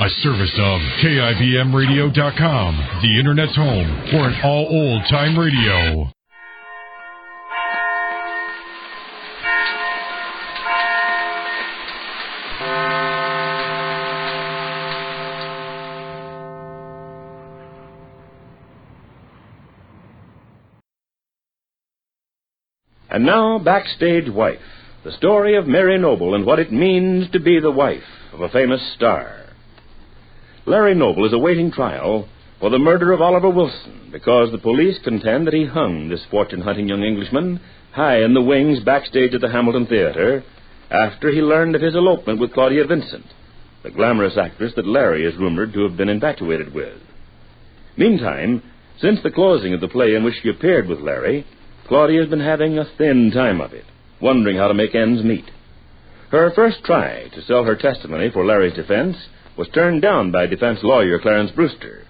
A service of KIBMradio.com, the Internet's home for an all old-time radio. And now, Backstage Wife, the story of Mary Noble and what it means to be the wife of a famous star. Larry Noble is awaiting trial for the murder of Oliver Wilson because the police contend that he hung this fortune-hunting young Englishman high in the wings backstage at the Hamilton Theater after he learned of his elopement with Claudia Vincent, the glamorous actress that Larry is rumored to have been infatuated with. Meantime, since the closing of the play in which she appeared with Larry, Claudia has been having a thin time of it, wondering how to make ends meet. Her first try to sell her testimony for Larry's defense was turned down by defense lawyer Clarence Brewster.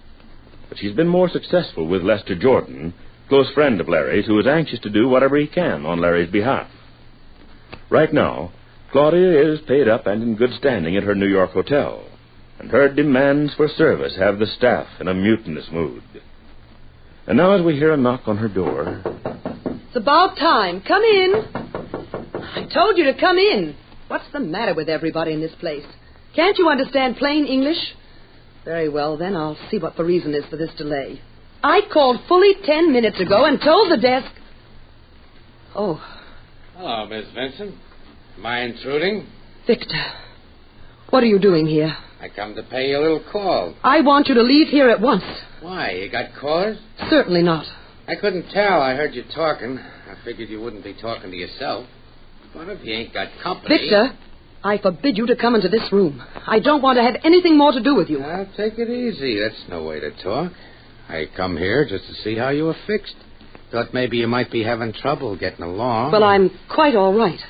But she's been more successful with Lester Jordan, close friend of Larry's, who is anxious to do whatever he can on Larry's behalf. Right now, Claudia is paid up and in good standing at her New York hotel, and her demands for service have the staff in a mutinous mood. And now as we hear a knock on her door... It's about time. Come in. I told you to come in. What's the matter with everybody in this place? Can't you understand plain English? Very well, then I'll see what the reason is for this delay. I called fully 10 minutes ago and told the desk... Oh. Hello, Miss Vincent. Am I intruding? Victor, what are you doing here? I come to pay you a little call. I want you to leave here at once. Why, you got callers? Certainly not. I couldn't tell. I heard you talking. I figured you wouldn't be talking to yourself. But if you ain't got company... Victor, I forbid you to come into this room. I don't want to have anything more to do with you. Now, take it easy. That's no way to talk. I come here just to see how you were fixed. Thought maybe you might be having trouble getting along. Well, I'm quite all right.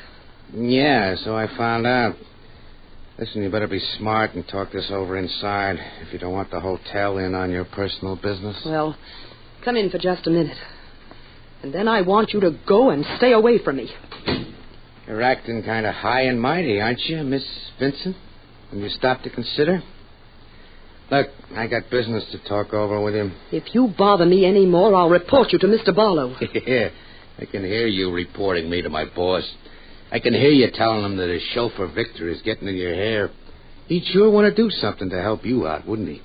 Yeah, so I found out. Listen, you better be smart and talk this over inside if you don't want the hotel in on your personal business. Well, come in for just a minute. And then I want you to go and stay away from me. You're acting kind of high and mighty, aren't you, Miss Vincent? When you stop to consider? Look, I got business to talk over with him. If you bother me any more, I'll report you to Mr. Barlow. Yeah, I can hear you reporting me to my boss. I can hear you telling him that his chauffeur Victor is getting in your hair. He'd sure want to do something to help you out, wouldn't he?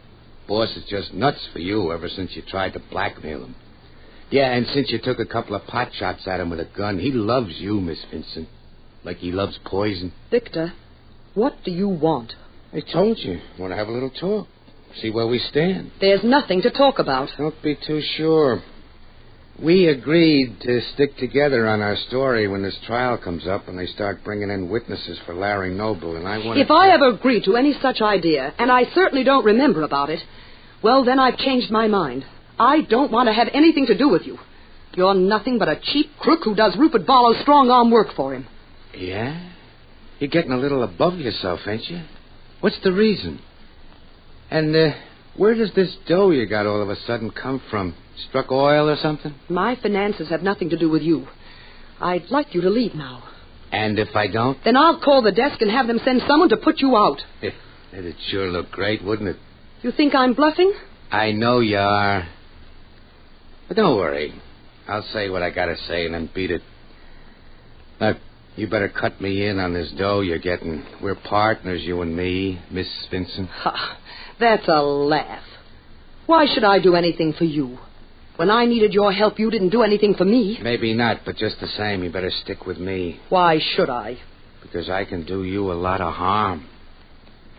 Boss is just nuts for you ever since you tried to blackmail him. Yeah, and since you took a couple of pot shots at him with a gun, he loves you, Miss Vincent. Like he loves poison. Victor, what do you want? I told you. Want to have a little talk. See where we stand. There's nothing to talk about. Don't be too sure. We agreed to stick together on our story when this trial comes up and they start bringing in witnesses for Larry Noble, and I want If I ever agreed to any such idea, and I certainly don't remember about it, well, then I've changed my mind. I don't want to have anything to do with you. You're nothing but a cheap crook who does Rupert Barlow's strong-arm work for him. Yeah? You're getting a little above yourself, ain't you? What's the reason? And where does this dough you got all of a sudden come from? Struck oil or something? My finances have nothing to do with you. I'd like you to leave now. And if I don't? Then I'll call the desk and have them send someone to put you out. It'd sure look great, wouldn't it? You think I'm bluffing? I know you are. But don't worry. I'll say what I gotta say and then beat it. Look, you better cut me in on this dough you're getting. We're partners, you and me, Miss Vincent. Ha, that's a laugh. Why should I do anything for you? When I needed your help, you didn't do anything for me. Maybe not, but just the same, you better stick with me. Why should I? Because I can do you a lot of harm.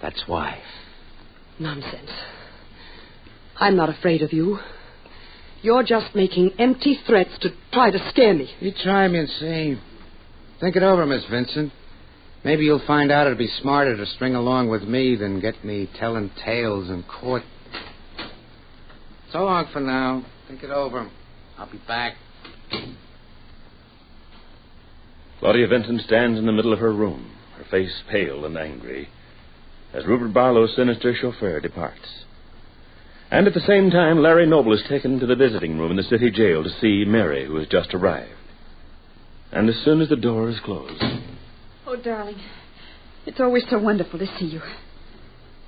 That's why. Nonsense. I'm not afraid of you. You're just making empty threats to try to scare me. You try me and see. Think it over, Miss Vincent. Maybe you'll find out it'd be smarter to string along with me than get me telling tales in court. So long for now. Think it over. I'll be back. Claudia Vincent stands in the middle of her room, her face pale and angry, as Rupert Barlow's sinister chauffeur departs. And at the same time, Larry Noble is taken to the visiting room in the city jail to see Mary, who has just arrived. And as soon as the door is closed... Oh, darling, it's always so wonderful to see you.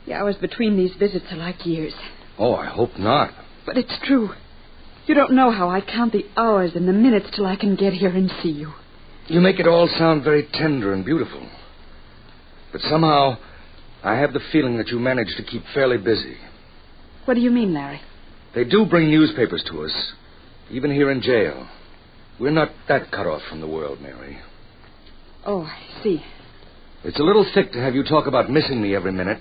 The hours between these visits are like years. Oh, I hope not. But it's true. You don't know how I count the hours and the minutes till I can get here and see you. You make it all sound very tender and beautiful. But somehow, I have the feeling that you manage to keep fairly busy. What do you mean, Larry? They do bring newspapers to us, even here in jail. We're not that cut off from the world, Mary. Oh, I see. It's a little thick to have you talk about missing me every minute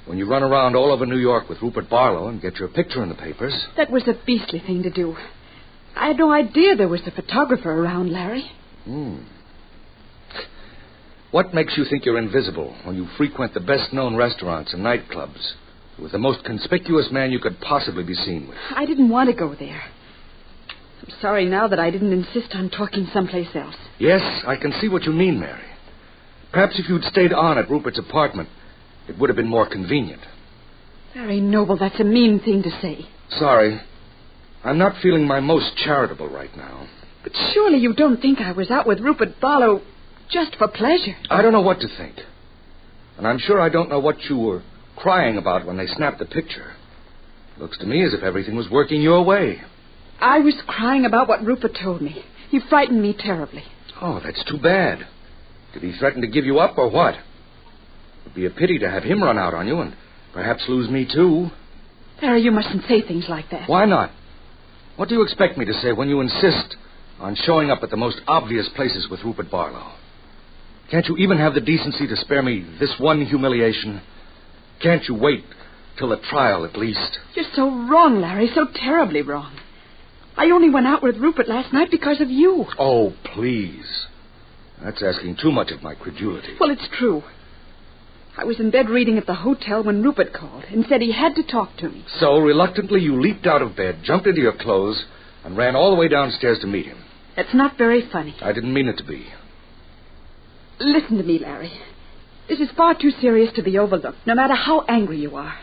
when you run around all over New York with Rupert Barlow and get your picture in the papers. That was a beastly thing to do. I had no idea there was a photographer around, Larry. What makes you think you're invisible when you frequent the best-known restaurants and nightclubs with the most conspicuous man you could possibly be seen with? I didn't want to go there. I'm sorry now that I didn't insist on talking someplace else. Yes, I can see what you mean, Mary. Perhaps if you'd stayed on at Rupert's apartment, it would have been more convenient. Very noble. That's a mean thing to say. Sorry. I'm not feeling my most charitable right now. But surely you don't think I was out with Rupert Barlow just for pleasure? I don't know what to think. And I'm sure I don't know what you were crying about when they snapped the picture. Looks to me as if everything was working your way. I was crying about what Rupert told me. He frightened me terribly. Oh, that's too bad. Did he threaten to give you up or what? It would be a pity to have him run out on you and perhaps lose me too. Larry, you mustn't say things like that. Why not? What do you expect me to say when you insist on showing up at the most obvious places with Rupert Barlow? Can't you even have the decency to spare me this one humiliation? Can't you wait till the trial at least? You're so wrong, Larry, so terribly wrong. I only went out with Rupert last night because of you. Oh, please. That's asking too much of my credulity. Well, it's true. I was in bed reading at the hotel when Rupert called and said he had to talk to me. So, reluctantly, you leaped out of bed, jumped into your clothes, and ran all the way downstairs to meet him. That's not very funny. I didn't mean it to be. Listen to me, Larry. This is far too serious to be overlooked, no matter how angry you are.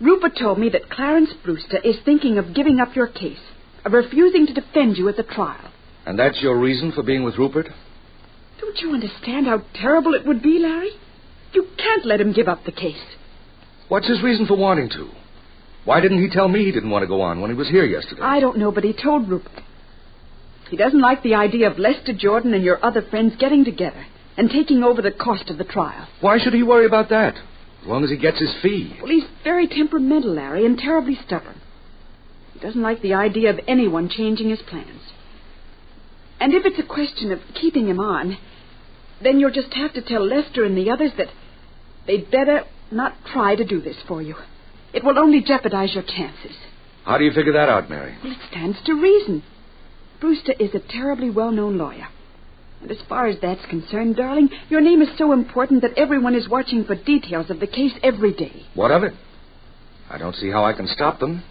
Rupert told me that Clarence Brewster is thinking of giving up your case, of refusing to defend you at the trial. And that's your reason for being with Rupert? Don't you understand how terrible it would be, Larry? You can't let him give up the case. What's his reason for wanting to? Why didn't he tell me he didn't want to go on when he was here yesterday? I don't know, but he told Rupert. He doesn't like the idea of Lester Jordan and your other friends getting together and taking over the cost of the trial. Why should he worry about that? As long as he gets his fee. Well, he's very temperamental, Larry, and terribly stubborn. He doesn't like the idea of anyone changing his plans. And if it's a question of keeping him on, then you'll just have to tell Lester and the others that they'd better not try to do this for you. It will only jeopardize your chances. How do you figure that out, Mary? Well, it stands to reason. Brewster is a terribly well-known lawyer. And as far as that's concerned, darling, your name is so important that everyone is watching for details of the case every day. What of it? I don't see how I can stop them.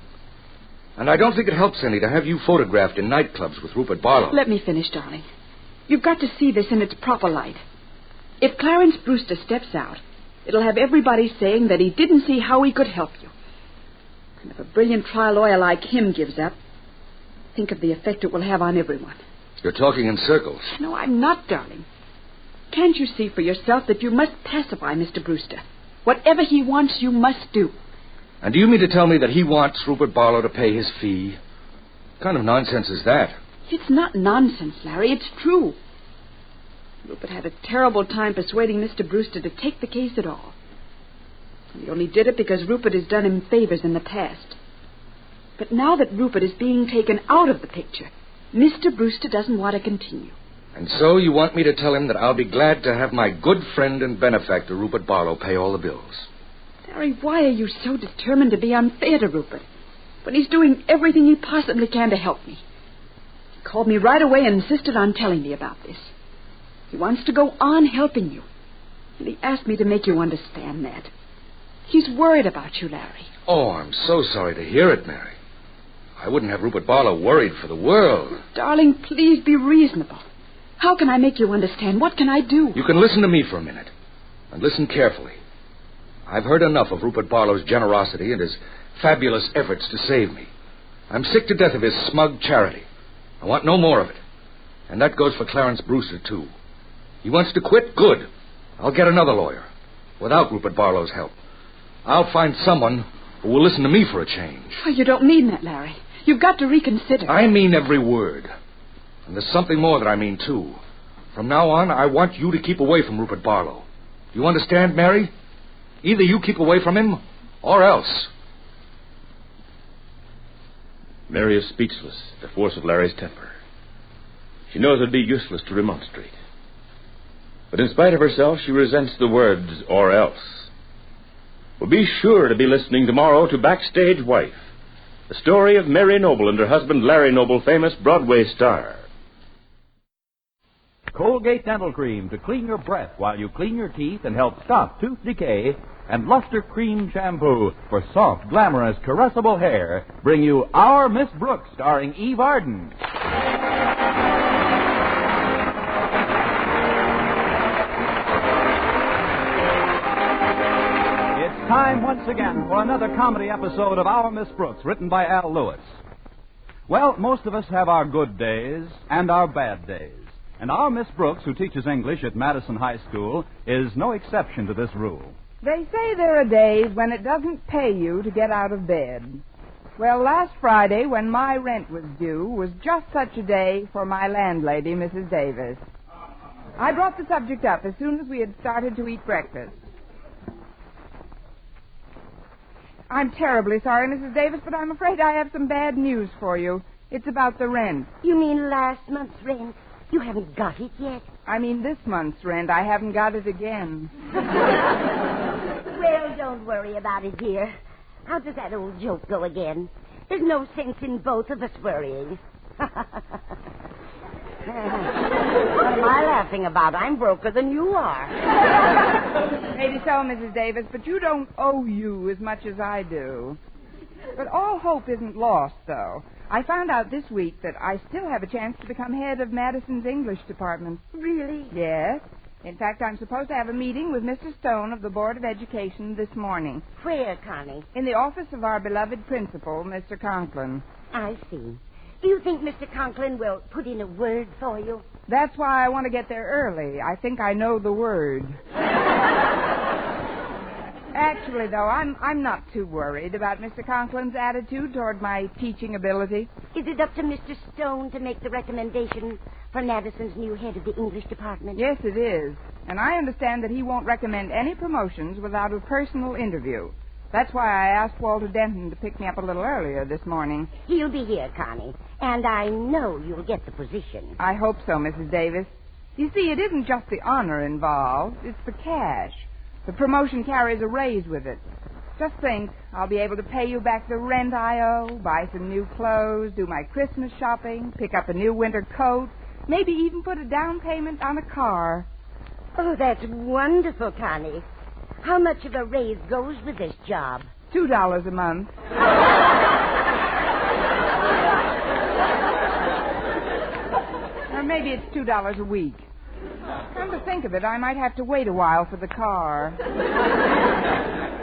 And I don't think it helps any to have you photographed in nightclubs with Rupert Barlow. Let me finish, darling. You've got to see this in its proper light. If Clarence Brewster steps out, it'll have everybody saying that he didn't see how he could help you. And if a brilliant trial lawyer like him gives up, think of the effect it will have on everyone. You're talking in circles. No, I'm not, darling. Can't you see for yourself that you must pacify Mr. Brewster? Whatever he wants, you must do. And do you mean to tell me that he wants Rupert Barlow to pay his fee? What kind of nonsense is that? It's not nonsense, Larry. It's true. Rupert had a terrible time persuading Mr. Brewster to take the case at all. And he only did it because Rupert has done him favors in the past. But now that Rupert is being taken out of the picture, Mr. Brewster doesn't want to continue. And so you want me to tell him that I'll be glad to have my good friend and benefactor, Rupert Barlow, pay all the bills? Larry, why are you so determined to be unfair to Rupert when he's doing everything he possibly can to help me? He called me right away and insisted on telling me about this. He wants to go on helping you. And he asked me to make you understand that. He's worried about you, Larry. Oh, I'm so sorry to hear it, Mary. I wouldn't have Rupert Barlow worried for the world. Darling, please be reasonable. How can I make you understand? What can I do? You can listen to me for a minute. And listen carefully. I've heard enough of Rupert Barlow's generosity and his fabulous efforts to save me. I'm sick to death of his smug charity. I want no more of it. And that goes for Clarence Brewster, too. He wants to quit? Good. I'll get another lawyer. Without Rupert Barlow's help. I'll find someone who will listen to me for a change. Oh, you don't mean that, Larry. You've got to reconsider. I mean every word. And there's something more that I mean, too. From now on, I want you to keep away from Rupert Barlow. You understand, Mary? Either you keep away from him, or else. Mary is speechless at the force of Larry's temper. She knows it would be useless to remonstrate. But in spite of herself, she resents the words, or else. Well, be sure to be listening tomorrow to Backstage Wife, the story of Mary Noble and her husband Larry Noble, famous Broadway star. Colgate Dental Cream to clean your breath while you clean your teeth and help stop tooth decay, and Luster Cream Shampoo for soft, glamorous, caressable hair bring you Our Miss Brooks, starring Eve Arden. It's time once again for another comedy episode of Our Miss Brooks, written by Al Lewis. Well, most of us have our good days and our bad days. And our Miss Brooks, who teaches English at Madison High School, is no exception to this rule. They say there are days when it doesn't pay you to get out of bed. Well, last Friday, when my rent was due, was just such a day for my landlady, Mrs. Davis. I brought the subject up as soon as we had started to eat breakfast. I'm terribly sorry, Mrs. Davis, but I'm afraid I have some bad news for you. It's about the rent. You mean last month's rent? You haven't got it yet. I mean this month's rent. I haven't got it again. Well, don't worry about it, dear. How does that old joke go again? There's no sense in both of us worrying. What am I laughing about? I'm broker than you are. Maybe so, Mrs. Davis, but you don't owe you as much as I do. But all hope isn't lost, though. I found out this week that I still have a chance to become head of Madison's English department. Really? Yes. In fact, I'm supposed to have a meeting with Mr. Stone of the Board of Education this morning. Where, Connie? In the office of our beloved principal, Mr. Conklin. I see. Do you think Mr. Conklin will put in a word for you? That's why I want to get there early. I think I know the word. Actually, though, I'm not too worried about Mr. Conklin's attitude toward my teaching ability. Is it up to Mr. Stone to make the recommendation for Madison's new head of the English department? Yes, it is. And I understand that he won't recommend any promotions without a personal interview. That's why I asked Walter Denton to pick me up a little earlier this morning. He'll be here, Connie, and I know you'll get the position. I hope so, Mrs. Davis. You see, it isn't just the honor involved. It's the cash. The promotion carries a raise with it. Just think, I'll be able to pay you back the rent I owe, buy some new clothes, do my Christmas shopping, pick up a new winter coat, maybe even put a down payment on a car. Oh, that's wonderful, Connie. How much of a raise goes with this job? $2 a month. Or maybe it's $2 a week. Come to think of it, I might have to wait a while for the car.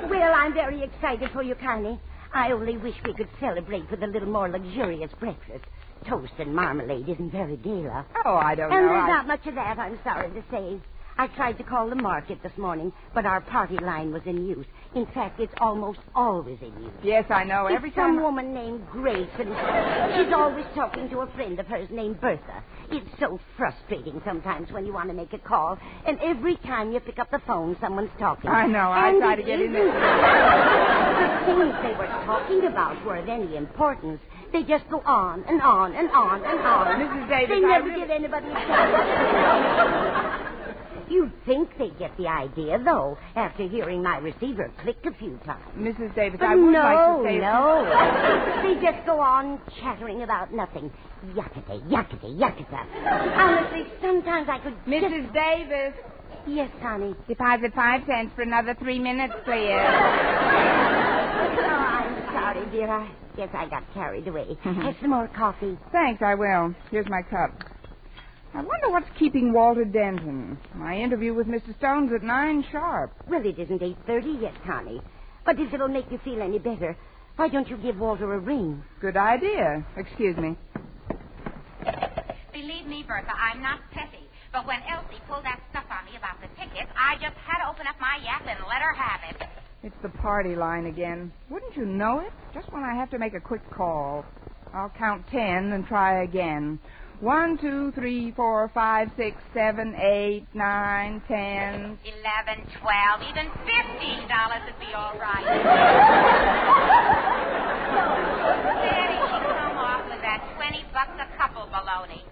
Well, I'm very excited for you, Connie. I only wish we could celebrate with a little more luxurious breakfast. Toast and marmalade isn't very gala. Oh, I don't know. And there's not much of that, I'm sorry to say. I tried to call the market this morning, but our party line was in use. In fact, it's almost always in use. Yes, I know. Every It's time some woman named Grace, and she's always talking to a friend of hers named Bertha. It's so frustrating sometimes when you want to make a call, and every time you pick up the phone, someone's talking. I know. I try to get in there. The things they were talking about were of any importance. They just go on and on and on and on. Mrs. Davis, they never give anybody a chance. You'd think they'd get the idea, though, after hearing my receiver click a few times. Mrs. Davis, But I would like to say... No. They just go on chattering about nothing. Yakata, yakata, yakata. Honestly, sometimes I could Mrs. Davis. Yes, Connie. Deposit 5 cents for another 3 minutes, please. Oh, I'm sorry, dear. I guess I got carried away. Have some more coffee. Thanks, I will. Here's my cup. I wonder what's keeping Walter Denton. My interview with Mr. Stone's at 9 sharp. Well, it isn't 8:30 yet, Connie. But if it'll make you feel any better, why don't you give Walter a ring? Good idea. Excuse me. Believe me, Bertha, I'm not petty. But when Elsie pulled that stuff on me about the tickets, I just had to open up my yap and let her have it. It's the party line again. Wouldn't you know it? Just when I have to make a quick call. I'll count 10 and try again. 1, 2, 3, 4, 5, 6, 7, 8, 9, 10... 11, 12, even $15 would be all right. Daddy, come off with that $20 a couple baloney.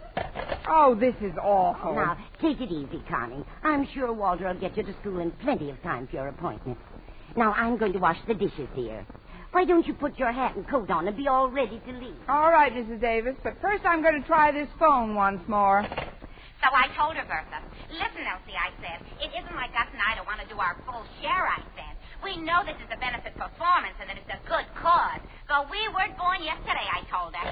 Oh, this is awful. Now, take it easy, Connie. I'm sure Walter will get you to school in plenty of time for your appointment. Now, I'm going to wash the dishes here. Why don't you put your hat and coat on and be all ready to leave? All right, Mrs. Davis, but first I'm going to try this phone once more. So I told her, Bertha. Listen, Elsie, I said, it isn't like us and I don't want to do our full share, I said. We know this is a benefit performance and that it's a good cause. But we weren't born yesterday, I told her.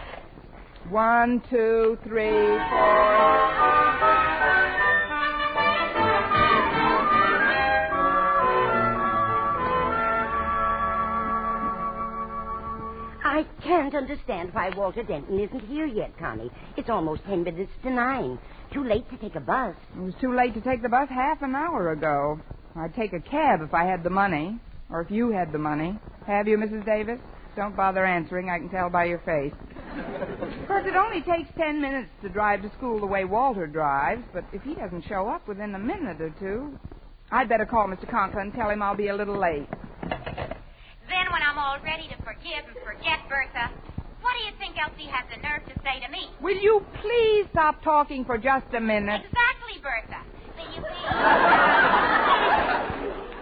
1, 2, 3, 4... I can't understand why Walter Denton isn't here yet, Connie. It's almost 10 minutes to 9. Too late to take a bus. It was too late to take the bus half an hour ago. I'd take a cab if I had the money. Or if you had the money. Have you, Mrs. Davis? Don't bother answering. I can tell by your face. Of course, it only takes 10 minutes to drive to school the way Walter drives, but if he doesn't show up within a minute or two, I'd better call Mr. Conklin and tell him I'll be a little late. Then when I'm all ready to forgive and forget, Bertha, what do you think Elsie has the nerve to say to me? Will you please stop talking for just a minute? Exactly, Bertha. Will you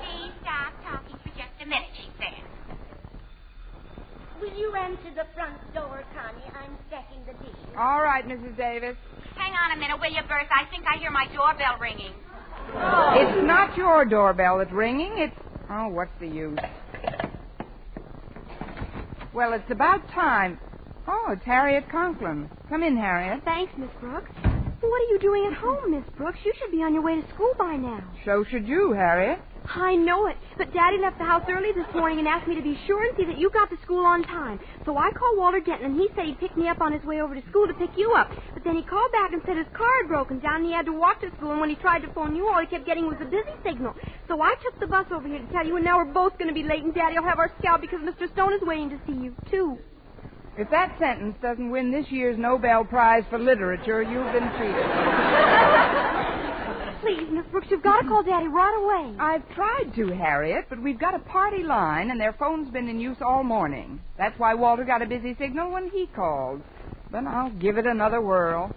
please stop talking for just a minute, she said. Will you answer the front door, Connie? I'm stacking the dishes. All right, Mrs. Davis. Hang on a minute, will you, Bertha? I think I hear my doorbell ringing. It's not your doorbell that's ringing. It's... Oh, what's the use? Well, it's about time. Oh, it's Harriet Conklin. Come in, Harriet. Thanks, Miss Brooks. What are you doing at home, Miss Brooks? You should be on your way to school by now. So should you, Harriet. I know it, but Daddy left the house early this morning and asked me to be sure and see that you got to school on time. So I called Walter Denton, and he said he'd pick me up on his way over to school to pick you up. But then he called back and said his car had broken down and he had to walk to school, and when he tried to phone you, all he kept getting was a busy signal. So I took the bus over here to tell you, and now we're both going to be late, and Daddy will have our scout because Mr. Stone is waiting to see you, too. If that sentence doesn't win this year's Nobel Prize for Literature, you've been treated. Please, Miss Brooks, you've got to call Daddy right away. I've tried to, Harriet, but we've got a party line, and their phone's been in use all morning. That's why Walter got a busy signal when he called. But I'll give it another whirl.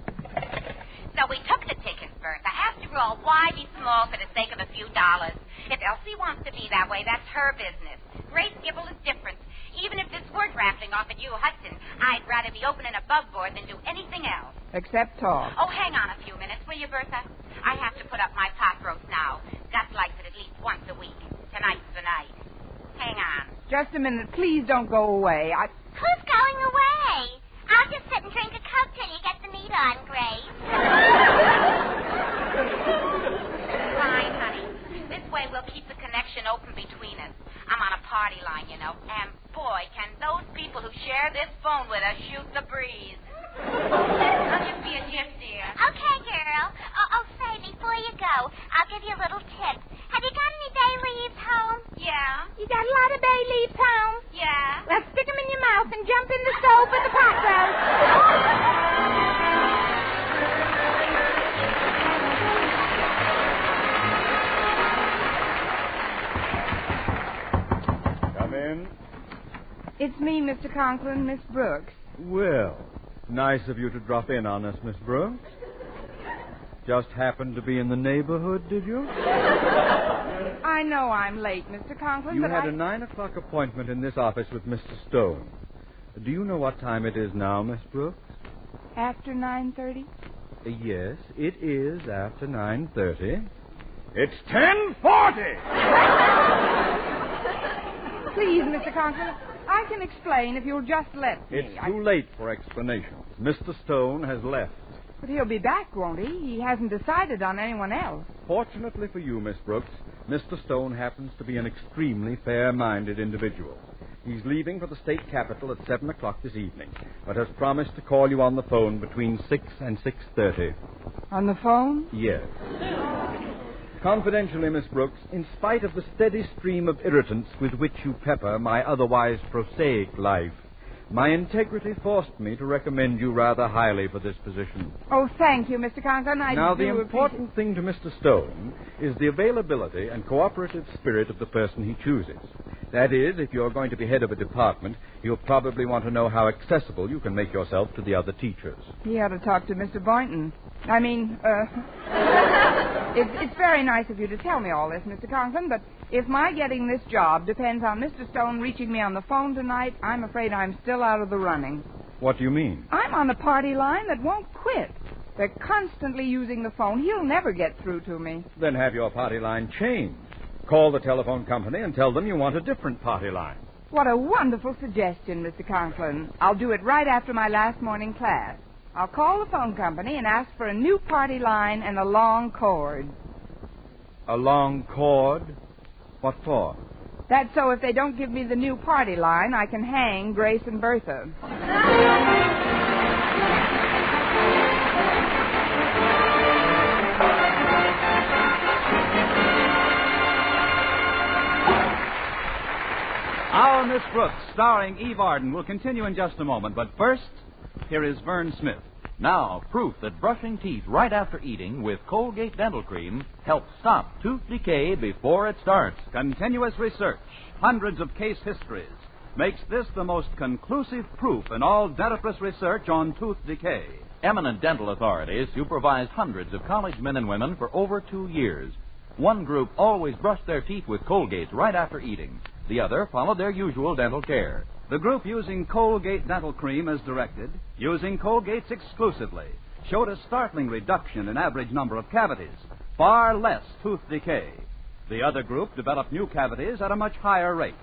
So we took the tickets, Bertha. After all, why be small for the sake of a few dollars? If Elsie wants to be that way, that's her business. Grace Gibble is different. Even if this were drafting off at you, Hudson, I'd rather be open and above board than do anything else. Except talk. Oh, hang on a few minutes, will you, Bertha? I have to put up my pot roast now. Gus likes it at least once a week. Tonight's the night. Hang on. Just a minute. Please don't go away. Who's going away? I'll just sit and drink a Coke till you get the meat on, Grace. Fine, honey. This way we'll keep the connection open between us. I'm on a party line, you know, and boy, can those people who share this phone with us shoot the breeze. I'll just be a gift, dear. Okay, girl. Oh, say, before you go, I'll give you a little tip. Have you got any bay leaves home? Yeah. You got a lot of bay leaves home? Yeah. Well, stick them in your mouth and jump in the stove with the pot roast. Come in. It's me, Mr. Conklin, Miss Brooks. Well, nice of you to drop in on us, Miss Brooks. Just happened to be in the neighborhood, did you? I know I'm late, Mr. Conklin, You but had a 9 o'clock appointment in this office with Mr. Stone. Do you know what time it is now, Miss Brooks? After 9:30? Yes, it is after 9:30. It's 10:40! Please, Mr. Conklin, I can explain if you'll just let me. It's too late for explanations. Mr. Stone has left. But he'll be back, won't he? He hasn't decided on anyone else. Fortunately for you, Miss Brooks, Mr. Stone happens to be an extremely fair-minded individual. He's leaving for the state capitol at 7 o'clock this evening, but has promised to call you on the phone between 6 and 6:30. On the phone? Yes. Confidentially, Miss Brooks, in spite of the steady stream of irritants with which you pepper my otherwise prosaic life, my integrity forced me to recommend you rather highly for this position. Oh, thank you, Mr. Conklin. Now, the important thing to Mr. Stone is the availability and cooperative spirit of the person he chooses. That is, if you're going to be head of a department, you'll probably want to know how accessible you can make yourself to the other teachers. He ought to talk to Mr. Boynton. It's very nice of you to tell me all this, Mr. Conklin, but if my getting this job depends on Mr. Stone reaching me on the phone tonight, I'm afraid I'm still out of the running. What do you mean? I'm on the party line that won't quit. They're constantly using the phone. He'll never get through to me. Then have your party line changed. Call the telephone company and tell them you want a different party line. What a wonderful suggestion, Mr. Conklin. I'll do it right after my last morning class. I'll call the phone company and ask for a new party line and a long cord. A long cord? What for? That's so if they don't give me the new party line, I can hang Grace and Bertha. Our Miss Brooks, starring Eve Arden, will continue in just a moment. But first, here is Vern Smith. Now, proof that brushing teeth right after eating with Colgate Dental Cream helps stop tooth decay before it starts. Continuous research, hundreds of case histories, makes this the most conclusive proof in all dentifrice research on tooth decay. Eminent dental authorities supervised hundreds of college men and women for over 2 years. One group always brushed their teeth with Colgate right after eating. The other followed their usual dental care. The group using Colgate Dental Cream as directed, using Colgate's exclusively, showed a startling reduction in average number of cavities, far less tooth decay. The other group developed new cavities at a much higher rate.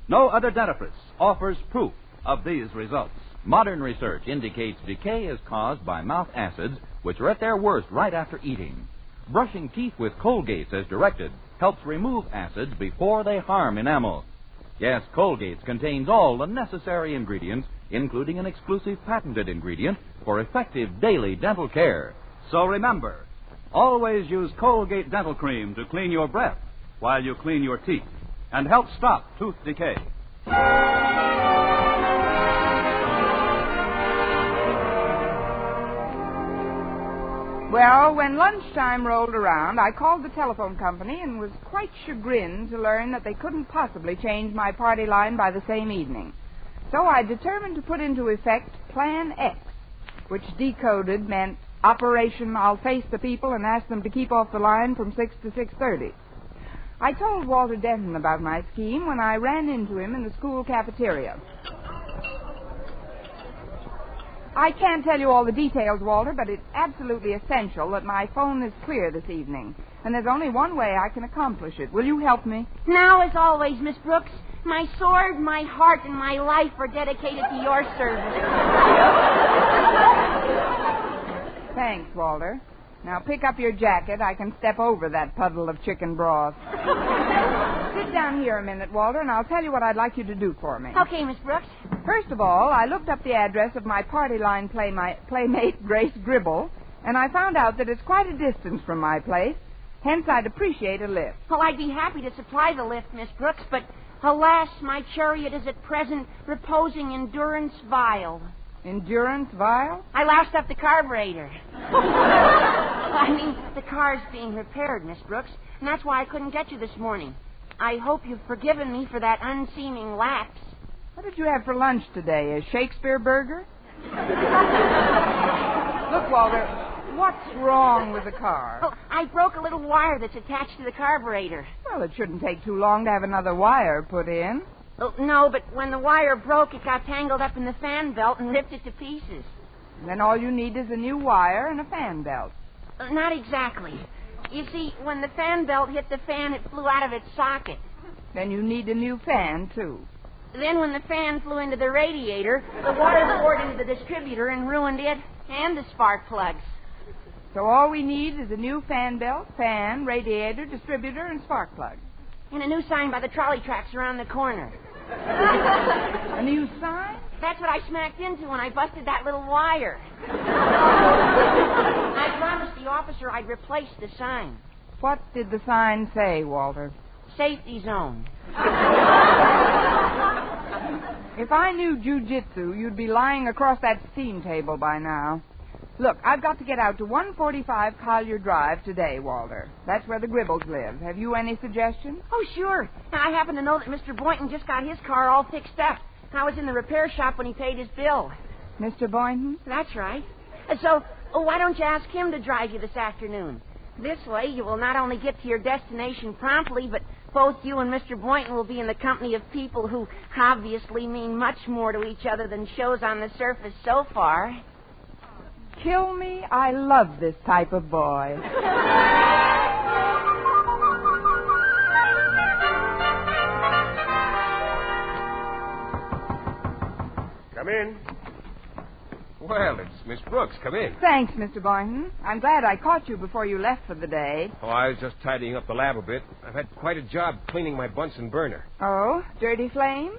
No other dentifrice offers proof of these results. Modern research indicates decay is caused by mouth acids, which are at their worst right after eating. Brushing teeth with Colgate as directed helps remove acids before they harm enamel. Yes, Colgate contains all the necessary ingredients, including an exclusive patented ingredient for effective daily dental care. So remember, always use Colgate Dental Cream to clean your breath while you clean your teeth and help stop tooth decay. Well, when lunchtime rolled around, I called the telephone company and was quite chagrined to learn that they couldn't possibly change my party line by the same evening. So I determined to put into effect Plan X, which decoded meant Operation I'll Face the People and Ask Them to Keep Off the Line from 6 to 6:30. I told Walter Denton about my scheme when I ran into him in the school cafeteria. I can't tell you all the details, Walter, but it's absolutely essential that my phone is clear this evening. And there's only one way I can accomplish it. Will you help me? Now, as always, Miss Brooks, my sword, my heart, and my life are dedicated to your service. Thanks, Walter. Now pick up your jacket. I can step over that puddle of chicken broth. Sit down here a minute, Walter, and I'll tell you what I'd like you to do for me. Okay, Miss Brooks. First of all, I looked up the address of my party line playmate, Grace Gribble, and I found out that it's quite a distance from my place. Hence, I'd appreciate a lift. Well, I'd be happy to supply the lift, Miss Brooks, but alas, my chariot is at present reposing in durance vile. Endurance vile? I loused up the carburetor. I mean, the car's being repaired, Miss Brooks, and that's why I couldn't get you this morning. I hope you've forgiven me for that unseeming lapse. What did you have for lunch today? A Shakespeare burger? Look, Walter, what's wrong with the car? Oh, I broke a little wire that's attached to the carburetor. Well, it shouldn't take too long to have another wire put in. Oh, no, but when the wire broke, it got tangled up in the fan belt and ripped it to pieces. And then all you need is a new wire and a fan belt. Not exactly. You see, when the fan belt hit the fan, it flew out of its socket. Then you need a new fan, too. Then when the fan flew into the radiator, the water poured into the distributor and ruined it and the spark plugs. So all we need is a new fan belt, fan, radiator, distributor, and spark plug. And a new sign by the trolley tracks around the corner. A new sign? That's what I smacked into when I busted that little wire. I promised the officer I'd replace the sign. What did the sign say, Walter? Safety zone. If I knew jujitsu, you'd be lying across that steam table by now. Look, I've got to get out to 145 Collier Drive today, Walter. That's where the Gribbles live. Have you any suggestions? Oh, sure. Now, I happen to know that Mr. Boynton just got his car all fixed up. I was in the repair shop when he paid his bill. Mr. Boynton? That's right. So, why don't you ask him to drive you this afternoon? This way, you will not only get to your destination promptly, but both you and Mr. Boynton will be in the company of people who obviously mean much more to each other than shows on the surface so far. Kill me, I love this type of boy. Come in. Well, it's Miss Brooks. Come in. Thanks, Mr. Boynton. I'm glad I caught you before you left for the day. Oh, I was just tidying up the lab a bit. I've had quite a job cleaning my Bunsen burner. Oh, dirty flame?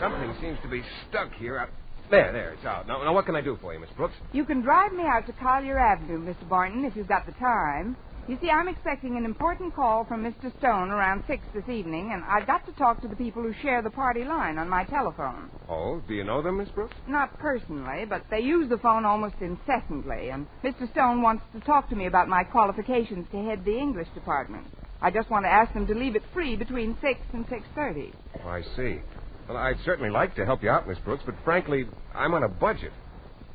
Something seems to be stuck here. There, it's out. Now, what can I do for you, Miss Brooks? You can drive me out to Collier Avenue, Mr. Boynton, if you've got the time. You see, I'm expecting an important call from Mr. Stone around 6 this evening, and I've got to talk to the people who share the party line on my telephone. Oh, do you know them, Miss Brooks? Not personally, but they use the phone almost incessantly, and Mr. Stone wants to talk to me about my qualifications to head the English department. I just want to ask them to leave it free between 6 and 6:30. Oh, I see. Well, I'd certainly like to help you out, Miss Brooks, but frankly, I'm on a budget.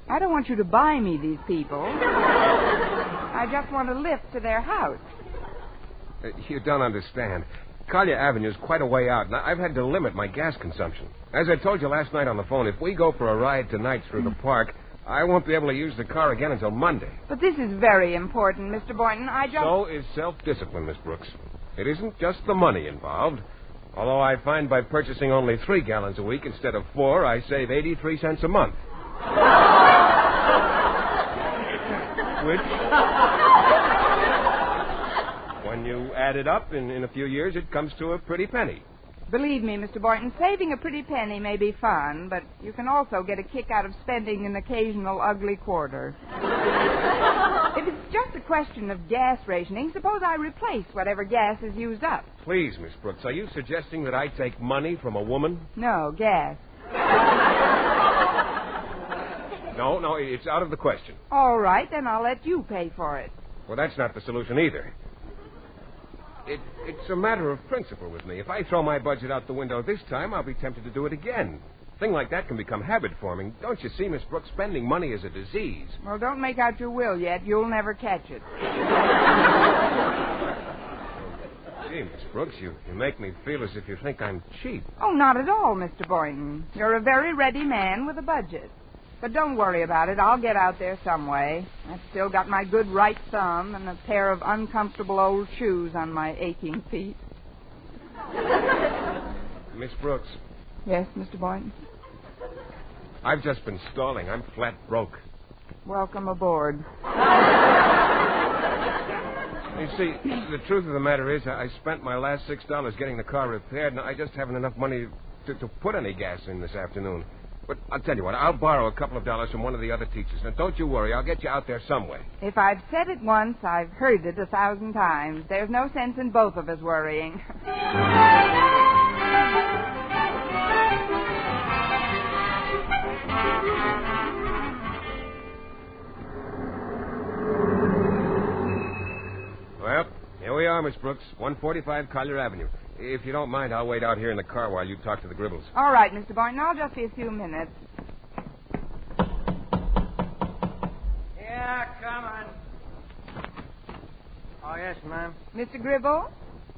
I don't want you to buy me these people. I just want to lift to their house. You don't understand. Collier Avenue is quite a way out, and I've had to limit my gas consumption. As I told you last night on the phone, if we go for a ride tonight through the park, I won't be able to use the car again until Monday. But this is very important, Mr. Boynton. So is self-discipline, Miss Brooks. It isn't just the money involved. Although I find by purchasing only 3 gallons a week instead of 4, I save 83 cents a month. Which, when you add it up in a few years, it comes to a pretty penny. Believe me, Mr. Boynton, saving a pretty penny may be fun, but you can also get a kick out of spending an occasional ugly quarter. If it's just a question of gas rationing, suppose I replace whatever gas is used up. Please, Miss Brooks, are you suggesting that I take money from a woman? No, gas. No, it's out of the question. All right, then I'll let you pay for it. Well, that's not the solution either. It's a matter of principle with me. If I throw my budget out the window this time, I'll be tempted to do it again. A thing like that can become habit-forming. Don't you see, Miss Brooks, spending money is a disease. Well, don't make out your will yet. You'll never catch it. Gee, Miss Brooks, you make me feel as if you think I'm cheap. Oh, not at all, Mr. Boynton. You're a very ready man with a budget. But don't worry about it. I'll get out there some way. I've still got my good right thumb and a pair of uncomfortable old shoes on my aching feet. Miss Brooks. Yes, Mr. Boynton? I've just been stalling. I'm flat broke. Welcome aboard. You see, the truth of the matter is I spent my last $6 getting the car repaired, and I just haven't enough money to put any gas in this afternoon. But I'll tell you what, I'll borrow a couple of dollars from one of the other teachers. Now, don't you worry. I'll get you out there some way. If I've said it once, I've heard it 1,000 times. There's no sense in both of us worrying. Well, here we are, Miss Brooks, 145 Collier Avenue. If you don't mind, I'll wait out here in the car while you talk to the Gribbles. All right, Mr. Boynton. I'll just be a few minutes. Yeah, come on. Oh, yes, ma'am. Mr. Gribble?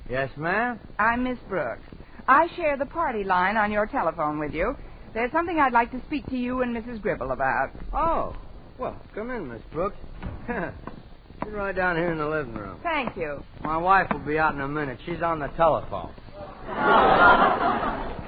Yes, ma'am? I'm Miss Brooks. I share the party line on your telephone with you. There's something I'd like to speak to you and Mrs. Gribble about. Oh, well, come in, Miss Brooks. Sit right down here in the living room. Thank you. My wife will be out in a minute. She's on the telephone.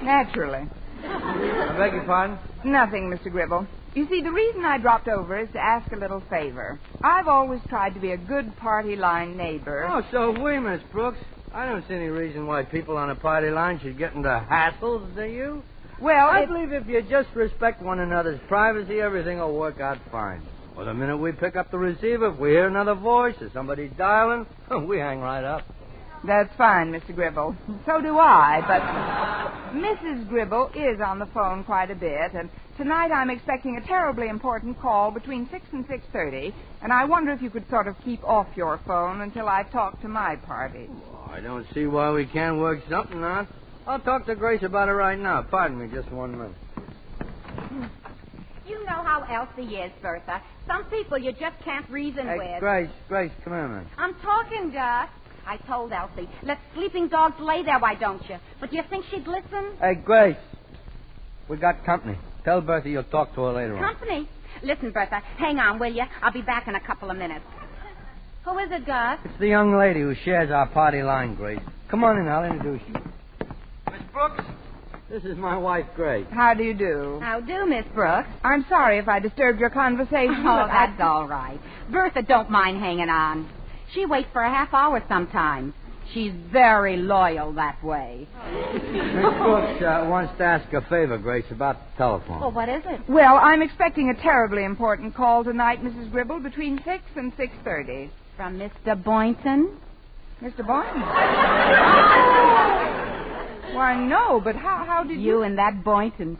Naturally. I beg your pardon? Nothing, Mr. Gribble. You see, the reason I dropped over is to ask a little favor. I've always tried to be a good party line neighbor. Oh, so have we, Miss Brooks. I don't see any reason why people on a party line should get into hassles, do you? Well, I believe if you just respect one another's privacy, everything will work out fine. Well, the minute we pick up the receiver, if we hear another voice or somebody dialing, we hang right up. That's fine, Mr. Gribble. So do I, but Mrs. Gribble is on the phone quite a bit, and tonight I'm expecting a terribly important call between 6 and 6:30, and I wonder if you could sort of keep off your phone until I talk to my party. Well, I don't see why we can't work something out. I'll talk to Grace about it right now. Pardon me, just 1 minute. You know how Elsie is, Bertha. Some people you just can't reason with. Grace, come here, man. I'm talking, Gus. I told Elsie, let sleeping dogs lay there, why don't you? But do you think she'd listen? Hey, Grace, we got company. Tell Bertha you'll talk to her later on. Company? Listen, Bertha, hang on, will you? I'll be back in a couple of minutes. Who is it, Gus? It's the young lady who shares our party line, Grace. Come on in, I'll introduce you. Miss Brooks, this is my wife, Grace. How do you do? How do, Miss Brooks? I'm sorry if I disturbed your conversation. Oh, that's all right. Bertha don't mind hanging on. She waits for a half hour sometimes. She's very loyal that way. Miss Brooks wants to ask a favor, Grace, about the telephone. Well, what is it? Well, I'm expecting a terribly important call tonight, Mrs. Gribble, between 6 and 6:30. From Mr. Boynton? Mr. Boynton? Why, no, but how did you... You and that Boynton.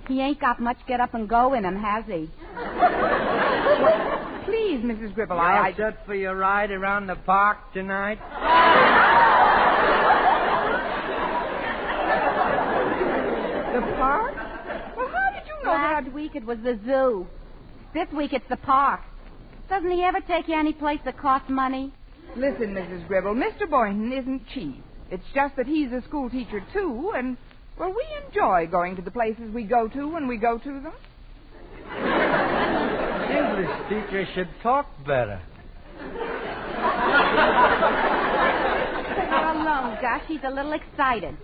He ain't got much get up and go in him, has he? Well, please, Mrs. Gribble, I set for your ride around the park tonight? The park? Well, how did you know that? Last week it was the zoo. This week it's the park. Doesn't he ever take you any place that costs money? Listen, Mrs. Gribble, Mr. Boynton isn't cheap. It's just that he's a school teacher, too, and, well, we enjoy going to the places we go to when we go to them. English teacher should talk better. You're alone, Gus. He's a little excited.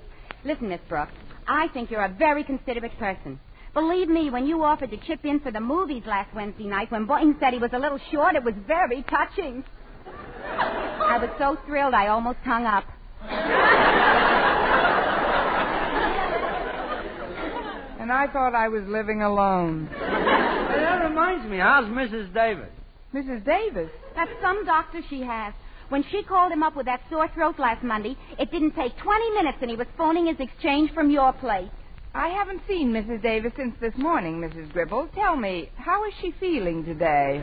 Listen, Miss Brooks, I think you're a very considerate person. Believe me, when you offered to chip in for the movies last Wednesday night, when Boynton said he was a little short, it was very touching. I was so thrilled I almost hung up. And I thought I was living alone. Hey, that reminds me, how's Mrs. Davis? Mrs. Davis? That's some doctor she has. When she called him up with that sore throat last Monday, it didn't take 20 minutes and he was phoning his exchange from your place. I haven't seen Mrs. Davis since this morning, Mrs. Gribble. Tell me, how is she feeling today?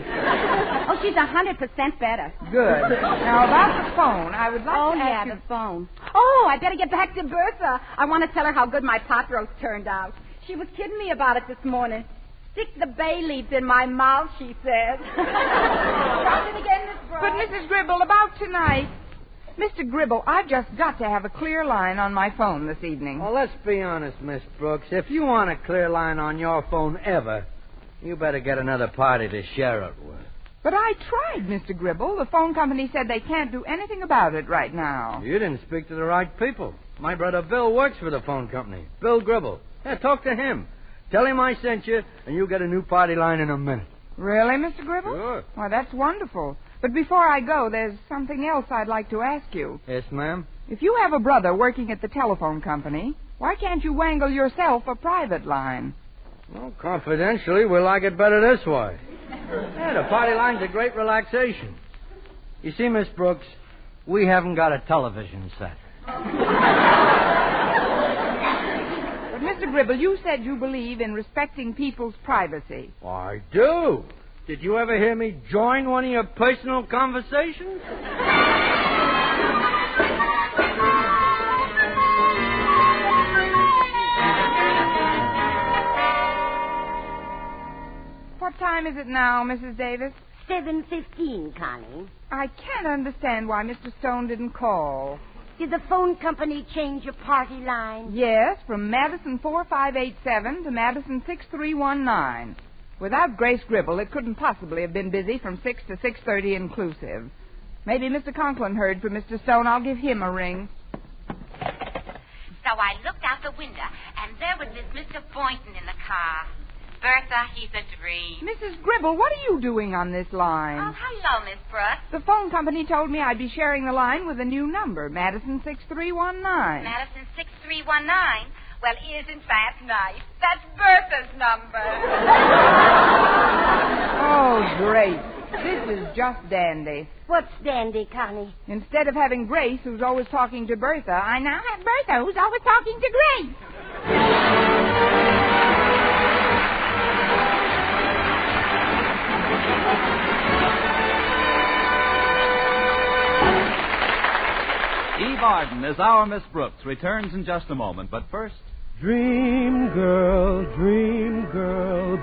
Oh, she's 100% better. Good. Now, about the phone, I would like to ask you... the phone. Oh, I better get back to Bertha. I want to tell her how good my pot roast turned out. She was kidding me about it this morning. Stick the bay leaves in my mouth, she said. Try it again, Miss Brooks. But, Mrs. Gribble, about tonight... Mr. Gribble, I've just got to have a clear line on my phone this evening. Well, let's be honest, Miss Brooks. If you want a clear line on your phone ever, you better get another party to share it with. But I tried, Mr. Gribble. The phone company said they can't do anything about it right now. You didn't speak to the right people. My brother Bill works for the phone company. Bill Gribble. Yeah, talk to him. Tell him I sent you, and you'll get a new party line in a minute. Really, Mr. Gribble? Sure. Why, that's wonderful. But before I go, there's something else I'd like to ask you. Yes, ma'am? If you have a brother working at the telephone company, why can't you wangle yourself a private line? Well, confidentially, we like it better this way. Yeah, the party line's a great relaxation. You see, Miss Brooks, we haven't got a television set. But, Mr. Gribble, you said you believe in respecting people's privacy. I do. Did you ever hear me join one of your personal conversations? What time is it now, Mrs. Davis? 7:15, Connie. I can't understand why Mr. Stone didn't call. Did the phone company change your party line? Yes, from Madison 4587 to Madison 6319. Without Grace Gribble, it couldn't possibly have been busy from 6 to 6:30 inclusive. Maybe Mr. Conklin heard from Mr. Stone. I'll give him a ring. So I looked out the window, and there was this Mr. Boynton in the car. Bertha, he's a dream. Mrs. Gribble, what are you doing on this line? Oh, hello, Miss Brooks. The phone company told me I'd be sharing the line with a new number, Madison 6319. Madison 6319? Well, isn't that nice? That's Bertha's number. Oh, Grace. This is just dandy. What's dandy, Connie? Instead of having Grace, who's always talking to Bertha, I now have Bertha, who's always talking to Grace. Eve Arden as our Miss Brooks returns in just a moment, but first... Dream girl,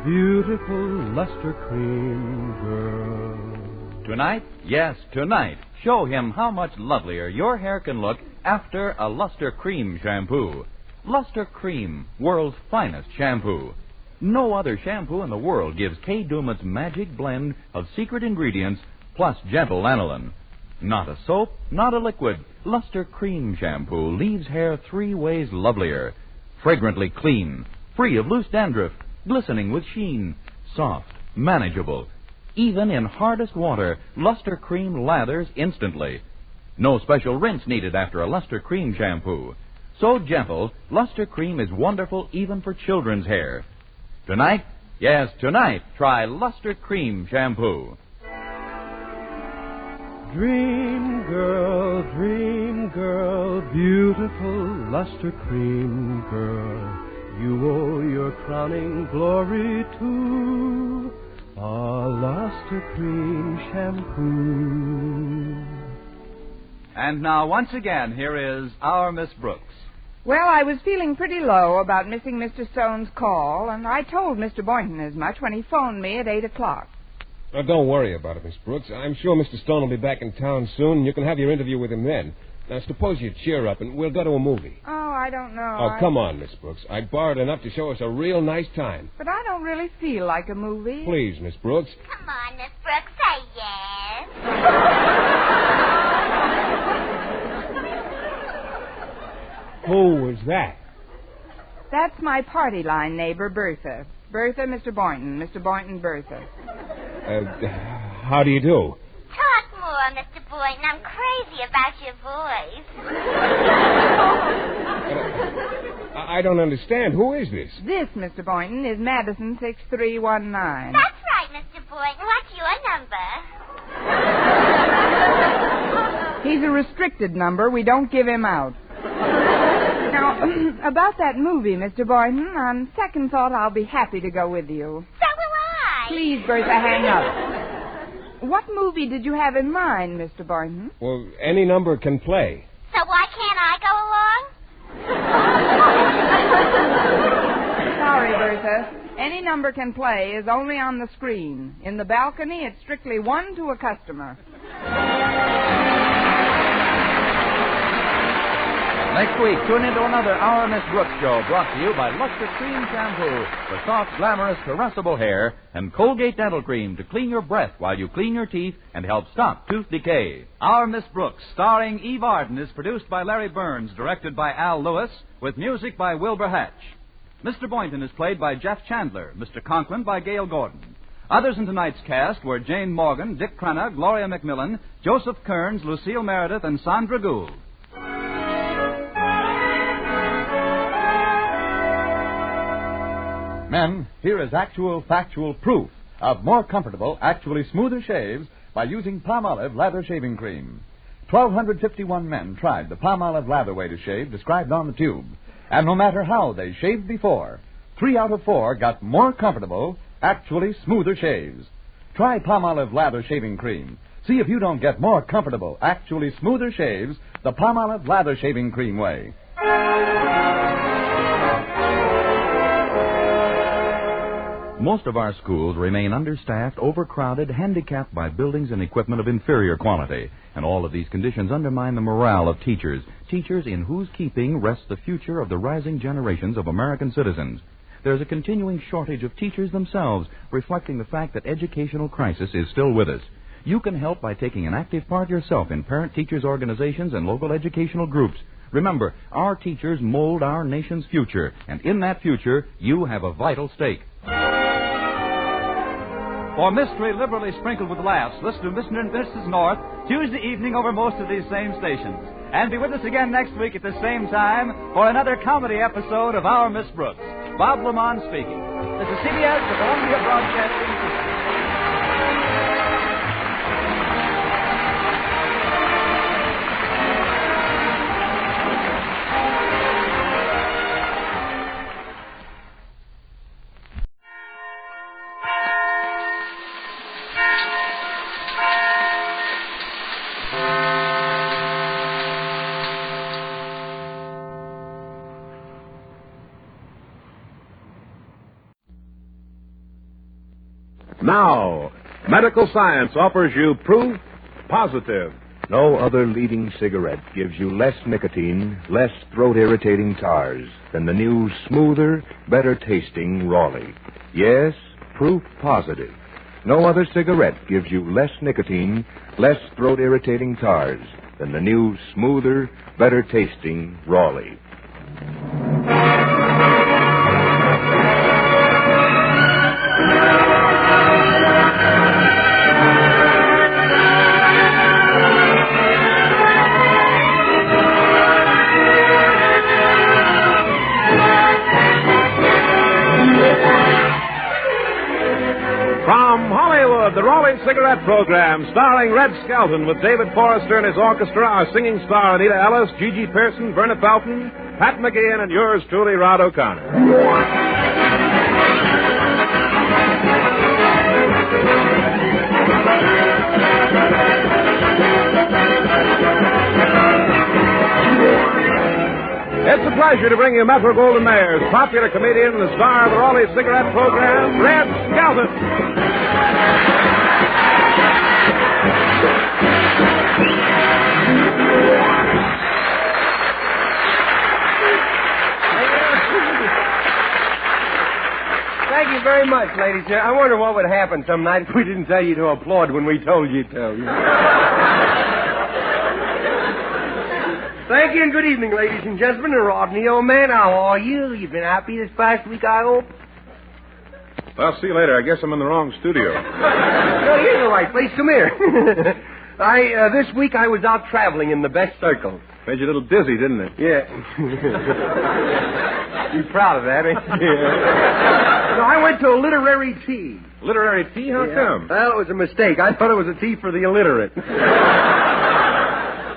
beautiful luster cream girl. Tonight, yes, tonight, show him how much lovelier your hair can look after a Luster Cream shampoo. Luster Cream, world's finest shampoo. No other shampoo in the world gives Kay Daumit's magic blend of secret ingredients plus gentle lanolin. Not a soap, not a liquid. Luster Cream shampoo leaves hair 3 ways lovelier. Fragrantly clean, free of loose dandruff, glistening with sheen, soft, manageable. Even in hardest water, Luster Cream lathers instantly. No special rinse needed after a Luster Cream shampoo. So gentle, Luster Cream is wonderful even for children's hair. Tonight, yes, tonight, try Luster Cream shampoo. Dream girl, beautiful luster cream girl. You owe your crowning glory to a luster cream shampoo. And now, once again, here is our Miss Brooks. Well, I was feeling pretty low about missing Mr. Stone's call, and I told Mr. Boynton as much when he phoned me at 8 o'clock. Now, don't worry about it, Miss Brooks. I'm sure Mr. Stone will be back in town soon, and you can have your interview with him then. Now, suppose you cheer up, and we'll go to a movie. Oh, I don't know. Oh, come on, Miss Brooks. I borrowed enough to show us a real nice time. But I don't really feel like a movie. Please, Miss Brooks. Come on, Miss Brooks, say yes. Who was that? That's my party line neighbor, Bertha. Bertha, Mr. Boynton. Mr. Boynton, Bertha. How do you do? Talk more, Mr. Boynton. I'm crazy about your voice. I don't understand. Who is this? This, Mr. Boynton, is Madison 6319. That's right, Mr. Boynton. What's your number? He's a restricted number. We don't give him out. Now, about that movie, Mr. Boynton, on second thought, I'll be happy to go with you. So will I. Please, Bertha, hang up. What movie did you have in mind, Mr. Boynton? Well, any number can play. So why can't I go along? Sorry, Bertha. Any number can play is only on the screen. In the balcony, it's strictly 1 to a customer. Next week, tune into another Our Miss Brooks show brought to you by Luster Cream Shampoo for soft, glamorous, caressable hair and Colgate Dental Cream to clean your breath while you clean your teeth and help stop tooth decay. Our Miss Brooks, starring Eve Arden, is produced by Larry Burns, directed by Al Lewis, with music by Wilbur Hatch. Mr. Boynton is played by Jeff Chandler, Mr. Conklin by Gail Gordon. Others in tonight's cast were Jane Morgan, Dick Crenna, Gloria McMillan, Joseph Kearns, Lucille Meredith, and Sandra Gould. Men, here is actual, factual proof of more comfortable, actually smoother shaves by using Palmolive Lather Shaving Cream. 1,251 men tried the Palmolive Lather way to shave described on the tube. And no matter how they shaved before, 3 out of 4 got more comfortable, actually smoother shaves. Try Palmolive Lather Shaving Cream. See if you don't get more comfortable, actually smoother shaves the Palmolive Lather Shaving Cream way. Most of our schools remain understaffed, overcrowded, handicapped by buildings and equipment of inferior quality. And all of these conditions undermine the morale of teachers, teachers in whose keeping rests the future of the rising generations of American citizens. There's a continuing shortage of teachers themselves, reflecting the fact that educational crisis is still with us. You can help by taking an active part yourself in parent-teachers organizations and local educational groups. Remember, our teachers mold our nation's future, and in that future, you have a vital stake. For mystery liberally sprinkled with laughs, listen to Mr. and Mrs. North Tuesday evening over most of these same stations. And be with us again next week at the same time for another comedy episode of Our Miss Brooks. Bob Lamont speaking. This is CBS, the Columbia Broadcasting System. Now, medical science offers you proof positive. No other leading cigarette gives you less nicotine, less throat-irritating tars than the new, smoother, better-tasting Raleigh. Yes, proof positive. No other cigarette gives you less nicotine, less throat-irritating tars than the new, smoother, better-tasting Raleigh. The Raleigh Cigarette Program, starring Red Skelton with David Forrester and his orchestra, our singing star Anita Ellis, Gigi Pearson, Verna Felton, Pat McGeehan, and yours truly, Rod O'Connor. It's a pleasure to bring you Metro Goldwyn Mayer's popular comedian and the star of the Raleigh Cigarette Program, Red Skelton. Thank you very much, ladies. I wonder what would happen some night if we didn't tell you to applaud when we told you to. Thank you, and good evening, ladies and gentlemen. And Rodney, old man, how are you? You've been happy this past week, I hope? Well, see you later. I guess I'm in the wrong studio. No, you're in the right place. Come here. This week I was out traveling in the best circle. Made you a little dizzy, didn't it? Yeah. You're proud of that, ain't you? No, I went to a literary tea. Literary tea? How come? Well, it was a mistake. I thought it was a tea for the illiterate.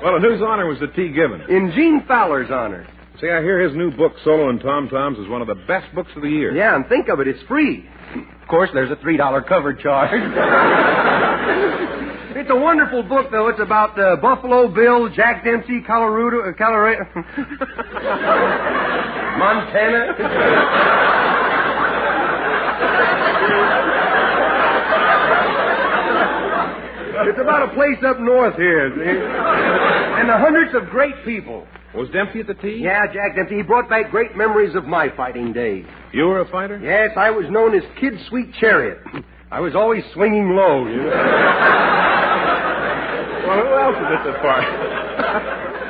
Well, in whose honor was the tea given? In Gene Fowler's honor. See, I hear his new book, Solo and Tom Toms, is one of the best books of the year. Yeah, and think of it, it's free. Of course, there's a $3 cover charge. It's a wonderful book, though. It's about Buffalo Bill, Jack Dempsey, Colorado, Montana. It's about a place up north here, and the hundreds of great people. Was Dempsey at the tea? Yeah, Jack Dempsey. He brought back great memories of my fighting days. You were a fighter? Yes, I was known as Kid Sweet Chariot. I was always swinging low, you know. Well, who else is at the party?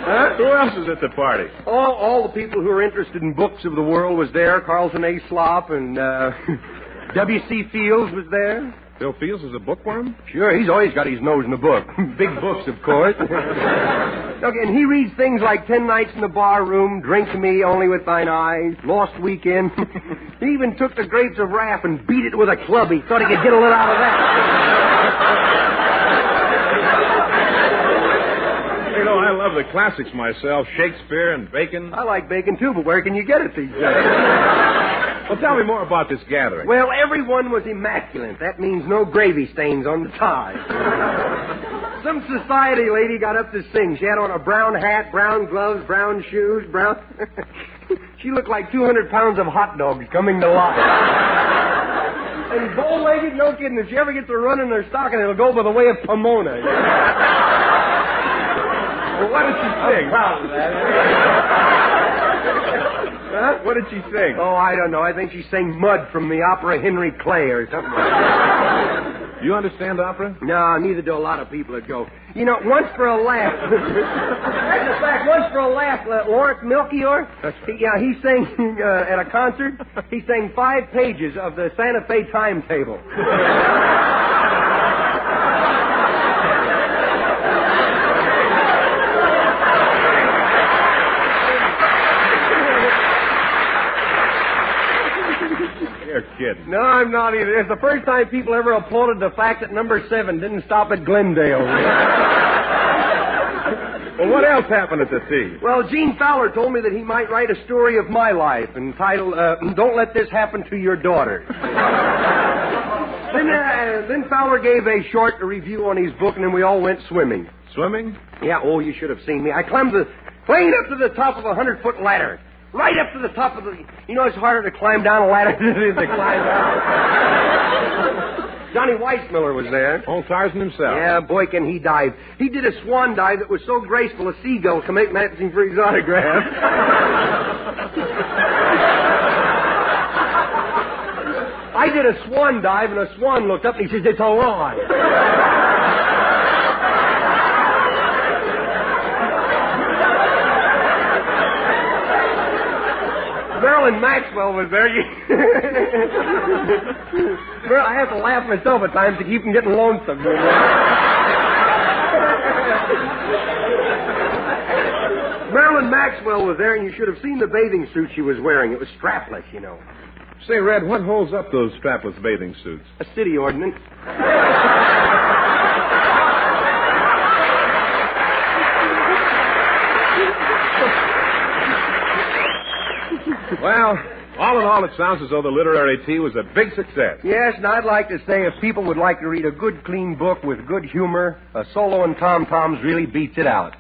Huh? Who else is at the party? All the people who are interested in books of the world was there. Carlton A. Slop and W.C. Fields was there. Bill Fields is a bookworm? Sure, he's always got his nose in the book. Big books, of course. Okay, and he reads things like 10 Nights in the Bar Room, Drink to Me, Only with Thine Eyes, Lost Weekend. He even took the Grapes of Wrath and beat it with a club. He thought he could get a little out of that. You know, I love the classics myself, Shakespeare and Bacon. I like Bacon, too, but where can you get it these days? Well, tell me more about this gathering. Well, everyone was immaculate. That means no gravy stains on the tie. Some society lady got up to sing. She had on a brown hat, brown gloves, brown shoes, brown... She looked like 200 pounds of hot dogs coming to life. And bow-legged, no kidding. If she ever gets a run in her stocking, it'll go by the way of Pomona. Well, what did she sing? I'm proud of that. Huh? What did she sing? Oh, I don't know. I think she sang Mud from the opera Henry Clay or something like that. You understand opera? No, neither do a lot of people that go. You know, once for a laugh. As a fact, once for a laugh, Lawrence Melchior, he sang at a concert, he sang 5 pages of the Santa Fe timetable. kidding. No, I'm not either. It's the first time people ever applauded the fact that number 7 didn't stop at Glendale. Well, what else happened at the tea? Well, Gene Fowler told me that he might write a story of my life entitled, Don't Let This Happen to Your Daughter. Then Fowler gave a short review on his book, and then we all went swimming. Swimming? Yeah, oh, you should have seen me. I climbed clean up to the top of a 100-foot ladder. Right up to the top of the... You know, it's harder to climb down a ladder than it is to climb down. Johnny Weissmiller was there. Old Tarzan himself. Yeah, boy, can he dive. He did a swan dive that was so graceful a seagull can make matching for his autograph. I did a swan dive, and a swan looked up, and he says, it's a lie. Marilyn Maxwell was there. Well, I have to laugh myself at times to keep from getting lonesome. Marilyn Maxwell was there, and you should have seen the bathing suit she was wearing. It was strapless, you know. Say, Red, what holds up those strapless bathing suits? A city ordinance. Well, all in all, it sounds as though the literary tea was a big success. Yes, and I'd like to say if people would like to read a good, clean book with good humor, a solo and tom-toms really beats it out.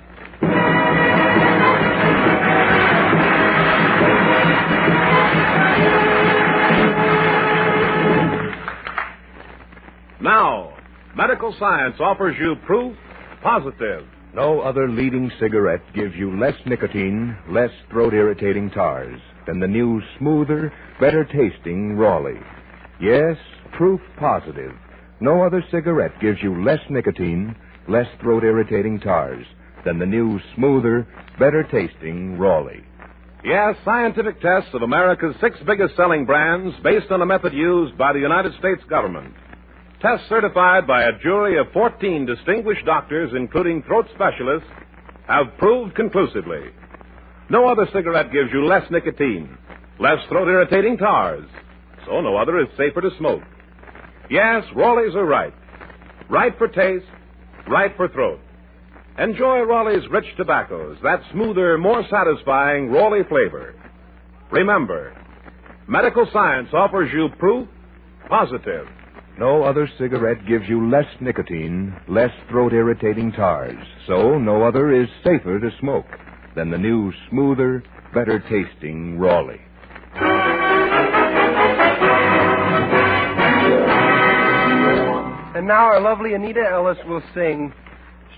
Now, medical science offers you proof positive. No other leading cigarette gives you less nicotine, less throat-irritating tars than the new, smoother, better-tasting Raleigh. Yes, proof positive. No other cigarette gives you less nicotine, less throat-irritating tars than the new, smoother, better-tasting Raleigh. Yes, scientific tests of America's 6 biggest-selling brands based on a method used by the United States government. Tests certified by a jury of 14 distinguished doctors, including throat specialists, have proved conclusively. No other cigarette gives you less nicotine, less throat-irritating tars, so no other is safer to smoke. Yes, Raleighs are right. Right for taste, right for throat. Enjoy Raleigh's rich tobaccos, that smoother, more satisfying Raleigh flavor. Remember, medical science offers you proof positive. No other cigarette gives you less nicotine, less throat-irritating tars, so no other is safer to smoke than the new, smoother, better-tasting Raleigh. And now our lovely Anita Ellis will sing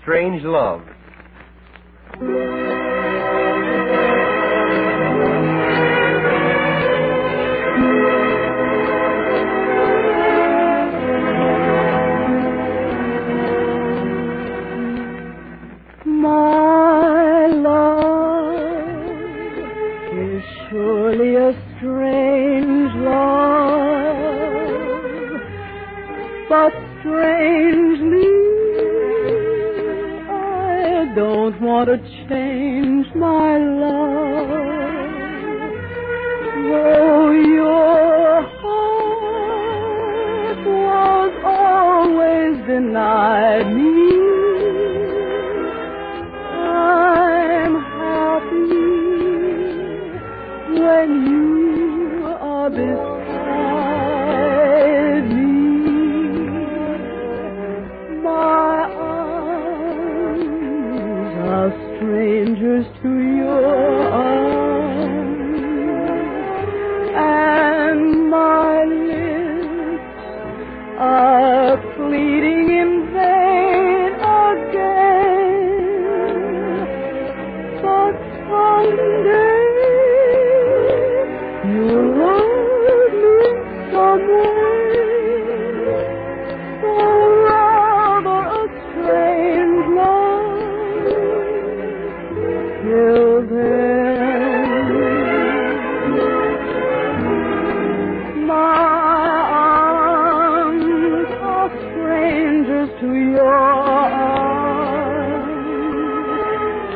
Strange Love. My love is surely a strange love, but strangely I don't want to change my love. Though your heart was always denied me, I'm happy when you are beside me. My arms are strangers to your arms, and my lips are pleading in vain again. But someday you'll love me some way. So rather a strange love. Till then, my arms are strangers to your arms,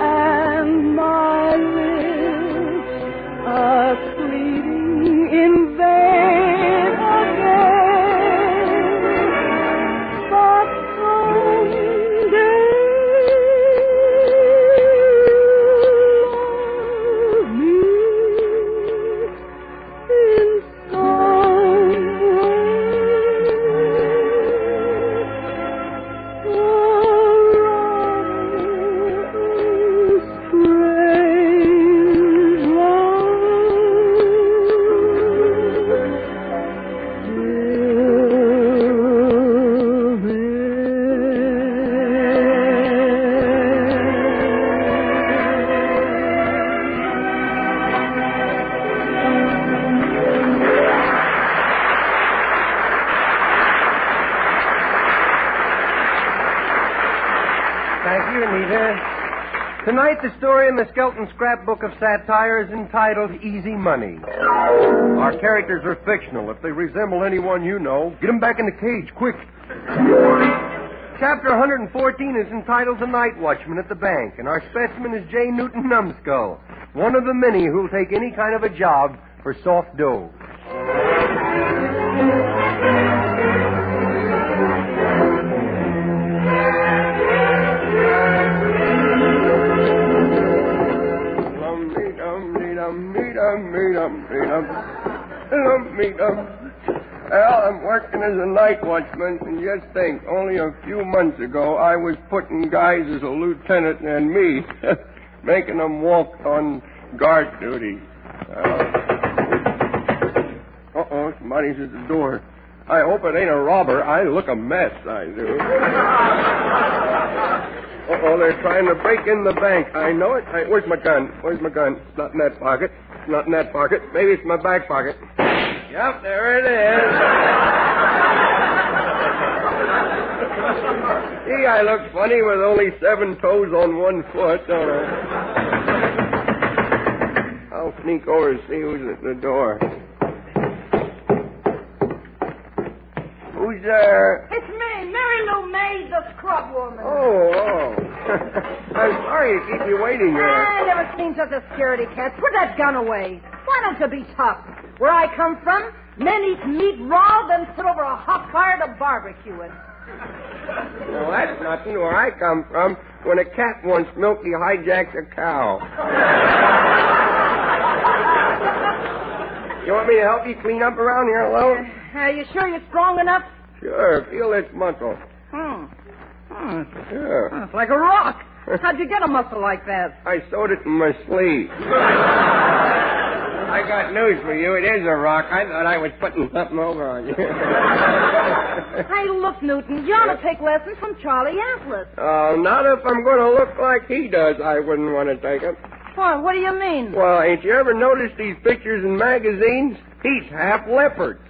and my lips are pleading in vain again. Tonight, the story in the Skelton scrapbook of satire is entitled Easy Money. Our characters are fictional. If they resemble anyone you know, get them back in the cage, quick. Chapter 114 is entitled The Night Watchman at the Bank, and our specimen is J. Newton Numbskull, one of the many who'll take any kind of a job for soft dough. Well, I'm working as a night watchman, and just think, only a few months ago I was putting guys as a lieutenant and me, making them walk on guard duty. Uh-oh, somebody's at the door. I hope it ain't a robber. I look a mess, I do. Uh-oh, they're trying to break in the bank. I know it. Where's my gun? Where's my gun? It's not in that pocket. It's not in that pocket. Maybe it's in my back pocket. Yep, there it is. Gee, I look funny with only 7 toes on 1 foot, don't I? I'll sneak over and see who's at the door. Who's there? It's me, Mary Lou May, the scrub woman. Oh. I'm sorry to keep you waiting there. I never seen such a scaredy cat. Put that gun away. Why don't you be tough? Where I come from, men eat meat raw, then sit over a hot fire to barbecue it. No, that's nothing. Where I come from, when a cat wants milk, he hijacks a cow. You want me to help you clean up around here alone? Are you sure you're strong enough? Sure. Feel this muscle. Sure. It's like a rock. How'd you get a muscle like that? I sewed it in my sleeve. I got news for you. It is a rock. I thought I was putting something over on you. Hey, look, Newton, you ought to take lessons from Charlie Atlas. Not if I'm going to look like he does. I wouldn't want to take him. What do you mean? Well, ain't you ever noticed these pictures in magazines? He's half leopard.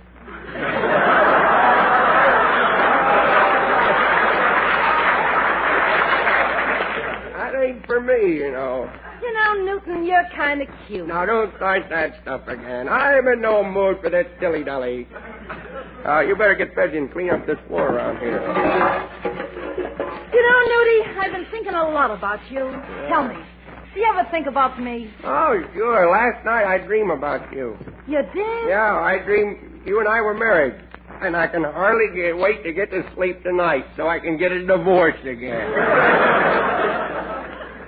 That ain't for me, you know. You know, Newton, you're kind of cute. Now, don't start that stuff again. I'm in no mood for that dilly-dally. You better get busy and clean up this floor around here. You know, Newty, I've been thinking a lot about you. Tell me, do you ever think about me? Oh, sure. Last night I dreamed about you. You did? Yeah, I dreamed you and I were married. And I can hardly wait to get to sleep tonight so I can get a divorce again.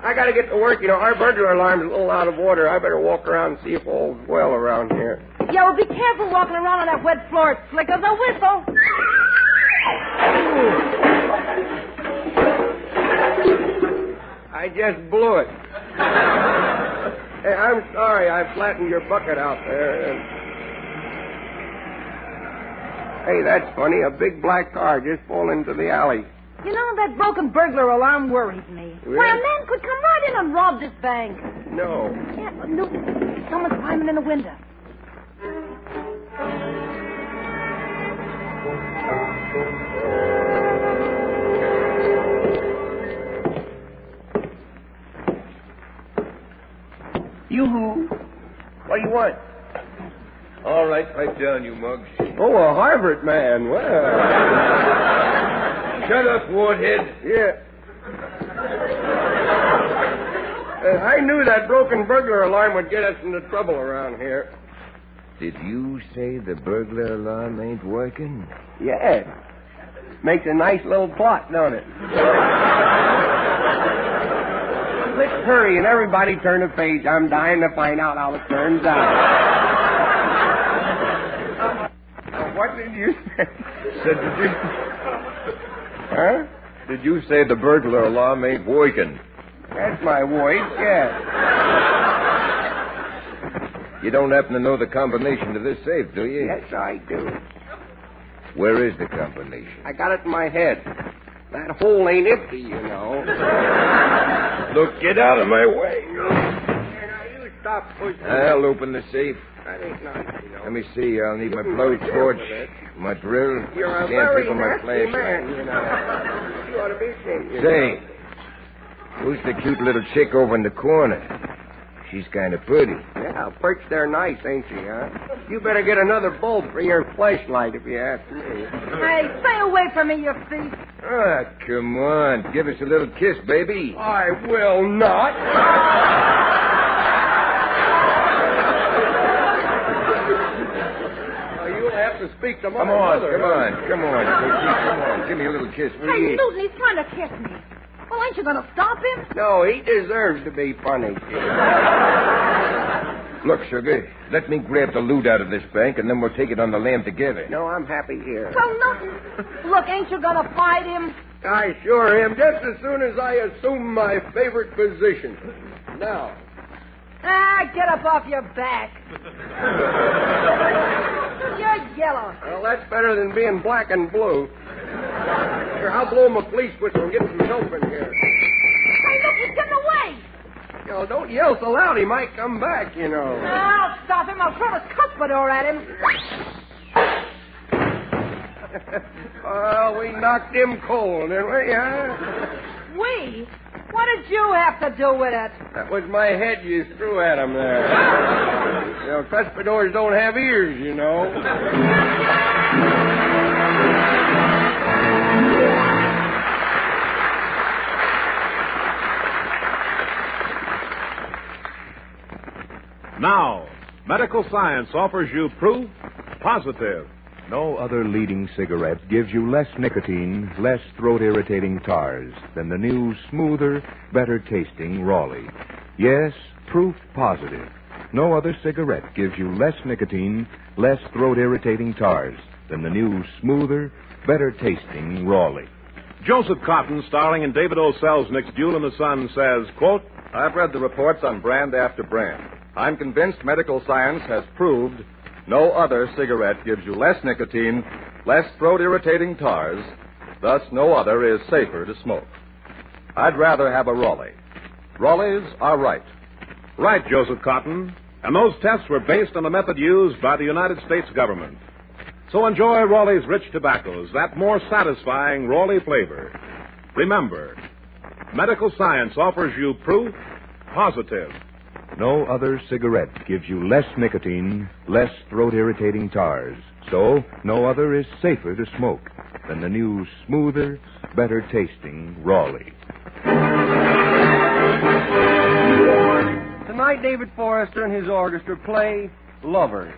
I got to get to work. You know, our burglar alarm's a little out of order. I better walk around and see if all's well around here. Yeah, well, be careful walking around on that wet floor. It flickers a whistle. I just blew it. Hey, I'm sorry I flattened your bucket out there. Hey, that's funny. A big black car just pulled into the alley. You know, that broken burglar alarm worries me. Really? Why, a man could come right in and rob this bank. No. Yeah, but no, someone's climbing in the window. Yoo-hoo. What do you want? All right, pipe down, you mugs. Oh, a Harvard man. Well. Shut up, Warthead. Yeah. I knew that broken burglar alarm would get us into trouble around here. Did you say the burglar alarm ain't working? Yeah. Makes a nice little plot, don't it? Let's hurry and everybody turn a page. I'm dying to find out how it turns out. What did you say? Did you... Huh? Did you say the burglar alarm ain't working? That's my voice, yes. You don't happen to know the combination to this safe, do you? Yes, I do. Where is the combination? I got it in my head. That hole ain't empty, you know. Look, get out of my way. Now, you stop pushing. I'll open the safe. That ain't nice, you know. Let me see. I'll need my blowtorch, my drill, You're a stamp very for my nasty flashlight. man, you know. You ought to be ashamed. Say, Who's the cute little chick over in the corner? She's kind of pretty. Yeah, perch there nice, ain't she, huh? You better get another bulb for your flashlight if you ask me. Hey, stay away from me, you thief. Ah, come on. Give us a little kiss, baby. I will not. You'll have to speak to my mother. Come on. Give me a little kiss, will Hey, you? Newton, he's trying to kiss me. Well, ain't you going to stop him? No, he deserves to be punished. Look, sugar, let me grab the loot out of this bank, and then we'll take it on the lam together. No, I'm happy here. Well, Newton, look, ain't you going to fight him? I sure am, just as soon as I assume my favorite position. Now. Get up off your back. You're yellow. Well, that's better than being black and blue. Here, I'll blow my police whistle and get some help in here. Hey, look, he's getting away. You know, don't yell so loud. He might come back, you know. I'll stop him. I'll throw this cuspidor at him. Well, we knocked him cold, didn't we, huh? We? What did you have to do with it? That was my head you threw at him there. You know, cuspidors don't have ears, you know. Now, medical science offers you proof positive. No other leading cigarette gives you less nicotine, less throat-irritating tars than the new, smoother, better-tasting Raleigh. Yes, proof positive. No other cigarette gives you less nicotine, less throat-irritating tars than the new, smoother, better-tasting Raleigh. Joseph Cotton, starring in David O. Selznick's Duel in the Sun, says, quote, I've read the reports on brand after brand. I'm convinced medical science has proved no other cigarette gives you less nicotine, less throat-irritating tars, thus no other is safer to smoke. I'd rather have a Raleigh. Raleighs are right. Right, Joseph Cotton. And those tests were based on the method used by the United States government. So enjoy Raleigh's rich tobaccos, that more satisfying Raleigh flavor. Remember, medical science offers you proof positive. No other cigarette gives you less nicotine, less throat-irritating tars. So, no other is safer to smoke than the new, smoother, better-tasting Raleigh. Tonight, David Forrester and his orchestra play Lovers.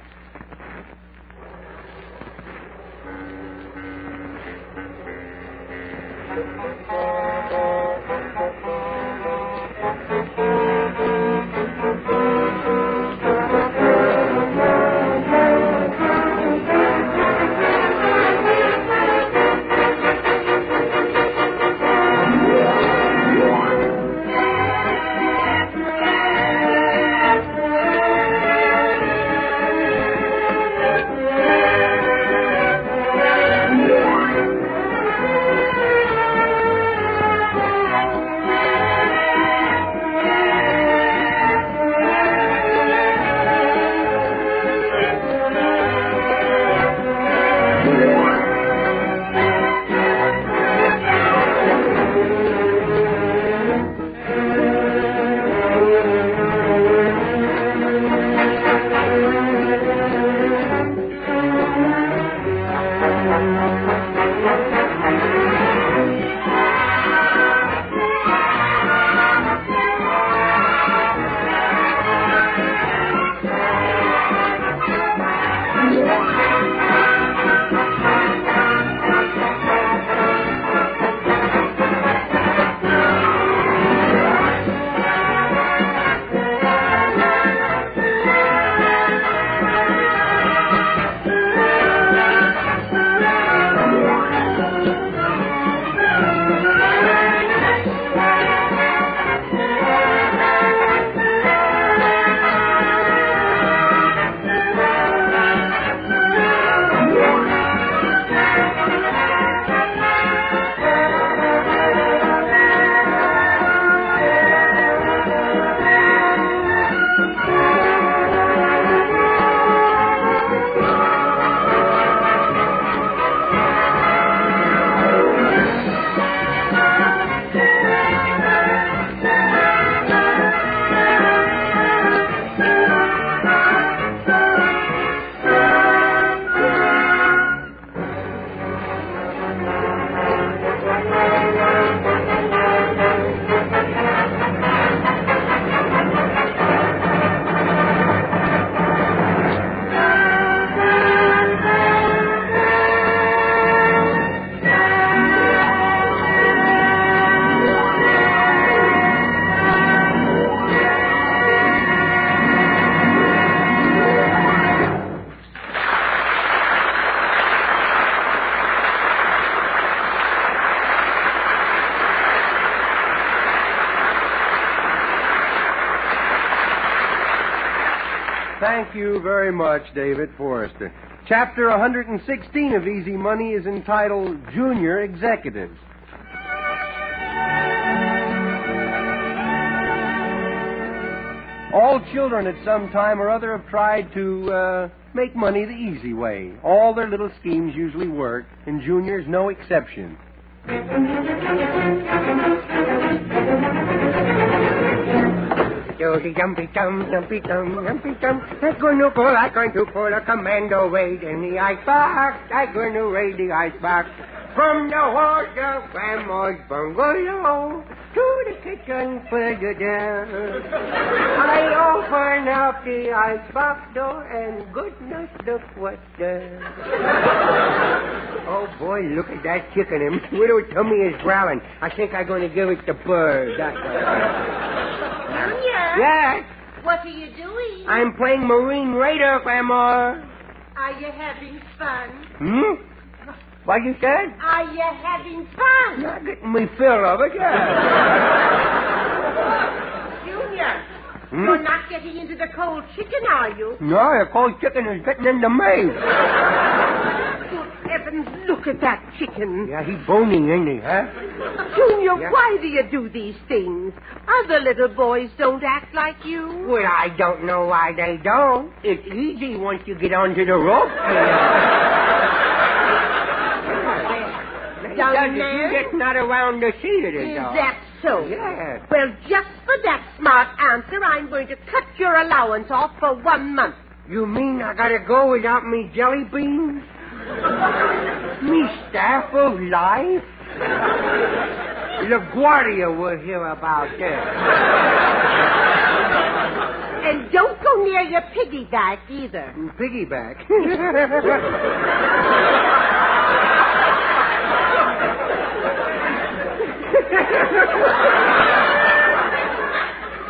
Thank you very much, David Forrester. Chapter 116 of Easy Money is entitled Junior Executives. All children at some time or other have tried to make money the easy way. All their little schemes usually work, and Junior's no exception. Jumpy dum, jumpy dum, jumpy dum. I'm going to pull a commando raid in the icebox. I'm going to raid the icebox. From the halls of Grandma's bungalow to the kitchen further. I open up the icebox door and goodness, look what's there. Oh, boy, look at that chicken. And Widow tummy is growling. I think I'm going to give it the bird. That's Junior? Yes? What are you doing? I'm playing Marine Raider, Grandma. Are you having fun? What you said? Are you having fun? Not getting me fill of it, yeah. Junior, you're not getting into the cold chicken, are you? No, the cold chicken is getting into me. Good heavens, look at that chicken. Yeah, he's boning, ain't he, huh? Junior, Yeah. why do you do these things? Other little boys don't act like you. Well, I don't know why they don't. It's easy once you get onto the rope. Down there? You get not around the seat of the Is dog. that so? Yeah. Well, just for that smart answer, I'm going to cut your allowance off for 1 month. You mean I gotta go without me jelly beans? Me staff of life? LaGuardia will hear about that. And don't go near your piggyback either. Piggyback?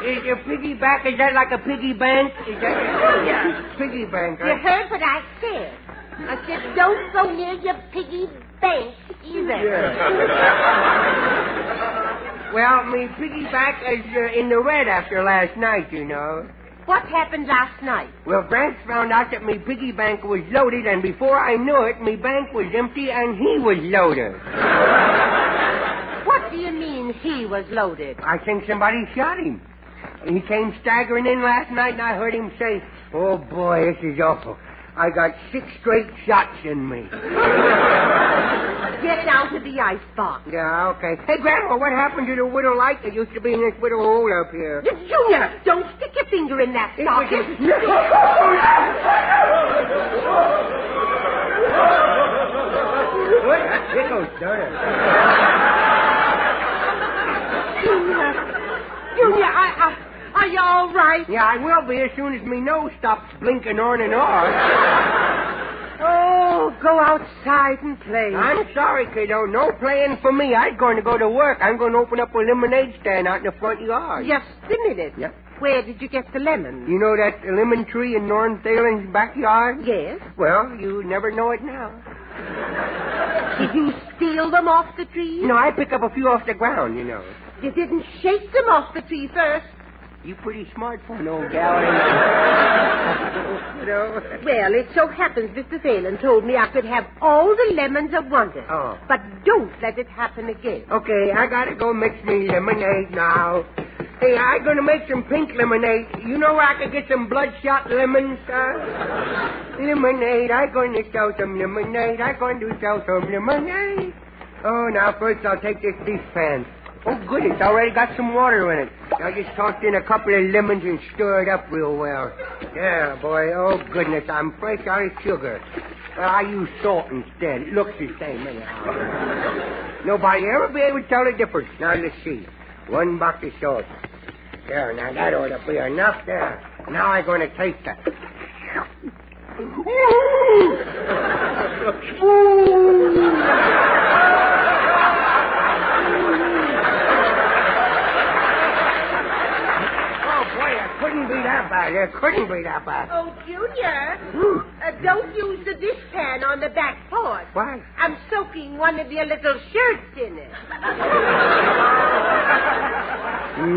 Is your piggyback, is that like a piggy bank? Is that piggy bank, huh? You heard what I said. I said don't go near your piggy bank either. Yeah. Well, me piggyback is in the red after last night, you know. What happened last night? Well, Grant found out that me piggy bank was loaded, and before I knew it, me bank was empty and he was loaded. What do you mean he was loaded? I think somebody shot him. He came staggering in last night, and I heard him say, "Oh, boy, this is awful. I got 6 straight shots in me." Get down to the icebox. Yeah, okay. Hey, Grandma, what happened to the widow light that used to be in this widow hole up here? Junior, don't stick your finger in that socket. What? That tickles, don't it? Junior, are you all right? Yeah, I will be as soon as me nose stops blinking on and off. Oh, go outside and play. I'm sorry, kiddo. No playing for me. I'm going to go to work. I'm going to open up a lemonade stand out in the front yard. Just a minute. Yep. Where did you get the lemons? You know that lemon tree in Norm Thalen's backyard? Yes. Well, you never know it now. Did you steal them off the tree? No, I pick up a few off the ground, you know. You didn't shake them off the tree first. You pretty smart for an old gal. No. Well, it so happens Mr. Thalen told me I could have all the lemons I wanted. Oh. But don't let it happen again. Okay, I gotta go mix me lemonade now. Hey, I'm gonna make some pink lemonade. You know where I could get some bloodshot lemons, Lemonade, I'm going to sell some lemonade. I'm going to sell some lemonade. Oh, now first I'll take this dish pan. Oh, good, it's already got some water in it. I just tossed in a couple of lemons and stir it up real well. Yeah, boy, oh, goodness, I'm fresh out of sugar. Well, I use salt instead. It looks the same anyhow. Nobody ever be able to tell the difference. Now, let's see. 1 box of salt. There, now that ought to be enough there. Now I'm going to taste that. couldn't be that bad. It couldn't be that bad. Oh, Junior, don't use the dishpan on the back porch. What? I'm soaking one of your little shirts in it.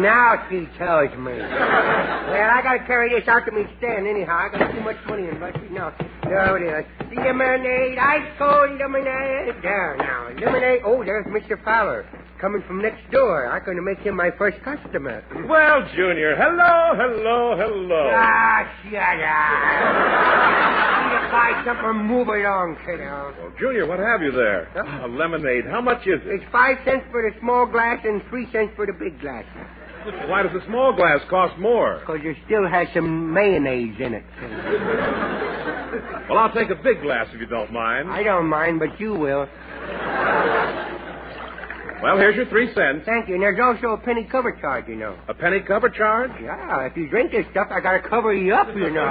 Now she tells me. Well, I gotta carry this out to me stand anyhow. I got too much money invested now. There it is. Lemonade, ice cold lemonade. There now. Lemonade. Oh, there's Mr. Fowler. Coming from next door. I'm going to make him my first customer. Well, Junior, hello. Ah, shut up. Need to buy something, move along, kiddo. Well, Junior, what have you there? Huh? A lemonade. How much is it? It's 5 cents for the small glass and 3 cents for the big glass. Why does the small glass cost more? Because there still has some mayonnaise in it. Well, I'll take a big glass if you don't mind. I don't mind, but you will. Well, here's your 3 cents. Thank you. And there's also a penny cover charge, you know. A penny cover charge? Yeah, if you drink this stuff, I gotta cover you up, you know.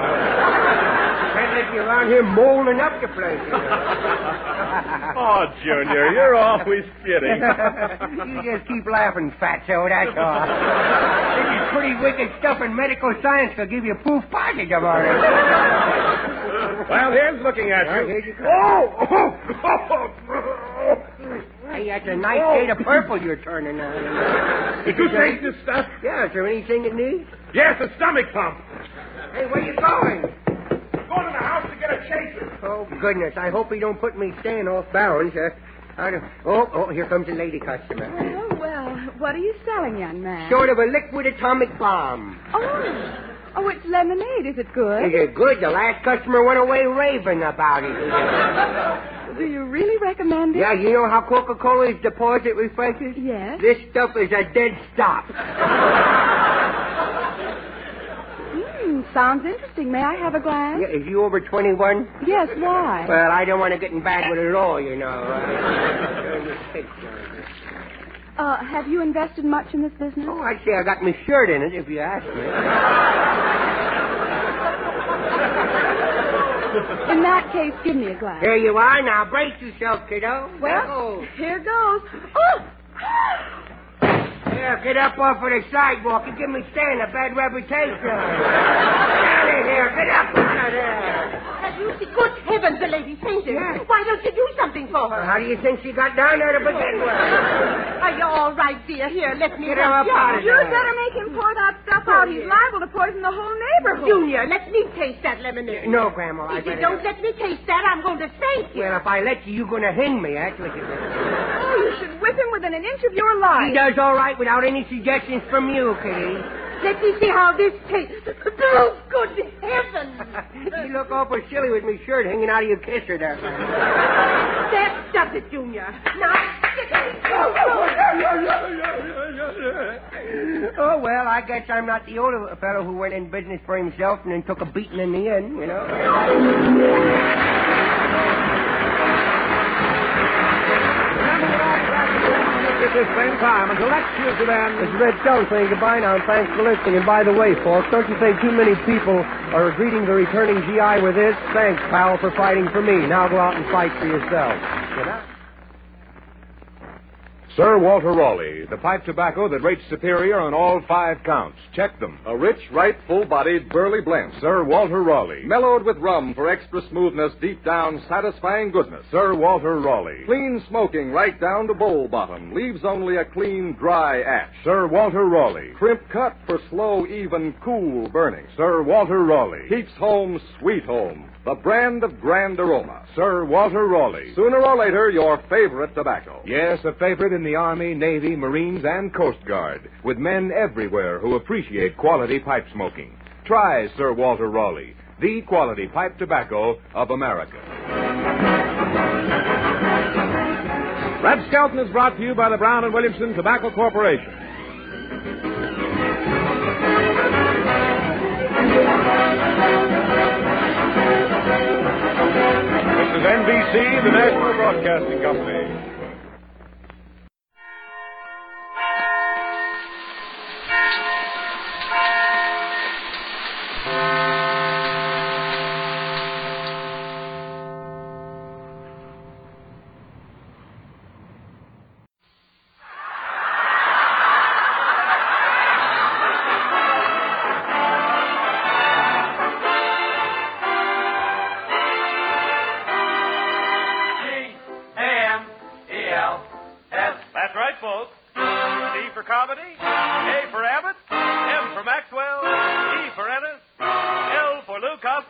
Can't let you around here molding up the place, you know. Oh, Junior, you're always kidding. You just keep laughing, fatso, that's all. This is pretty wicked stuff, and medical science will give you proof positive on it. Well, here's looking at you. Here you go. Hey, that's a nice shade of purple you're turning on. Did you take this stuff? Yeah, is there anything it needs? Yes, a stomach pump. Hey, where you going? Going to the house to get a chaser. Oh, goodness, I hope he don't put me staying off balance. Oh, here comes a lady customer. Well, what are you selling, young man? Sort of a liquid atomic bomb. Oh, it's lemonade. Is it good? Is it good? The last customer went away raving about it. Do you really recommend it? Yeah, you know how Coca-Cola's deposit refreshes? Yes. This stuff is a dead stop. Sounds interesting. May I have a glass? Yeah, is you over 21? Yes, why? Well, I don't want to get in bad with the law, you know. Have you invested much in this business? Oh, I'd say I got my shirt in it, if you ask me. In that case, give me a glass. Here you are. Now, brace yourself, kiddo. Well, here goes. Oh! Yeah, get up off of the sidewalk and give me Stan a bad reputation. Get out of here. Get up out of there. Have you seen? Good heavens, the lady fainted. Yeah. Why don't you do something for her? How do you think she got down there to begin with? Are you all right, dear? Here, let me Get her up out of You there. better make him pour that stuff out. He's liable to poison the whole neighborhood. Junior, let me taste that lemonade. No, Grandma. If you don't let me taste that, I'm going to spank you. Well, if I let you, you're going to hang me. That's what you do. Oh, you should whip him within an inch of your life. He does all right without any suggestions from you, Kitty. Let me see how this tastes. Oh, good heavens. You look awful silly with me shirt hanging out of your kisser there. That does it, Junior. Now, Oh, well, I guess I'm not the only fellow who went in business for himself and then took a beating in the end, you know. At this same time, until next Tuesday then. This is Red Skelton saying goodbye now, and thanks for listening. And by the way, folks, don't you think too many people are greeting the returning GI with this? Thanks, pal, for fighting for me. Now go out and fight for yourself. Good night. Sir Walter Raleigh, the pipe tobacco that rates superior on all 5 counts. Check them. A rich, ripe, full-bodied, burley blend. Sir Walter Raleigh. Mellowed with rum for extra smoothness, deep down, satisfying goodness. Sir Walter Raleigh. Clean smoking right down to bowl bottom. Leaves only a clean, dry ash. Sir Walter Raleigh. Crimp cut for slow, even, cool burning. Sir Walter Raleigh. Keeps home sweet home. The brand of grand aroma. Sir Walter Raleigh. Sooner or later, your favorite tobacco. Yes, a favorite in the Army, Navy, Marines, and Coast Guard, with men everywhere who appreciate quality pipe smoking. Try Sir Walter Raleigh, the quality pipe tobacco of America. Red Skelton is brought to you by the Brown and Williamson Tobacco Corporation. This is NBC, the National Broadcasting Company.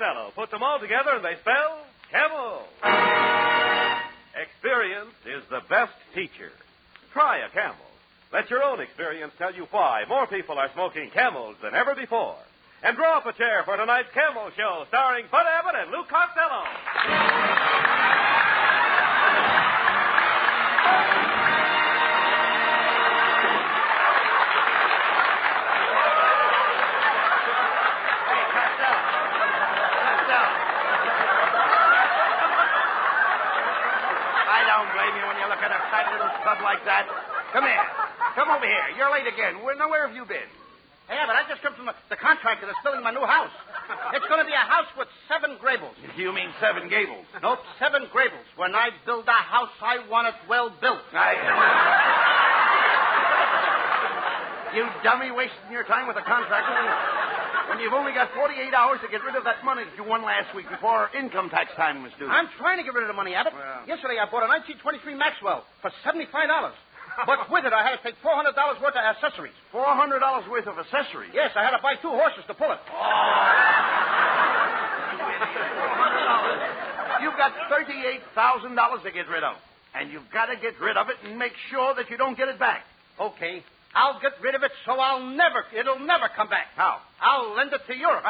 Costello. Put them all together and they spell Camel. Experience is the best teacher. Try a Camel. Let your own experience tell you why more people are smoking Camels than ever before. And draw up a chair for tonight's Camel Show, starring Bud Abbott and Lou Costello. Like that. Come here. Come over here. You're late again. Where have you been? Hey, Abbott, I just come from the contractor that's building my new house. It's going to be a house with 7 gables. You mean 7 gables? Nope, 7 gables. When I build a house, I want it well built. You dummy, wasting your time with a contractor when you've only got 48 hours to get rid of that money that you won last week before income tax time was due. I'm trying to get rid of the money, Abbott. Well. Yesterday I bought a 1923 Maxwell for $75. But with it, I had to take $400 worth of accessories. $400 worth of accessories? Yes, I had to buy 2 horses to pull it. You've got $38,000 to get rid of. And you've got to get rid of it and make sure that you don't get it back. Okay. I'll get rid of it so it'll never come back. How? I'll lend it to Europe.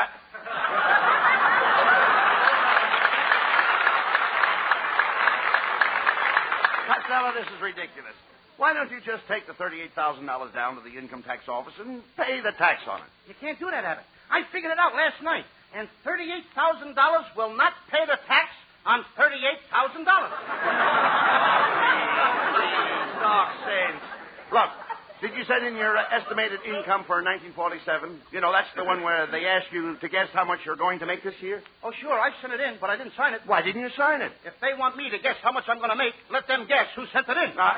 Costello, this is ridiculous. Why don't you just take the $38,000 down to the income tax office and pay the tax on it? You can't do that, Abbott. I figured it out last night, and $38,000 will not pay the tax on $38,000. Nonsense. Look, did you send in your estimated income for 1947? You know, that's the one where they ask you to guess how much you're going to make this year? Oh, sure, I sent it in, but I didn't sign it. Why didn't you sign it? If they want me to guess how much I'm going to make, let them guess who sent it in. Well,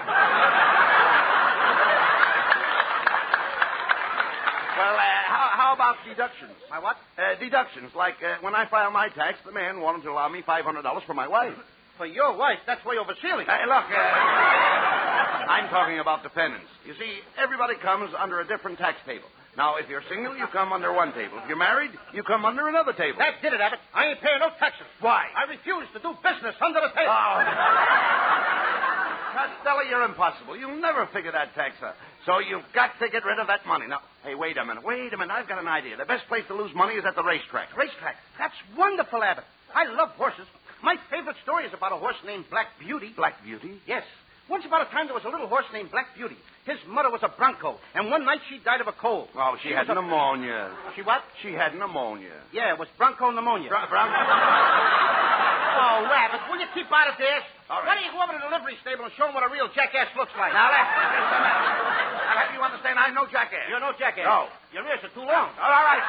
how about deductions? My what? Deductions. Like when I file my tax, the man wanted to allow me $500 for my wife. For your wife? That's way over ceiling. Hey, look, I'm talking about dependents. You see, everybody comes under a different tax table. Now, if you're single, you come under one table. If you're married, you come under another table. That did it, Abbott. I ain't paying no taxes. Why? I refuse to do business under the table. Oh. Costello, you're impossible. You'll never figure that tax out. So you've got to get rid of that money. Now, hey, wait a minute. I've got an idea. The best place to lose money is at the racetrack. Racetrack? That's wonderful, Abbott. I love horses. My favorite story is about a horse named Black Beauty. Black Beauty? Yes. Once upon a time, there was a little horse named Black Beauty. His mother was a bronco, and one night she died of a cold. Oh, she had pneumonia. She what? She had pneumonia. Yeah, it was bronco pneumonia. Bronco? Oh, Rabbit, will you keep out of this? All right. Why don't you go over to the livery stable and show them what a real jackass looks like? Now, I'll have you understand I'm no jackass. You're no jackass. No. Your ears are too long. All right.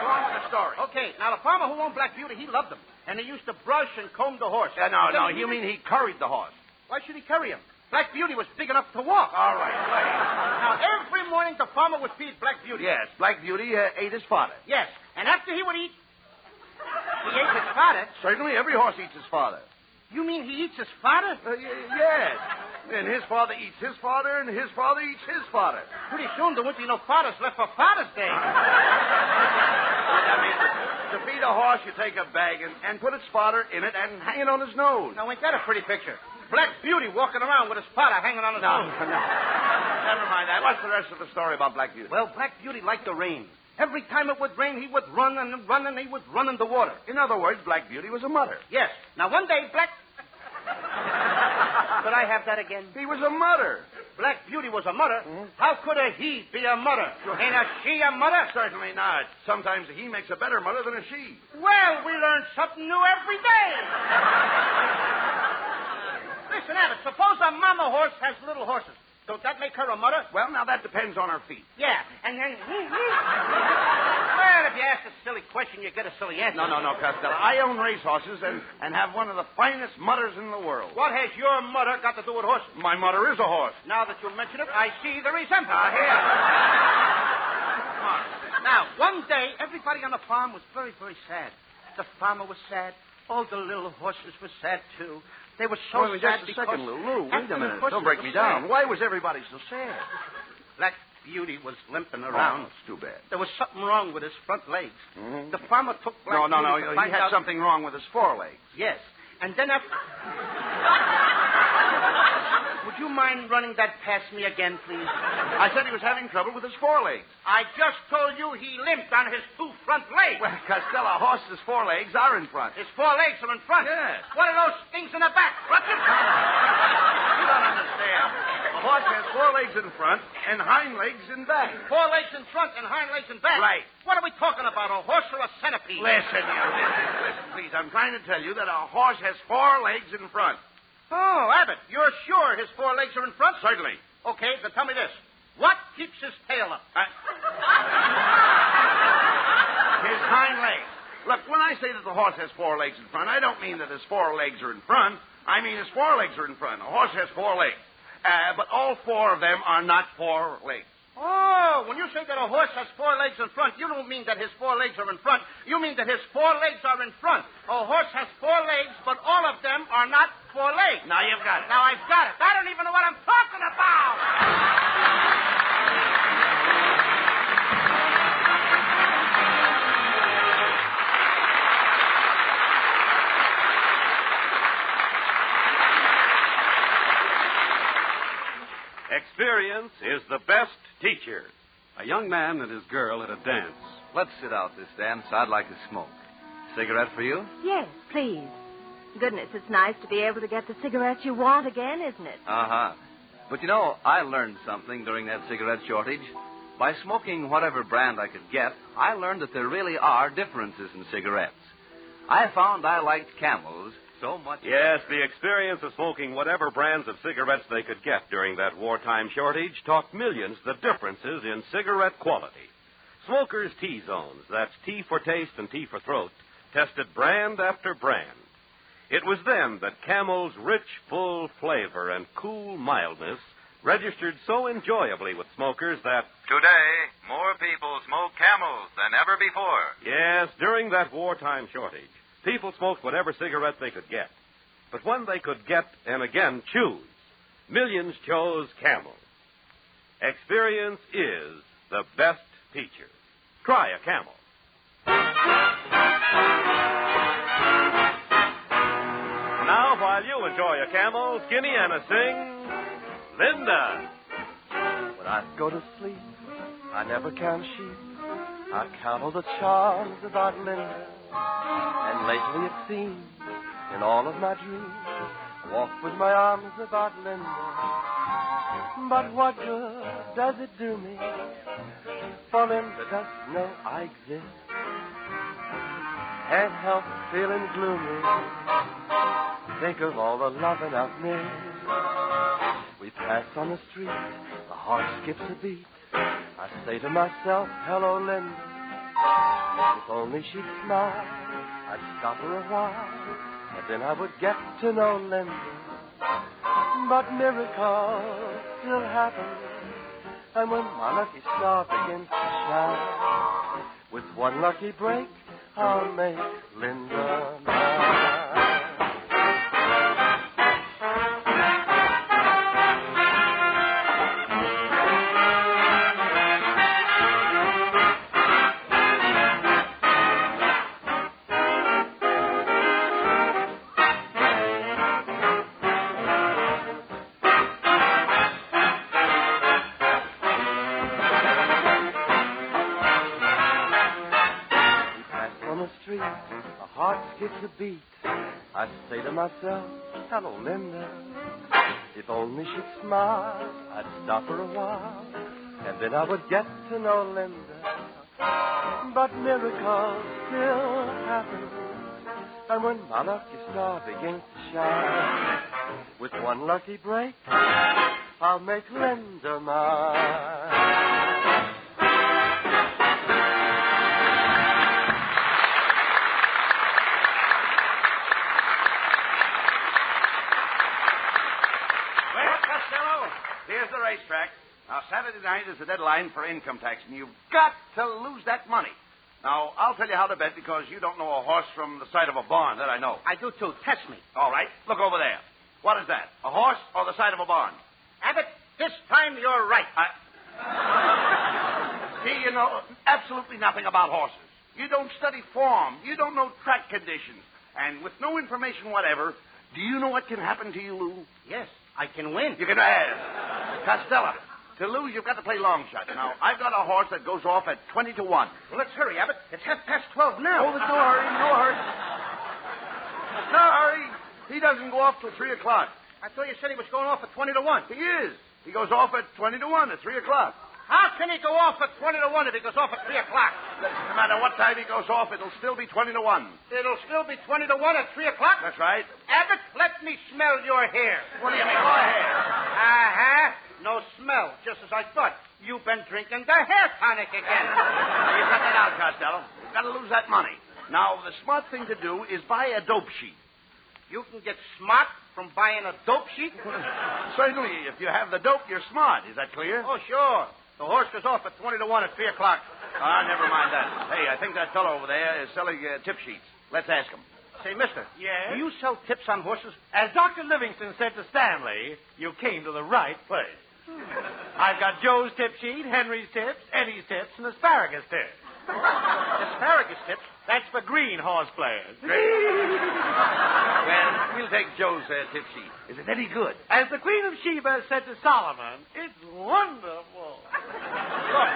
Go on with the story. Okay, now the farmer who owned Black Beauty, he loved him. And he used to brush and comb the horse. No, you mean he curried the horse. Why should he curry him? Black Beauty was big enough to walk. All right. Now, every morning the farmer would feed Black Beauty. Yes, Black Beauty ate his fodder. Yes, and after he would eat, he ate his fodder. Certainly, every horse eats his fodder. You mean he eats his fodder? Yes. And his father eats his fodder, and his father eats his fodder. Pretty soon there won't be no fathers left for Father's Day. To feed a horse, you take a bag and put its fodder in it and hang it on his nose. Now, ain't that a pretty picture? Black Beauty walking around with his fodder hanging on his nose. No. Never mind that. What's the rest of the story about Black Beauty? Well, Black Beauty liked the rain. Every time it would rain, he would run and run, and he would run in the water. In other words, Black Beauty was a mutter. Yes. Now, one day, Could I have that again? He was a mutter. Black Beauty was a mutter. Mm-hmm. How could a he be a mutter? Ain't a she a mutter? Certainly not. Sometimes a he makes a better mutter than a she. Well, we learn something new every day. Listen, Abbott, suppose a mama horse has little horses. Don't that make her a mutter? Well, now that depends on her feet. Yeah, and then... Well, if you ask a silly question, you get a silly answer. No, Costello. I own racehorses and have one of the finest mutters in the world. What has your mutter got to do with horses? My mutter is a horse. Now that you mention it, I see the resemblance. Here. Now, one day, everybody on the farm was very, very sad. The farmer was sad. All the little horses were sad, too. They were so sad just a second, Lou. Wait a minute. Don't break me down. Why was everybody so sad? Black beauty was limping around. Oh, it's too bad. There was something wrong with his front legs. Mm-hmm. The farmer took Black No. Beauty to He find had out... something wrong with his forelegs. Yes. And then after... Would you mind running that past me again, please? I said he was having trouble with his forelegs. I just told you he limped on his 2 front legs. Well, Costello, a horse's forelegs are in front. His 4 legs are in front. Yes. What are those things in the back? You don't understand. A horse has 4 legs in front and hind legs in back. 4 legs in front and hind legs in back. Right. What are we talking about, a horse or a centipede? Listen, please. I'm trying to tell you that a horse has 4 legs in front. Oh, Abbott, you're sure his 4 legs are in front? Certainly. Okay, then tell me this. What keeps his tail up? His hind legs. Look, when I say that the horse has 4 legs in front, I don't mean that his 4 legs are in front. I mean his 4 legs are in front. A horse has 4 legs. But all 4 of them are not 4 legs. Oh, when you say that a horse has 4 legs in front, you don't mean that his 4 legs are in front. You mean that his 4 legs are in front. A horse has 4 legs, but all of them are not 4 legs. Now you've got it. Now I've got it. I don't even know what I'm talking about. Experience is the best teacher. A young man and his girl at a dance. Let's sit out this dance. I'd like to smoke. Cigarette for you? Yes, please. Goodness, it's nice to be able to get the cigarettes you want again, isn't it? Uh-huh. But, you know, I learned something during that cigarette shortage. By smoking whatever brand I could get, I learned that there really are differences in cigarettes. I found I liked Camels so much. Yes, the experience of smoking whatever brands of cigarettes they could get during that wartime shortage taught millions the differences in cigarette quality. Smokers' T-Zones, that's T for taste and T for throat, tested brand after brand. It was then that Camel's rich, full flavor and cool mildness registered so enjoyably with smokers that today, more people smoke Camels than ever before. Yes, during that wartime shortage, people smoked whatever cigarette they could get. But when they could get, and again choose, millions chose Camel. Experience is the best teacher. Try a Camel. Now, while you enjoy a Camel, Skinny Anna sings Linda. When I go to sleep, I never count sheep. I count all the charms about Linda. And lately it seems, in all of my dreams, I walk with my arms about Linda. But what good does it do me? For Linda doesn't know I exist. Can't help feeling gloomy. Think of all the loving I've missed. We pass on the street, the heart skips a beat. I say to myself, hello, Linda. If only she'd smile, I'd stop her a while, and then I would get to know Linda. But miracles still happen, and when my lucky star begins to shine, with one lucky break, I'll make Linda mine. Skips a beat. I say to myself, hello, Linda. If only she'd smile, I'd stop her a while, and then I would get to know Linda. But miracles still happen, and when my lucky star begins to shine, with one lucky break, I'll make Linda mine. Here's the racetrack. Now, Saturday night is the deadline for income tax, and you've got to lose that money. Now, I'll tell you how to bet because you don't know a horse from the side of a barn. That I know. I do, too. Test me. All right. Look over there. What is that? A horse or the side of a barn? Abbott, this time you're right. See, you know absolutely nothing about horses. You don't study form. You don't know track conditions. And with no information whatever, do you know what can happen to you, Lou? Yes, I can win. You can ask. Costello, to lose, you've got to play long shot. Now, I've got a horse that goes off at 20 to 1. Well, let's hurry, Abbott. It's 12:30 now. Oh, there's no hurry, no hurry. No hurry. He doesn't go off till 3 o'clock. I thought you said he was going off at 20 to 1. He is. He goes off at 20 to 1 at 3 o'clock. How can he go off at 20 to 1 if he goes off at 3 o'clock? No matter what time he goes off, it'll still be 20 to 1. It'll still be 20 to 1 at 3 o'clock? That's right. Abbott, let me smell your hair. What do you mean? Go ahead. Uh-huh. No smell, just as I thought. You've been drinking the hair tonic again. You cut that out, Costello. You've got to lose that money. Now, the smart thing to do is buy a dope sheet. You can get smart from buying a dope sheet? Certainly. If you have the dope, you're smart. Is that clear? Oh, sure. The horse goes off at 20 to 1 at 3 o'clock. Never mind that. Hey, I think that fellow over there is selling tip sheets. Let's ask him. Say, mister. Yes? Do you sell tips on horses? As Dr. Livingston said to Stanley, you came to the right place. I've got Joe's tip sheet, Henry's tips, Eddie's tips, and asparagus tips. Asparagus tips? That's for green horse players. Well, we'll take Joe's tip sheet. Is it any good? As the Queen of Sheba said to Solomon, it's wonderful. Look,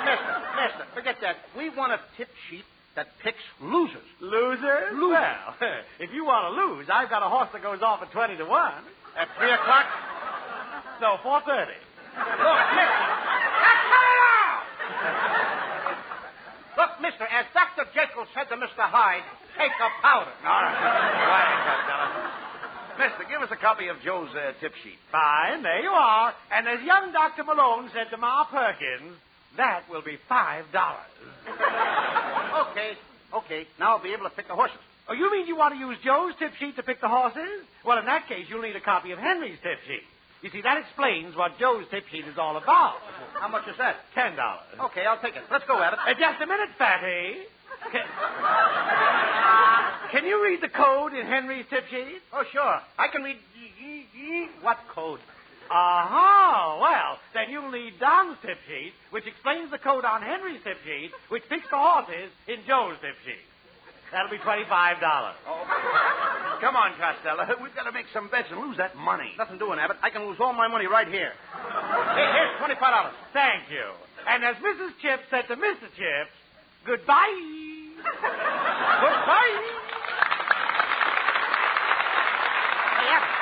mister, forget that. We want a tip sheet that picks losers. Losers? Well, if you want to lose, I've got a horse that goes off at 20 to 1. At 3 o'clock? No, 4:30. Look, mister. Cut it out! Look, mister, as Dr. Jekyll said to Mr. Hyde, take a powder. All right. Quiet, Costello. Mister, give us a copy of Joe's tip sheet. Fine, there you are. And as young Dr. Malone said to Ma Perkins, that will be $5. Okay. Now I'll be able to pick the horses. Oh, you mean you want to use Joe's tip sheet to pick the horses? Well, in that case, you'll need a copy of Henry's tip sheet. You see, that explains what Joe's tip sheet is all about. How much is that? $10. Okay, I'll take it. Let's go, Abbott. Just a minute, Fatty. Can you read the code in Henry's tip sheet? Oh, sure. I can read... What code? Well, then you'll need Don's tip sheet, which explains the code on Henry's tip sheet, which picks the horses in Joe's tip sheet. That'll be $25. Oh. Come on, Costello. We've got to make some bets and lose that money. Nothing doing, Abbott. I can lose all my money right here. Hey, here's $25. Thank you. And as Mrs. Chips said to Mr. Chips, goodbye. Goodbye. Hey, Abbott.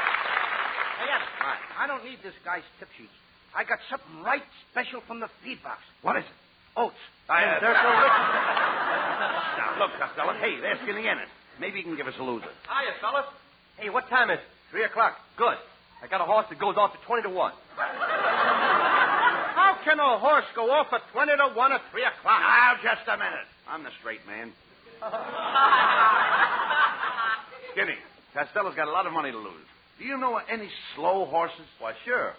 I don't need this guy's tip sheets. I got something right special from the feed box. What is it? Oats. And they're delicious. Now, look, Costello. Hey, they're skinny in it. Maybe you can give us a loser. Hiya, fellas. Hey, what time is it? 3 o'clock. Good. I got a horse that goes off at 20 to 1. How can a horse go off at 20 to 1 at 3 o'clock? Now, just a minute. I'm the straight man. Skinny, Costello's got a lot of money to lose. Do you know any slow horses? Why, sure.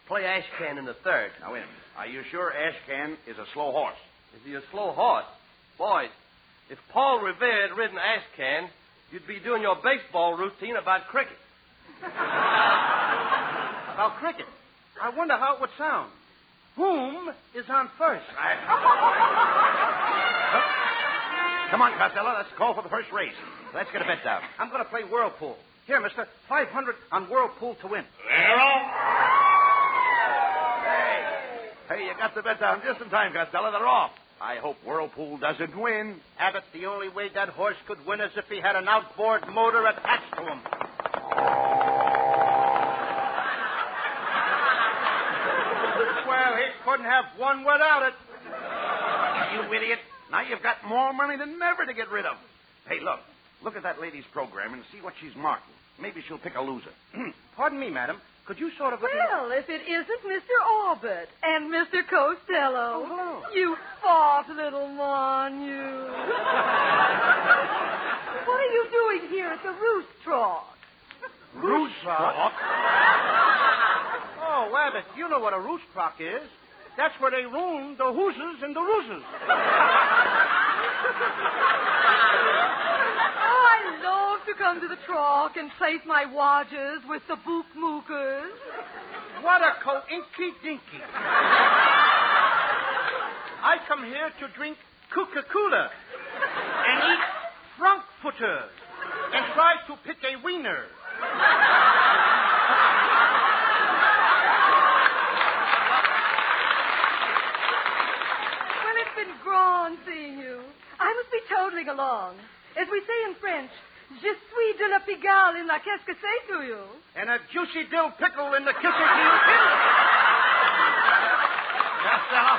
Play Ashcan in the third. Now, wait a minute. Are you sure Ashcan is a slow horse? Is he a slow horse? Boys, if Paul Revere had ridden Ashcan, you'd be doing your baseball routine about cricket. About cricket? I wonder how it would sound. Whom is on first? Come on, Costello. Let's call for the first race. Let's get a bet down. I'm going to play Whirlpool. Here, mister, 500 on Whirlpool to win. Hey, you got the bet down just in time, Costello. They're off. I hope Whirlpool doesn't win. Abbott, the only way that horse could win is if he had an outboard motor attached to him. Well, he couldn't have won without it. You idiot. Now you've got more money than ever to get rid of. Hey, look. Look at that lady's program and see what she's marking. Maybe she'll pick a loser. Pardon me, madam. Could you sort of... Well, if it isn't Mr. Abbott and Mr. Costello. Oh, hello. You fat little mon, you. What are you doing here at the roost trough? Roost trough? Oh, Abbott, you know what a roost trough is. That's where they room the hooses and the roosters. Oh, I love to come to the trough and place my wagers with the bookmookers. What a co-inky-dinky. I come here to drink Coca-Cola and eat Frankfurter and try to pick a wiener. Well, it's been grand seeing you. I must be toddling along. As we say in French, je suis de la Pigalle in la qu'est-ce que c'est to you. And a juicy dill pickle in the kissy Costello.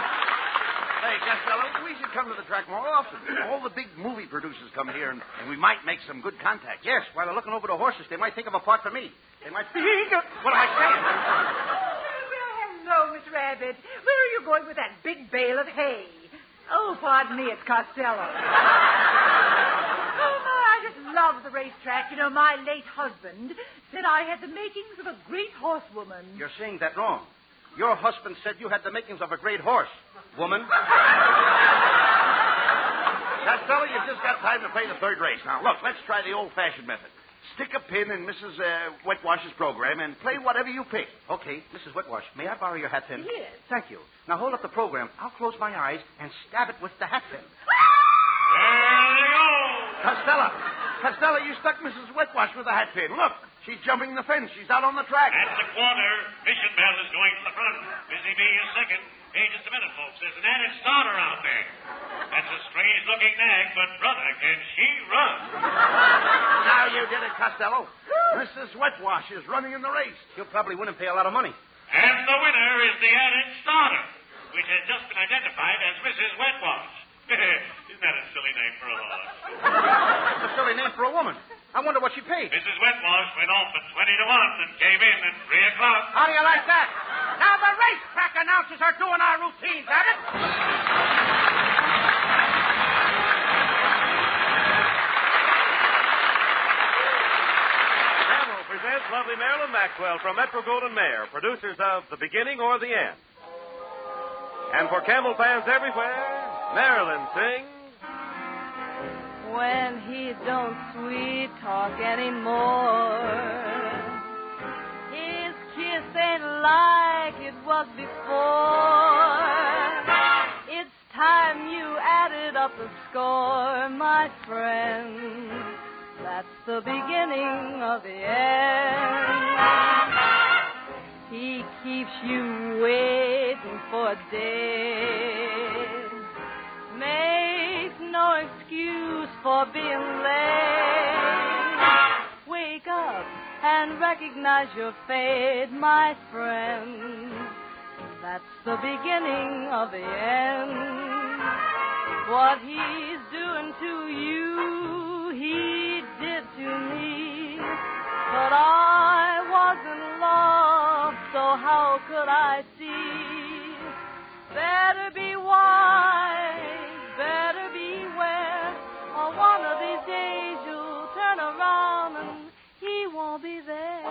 Hey, Costello, we should come to the track more often. All the big movie producers come here, and we might make some good contacts. Yes, while they're looking over the horses, they might think of a part for me. They might think of... What am I saying? Well, hello, Miss Rabbit. Where are you going with that big bale of hay? Oh, pardon me, it's Costello. Oh, no, I just love the racetrack. You know, my late husband said I had the makings of a great horsewoman. You're saying that wrong. Your husband said you had the makings of a great horse, woman. Costello, you've just got time to play the third race. Now, look, let's try the old-fashioned method. Stick a pin in Mrs. Wetwash's program and play whatever you pick. Okay, Mrs. Wetwash, may I borrow your hat pin? Yes. Thank you. Now hold up the program. I'll close my eyes and stab it with the hat pin. Costello, you stuck Mrs. Wetwash with a hat pin. Look, she's jumping the fence. She's out on the track. At the corner, Mission Bell is going to the front. Busy Bee is second. Hey, just a minute, folks. There's an added starter out there. That's a strange-looking nag, but, brother, can she run? Now you did it, Costello. Mrs. Wetwash is running in the race. She'll probably win and pay a lot of money. And the winner is the added starter, which has just been identified as Mrs. Wetwash. Isn't that a silly name for a horse? That's a silly name for a woman. I wonder what she paid. Mrs. Wetwash went off at 20 to 1 and came in at 3 o'clock. How do you like that? Now the racetrack announcers are doing our routines, Abbott. Camel presents lovely Marilyn Maxwell from Metro-Goldwyn Mayer, producers of The Beginning or the End. And for Camel fans everywhere, Marilyn sings... When he don't sweet talk anymore, his kiss ain't like it was before. It's time you added up the score, my friend. That's the beginning of the end. He keeps you waiting for days. Make no excuse for being late. Wake up and recognize your fate, my friend. That's the beginning of the end. What he's doing to you, he did to me. But I was in love, so how could I see? Better be wise, better beware, or one of these days you'll turn around and he won't be there.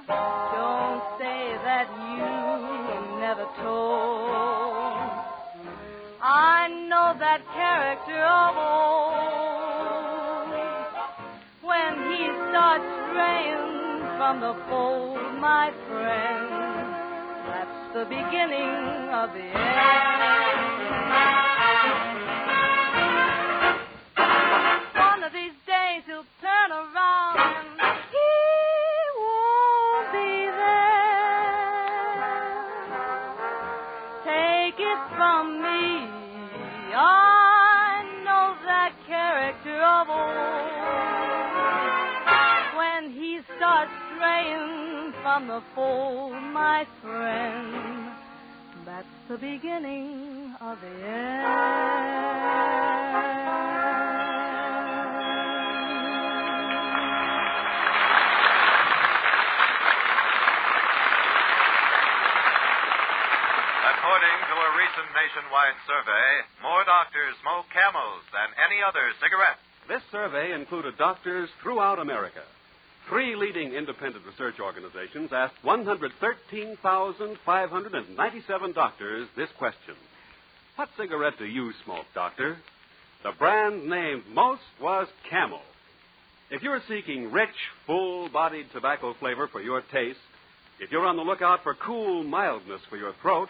Don't say that you never told. I know that character of old. When he starts straying from the fold, my friend, that's the beginning of the end. One of these days he'll turn around and he won't be there. Take it from me, I know that character of old. When he starts straying from the fold, my friend, that's the beginning of the end. According to a recent nationwide survey, more doctors smoke Camels than any other cigarette. This survey included doctors throughout America. 3 leading independent research organizations asked 113,597 doctors this question. What cigarette do you smoke, doctor? The brand named most was Camel. If you're seeking rich, full-bodied tobacco flavor for your taste, if you're on the lookout for cool mildness for your throat,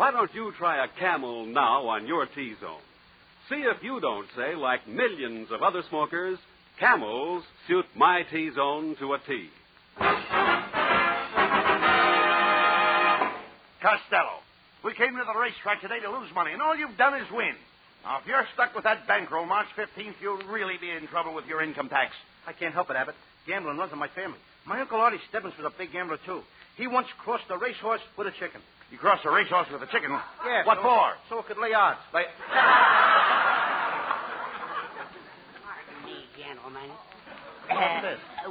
Why don't you try a Camel now on your T-zone? See if you don't say, like millions of other smokers, Camels suit my T-zone to a T. Costello, we came to the racetrack today to lose money, and all you've done is win. Now, if you're stuck with that bankroll March 15th, you'll really be in trouble with your income tax. I can't help it, Abbott. Gambling runs in my family. My Uncle Artie Stebbins was a big gambler, too. He once crossed the racehorse with a chicken. You crossed a racehorse with a chicken? Yeah. What for? So it could lay odds. Pardon me, gentlemen.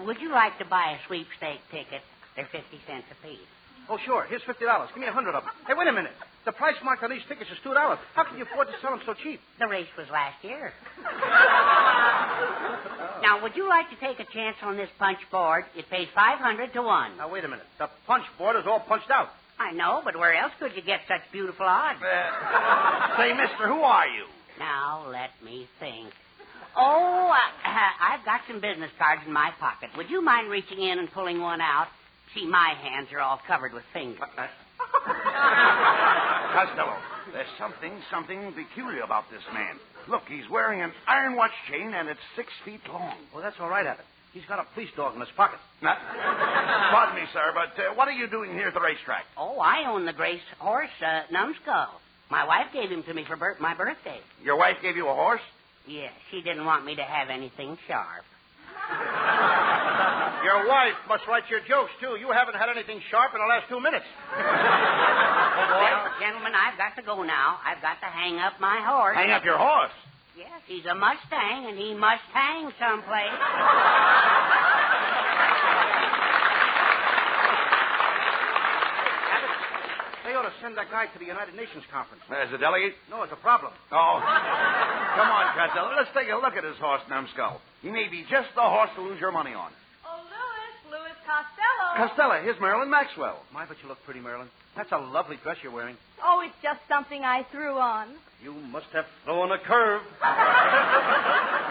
Would you like to buy a sweepstake ticket? They're 50 cents apiece. Oh, sure. Here's $50. Give me 100 of them. Hey, wait a minute. The price marked on these tickets is $2. How can you afford to sell them so cheap? The race was last year. Now, would you like to take a chance on this punch board? It pays 500 to 1. Now, wait a minute. The punch board is all punched out. I know, but where else could you get such beautiful odds? Say, mister, who are you? Now, let me think. Oh, I've got some business cards in my pocket. Would you mind reaching in and pulling one out? See, my hands are all covered with fingers. Costello, there's something peculiar about this man. Look, he's wearing an iron watch chain, and it's 6 feet long. Well, that's all right, Abbott. He's got a police dog in his pocket. Now, pardon me, sir, but what are you doing here at the racetrack? Oh, I own the Racehorse, Numbskull. My wife gave him to me for my birthday. Your wife gave you a horse? Yes, she didn't want me to have anything sharp. Your wife must write your jokes, too. You haven't had anything sharp in the last 2 minutes. Well, gentlemen, I've got to go now. I've got to hang up my horse. Hang up your horse? Yes, he's a Mustang, and he must hang someplace. They ought to send that guy to the United Nations conference. As a delegate? No, it's a problem. Oh. Come on, Costello. Let's take a look at his horse, Numbskull. He may be just the horse to lose your money on. Oh, Louis Costello. Costello, here's Marilyn Maxwell. My, but you look pretty, Marilyn. That's a lovely dress you're wearing. Oh, it's just something I threw on. You must have thrown a curve.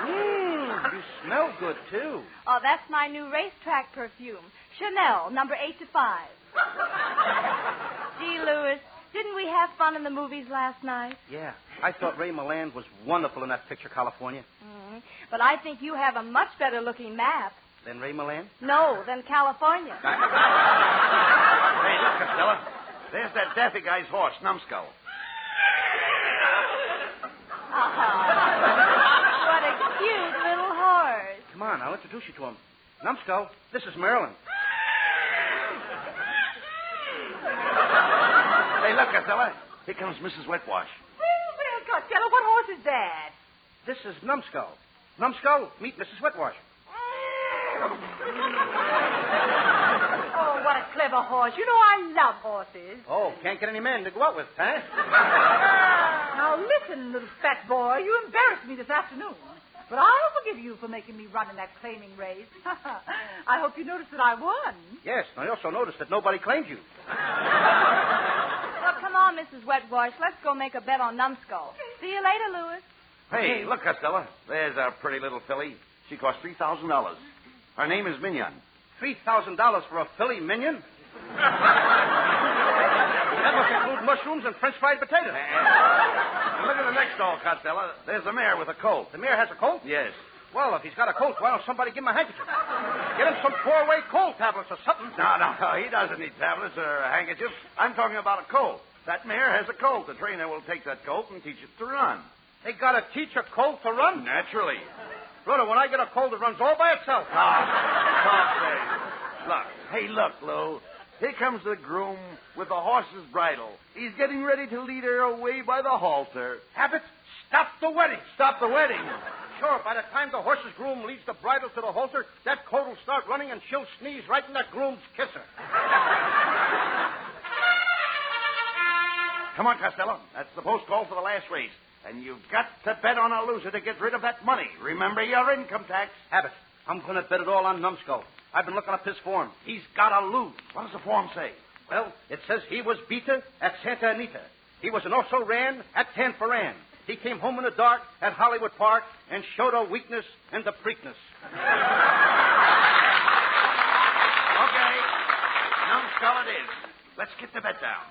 You smell good, too. Oh, that's my new racetrack perfume. Chanel, number 85. Gee, Louis, didn't we have fun in the movies last night? Yeah. I thought Ray Milland was wonderful in that picture, California. Mm-hmm. But I think you have a much better-looking map. Than Ray Milland? No, than California. Hey, look, Costello. There's that daffy guy's horse, Numbskull. What a cute little horse. Come on, I'll introduce you to him. Numbskull, this is Marilyn. Hey, look, Costello. Here comes Mrs. Wetwash. Well, Costello, what horse is that? This is Numbskull. Numbskull, meet Mrs. Wetwash. Oh, what a clever horse. You know I love horses. Oh, can't get any men to go out with, huh? Now, listen, little fat boy. You embarrassed me this afternoon. But I'll forgive you for making me run in that claiming race. I hope you noticed that I won. Yes, and I also noticed that nobody claimed you. Well, come on, Mrs. Wetwash. Let's go make a bet on Numbskull. See you later, Louis. Hey, look, Costello. There's a pretty little filly. She cost $3,000. Her name is Mignon. $3,000 for a filly minion? That must include mushrooms and French fried potatoes. Look at the next stall, Costello. There's a mare with a colt. The mare has a colt? Yes. Well, if he's got a colt, why don't somebody give him a handkerchief? Get him some 4-way colt tablets or something. No. He doesn't need tablets or a handkerchief. I'm talking about a colt. That mare has a colt. The trainer will take that colt and teach it to run. They got to teach a colt to run? Naturally. Brother, when I get a colt, it runs all by itself. Look, Lou. Here comes the groom with the horse's bridle. He's getting ready to lead her away by the halter. Abbott, stop the wedding. Stop the wedding? Sure, by the time the horse's groom leads the bridle to the halter, that colt will start running and she'll sneeze right in that groom's kisser. Come on, Costello. That's the post call for the last race. And you've got to bet on a loser to get rid of that money. Remember your income tax. Abbott, I'm going to bet it all on Numbskull. I've been looking up his form. He's got to lose. What does the form say? Well, it says he was beaten at Santa Anita. He was an also ran at Tanforan. He came home in the dark at Hollywood Park and showed a weakness and a preakness. Okay. Numbskull it is. Let's get the bet down.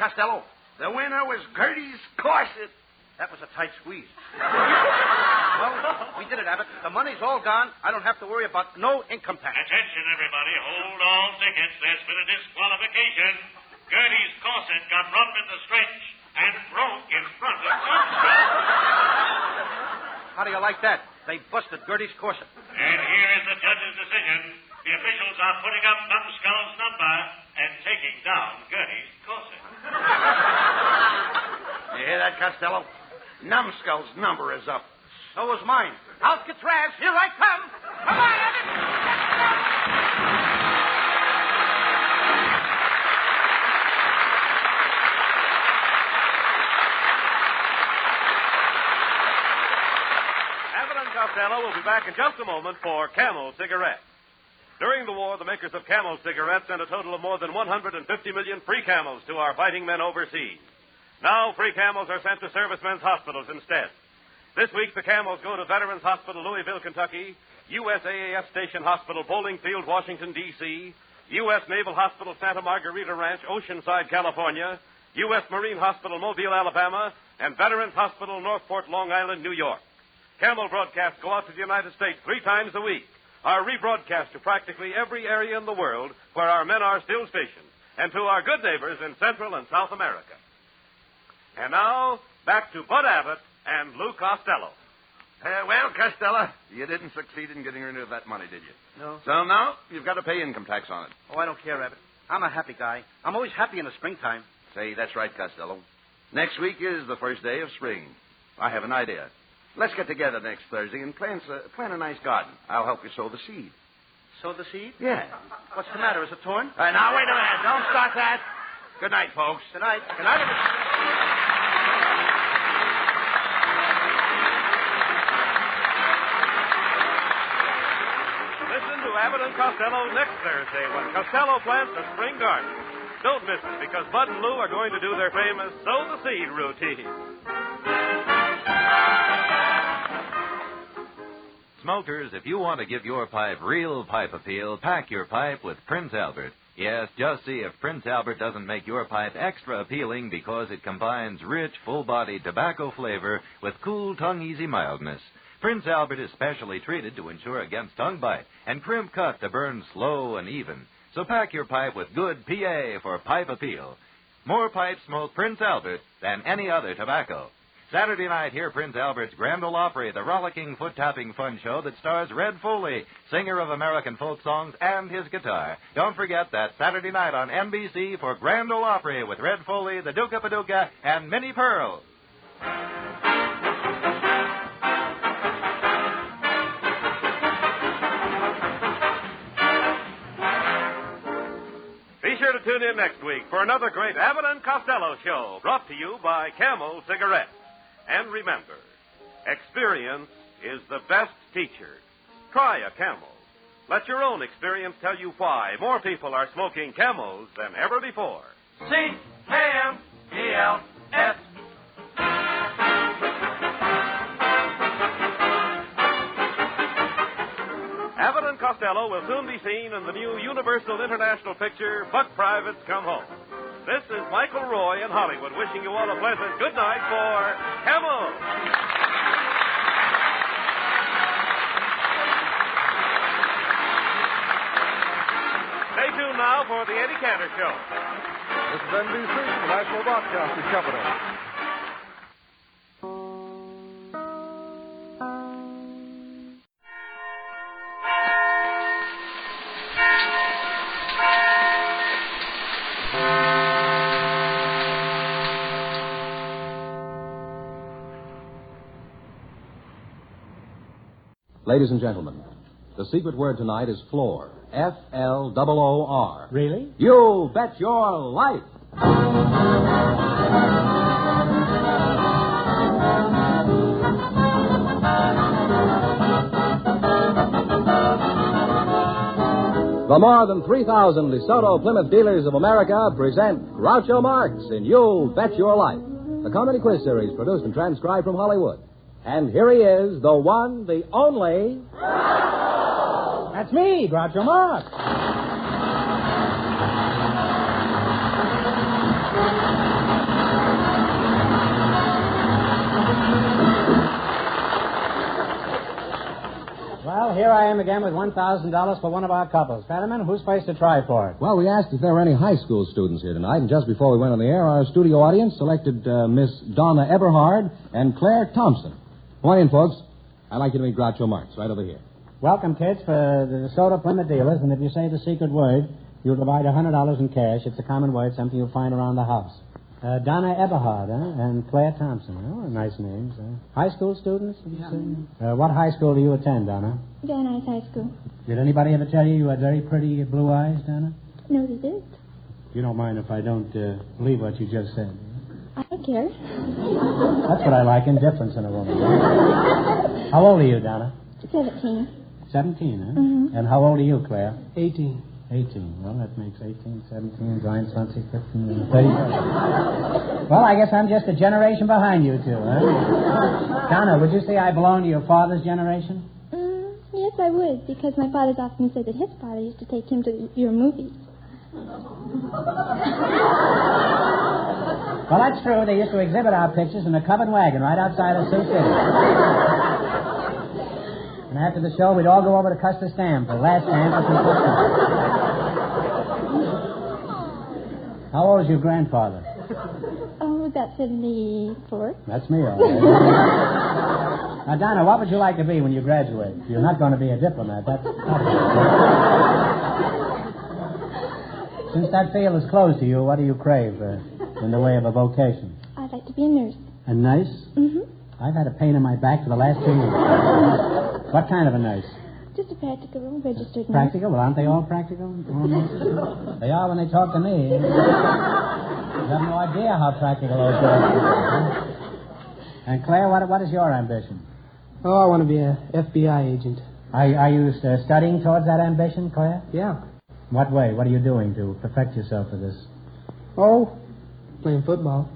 Costello. The winner was Gertie's corset. That was a tight squeeze. Well, we did it, Abbott. The money's all gone. I don't have to worry about no income tax. Attention, everybody. Hold all tickets. There's been a disqualification. Gertie's corset got rubbed in the stretch and broke in front of Numbskull. How do you like that? They busted Gertie's corset. And here is the judge's decision. The officials are putting up Numbskull's number and taking down Gertie's corset. You hear that, Costello? Numbskull's number is up. So is mine. Alcatraz, here I come. Come on, Abbott. Abbott and Costello will be back in just a moment for Camel cigarettes. During the war, the makers of Camel cigarettes sent a total of more than 150 million free Camels to our fighting men overseas. Now, free Camels are sent to servicemen's hospitals instead. This week, the Camels go to Veterans Hospital, Louisville, Kentucky, USAAF Station Hospital, Bowling Field, Washington, D.C., U.S. Naval Hospital, Santa Margarita Ranch, Oceanside, California, U.S. Marine Hospital, Mobile, Alabama, and Veterans Hospital, Northport, Long Island, New York. Camel broadcasts go out to the United States 3 times a week, are rebroadcast to practically every area in the world where our men are still stationed, and to our good neighbors in Central and South America. And now, back to Bud Abbott and Lou Costello. Well, Costello, you didn't succeed in getting rid of that money, did you? No. So now you've got to pay income tax on it. Oh, I don't care, Abbott. I'm a happy guy. I'm always happy in the springtime. Say, that's right, Costello. Next week is the first day of spring. I have an idea. Let's get together next Thursday and plant a nice garden. I'll help you sow the seed. Sow the seed? Yeah. What's the matter? Is it torn? Now, wait a minute. Don't start that. Good night, folks. Good night. Good night. Listen to Abbott and Costello next Thursday when Costello plants a spring garden. Don't miss it, because Bud and Lou are going to do their famous sow the seed routine. Smokers, if you want to give your pipe real pipe appeal, pack your pipe with Prince Albert. Yes, just see if Prince Albert doesn't make your pipe extra appealing because it combines rich, full-bodied tobacco flavor with cool, tongue-easy mildness. Prince Albert is specially treated to ensure against tongue bite and crimp cut to burn slow and even. So pack your pipe with good PA for pipe appeal. More pipes smoke Prince Albert than any other tobacco. Saturday night, hear Prince Albert's Grand Ole Opry, the rollicking, foot-tapping fun show that stars Red Foley, singer of American folk songs, and his guitar. Don't forget that Saturday night on NBC for Grand Ole Opry with Red Foley, the Duca Paducah, and Minnie Pearl. Be sure to tune in next week for another great Abbott and Costello show brought to you by Camel Cigarettes. And remember, experience is the best teacher. Try a Camel. Let your own experience tell you why more people are smoking Camels than ever before. C-A-M-E-L-S. Abbott and Costello will soon be seen in the new Universal International picture, Buck Privates Come Home. This is Michael Roy in Hollywood wishing you all a pleasant good night for Camel. Stay tuned now for the Eddie Cantor Show. This is NBC, the National Broadcasting Company. Ladies and gentlemen, the secret word tonight is floor. F-L-O-O-R. Really? You bet your life. The more than 3,000 DeSoto Plymouth dealers of America present Groucho Marx in You Bet Your Life, the comedy quiz series produced and transcribed from Hollywood. And here he is, the one, the only... Groucho! That's me, Groucho Marx. Well, here I am again with $1,000 for one of our couples. Fetterman, who's supposed to try for it? Well, we asked if there were any high school students here tonight, and just before we went on the air, our studio audience selected Miss Donna Eberhard and Claire Thompson. Come on in, folks. I'd like you to meet Groucho Marx, right over here. Welcome, kids, for the DeSoto Plymouth dealers, and if you say the secret word, you'll divide $100 in cash. It's a common word, something you'll find around the house. Donna Eberhard, and Claire Thompson. Oh, nice names. High school students, did you say? What high school do you attend, Donna? Van Nuys High School. Did anybody ever tell you had very pretty blue eyes, Donna? No, they didn't. You don't mind if I don't believe what you just said? I don't care. That's what I like, indifference in a woman. How old are you, Donna? 17. 17, huh? Mm-hmm. And how old are you, Claire? 18. 18. Well, that makes 18, 17, 9, 20, 15, 30. Well, I guess I'm just a generation behind you two, huh? Donna, would you say I belong to your father's generation? Yes, I would, because my father's often said that his father used to take him to your movies. Well, that's true. They used to exhibit our pictures in a covered wagon right outside of Sioux City. And after the show, we'd all go over to Custer Stamp for the last stand for some pictures. How old is your grandfather? Oh, about 74. That's me, all right. Now, Donna, what would you like to be when you graduate? You're not going to be a diplomat. That's Since that field is closed to you, what do you crave in the way of a vocation? I'd like to be a nurse. A nurse? Mm-hmm. I've had a pain in my back for the last 2 years. What kind of a nurse? Just a practical, registered nurse. Practical? Well, aren't they all practical? They are when they talk to me. You have no idea how practical those guys are. And Claire, what is your ambition? Oh, I want to be a FBI agent. Are you studying towards that ambition, Claire? Yeah. What way? What are you doing to perfect yourself for this? Oh, playing football.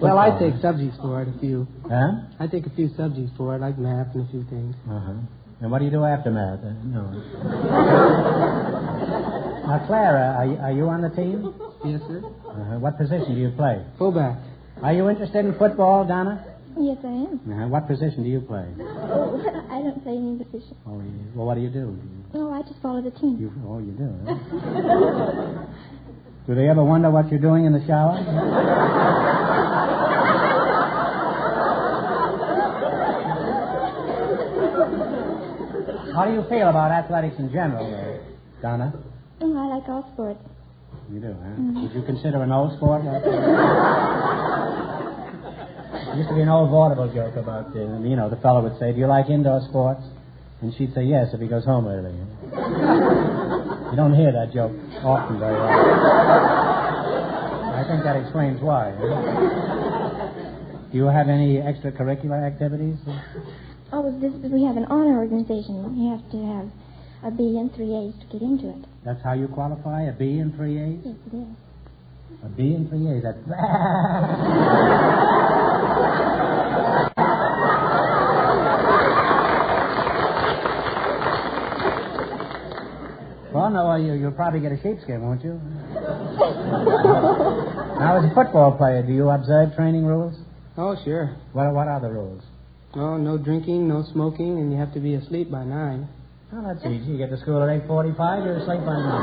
Well, I take subjects for it, a few. Huh? I take a few subjects for it, like math and a few things. Uh-huh. And what do you do after math? No. Now, Clara, are you on the team? Yes, sir. Uh-huh. What position do you play? Fullback. Are you interested in football, Donna? Yes, I am. Uh-huh. What position do you play? Oh, I don't play any position. Oh, well, what do you do? No, I just follow the team. You do, huh? Do they ever wonder what you're doing in the shower? How do you feel about athletics in general, Donna? I like all sports. You do, huh? Mm-hmm. Would you consider an old sport? There used to be an old vaudeville joke about, the fellow would say, do you like indoor sports? And she'd say yes if he goes home early. You don't hear that joke often very often. I think that explains why. Do you have any extracurricular activities? Oh, we have an honor organization. You have to have a B and 3 A's to get into it. That's how you qualify? A B and 3 A's? Yes, it is. A B and 3 A's. That's... Well, no, you'll probably get a sheepskin, won't you? Now, as a football player, do you observe training rules? Oh, sure. What are the rules? Oh, no drinking, no smoking, and you have to be asleep by 9. Oh, that's easy. You get to school at 8:45, you're asleep by 9.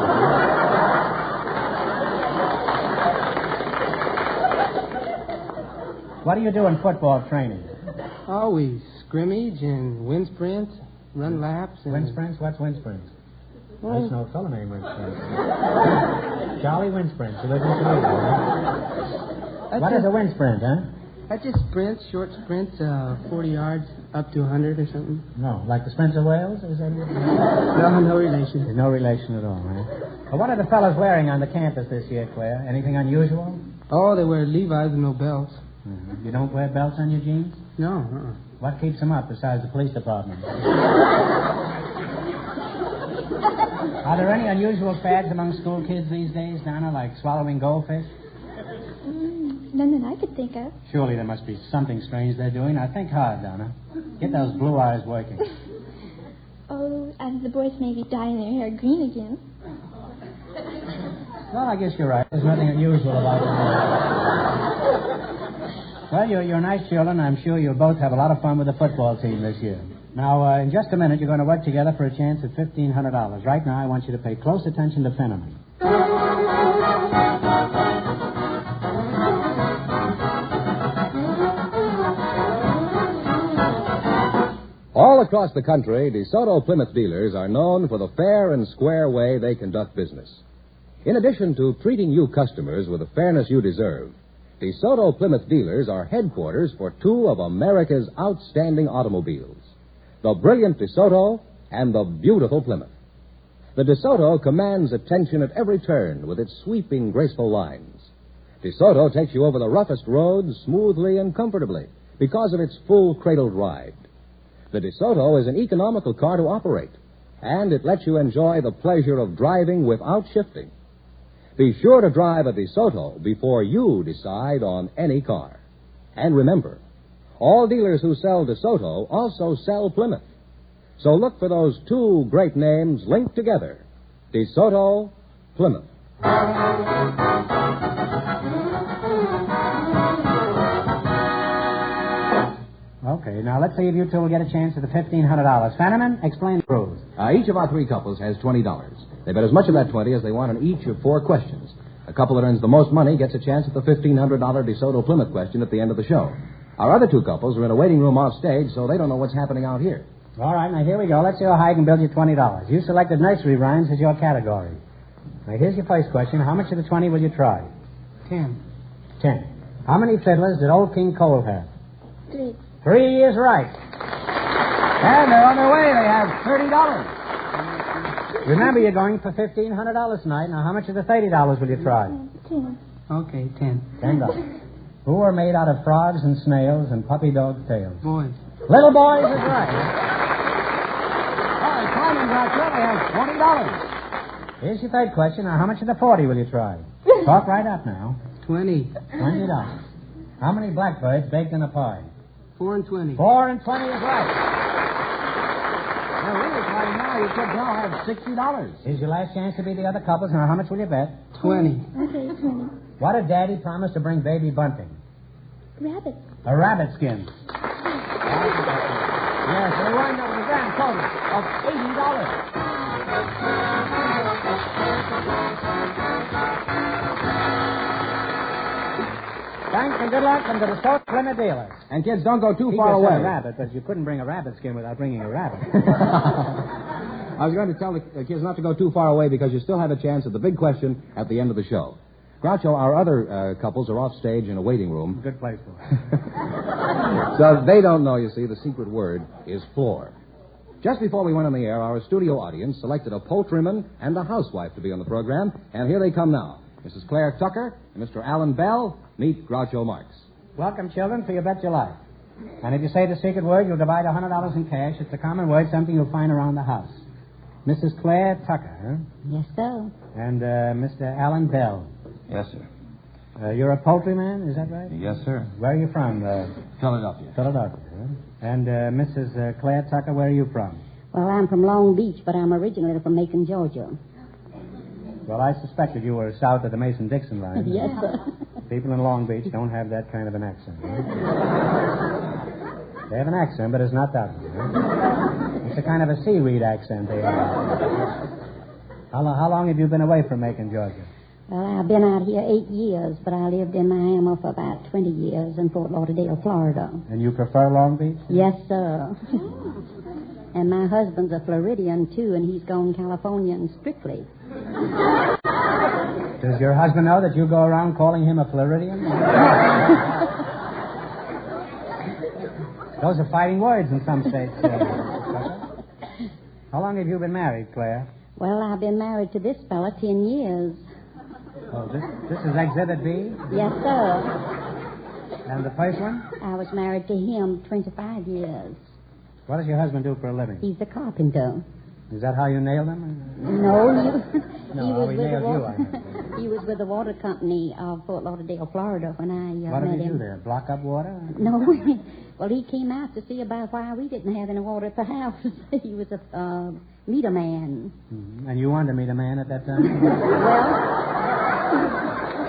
What do you do in football training? Oh, we scrimmage and wind sprints, run laps. And... Wind sprints? What's wind sprints? Well, there's no fellow named Wind Sprints. Charlie Wind Sprints. You live in Toledo, huh? What is a wind sprint, huh? That's just sprints, short sprints, 40 yards up to 100 or something. No, like the Sprints of Wales? Is that it? No relation. There's no relation at all, huh? Well, what are the fellows wearing on the campus this year, Claire? Anything unusual? Oh, they wear Levi's and no belts. Mm-hmm. You don't wear belts on your jeans? No. What keeps them up besides the police department? Are there any unusual fads among school kids these days, Donna, like swallowing goldfish? None that I could think of. Surely there must be something strange they're doing. Now, think hard, Donna. Get those blue eyes working. Oh, and the boys may be dyeing their hair green again. Well, I guess you're right. There's nothing unusual about it. Well, you're nice children. I'm sure you'll both have a lot of fun with the football team this year. Now, in just a minute, you're going to work together for a chance at $1,500. Right now, I want you to pay close attention to Fenneman. All across the country, DeSoto Plymouth dealers are known for the fair and square way they conduct business. In addition to treating you customers with the fairness you deserve, DeSoto Plymouth dealers are headquarters for two of America's outstanding automobiles, the brilliant DeSoto and the beautiful Plymouth. The DeSoto commands attention at every turn with its sweeping, graceful lines. DeSoto takes you over the roughest roads smoothly and comfortably because of its full cradled ride. The DeSoto is an economical car to operate, and it lets you enjoy the pleasure of driving without shifting. Be sure to drive a DeSoto before you decide on any car. And remember, all dealers who sell DeSoto also sell Plymouth. So look for those two great names linked together, DeSoto, Plymouth. Okay, now let's see if you two will get a chance at the $1,500. Fenneman, explain the rules. Each of our three couples has $20. They bet as much of that 20 as they want on each of 4 questions. The couple that earns the most money gets a chance at the $1,500 DeSoto Plymouth question at the end of the show. Our other 2 couples are in a waiting room off stage, so they don't know what's happening out here. All right, now here we go. Let's see how high I can build you $20. You selected nursery rhymes as your category. Now here's your first question. How much of the 20 will you try? 10. 10. How many fiddlers did Old King Cole have? 3. 3 is right. And they're on their way. They have $30. Remember, you're going for $1,500 tonight. Now, how much of the $30 will you try? 10. Okay, 10. $10. Who are made out of frogs and snails and puppy dog tails? Boys. Little boys is right. All right, Simon Groucho, they have $20. Here's your third question. Now, how much of the 40 will you try? Talk right up now. 20. $20. How many blackbirds baked in a pie? 4 and 20. 4 and 20 is right. Now, really, right now, you could now have $60. Here's your last chance to be the other couples. Now, how much will you bet? 20. Okay, 20. What did Daddy promise to bring Baby Bunting? Rabbit. A rabbit skin. Yes, so they wind up with a grand total of $80. Thanks and good luck from the DeSoto Plymouth dealers. And kids, don't go too He far just said away. a rabbit, but you couldn't bring a rabbit skin without bringing a rabbit. I was going to tell the kids not to go too far away because you still have a chance at the big question at the end of the show. Groucho, our other couples are off stage in a waiting room. Good place for it. So they don't know, you see, the secret word is floor. Just before we went on the air, our studio audience selected a poultryman and a housewife to be on the program, and here they come now. Mrs. Claire Tucker and Mr. Alan Bell. Meet Groucho Marx. Welcome, children, for your Bet Your Life. And if you say the secret word, you'll divide $100 in cash. It's a common word, something you'll find around the house. Mrs. Claire Tucker, huh? Yes, sir. And Mr. Alan Bell. Yes, sir. You're a poultryman, is that right? Yes, sir. Where are you from? Philadelphia. Philadelphia, huh? And Mrs. Claire Tucker, where are you from? Well, I'm from Long Beach, but I'm originally from Macon, Georgia. Well, I suspected you were south of the Mason-Dixon line. Yes, sir. People in Long Beach don't have that kind of an accent. Right? They have an accent, but it's not that one. Right? It's a kind of a seaweed accent they have. How long have you been away from Macon, Georgia? Well, I've been out here 8 years, but I lived in Miami for about 20 years in Fort Lauderdale, Florida. And you prefer Long Beach? Yes, sir. And my husband's a Floridian, too, and he's gone Californian strictly. Does your husband know that you go around calling him a Floridian? Those are fighting words in some states. How long have you been married, Claire? Well, I've been married to this fella 10 years. Oh, this is Exhibit B? Yes, sir. And the first one? I was married to him 25 years. What does your husband do for a living? He's a carpenter. Is that how you nailed him? No, he was with the water company of Fort Lauderdale, Florida when I met him. What did he do there? Block up water? No. Well, he came out to see about why we didn't have any water at the house. He was a meter man. Mm-hmm. And you wanted to meet a man at that time? Well,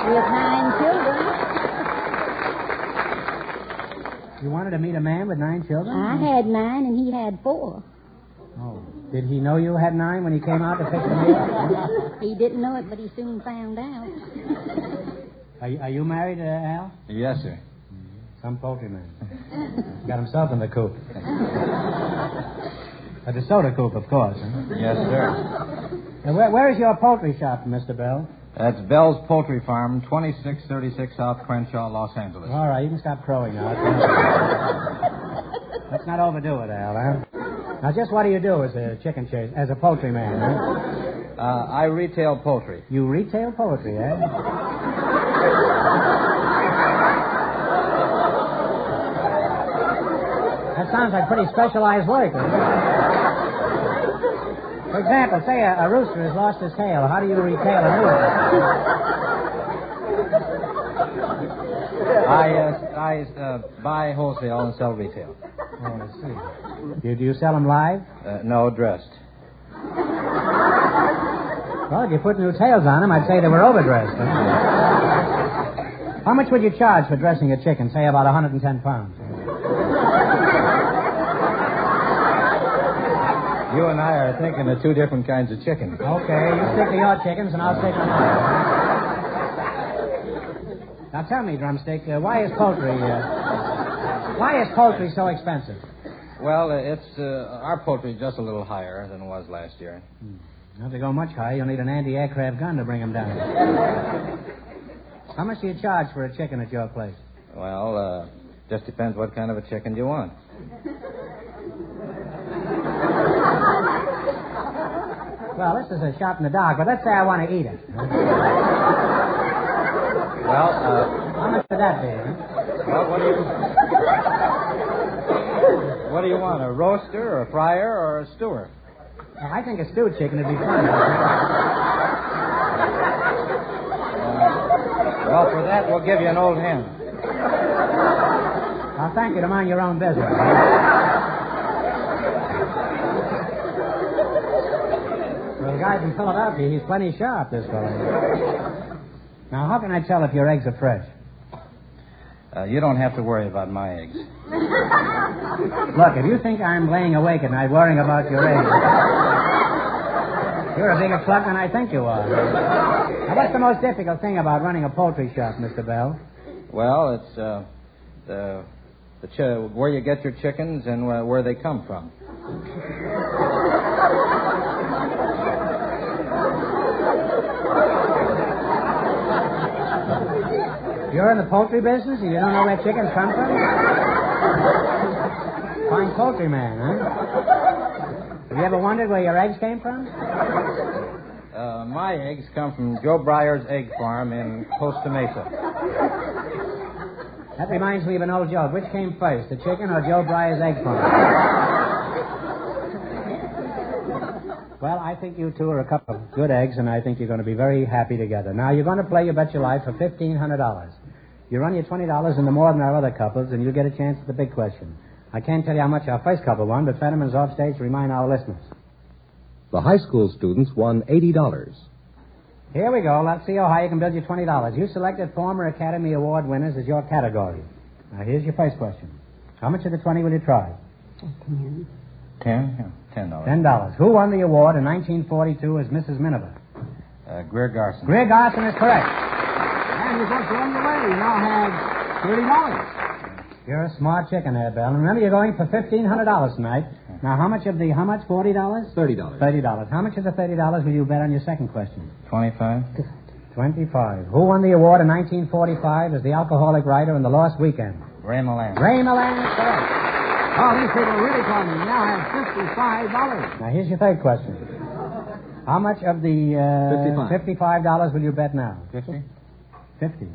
we have 9 children. You wanted to meet a man with 9 children? I had 9 and he had 4. Oh. Did he know you had 9 when he came out to fix the meal? He didn't know it, but he soon found out. Are you married, Al? Yes, sir. Some poultry man. Got himself in the coop. A DeSoto coop, of course. Huh? Yes, sir. Now, where is your poultry shop, Mr. Bell? That's Bell's Poultry Farm, 2636 South Crenshaw, Los Angeles. All right, you can stop crowing now. Let's not overdo it, Al, huh? Now, just what do you do as a chicken chase, as a poultry man, huh? I retail poultry. You retail poultry, eh? That sounds like pretty specialized work. For example, say a rooster has lost his tail. How do you retail a new one? I buy wholesale and sell retail. Oh, I see. Do you sell them live? No, dressed. Well, if you put new tails on them, I'd say they were overdressed. Huh? How much would you charge for dressing a chicken? Say about 110 pounds. You and I are thinking of 2 different kinds of chicken. Okay, you stick to your chickens and I'll stick to mine. Now tell me, Drumstick, why is poultry so expensive? Well, it's our poultry is just a little higher than it was last year. Not to go much higher, you'll need an anti-aircraft gun to bring them down. How much do you charge for a chicken at your place? Well, just depends what kind of a chicken you want. Well, this is a shot in the dark, but let's say I want to eat it. Well, how much would that be? Huh? Well, what do you want? A roaster, or a fryer, or a stewer? Well, I think a stewed chicken would be fun. Well, for that, we'll give you an old hen. I'll thank you to mind your own business. Well, the guy's in Philadelphia. He's plenty sharp, this fellow. Now, how can I tell if your eggs are fresh? You don't have to worry about my eggs. Look, if you think I'm laying awake at night worrying about your eggs, you're a bigger cluck than I think you are. Now, what's the most difficult thing about running a poultry shop, Mr. Bell? Well, it's where you get your chickens and where they come from. You're in the poultry business and you don't know where chickens come from? Fine poultry man, huh? Have you ever wondered where your eggs came from? My eggs come from Joe Breyer's egg farm in Costa Mesa. That reminds me of an old joke. Which came first, the chicken or Joe Breyer's egg farm? Well, I think you two are a couple of good eggs, and I think you're going to be very happy together. Now, you're going to play You Bet Your Life for $1,500. You run your $20 into more than our other couples, and you'll get a chance at the big question. I can't tell you how much our first couple won, but Fetterman's off stage to remind our listeners. The high school students won $80. Here we go. Let's see how high you can build your $20. You selected former Academy Award winners as your category. Now, here's your first question. How much of the 20 will you try? $10? Yeah, $10. $10. Who won the award in 1942 as Mrs. Miniver? Greer Garson. Greer Garson is correct. And you're just on your way. You now have $30. You're a smart chicken there, Bell. And remember, you're going for $1,500 tonight. Now, how much? $40? $30. How much of the $30 will you bet on your second question? 25. 25. Who won the award in 1945 as the alcoholic writer in The Lost Weekend? Ray Milland. Ray Milland is correct. Oh, these people are really calling me. You now have $55. Now, here's your third question. How much of the $55 will you bet now? 50. 50.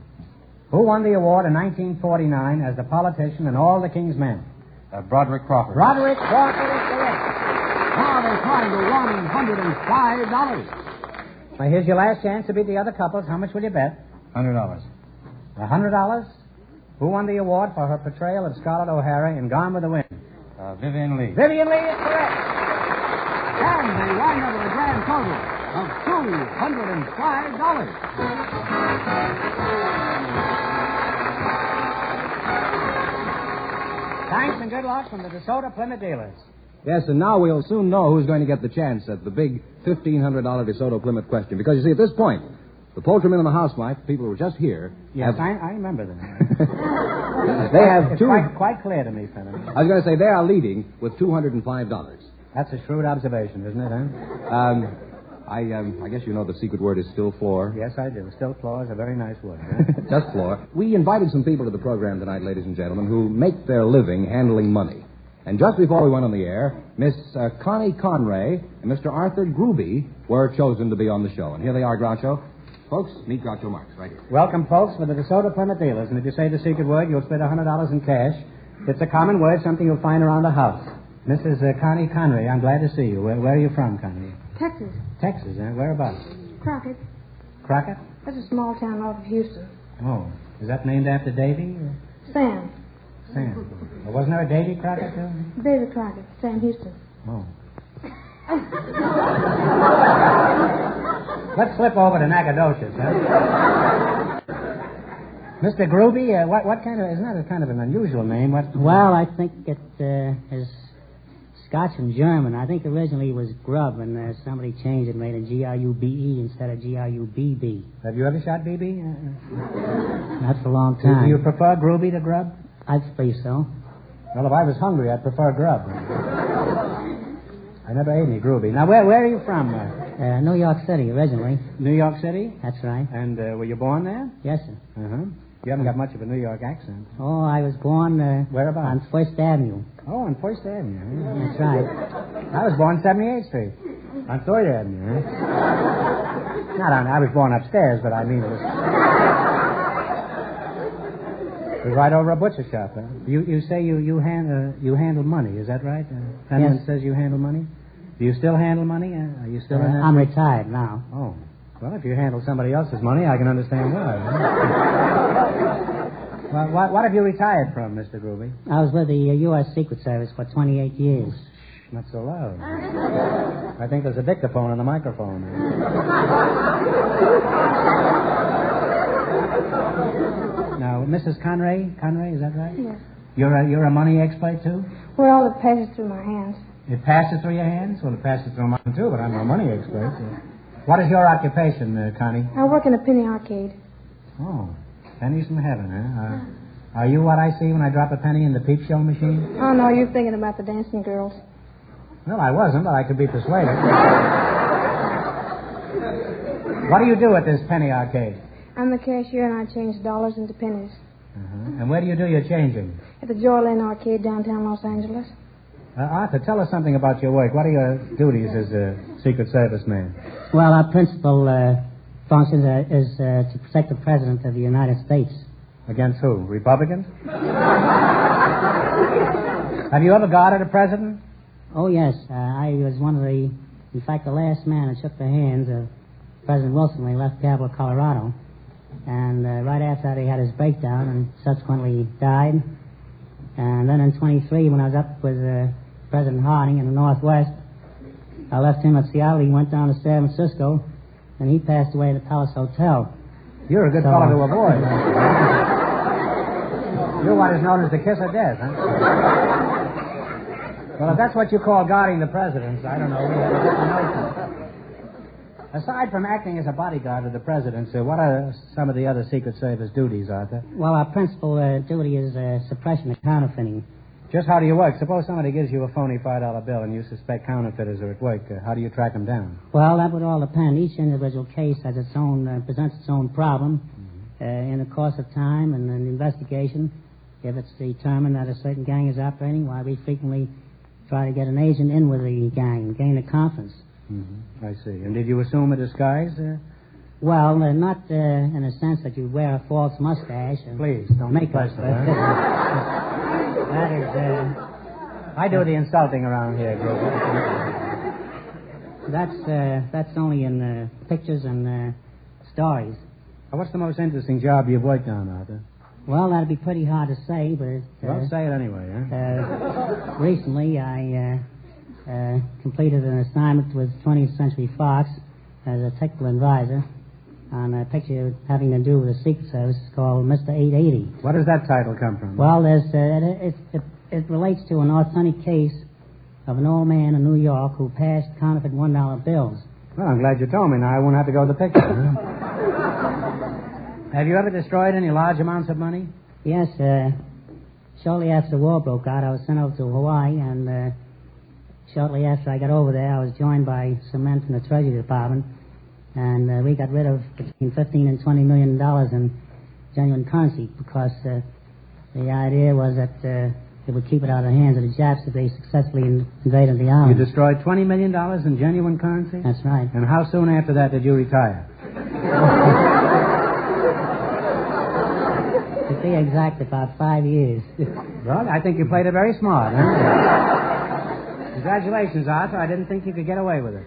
Who won the award in 1949 as the politician in All the King's Men? Broderick Crawford. Broderick Crawford is correct. Now they're trying to $105. Now, here's your last chance to beat the other couples. How much will you bet? $100. $100? Who won the award for her portrayal of Scarlett O'Hara in Gone with the Wind? Vivian Lee. Vivian Lee is correct. And they wind up with a grand total of $205. Thanks and good luck from the DeSoto Plymouth dealers. Yes, and now we'll soon know who's going to get the chance at the big $1,500 DeSoto Plymouth question. Because, you see, at this point, the poultryman and the housewife, people who were just here... Yes, have... I remember them. They have it's two... quite clear to me, Fenner. I was going to say, they are leading with $205. That's a shrewd observation, isn't it, huh? I guess you know the secret word is still floor. Yes, I do. Still floor is a very nice word. Just floor. We invited some people to the program tonight, ladies and gentlemen, who make their living handling money. And just before we went on the air, Miss Connie Conray and Mr. Arthur Gruby were chosen to be on the show. And here they are, Groucho. Folks, meet Groucho Marx right here. Welcome, folks, for the DeSoto Plymouth dealers. And if you say the secret word, you'll split $100 in cash. It's a common word, something you'll find around the house. Mrs. Connie Conray, I'm glad to see you. Where are you from, Connie? Texas. Texas, eh? Whereabouts? Crockett. Crockett? That's a small town north of Houston. Oh. Is that named after Davy? Or? Sam. Sam. Well, wasn't there a Davy Crockett, too? David Crockett. Sam Houston. Oh. Let's flip over to Nacogdoches, huh? Mr. Gruby, what kind of... Isn't that a kind of an unusual name? Well, I think it is Scotch and German. I think originally it was Grub, and somebody changed it, made it G-R-U-B-E instead of G-R-U-B-B. Have you ever shot BB? Not for a long time. Do you prefer Gruby to Grub? I believe so. Well, if I was hungry, I'd prefer Grub. I never ate any Gruby. Now, where are you from? New York City, originally. New York City? That's right. And were you born there? Yes, sir. Uh-huh. You haven't got much of a New York accent. Oh, I was born... Whereabouts? On First Avenue. Oh, on First Avenue. That's right. I was born 78th Street. On Third Avenue. I was born upstairs, but I mean it was... It was right over a butcher shop, huh? You say you handle money, is that right? Fenton says you handle money? Do you still handle money? Are you still in that? I'm retired now. Oh. Well, if you handle somebody else's money, I can understand why. Well, what have you retired from, Mr. Gruby? I was with the U.S. Secret Service for 28 years. Not so loud. I think there's a dictaphone on the microphone. Now, Mrs. Conray, is that right? Yes. You're a money expert, too? Well, it passes through my hands. It passes through your hands? Well, it passes through mine, too, but I'm no money expert. So. What is your occupation, Connie? I work in a penny arcade. Oh, pennies from heaven, huh? Are you what I see when I drop a penny in the peep show machine? Oh, no, you're thinking about the dancing girls. Well, I wasn't, but I could be persuaded. What do you do at this penny arcade? I'm the cashier, and I change dollars into pennies. Uh-huh. And where do you do your changing? At the Joyland Arcade, downtown Los Angeles. Arthur, tell us something about your work. What are your duties as a Secret Service man? Well, our principal function is to protect the President of the United States. Against who? Republicans? Have you ever guarded a president? Oh, yes. I was one of the... In fact, the last man that shook the hands of President Wilson when he left Pueblo, Colorado. And right after that, he had his breakdown and subsequently died. And then in 23, when I was up with President Harding in the Northwest, I left him at Seattle. He went down to San Francisco, and he passed away at the Palace Hotel. You're a good fellow to avoid. You're what is known as the kiss of death, huh? Well, if that's what you call guarding the presidents, I don't know. We have a different notion. Aside from acting as a bodyguard of the president, what are some of the other Secret Service duties, Arthur? Well, our principal duty is suppression of counterfeiting. Just how do you work? Suppose somebody gives you a phony $5 bill and you suspect counterfeiters are at work. How do you track them down? Well, that would all depend. Each individual case has its own, presents its own problem. In the course of time and an investigation, if it's determined that a certain gang is operating, why we frequently try to get an agent in with the gang and gain a conference. Mm-hmm. I see. And did you assume a disguise? Well, not in a sense that you wear a false mustache. And please, don't make us. That is, I do the insulting around here, Grover. That's only in pictures and stories. What's the most interesting job you've worked on, Arthur? Well, that'd be pretty hard to say, but... well, say it anyway, huh? Recently, I completed an assignment with 20th Century Fox as a technical advisor on a picture having to do with the Secret Service called Mr. 880. Where does that title come from? Well, it It relates to an authentic case of an old man in New York who passed counterfeit $1 bills. Well, I'm glad you told me. Now I won't have to go to the picture. Have you ever destroyed any large amounts of money? Yes, shortly after the war broke out, I was sent over to Hawaii, and shortly after I got over there, I was joined by some men from the Treasury Department, and we got rid of between $15 and $20 million in genuine currency because the idea was that it would keep it out of the hands of the Japs if they successfully invaded the island. You destroyed $20 million in genuine currency? That's right. And how soon after that did you retire? To be exact, about 5 years. Well, I think you played it very smart, huh? Congratulations, Arthur. I didn't think you could get away with it.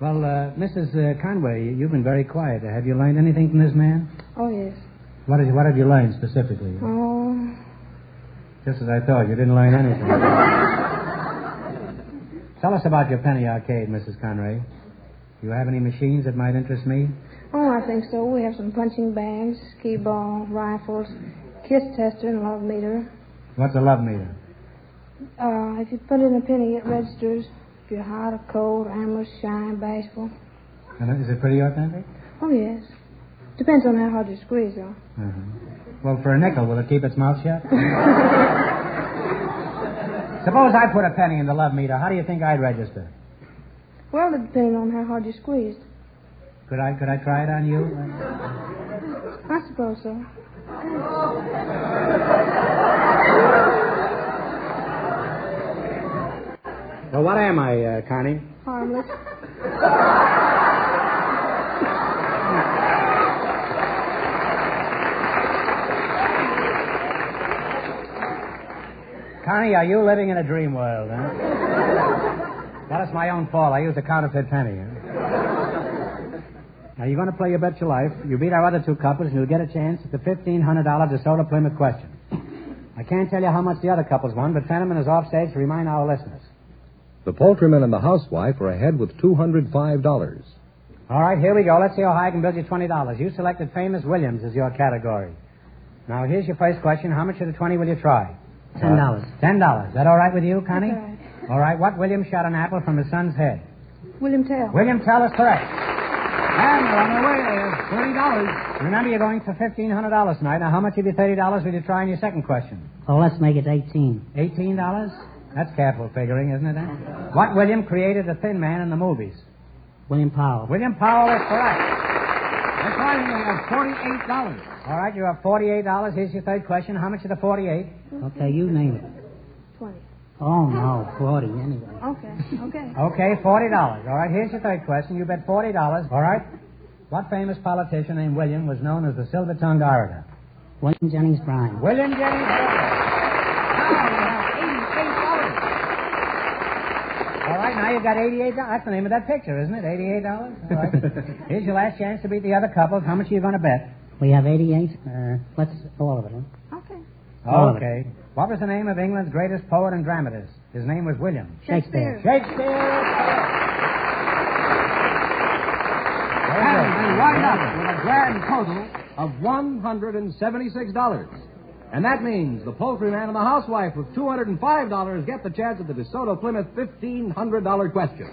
Well, Mrs. Conway, you've been very quiet. Have you learned anything from this man? Oh, yes. What have you learned specifically? Oh, Just as I thought, you didn't learn anything. Tell us about your penny arcade, Mrs. Conway. Do you have any machines that might interest me? oh, I think so. We have some punching bags, skee ball, rifles, kiss tester, and love meter. What's a love meter? If you put in a penny, it registers if you're hot or cold, amorous, shy, bashful. And is it pretty authentic? Oh, yes. Depends on how hard you squeeze, though. Uh-huh. Well, for a nickel, will it keep its mouth shut? Suppose I put a penny in the love meter. How do you think I'd register? Well, it depends on how hard you squeezed. Could I try it on you? I suppose so. Well, what am I, Connie? Harmless. Connie, are you living in a dream world, huh? Well, it's my own fault. I used a counterfeit penny. Huh? Now, you're going to play your bet your life. You beat our other two couples, and you'll get a chance at the $1,500 DeSoto Plymouth question. I can't tell you how much the other couples won, but Fenneman is off stage to remind our listeners. The poultryman and the housewife are ahead with $205. All right, here we go. Let's see how high I can build you $20. You selected Famous Williams as your category. Now, here's your first question. How much of the 20 will you try? $10. $10. Is that all right with you, Connie? That's all right. All right. What William shot an apple from his son's head? William Tell. William Tell is correct. And we're on our way. There's $30. Remember, you're going for $1,500 tonight. Now, how much of your $30 will you try in your second question? Oh, let's make it 18. $18? That's careful figuring, isn't it? What William created the Thin Man in the movies? William Powell. William Powell is correct. That's right. You have $48. All right, you have $48. Here's your third question. How much of the 48? Okay, you name it. 20. Oh, no, 40 anyway. Okay. Okay, $40. All right, here's your third question. You bet $40. All right. What famous politician named William was known as the silver-tongued orator? William Jennings Bryan. William Jennings Bryan. All right, now you've got $88. That's the name of that picture, isn't it? $88? All right. Here's your last chance to beat the other couples. How much are you going to bet? We have 88. Let's all of it, huh? Okay. Okay. What was the name of England's greatest poet and dramatist? His name was William. Shakespeare. And they wind up with a grand total of $176. And that means the poultryman and the housewife with $205 get the chance at the DeSoto Plymouth $1,500 question.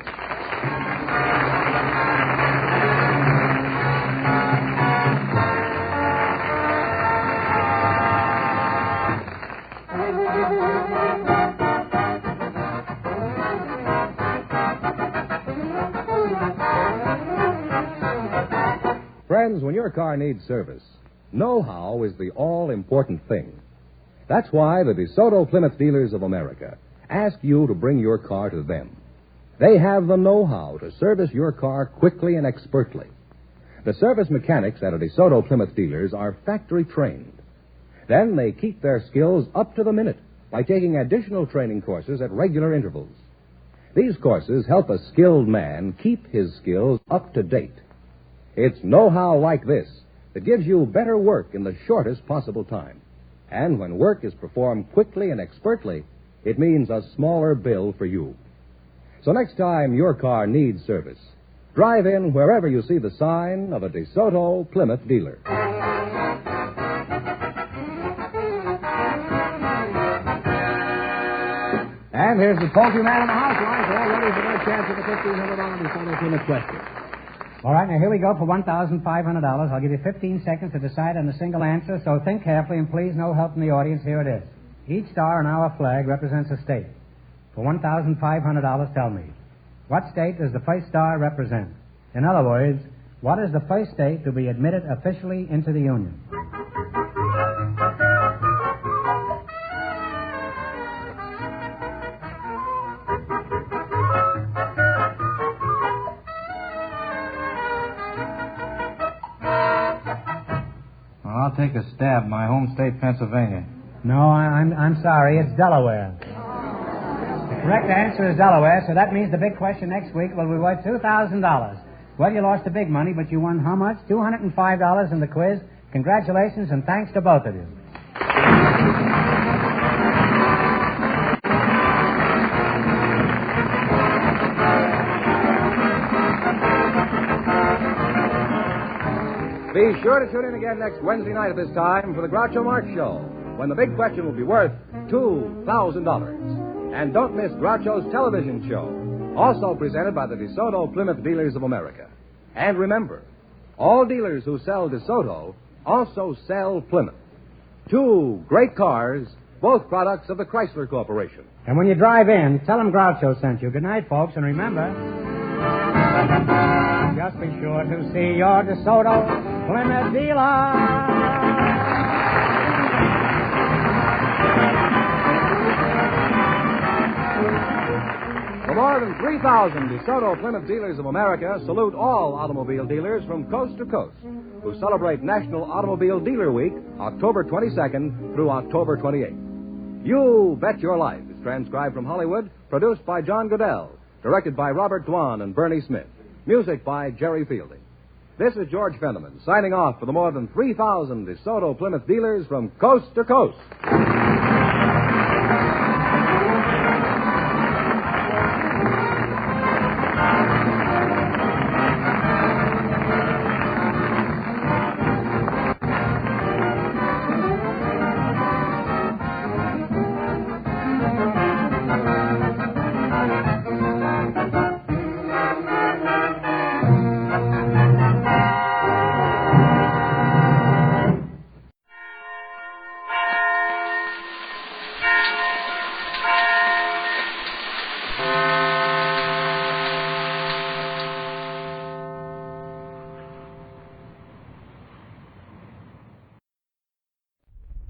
Friends, when your car needs service, know-how is the all-important thing. That's why the DeSoto Plymouth Dealers of America ask you to bring your car to them. They have the know-how to service your car quickly and expertly. The service mechanics at a DeSoto Plymouth Dealers are factory trained. Then they keep their skills up to the minute by taking additional training courses at regular intervals. These courses help a skilled man keep his skills up to date. It's know-how like this that gives you better work in the shortest possible time. And when work is performed quickly and expertly, it means a smaller bill for you. So next time your car needs service, drive in wherever you see the sign of a DeSoto Plymouth dealer. And here's the poultry man in the housewife, all ready for their chance at the $1,500 Desoto Plymouth question. All right, now here we go for $1,500. I'll give you 15 seconds to decide on a single answer, so think carefully and please no help from the audience. Here it is. Each star on our flag represents a state. For $1,500, tell me, what state does the first star represent? In other words, what is the first state to be admitted officially into the Union? Well, I'll take a stab. My home state, Pennsylvania. No, I'm sorry. It's Delaware. The correct answer is Delaware, so that means the big question next week will be worth $2,000. Well, you lost the big money, but you won how much? $205 in the quiz. Congratulations, and thanks to both of you. Be sure to tune in again next Wednesday night at this time for the Groucho Marx Show, when the big question will be worth $2,000. And don't miss Groucho's television show, also presented by the DeSoto Plymouth Dealers of America. And remember, all dealers who sell DeSoto also sell Plymouth. Two great cars, both products of the Chrysler Corporation. And when you drive in, tell them Groucho sent you. Good night, folks, and remember, just be sure to see your DeSoto Plymouth dealer. The more than 3,000 DeSoto Plymouth Dealers of America salute all automobile dealers from coast to coast who celebrate National Automobile Dealer Week, October 22nd through October 28th. You Bet Your Life is transcribed from Hollywood, produced by John Goodell, directed by Robert Dwan and Bernie Smith, music by Jerry Fielding. This is George Fenneman signing off for the more than 3,000 DeSoto Plymouth dealers from coast to coast.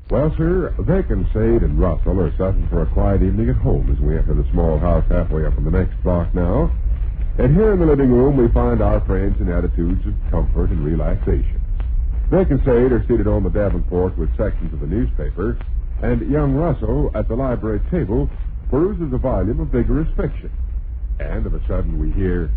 Well, sir, Vic and Sade and Russell are settling for a quiet evening at home as we enter the small house halfway up in the next block now. And here in the living room, we find our friends in attitudes of comfort and relaxation. Vic and Sade are seated on the davenport with sections of the newspaper, and young Russell, at the library table, peruses a volume of vigorous fiction. And of a sudden we hear,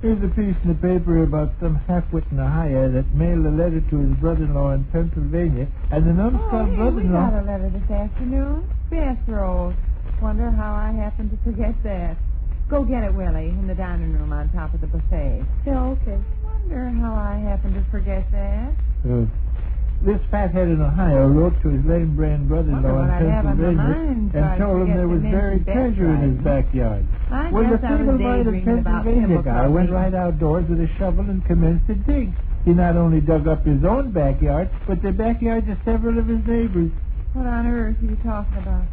"Here's a piece in the paper about some half-wit in Ohio that mailed a letter to his brother-in-law in Pennsylvania, and the numbskull brother-in-law..." We got a letter this afternoon. Yes, Rose. Wonder how I happened to forget that. Go get it, Willie, in the dining room on top of the buffet. Yeah, okay. Wonder how I happened to forget that. This fathead in Ohio wrote to his lame-brain brother-in-law in Pennsylvania and told him there was buried treasure in his backyard. Well, the feeble-minded Pennsylvania guy went right outdoors with a shovel and commenced to dig. He not only dug up his own backyard, but the backyards of several of his neighbors. What on earth are you talking about?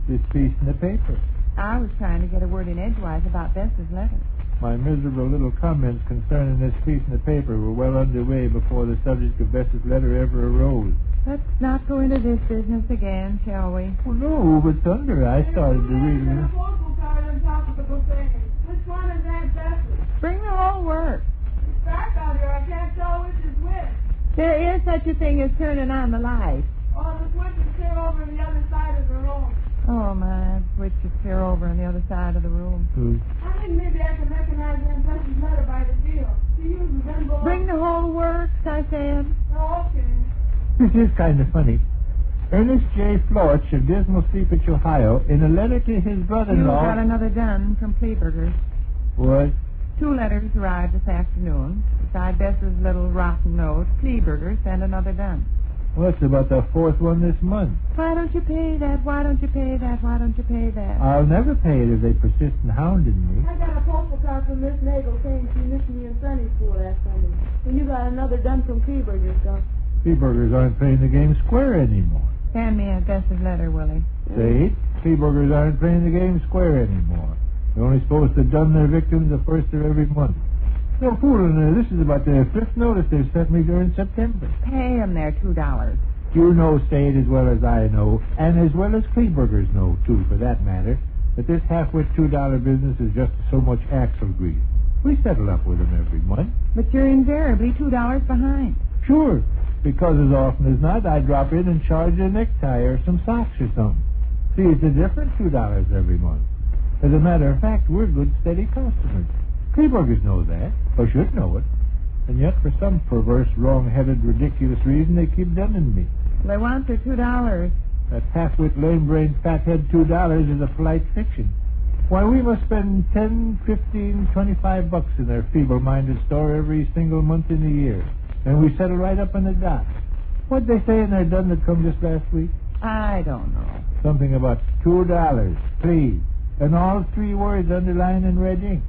This piece in the paper. I was trying to get a word in edgewise about Besser's letter. My miserable little comments concerning this piece in the paper were well underway before the subject of Besser's letter ever arose. Let's not go into this business again, shall we? Well, no, but thunder, I started to read it. Which one is Aunt Bessie? Bring the whole work. It's dark out here. I can't tell which is which. There is such a thing as turning on the light. Oh, the switch is clear over on the other side of the room. Oh, my switch is clear over on the other side of the room. I think maybe I can recognize Aunt Bessie's letter by the deal. She uses them boys. Bring the whole works, I said. Oh, okay. This is kind of funny. Ernest J. Florich of Dismal Steepage, Ohio, in a letter to his brother-in-law... You got another Dun from Kleeburgers. What? 2 letters arrived this afternoon. Beside Besser's little rotten note, Kleeburgers sent another Dun. Well, it's about the fourth one this month. Why don't you pay that? Why don't you pay that? Why don't you pay that? I'll never pay it if they persist in hounding me. I got a postal card from Miss Nagel saying she missed me in Sunday school last Sunday. And you got another Dun From Kleeburgers stuff. Kleeburgers aren't playing the game square anymore. Hand me Aunt Bess's letter, Willie. See? Kleeburgers aren't playing the game square anymore. They're only supposed to dun their victims the first of every month. No fooling, this is about the fifth notice they've sent me during September. Pay them their $2. You know Sade as well as I know, and as well as Kleeburgers know, too, for that matter, that this half-wit $2 business is just so much axle grease. We settle up with them every month. But you're invariably $2 behind. Sure, because as often as not, I drop in and charge a necktie or some socks or something. See, it's a different $2 every month. As a matter of fact, we're good, steady customers. Kleeburgers know that, or should know it. And yet, for some perverse, wrong-headed, ridiculous reason, they keep dunning me. They want their $2. That half-wit, lame-brained, fat-head $2 is a polite fiction. Why, we must spend $10, $15, $25 in their feeble-minded store every single month in the year. And we settle right up on the dot. What'd they say in their dun that come just last week? I don't know. Something about $2, please. And all 3 words underlined in red ink.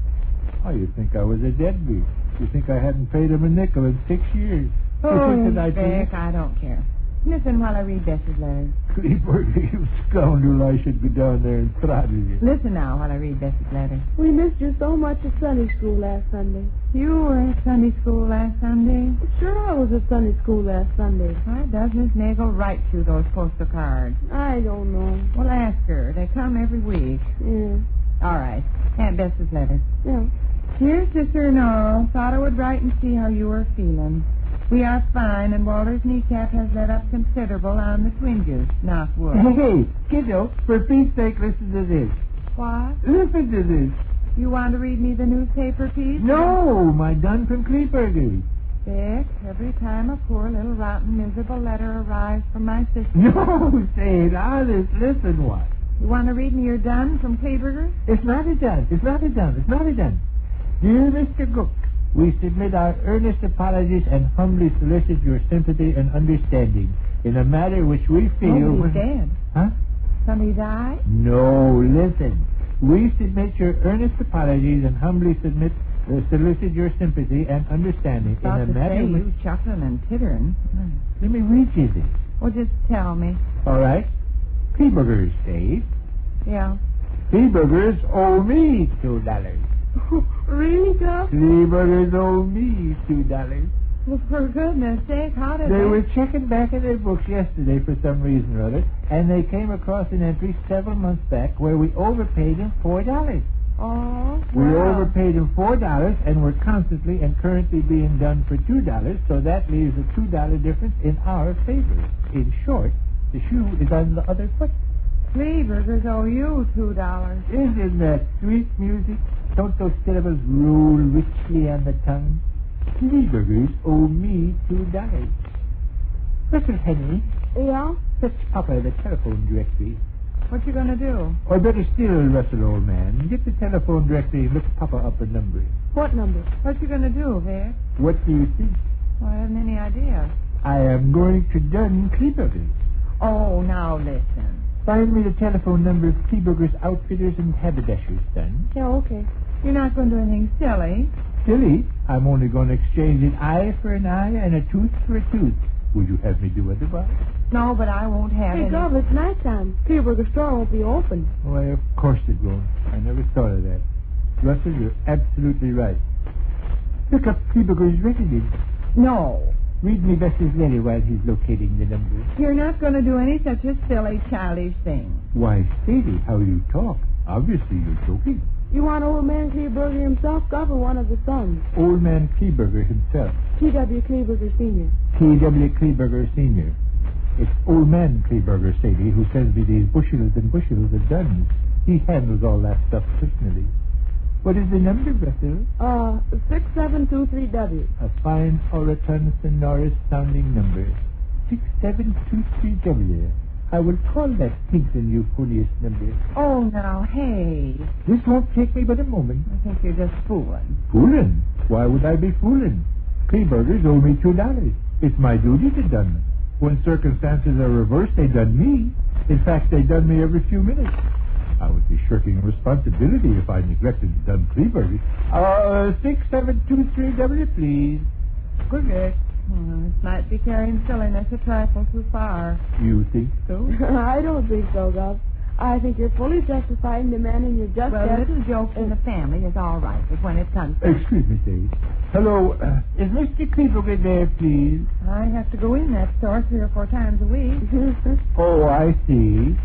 Oh, you'd think I was a deadbeat. You think I hadn't paid him a nickel in 6 years. Oh, Vic, I don't care. Listen while I read Bess's letter. Kleeburger, you scoundrel, I should go down there and throttle you. Listen now while I read Bess's letter. We missed you so much at Sunday school last Sunday. You were at Sunday school last Sunday? Sure, I was at Sunday school last Sunday. Why does Miss Nagel write you those postal cards? I don't know. Well, ask her. They come every week. Yeah. All right. Aunt Bess's letter. Yeah. Dear Sister and all, thought I would write and see how you are feeling. We are fine, and Walter's kneecap has let up considerable on the twinges. Knock wood. Hey, kiddo, for Pete's sake, listen to this. What? Listen to this. You want to read me the newspaper, Pete? No, my Dun From Kleeburgers. Vic, every time a poor little rotten, miserable letter arrives from my sister. No, say it honest. Listen what. You want to read me your Dun from Kleeburgers? It's not a dun. It's not a dun. It's not a dun. Dear Mr. Cook, we submit our earnest apologies and humbly solicit your sympathy and understanding in a matter which we feel... Somebody's dead. Huh? Somebody died? No, listen. We submit your earnest apologies and humbly solicit your sympathy and understanding in a matter which... you chuckling and tittering. Let me read you this. Well, just tell me. All right. Kleeburgers, Dave. Yeah. Kleeburgers owe me $2. Really, Duff? Kleeburgers owe me $2. Well, for goodness sake, how did they... They were checking back in their books yesterday for some reason or other, and they came across an entry several months back where we overpaid them $4. Oh, We overpaid them $4, and we're constantly and currently being done for $2, so that leaves a $2 difference in our favor. In short, the shoe is on the other foot. Kleeburgers owe you $2. Isn't that sweet music? Don't those syllables roll richly on the tongue? Kleeburgers owe me $2. Russell Henry. Yeah? Fetch Papa the telephone directory. What you going to do? Or better still, Russell, old man, get the telephone directory and look Papa up a number. What number? What you going to do, Vic? What do you think? Well, I haven't any idea. I am going to Dun Kleeburgers. Oh, now listen. Find me the telephone number of Kleeburgers Outfitters and Haberdashers, son. Yeah, okay. You're not going to do anything silly. Silly? I'm only going to exchange an eye for an eye and a tooth for a tooth. Would you have me do otherwise? No, but I won't have Hey, any. Gov, it's nighttime. Kleeburger store won't be open. Why, of course it won't. I never thought of that. Russell, you're absolutely right. Look up Kleeburger's residence. No. Read me Besser's letter while he's locating the number. You're not going to do any such a silly, childish thing. Why, Sadie, how you talk. Obviously you're joking. You want old man Kleeburger himself, Gov, or one of the sons? Old man Kleeburger himself. T.W. Kleeburger Sr. T.W. Kleeburger Sr. It's old man Kleeburger, Sadie, who sends me these bushels and bushels of duns. He handles all that stuff personally. What is the number, Russell? 6723W. A fine, oraton, sonorous sounding number. 6723W. I will call that pink and euphonious number. Oh, now, hey. This won't take me but a moment. I think you're just fooling. Fooling? Why would I be fooling? Kleeburgers owe me $2. It's my duty to dun them. When circumstances are reversed, they done me. In fact, they done me every few minutes. I would be shirking responsibility if I neglected Dun Kleeburgers. 6723W, please. Correct. This might be carrying silliness a trifle too far. You think so? I don't think so, Gov. I think you're fully justified in demanding your just Well, debt. little jokes in the family is all right, but when it comes to... Excuse me, Dave. Hello, is Mr. Kleeburger there, please? I have to go in that store 3 or 4 times a week. Oh, I see.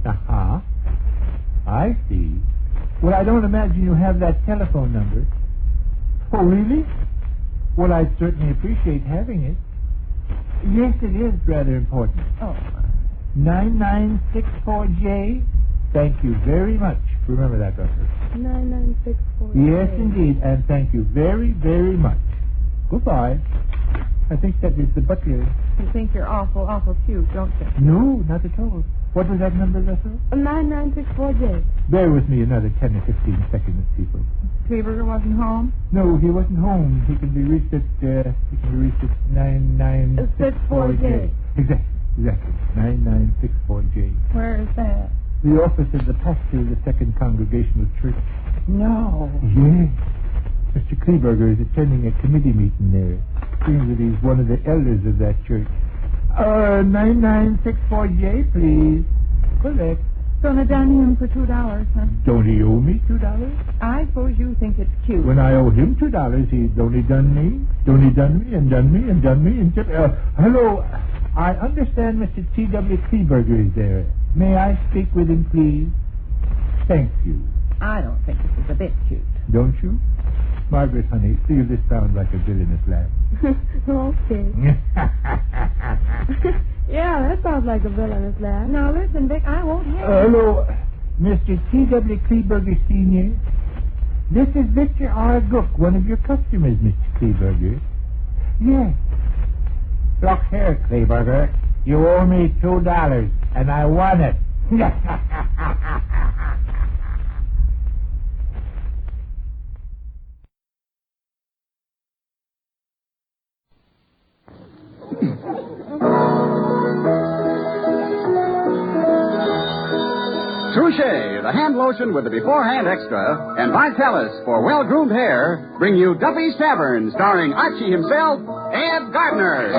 Uh-huh. I see. Well, I don't imagine you have that telephone number. Oh, really? Well, I'd certainly appreciate having it. Yes, it is rather important. Oh. 9964J. Thank you very much. Remember that, Doctor. 9964. Yes, indeed, and thank you very, very much. Goodbye. I think that is the butler. You think you're awful, awful cute, don't you? No, not at all. What was that number, Russell? 9964J. Bear with me another 10 or 15 seconds, people. Kleeburger wasn't home? No, he wasn't home. He can be reached at 9964J. Exactly. 9964J. Where is that? The office of the pastor of the Second Congregational Church. No. Yes. Mr. Kleeburger is attending a committee meeting there. Seems that he's one of the elders of that church. 9964J, please. Correct. Gonna done him for $2, huh? Don't he owe me $2? I suppose you think it's cute. When I owe him $2, he's only done me. Only done me and done me and done me and... hello. I understand Mr. T.W. Kleeburger is there. May I speak with him, please? Thank you. I don't think this is a bit cute. Don't you? Margaret, honey, see if this sounds like a villainous laugh. Okay. Yeah, that sounds like a villainous laugh. Now, listen, Vic, I won't have hello, Mr. T.W. Kleeburger, Sr. This is Victor R. Gook, one of your customers, Mr. Kleeburger. Yes. Look here, Kleeburger. You owe me $2, and I want it. Trouche, the hand lotion with the beforehand extra, and Vitalis for well-groomed hair bring you Duffy's Tavern, starring Archie himself, Ed Gardner.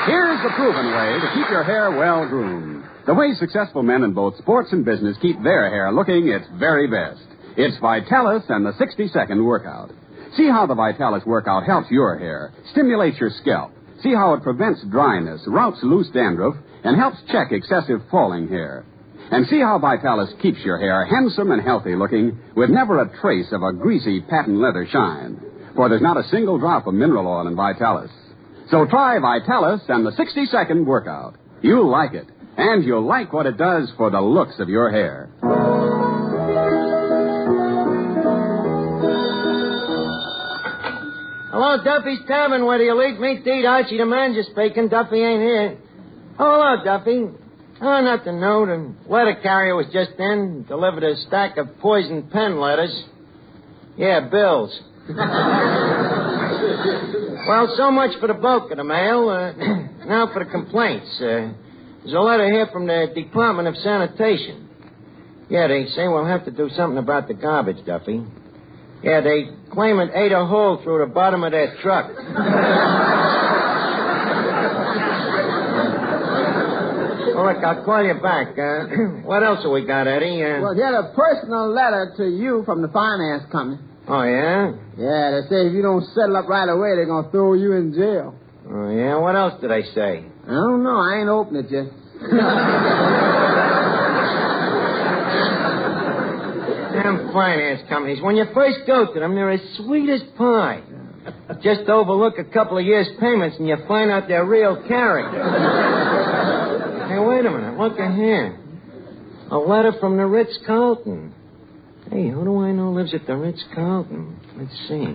Here's the proven way to keep your hair well-groomed. The way successful men in both sports and business keep their hair looking its very best. It's Vitalis and the 60-second workout. See how the Vitalis workout helps your hair, stimulates your scalp. See how it prevents dryness, routs loose dandruff, and helps check excessive falling hair. And see how Vitalis keeps your hair handsome and healthy looking with never a trace of a greasy patent leather shine. For there's not a single drop of mineral oil in Vitalis. So try Vitalis and the 60-second workout. You'll like it, and you'll like what it does for the looks of your hair. Hello, Duffy's Tavern, where the elite meet to eat. Archie the manager speaking. Duffy ain't here. Oh, hello, Duffy. Oh, nothing new. The letter carrier was just in. Delivered a stack of poison pen letters. Yeah, bills. Well, so much for the bulk of the mail. Now for the complaints. There's a letter here from the Department of Sanitation. Yeah, they say we'll have to do something about the garbage, Duffy. Yeah, they claim it ate a hole through the bottom of their truck. Well, look, I'll call you back. What else have we got, Eddie? Well, get a personal letter to you from the finance company. Oh, yeah? Yeah, they say if you don't settle up right away, they're going to throw you in jail. Oh, yeah? What else did they say? I don't know. I ain't opened it yet. Damn finance companies. When you first go to them, they're as sweet as pie. Just overlook a couple of years' payments and you find out their real character. Hey, wait a minute. Look at here. A letter from the Ritz-Carlton. Hey, who do I know lives at the Ritz-Carlton? Let's see.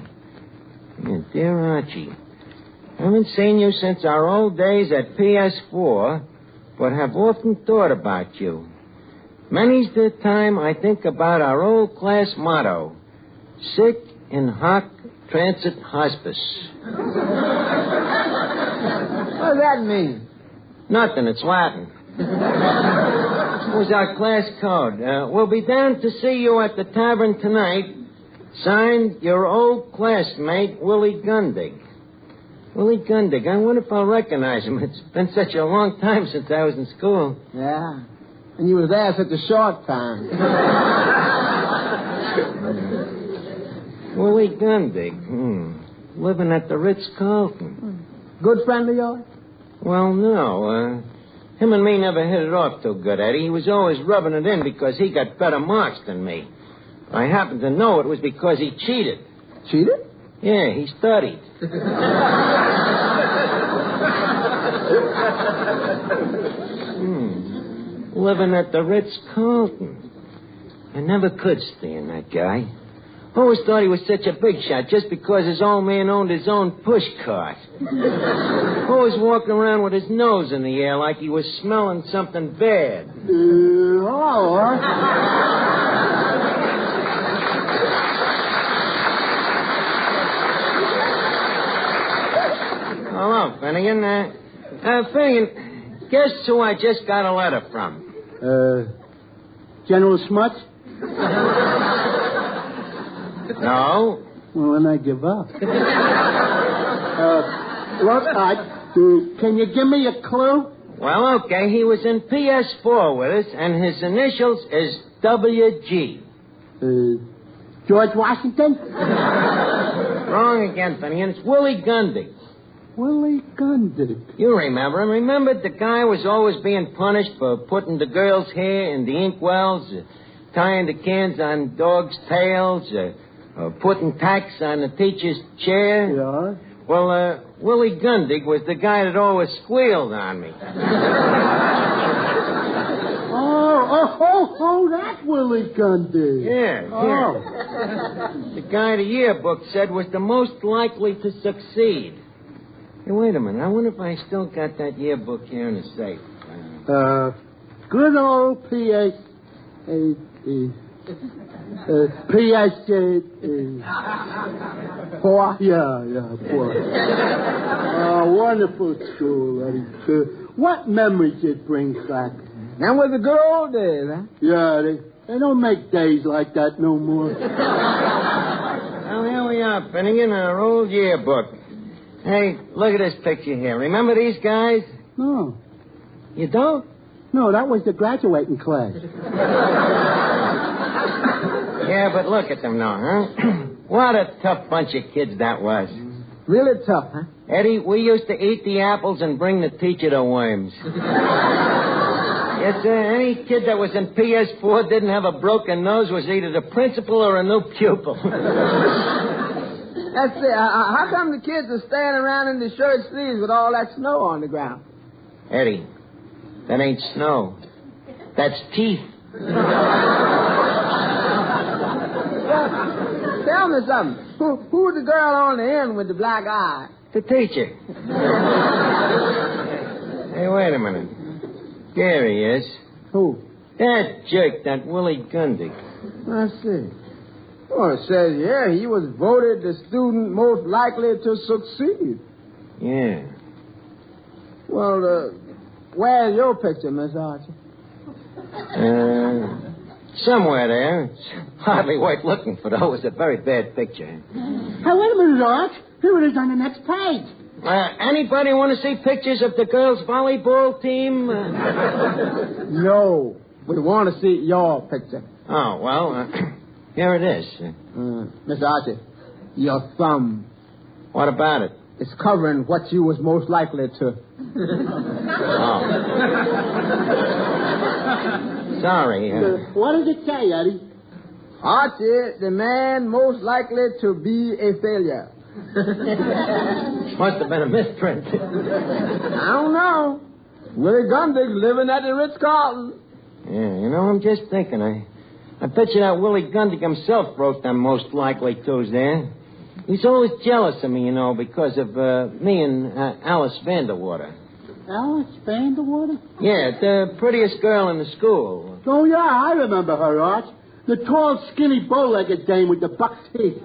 Yeah, dear Archie, haven't seen you since our old days at PS4, but have often thought about you. Many's the time I think about our old class motto, Sick in hoc transit hospice. What does that mean? Nothing. It's Latin. It was our class code. We'll be down to see you at the Tavern tonight. Signed, your old classmate, Willie Gundig. Willie Gundig. I wonder if I'll recognize him. It's been such a long time since I was in school. Yeah. And you was there such a short time. Willie Gundig. Living at the Ritz-Carlton. Good friend of yours? Well, no. Him and me never hit it off too good, Eddie. He was always rubbing it in because he got better marks than me. I happen to know it was because he cheated. Cheated? Yeah, he studied. Living at the Ritz-Carlton. I never could stand that guy. Always thought he was such a big shot just because his old man owned his own push cart. Always walking around with his nose in the air like he was smelling something bad. Hello. Hello, Finnegan. Finnegan, guess who I just got a letter from? General Smuts? No. Well, then I give up. Look, can you give me a clue? Well, okay. He was in PS4 with us, and his initials is WG. George Washington? Wrong again, Finnegan. It's Willie Gundig. Willie Gundig. You remember him. Remember the guy was always being punished for putting the girls' hair in the inkwells, tying the cans on dogs' tails, putting tacks on the teacher's chair? Yeah. Well, Willie Gundig was the guy that always squealed on me. Oh, that's Willie Gundig. Yeah. The guy the yearbook said was the most likely to succeed. Hey, wait a minute. I wonder if I still got that yearbook here in the safe. Good old P.S. Poor. Yeah, poor. Wonderful school, Eddie. What memories it brings back. That was the good old days, huh? Yeah, they don't make days like that no more. Well, here we are, Finnegan, our old yearbook. Hey, look at this picture here. Remember these guys? No. You don't? No, that was the graduating class. Yeah, but look at them now, huh? What a tough bunch of kids that was. Really tough, huh? Eddie, we used to eat the apples and bring the teacher the worms. Yes, sir. Any kid that was in PS4 didn't have a broken nose was either the principal or a new pupil. That's it. How come the kids are standing around in the shirt sleeves with all that snow on the ground? Eddie, that ain't snow. That's teeth. Tell me something. Who was the girl on the end with the black eye? The teacher. Hey, wait a minute. There he is. Who? That jerk, that Willie Gundig. I see. Well, it says, yeah, he was voted the student most likely to succeed. Yeah. Well, where's your picture, Miss Archie? Somewhere there. It's hardly worth looking for, though. It's a very bad picture. Hey, wait a minute, Arch. Here it is on the next page. Anybody want to see pictures of the girls' volleyball team? No. We want to see your picture. Oh, well, here it is. Miss Archie, your thumb. What about it? It's covering what you was most likely to. Oh. Sorry. What does it say, Eddie? Archie, the man most likely to be a failure. Must have been a misprint. I don't know. Willie Gundig living at the Ritz-Carlton. Yeah, you know, I'm just thinking. I bet you that Willie Gundig himself wrote them most likely to's there. He's always jealous of me, you know, because of me and Alice Vanderwater. Alice Vanderwater? Yeah, the prettiest girl in the school. Oh, yeah, I remember her, Arch. The tall, skinny, bow-legged dame with the buck teeth.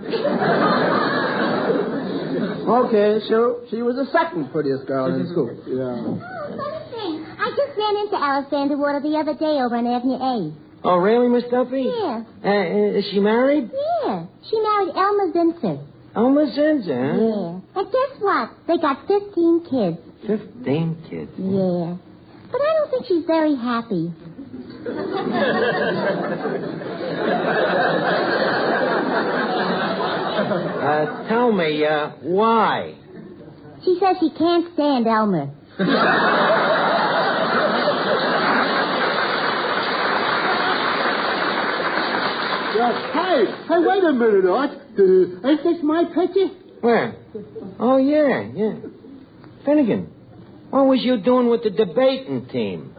Okay, so she was the second prettiest girl in school. Yeah. Funny thing. I just ran into Alexander Water the other day over on Avenue A. Oh, really, Miss Duffy? Yeah. Is she married? Yeah. She married Elmer Zinsser. Elmer Zinsser, huh? Yeah. And guess what? They got 15 kids. 15 kids? Yeah. But I don't think she's very happy. Tell me, why? She says she can't stand Elmer. Hey, wait a minute, Art. Ain't this my picture? Where? Oh, yeah. Finnegan, what was you doing with the debating team?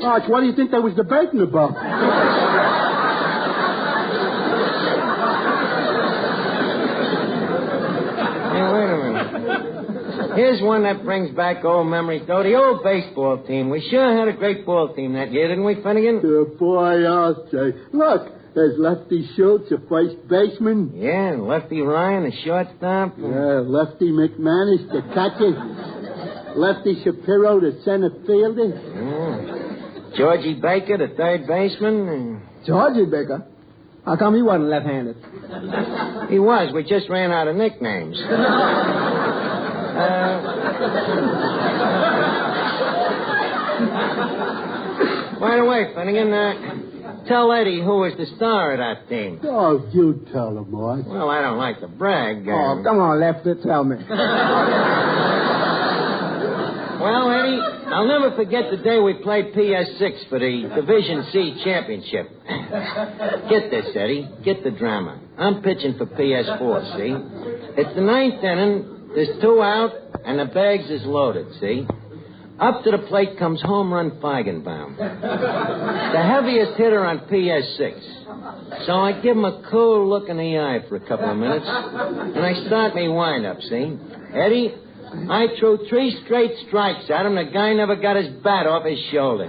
Art, what do you think they was debating about? Hey, wait a minute. Here's one that brings back old memories, though. The old baseball team. We sure had a great ball team that year, didn't we, Finnegan? Boy, I'll say. Look. There's Lefty Schultz, a first baseman. Yeah, and Lefty Ryan, a shortstop. Yeah, Lefty McManus, the catcher. Lefty Shapiro, the center fielder. Yeah. Georgie Baker, the third baseman. Georgie Baker? How come he wasn't left-handed? He was. We just ran out of nicknames. By the way, Finnegan, tell Eddie who was the star of that team. Oh, you tell him, Art. Well, I don't like to brag. Oh, come on, Lefty, tell me. Well, Eddie, I'll never forget the day we played PS6 for the Division C championship. Get this, Eddie. Get the drama. I'm pitching for PS4, see? It's the 9th inning. There's 2 out, and the bags is loaded, see? Up to the plate comes home run Feigenbaum, the heaviest hitter on PS6. So I give him a cool look in the eye for a couple of minutes, and I start me wind-up, see? Eddie, I threw 3 straight strikes at him. The guy never got his bat off his shoulder.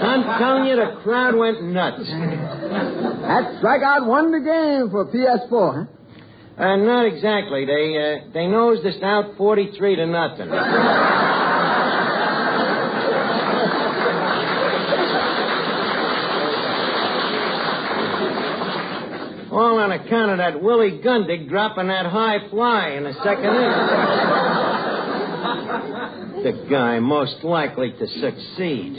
I'm telling you, the crowd went nuts. That strikeout won the game for PS4, huh? Not exactly. They nosed us out 43-0. All on account of that Willie Gundig dropping that high fly in the second inning. The guy most likely to succeed.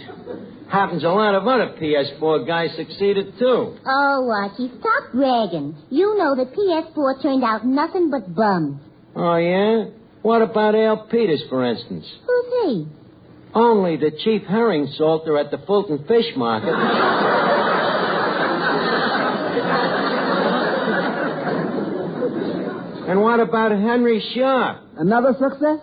Happens a lot of other PS4 guys succeeded, too. Oh, Archie, stop bragging. You know that PS4 turned out nothing but bums. Oh, yeah? What about Al Peters, for instance? Who's he? Only the chief herring salter at the Fulton Fish Market. And what about Henry Sharp? Another success?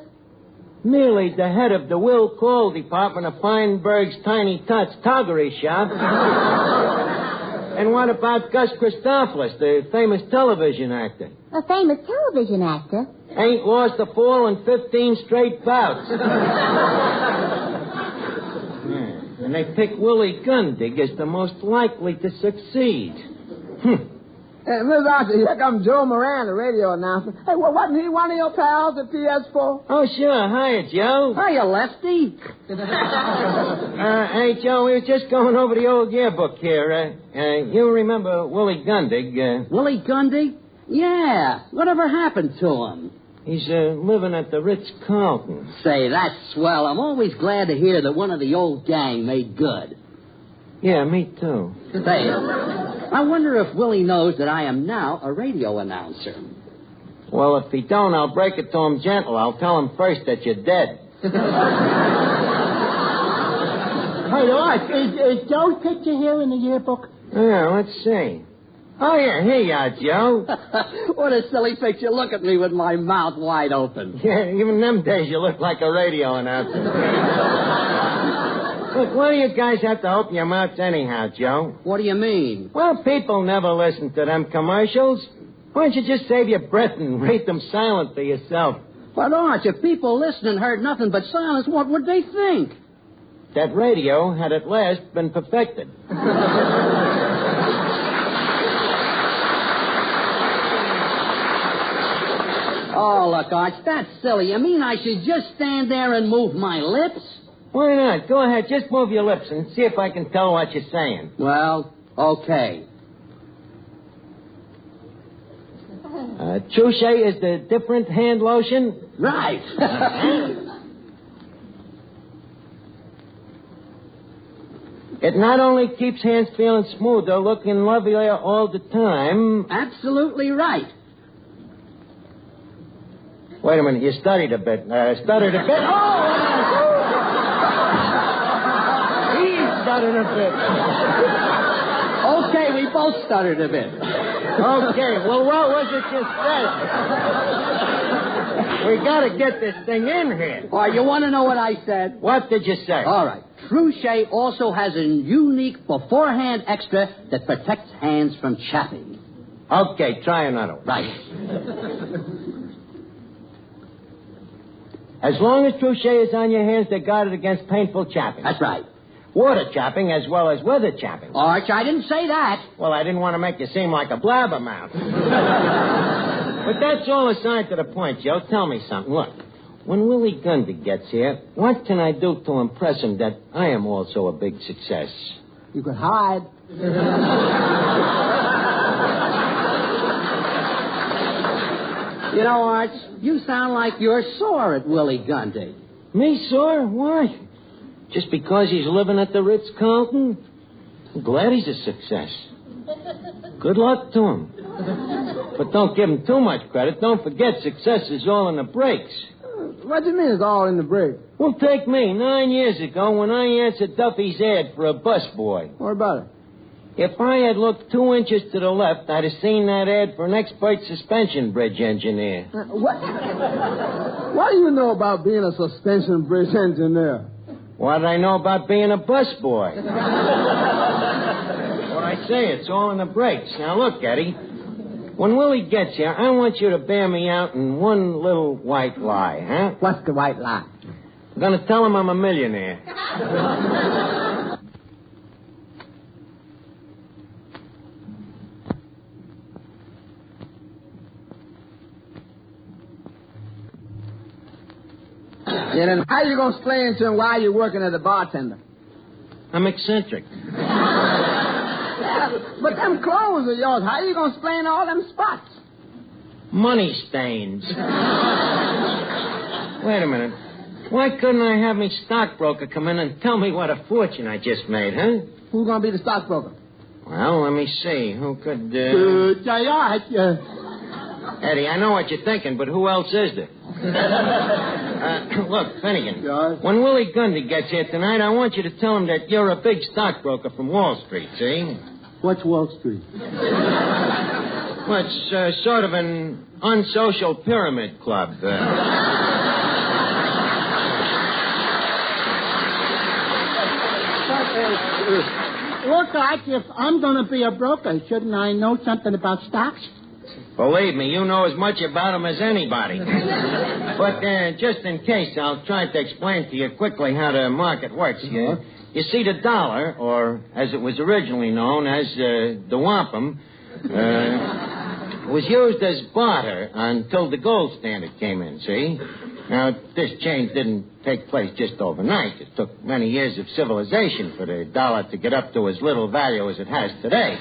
Merely the head of the Will Call Department of Feinberg's Tiny Tots Toggery Shop. And what about Gus Christopoulos, the famous television actor? A famous television actor? Ain't lost a fall in 15 straight bouts. And they pick Willie Gundig as the most likely to succeed. Miss Archie, here comes Joe Moran, the radio announcer. Hey, well, wasn't he one of your pals at PS4? Oh, sure. Hiya, Joe. Hiya, Lefty. Hey, Joe, we were just going over the old yearbook here. You remember Willie Gundig? Willie Gundig? Yeah. Whatever happened to him? He's living at the Ritz-Carlton. Say, that's swell. I'm always glad to hear that one of the old gang made good. Yeah, me too. Say, I wonder if Willie knows that I am now a radio announcer. Well, if he don't, I'll break it to him gentle. I'll tell him first that you're dead. Hey, Art, is Joe's picture here in the yearbook? Yeah, let's see. Oh, yeah, here you are, Joe. What a silly picture. Look at me with my mouth wide open. Yeah, even them days you look like a radio announcer. Look, why do you guys have to open your mouths anyhow, Joe? What do you mean? Well, people never listen to them commercials. Why don't you just save your breath and read them silently yourself? But, Arch, if people listening heard nothing but silence, what would they think? That radio had at last been perfected. Oh, look, Arch, that's silly. You mean I should just stand there and move my lips? Why not? Go ahead, just move your lips and see if I can tell what you're saying. Well, okay. Touche is the different hand lotion? Right. It not only keeps hands feeling smoother, looking lovelier all the time. Absolutely right. Wait a minute, you stuttered a bit. Stuttered a bit. Oh! He stuttered a bit. Okay, we both stuttered a bit. Okay, well, what was it you said? We got to get this thing in here. Well, you want to know what I said? What did you say? All right. Trouche also has a unique beforehand extra that protects hands from chapping. Okay, try another one. Right. As long as Trouche is on your hands, they're guarded against painful chapping. That's right. Water chapping as well as weather chapping. Arch, I didn't say that. Well, I didn't want to make you seem like a blabbermouth. But that's all aside to the point, Joe. Tell me something. Look, when Willie Gundy gets here, what can I do to impress him that I am also a big success? You could hide. You know, Arch, you sound like you're sore at Willie Gundy. Me sore? Why? Just because he's living at the Ritz-Carlton? I'm glad he's a success. Good luck to him. But don't give him too much credit. Don't forget, success is all in the breaks. What do you mean it's all in the break? Well, take me. 9 years ago, when I answered Duffy's ad for a busboy. What about it? If I had looked 2 inches to the left, I'd have seen that ad for an expert suspension bridge engineer. What do you know about being a suspension bridge engineer? What did I know about being a busboy? What I say, it's all in the breaks. Now, look, Eddie. When Willie gets here, I want you to bear me out in one little white lie, huh? What's the white lie? I'm going to tell him I'm a millionaire. Yeah, then how you going to explain to him why you're working as a bartender? I'm eccentric. Yeah, but them clothes of yours, how you going to explain all them spots? Money stains. Wait a minute. Why couldn't I have me stockbroker come in and tell me what a fortune I just made, huh? Who's going to be the stockbroker? Well, let me see. Who could, Eddie, I know what you're thinking, but who else is there? Look, Finnegan. Yes? When Willie Gundy gets here tonight, I want you to tell him that you're a big stockbroker from Wall Street, see? What's Wall Street? Well, it's sort of an unsocial pyramid club. Look, Ike, if I'm going to be a broker, shouldn't I know something about stocks? Believe me, you know as much about them as anybody. But just in case, I'll try to explain to you quickly how the market works here. You see, the dollar, or as it was originally known as the wampum, was used as barter until the gold standard came in, see? Now, this change didn't take place just overnight. It took many years of civilization for the dollar to get up to as little value as it has today.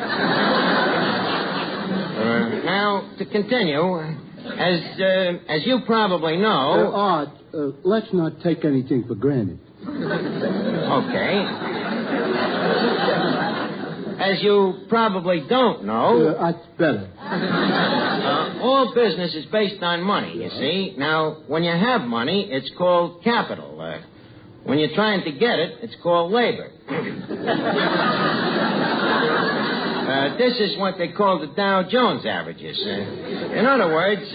Now, to continue, as you probably know... Art, let's not take anything for granted. Okay. As you probably don't know... That's better. All business is based on money, you see. Now, when you have money, it's called capital. When you're trying to get it, it's called labor. This is what they call the Dow Jones averages. In other words,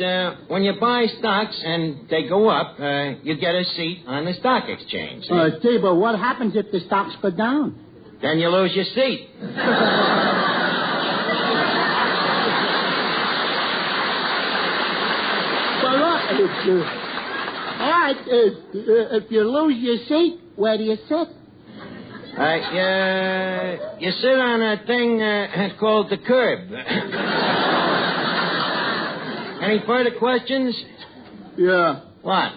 when you buy stocks and they go up, you get a seat on the stock exchange. Gee, but what happens if the stocks go down? Then you lose your seat. Well, look, all right, if you lose your seat, where do you sit? You sit on a thing called the curb. Any further questions? Yeah. What?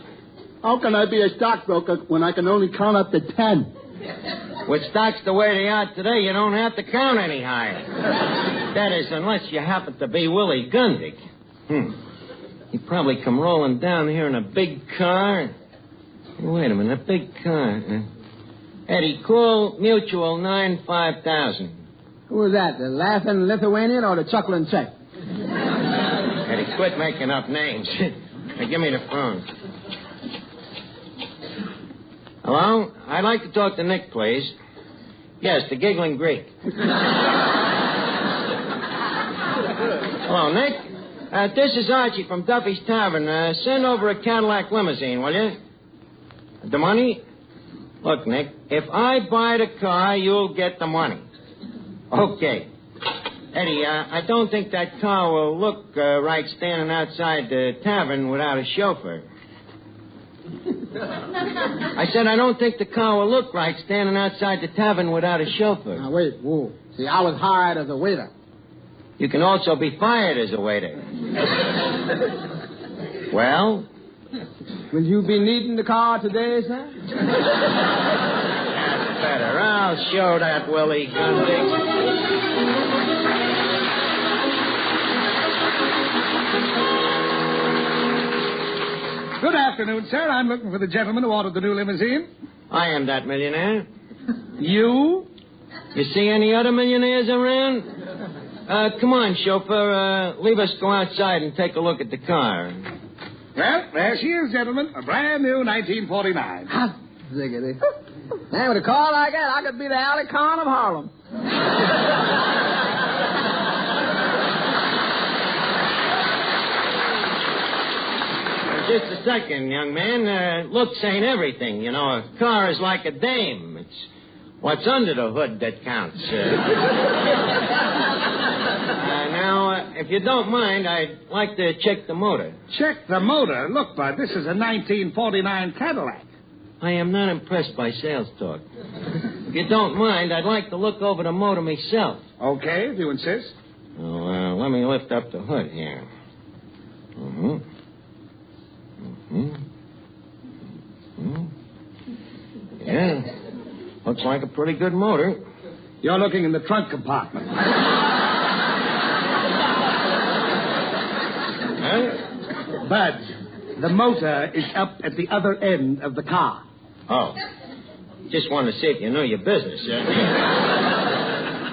How can I be a stockbroker when I can only count up to 10? With stocks the way they are today, you don't have to count any higher. That is, unless you happen to be Willie Gundig. He'd probably come rolling down here in a big car. Wait a minute, a big car. Eddie, call Mutual 95000. Who was that, the laughing Lithuanian or the chuckling Czech? Eddie, quit making up names. Now, give me the phone. Hello? I'd like to talk to Nick, please. Yes, the giggling Greek. Hello, Nick? This is Archie from Duffy's Tavern. Send over a Cadillac limousine, will you? The money? Look, Nick, if I buy the car, you'll get the money. Okay. Eddie, I don't think that car will look right standing outside the tavern without a chauffeur. I said I don't think the car will look right standing outside the tavern without a chauffeur. Now, wait, whoa. See, I was hired as a waiter. You can also be fired as a waiter. Well? Will you be needing the car today, sir? That's better. I'll show that Willie Gundig. Good afternoon, sir. I'm looking for the gentleman who ordered the new limousine. I am that millionaire. You? You see any other millionaires around? Come on, chauffeur. Leave us go outside and take a look at the car. Well, there she is, gentlemen. A brand new 1949. Ziggity. Man, with a car like that, I could be the alley con of Harlem. Just a second, young man. Looks ain't everything. You know, a car is like a dame. It's what's under the hood that counts. Now, if you don't mind, I'd like to check the motor. Check the motor? Look, Bud, this is a 1949 Cadillac. I am not impressed by sales talk. If you don't mind, I'd like to look over the motor myself. Okay, if you insist. Oh, let me lift up the hood here. Yeah. Looks like a pretty good motor. You're looking in the trunk compartment. Bud, the motor is up at the other end of the car. Oh. Just wanted to see if you knew your business.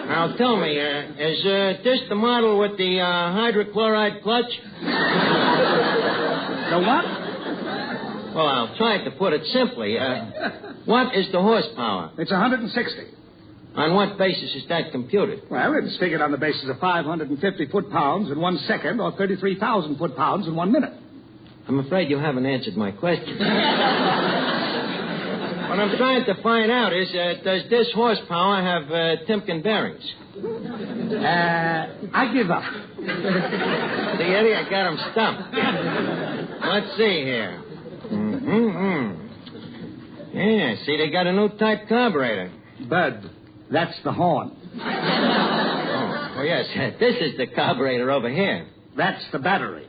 Now, tell me, is this the model with the hydrochloride clutch? The what? Well, I'll try to put it simply. What is the horsepower? It's 160. On what basis is that computed? Well, it's figured on the basis of 550 foot-pounds in 1 second or 33,000 foot-pounds in 1 minute. I'm afraid you haven't answered my question. What I'm trying to find out is, does this horsepower have Timken bearings? I give up. See, Eddie, I got him stumped. Let's see here. Yeah, see, they got a new type carburetor. Bud, that's the horn. Oh, yes, this is the carburetor over here. That's the battery.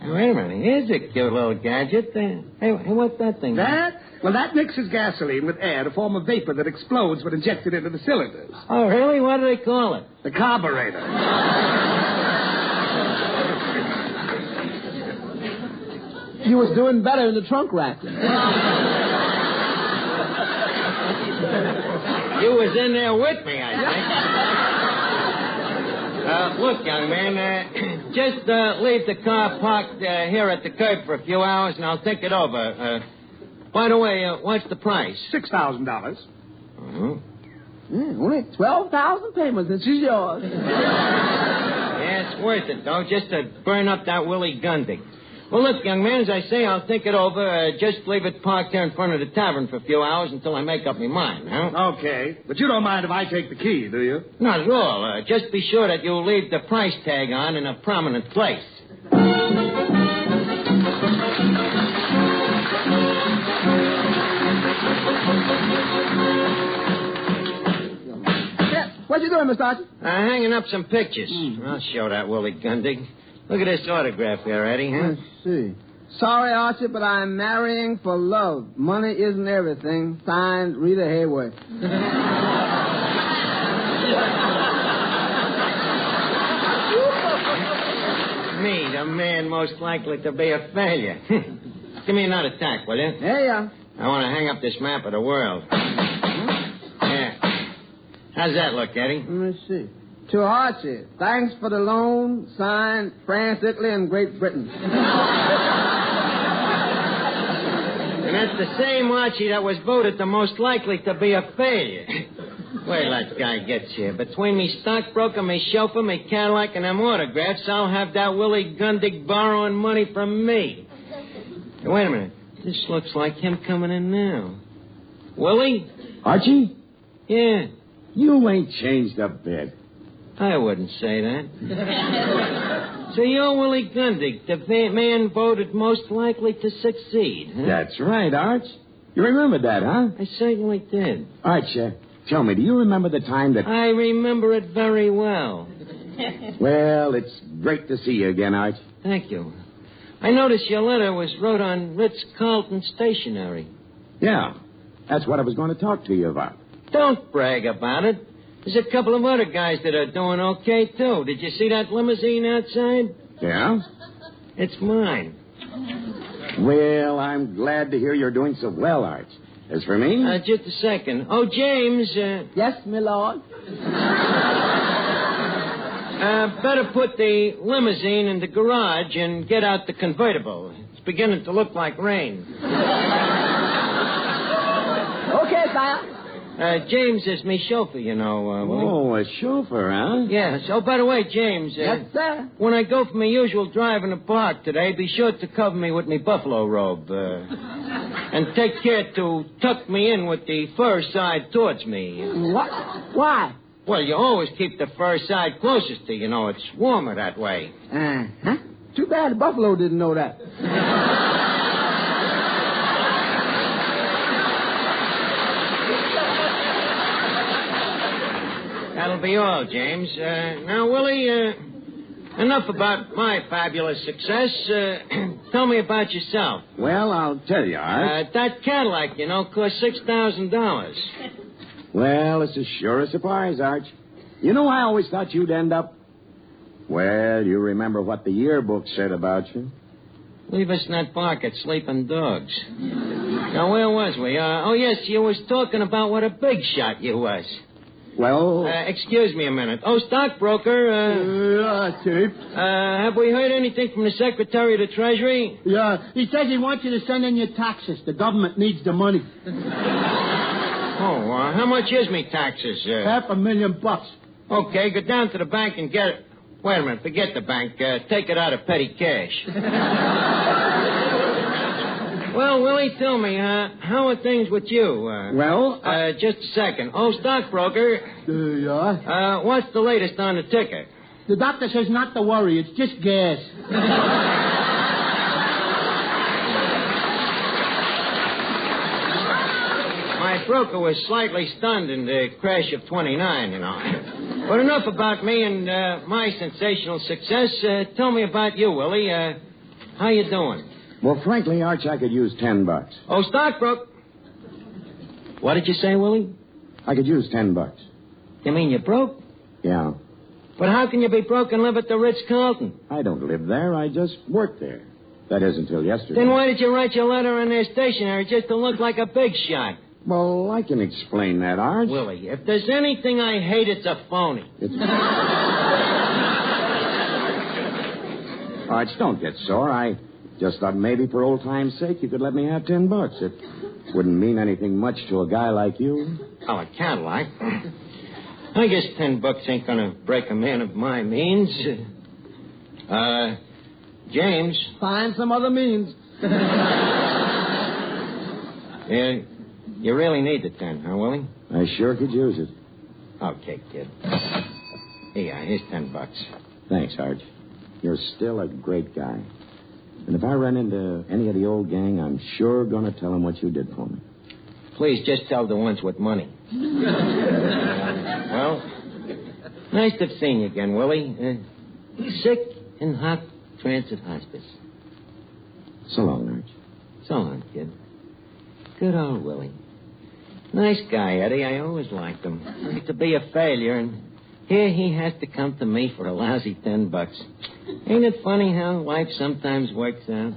Wait a minute, here's a cute little gadget. Hey, what's that thing? That? Well, that mixes gasoline with air to form a vapor that explodes when injected into the cylinders. Oh, really? What do they call it? The carburetor. You was doing better in the trunk rack. You was in there with me, I think. Look, young man, just leave the car parked here at the curb for a few hours, and I'll think it over. By the way, what's the price? $6,000. Only 12,000 payments, and she's yours. Yeah, it's worth it, though, just to burn up that Willie Gundig. Well, look, young man, as I say, I'll think it over. Just leave it parked there in front of the tavern for a few hours until I make up my mind, huh? Okay. But you don't mind if I take the key, do you? Not at all. Just be sure that you'll leave the price tag on in a prominent place. What you doing, Mr. Archie? Hanging up some pictures. I'll show that Willie Gundig. Look at this autograph here, Eddie, huh? Let's see. Sorry, Archie, but I'm marrying for love. Money isn't everything. Signed, Rita Hayworth. Me, the man most likely to be a failure. Give me another tack, will you? Yeah. I want to hang up this map of the world. Yeah. How's that look, Eddie? Let me see. To Archie, thanks for the loan. Signed, France, Italy, and Great Britain. And that's the same Archie that was voted the most likely to be a failure. Wait till that guy gets here. Between me stockbroker, me chauffeur, me Cadillac, and them autographs, I'll have that Willie Gundig borrowing money from me. Hey, wait a minute. This looks like him coming in now. Willie? Archie? Yeah. You ain't changed a bit. I wouldn't say that. So you're Willie Gundig, the man voted most likely to succeed, huh? That's right, Arch. You remember that, huh? I certainly did. Arch, tell me, do you remember the time that... I remember it very well. Well, it's great to see you again, Arch. Thank you. I noticed your letter was wrote on Ritz-Carlton stationery. Yeah, that's what I was going to talk to you about. Don't brag about it. There's a couple of other guys that are doing okay, too. Did you see that limousine outside? Yeah? It's mine. Well, I'm glad to hear you're doing so well, Arch. As for me... Just a second. Oh, James... Yes, my lord? Better put the limousine in the garage and get out the convertible. It's beginning to look like rain. Okay, sire. James is me chauffeur, you know. Oh, a chauffeur, huh? Yes. Oh, by the way, James. Yes, sir. When I go for my usual drive in the park today, be sure to cover me with me buffalo robe. And take care to tuck me in with the fur side towards me. What? Why? Well, you always keep the fur side closest to you. Know it's warmer that way. Uh-huh. Too bad the buffalo didn't know that. That'll be all, James. Now, Willie, enough about my fabulous success. Tell me about yourself. Well, I'll tell you, Arch. That Cadillac, you know, cost $6,000. Well, it's sure a surprise, Arch. You know, I always thought you'd end up... Well, you remember what the yearbook said about you. Leave us in that park at Sleeping Dogs. Now, where was we? Oh, yes, you was talking about what a big shot you was. Well... excuse me a minute. Oh, stockbroker, Yeah, Chief. have we heard anything from the Secretary of the Treasury? Yeah, he says he wants you to send in your taxes. The government needs the money. Oh, how much is me taxes? $500,000. Okay, go down to the bank and get it. Wait a minute, forget the bank. Take it out of petty cash. Well, Willie, tell me, how are things with you? Just a second. Oh, stockbroker. Yeah? What's the latest on the ticker? The doctor says not to worry. It's just gas. My broker was slightly stunned in the crash of 29, you know. But enough about me and my sensational success. Tell me about you, Willie. How you doing? Well, frankly, Arch, I could use $10. Oh, stockbroker. What did you say, Willie? I could use $10. You mean you're broke? Yeah. But how can you be broke and live at the Ritz-Carlton? I don't live there. I just work there. That is until yesterday. Then why did you write your letter in their stationery just to look like a big shot? Well, I can explain that, Arch. Willie, if there's anything I hate, it's a phony. Arch, don't get sore. I just thought maybe for old time's sake you could let me have $10. It wouldn't mean anything much to a guy like you. Oh, a Cadillac. I guess $10 ain't gonna break a man of my means. James. Find some other means. Yeah, you really need the 10, huh, Willie? I sure could use it. Okay, kid. Here's $10. Thanks, Arch. You're still a great guy. And if I run into any of the old gang, I'm sure going to tell them what you did for me. Please, just tell the ones with money. Well, nice to have seen you again, Willie. Sick and hot Transit Hospice. So long, Arch. So long, kid. Good old Willie. Nice guy, Eddie. I always liked him. Used to be a failure, and here he has to come to me for a lousy $10. Ain't it funny how life sometimes works out?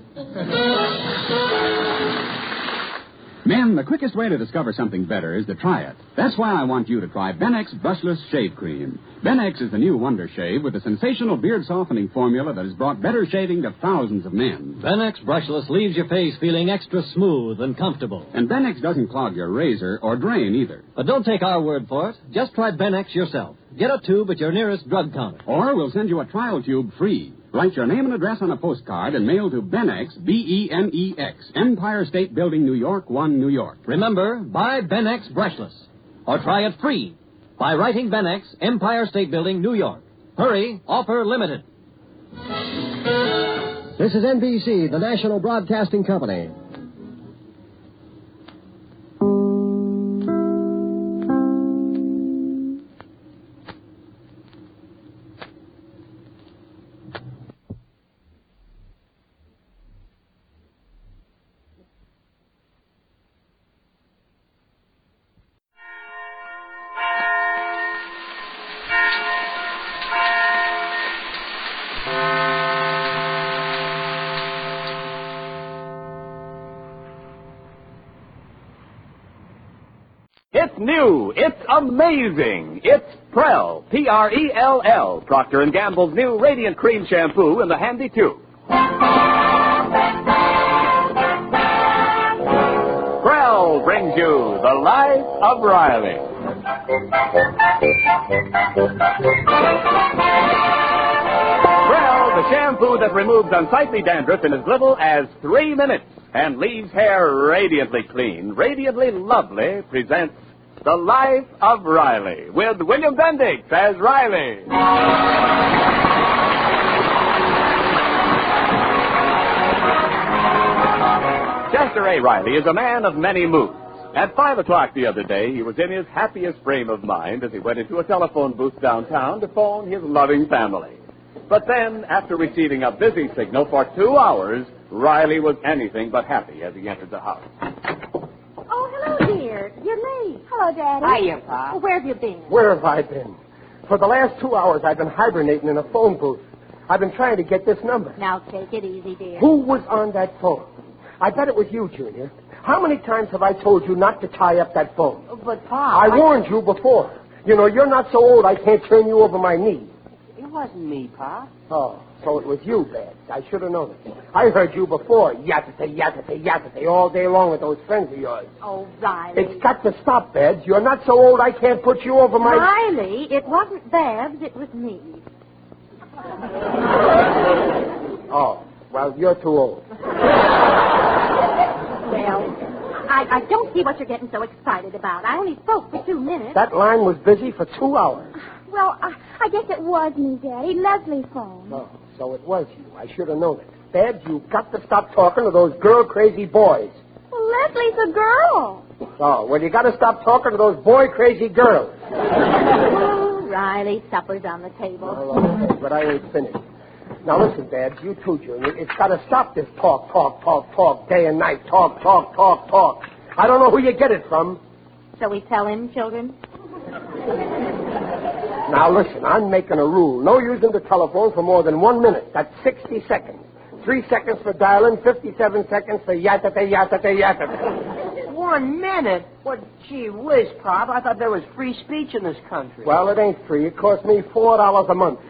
Men, the quickest way to discover something better is to try it. That's why I want you to try Benex Brushless Shave Cream. Benex is the new wonder shave with a sensational beard-softening formula that has brought better shaving to thousands of men. Benex Brushless leaves your face feeling extra smooth and comfortable. And Benex doesn't clog your razor or drain either. But don't take our word for it. Just try Benex yourself. Get a tube at your nearest drug counter. Or we'll send you a trial tube free. Write your name and address on a postcard and mail to Benex, B-E-N-E-X, Empire State Building, New York, 1, New York. Remember, buy Benex Brushless. Or try it free by writing Benex, Empire State Building, New York. Hurry, offer limited. This is NBC, the National Broadcasting Company. It's new. It's amazing. It's Prell, P-R-E-L-L, Procter & Gamble's new Radiant Cream Shampoo in the handy tube. Prell brings you The Life of Riley. Prell, the shampoo that removes unsightly dandruff in as little as 3 minutes and leaves hair radiantly clean, radiantly lovely, presents The Life of Riley with William Bendix as Riley. Jester A. Riley is a man of many moods. At 5 o'clock the other day, he was in his happiest frame of mind as he went into a telephone booth downtown to phone his loving family. But then, after receiving a busy signal for 2 hours, Riley was anything but happy as he entered the house. Oh, hello, dear. You're late. Hello, Daddy. Hiya, Pa. Well, where have you been? Where have I been? For the last 2 hours, I've been hibernating in a phone booth. I've been trying to get this number. Now, take it easy, dear. Who was on that phone? I bet it was you, Junior. How many times have I told you not to tie up that phone? But, Pa... I warned you before. You know, you're not so old I can't turn you over my knee. It wasn't me, Pa. Oh, so it was you, Babs. I should have known it. I heard you before. Yatta, yatta, yatta, all day long with those friends of yours. Oh, Riley. It's got to stop, Babs. You're not so old I can't put you over my... Riley, it wasn't Babs, it was me. Oh, well, you're too old. Well, I don't see what you're getting so excited about. I only spoke for 2 minutes. That line was busy for 2 hours. Well, I guess it was me, Daddy. Leslie phoned. Oh, so it was you. I should have known it. Babs, you've got to stop talking to those girl-crazy boys. Well, Leslie's a girl. Oh, well, you got to stop talking to those boy-crazy girls. Oh, Riley, supper's on the table. Oh, okay, but I ain't finished. Now, listen, Babs, you too, Junior. It's got to stop this talk, day and night. Talk. I don't know who you get it from. Shall we tell him, children? Now, listen, I'm making a rule. No using the telephone for more than 1 minute. That's 60 seconds. 3 seconds for dialing, 57 seconds for yatta. 1 minute? Well, gee whiz, Pop. I thought there was free speech in this country. Well, it ain't free. It costs me $4 a month.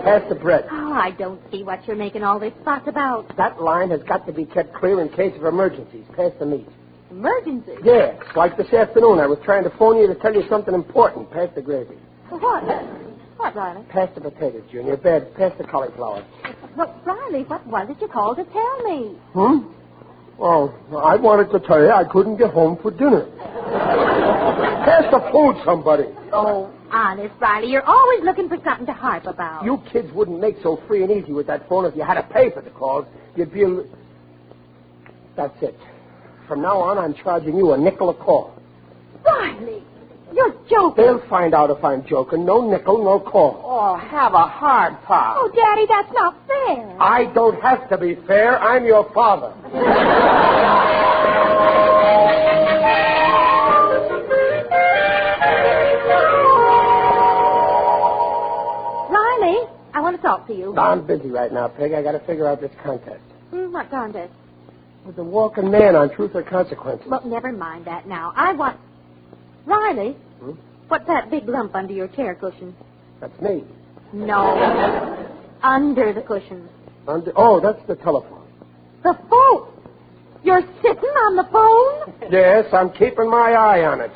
Pass the bread. Oh, I don't see what you're making all this fuss about. That line has got to be kept clear in case of emergencies. Pass the meat. Emergency? Yeah, like this afternoon. I was trying to phone you to tell you something important. Pass the gravy. What? What, Riley? Pass the potatoes, Junior. Babs, pass the cauliflower. Well, Riley, what was it you called to tell me? Oh, I wanted to tell you I couldn't get home for dinner. Pass the food, somebody. Oh, honest, Riley, you're always looking for something to harp about. You kids wouldn't make so free and easy with that phone if you had to pay for the calls. You'd be That's it. From now on, I'm charging you $0.05 a call. Riley! You're joking. They'll find out if I'm joking. No nickel, no call. Oh, have a heart, Pop. Oh, Daddy, that's not fair. I don't have to be fair. I'm your father. Riley, I want to talk to you. I'm busy right now, Peg. I got to figure out this contest. What contest? With the walking man on Truth or Consequences. Well, never mind that now. I want... Riley, what's that big lump under your chair cushion? That's me. No. Under the cushion. Oh, that's the telephone. The phone? You're sitting on the phone? Yes, I'm keeping my eye on it.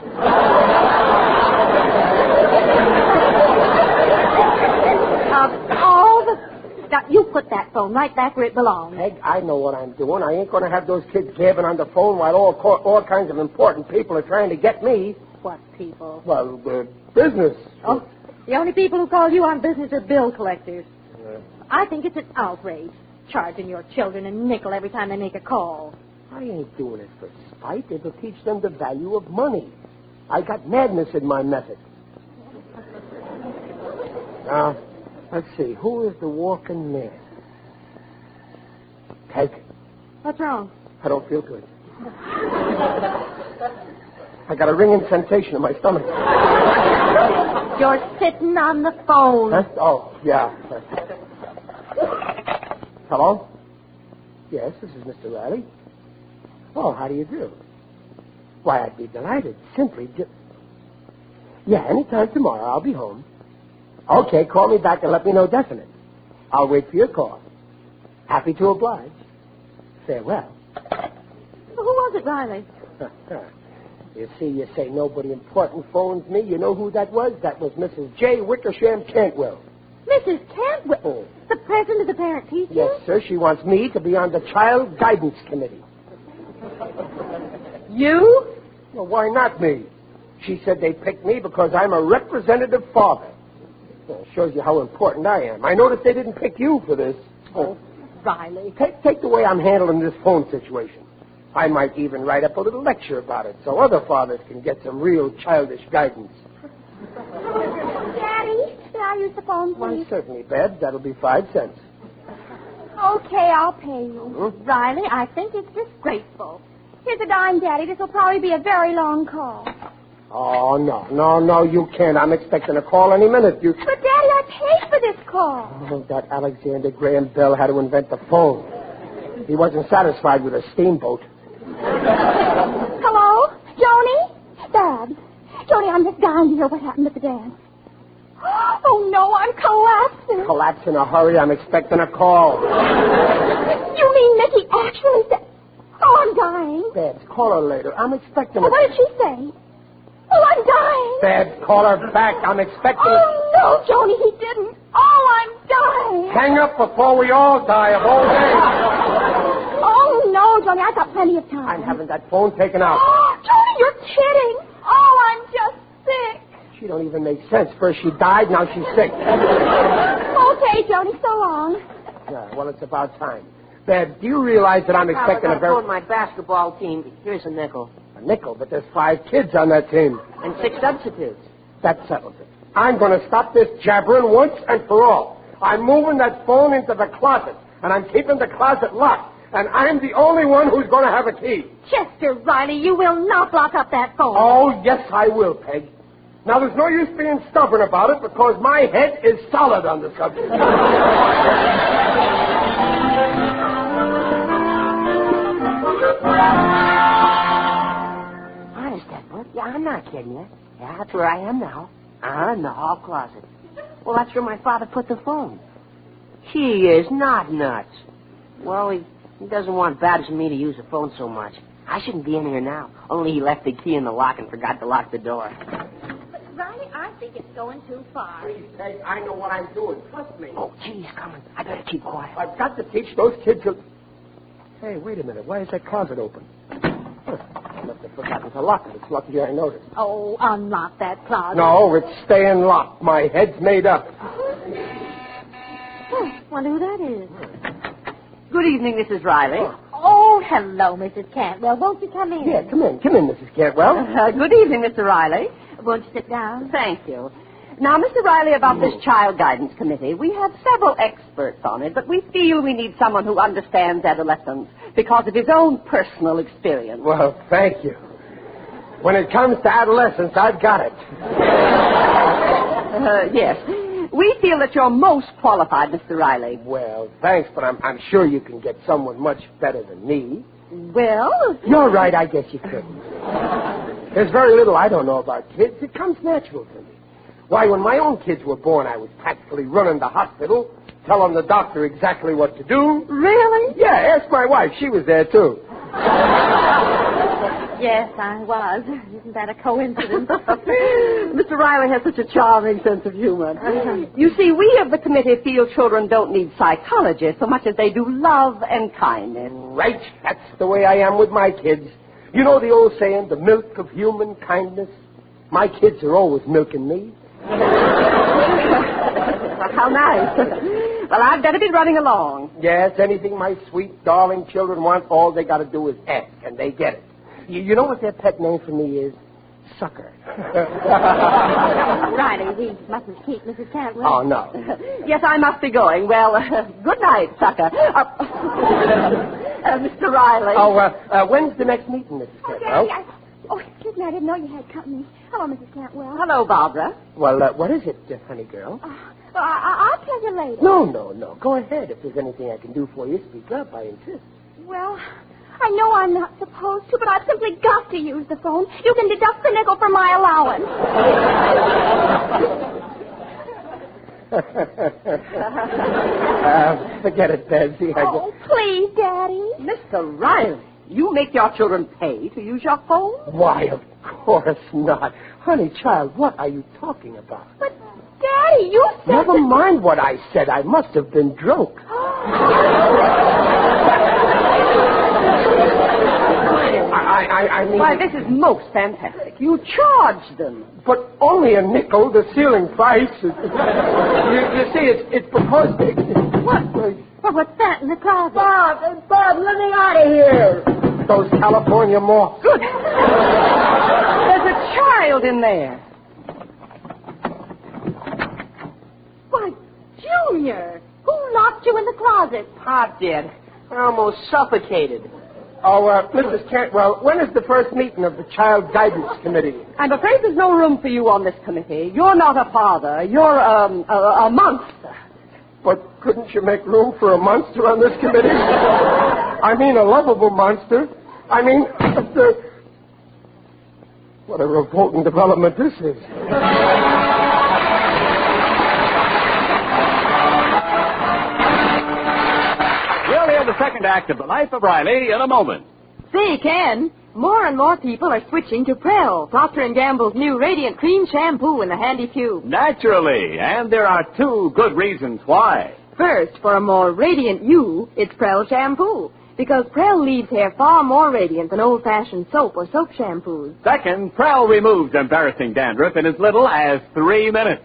Now, you put that phone right back where it belongs. Peg, I know what I'm doing. I ain't going to have those kids gabbing on the phone while all kinds of important people are trying to get me. What people? Well, the business. Oh, the only people who call you on business are bill collectors. I think it's an outrage, charging your children a nickel every time they make a call. I ain't doing it for spite. It'll teach them the value of money. I got madness in my method. Now, let's see. Who is the walking man? Peg. What's wrong? I don't feel good. I got a ringing sensation in my stomach. You're sitting on the phone. Huh? Oh, yeah. Hello? Yes, this is Mr. Riley. Oh, how do you do? Why, I'd be delighted. Simply Yeah, anytime tomorrow. I'll be home. Okay, call me back and let me know definite. I'll wait for your call. Happy to oblige. Farewell. Who was it, Riley? You see, you say nobody important phones me. You know who that was? That was Mrs. J. Wickersham Cantwell. Mrs. Cantwell? The president of the parent teacher? Yes, sir. She wants me to be on the Child Guidance Committee. You? Well, why not me? She said they picked me because I'm a representative father. Well, shows you how important I am. I noticed they didn't pick you for this. Oh, Riley. Take the way I'm handling this phone situation. I might even write up a little lecture about it so other fathers can get some real childish guidance. Daddy, can I use the phone, please? Why, certainly, Babs. That'll be 5 cents. Okay, I'll pay you. Riley, I think it's disgraceful. Here's a dime, Daddy. This will probably be a very long call. Oh, no, you can't. I'm expecting a call any minute. But, Daddy, I paid for this call. Oh, that Alexander Graham Bell had to invent the phone. He wasn't satisfied with a steamboat. Hello? Joni? Babs. Joni, I'm just dying to hear what happened at the dance. Oh, no, I'm collapsing. Collapse in a hurry. I'm expecting a call. You mean Mickey actually said... Oh, I'm dying. Babs, call her later. I'm expecting What did she say? Oh, I'm dying. Babs, call her back. I'm expecting... Oh, no, Joni, he didn't. Oh, I'm dying. Hang up before we all die of old age. Oh, no, Joni, I've got plenty of time. I'm having that phone taken out. Oh, Joni, you're kidding. Oh, I'm just sick. She don't even make sense. First she died, now she's sick. Okay, Joni, so long. Yeah, well, it's about time. Babs, do you realize that I'm expecting I a very... told my basketball team, here's a nickel. A nickel, but there's 5 kids on that team. And 6 substitutes. That settles it. I'm going to stop this jabbering once and for all. I'm moving that phone into the closet, and I'm keeping the closet locked. And I'm the only one who's going to have a key. Chester Riley, you will not lock up that phone. Oh, yes, I will, Peg. Now, there's no use being stubborn about it because my head is solid on the subject. Honest, Edward? Yeah, I'm not kidding you. Yeah, that's where I am now. In the hall closet. Well, that's where my father put the phone. He is not nuts. Well, he doesn't want Babs and me to use the phone so much. I shouldn't be in here now. Only he left the key in the lock and forgot to lock the door. But, Riley, I think it's going too far. Please, Peg, I know what I'm doing. Trust me. Oh, gee, he's coming. I better keep quiet. I've got to teach those kids to... Hey, wait a minute. Why is that closet open? I must have forgotten to lock it. It's lucky I noticed. Oh, unlock that closet. No, it's staying locked. My head's made up. Wonder who that is. Good evening, Mrs. Riley. Oh, hello, Mrs. Cantwell. Won't you come in? Yeah, come in. Come in, Mrs. Cantwell. Good evening, Mr. Riley. Won't you sit down? Thank you. Now, Mr. Riley, about this Child Guidance Committee, we have several experts on it, but we feel we need someone who understands adolescents because of his own personal experience. Well, thank you. When it comes to adolescence, I've got it. Yes. We feel that you're most qualified, Mr. Riley. Well, thanks, but I'm sure you can get someone much better than me. Well... You're right, I guess you couldn't. There's very little I don't know about kids. It comes natural to me. Why, when my own kids were born, I was practically running the hospital, telling the doctor exactly what to do. Really? Yeah, ask my wife. She was there, too. Yes, I was. Isn't that a coincidence? Mr. Riley has such a charming sense of humor. You see, we of the committee feel children don't need psychologists so much as they do love and kindness. Right. That's the way I am with my kids. You know the old saying, the milk of human kindness? My kids are always milking me. How nice. Well, I'd better be running along. Yes, anything my sweet, darling children want, all they got to do is ask, and they get it. You know what their pet name for me is? Sucker. Riley, we mustn't keep Mrs. Cantwell. Oh, no. Yes, I must be going. Well, good night, Sucker. Mr. Riley. Oh, when's the next meeting, Mrs. Cantwell? Oh, excuse me, I didn't know you had company. Hello, Mrs. Cantwell. Hello, Barbara. Well, what is it, honey girl? I'll tell you later. No. Go ahead. If there's anything I can do for you, speak up. I insist. Well, I know I'm not supposed to, but I've simply got to use the phone. You can deduct the nickel from my allowance. Forget it, Betsy. Oh, please, Daddy. Mr. Riley, you make your children pay to use your phone? Why, of course not. Honey, child, what are you talking about? But, Daddy, you said... Never mind what I said. I must have been drunk. I mean... Why, this is most fantastic. You charge them. But only a nickel, the ceiling price. You see, it's because... What? Well, what's that in the closet? Bob, let me out of here. Those California moths. Good. There's a child in there. Why, Junior, who locked you in the closet? Pop did. I almost suffocated. Oh, Mrs. Cantwell, when is the first meeting of the Child Guidance Committee? I'm afraid there's no room for you on this committee. You're not a father. You're a monster. But couldn't you make room for a monster on this committee? I mean, a lovable monster. I mean, what a revolting development this is. We'll hear the second act of The Life of Riley in a moment. Say, Ken, more and more people are switching to Prel, Procter & Gamble's new Radiant Cream Shampoo in the handy tube. Naturally, and there are two good reasons why. First, for a more radiant you, it's Prel Shampoo. Because Prel leaves hair far more radiant than old-fashioned soap or soap shampoos. Second, Prel removes embarrassing dandruff in as little as 3 minutes.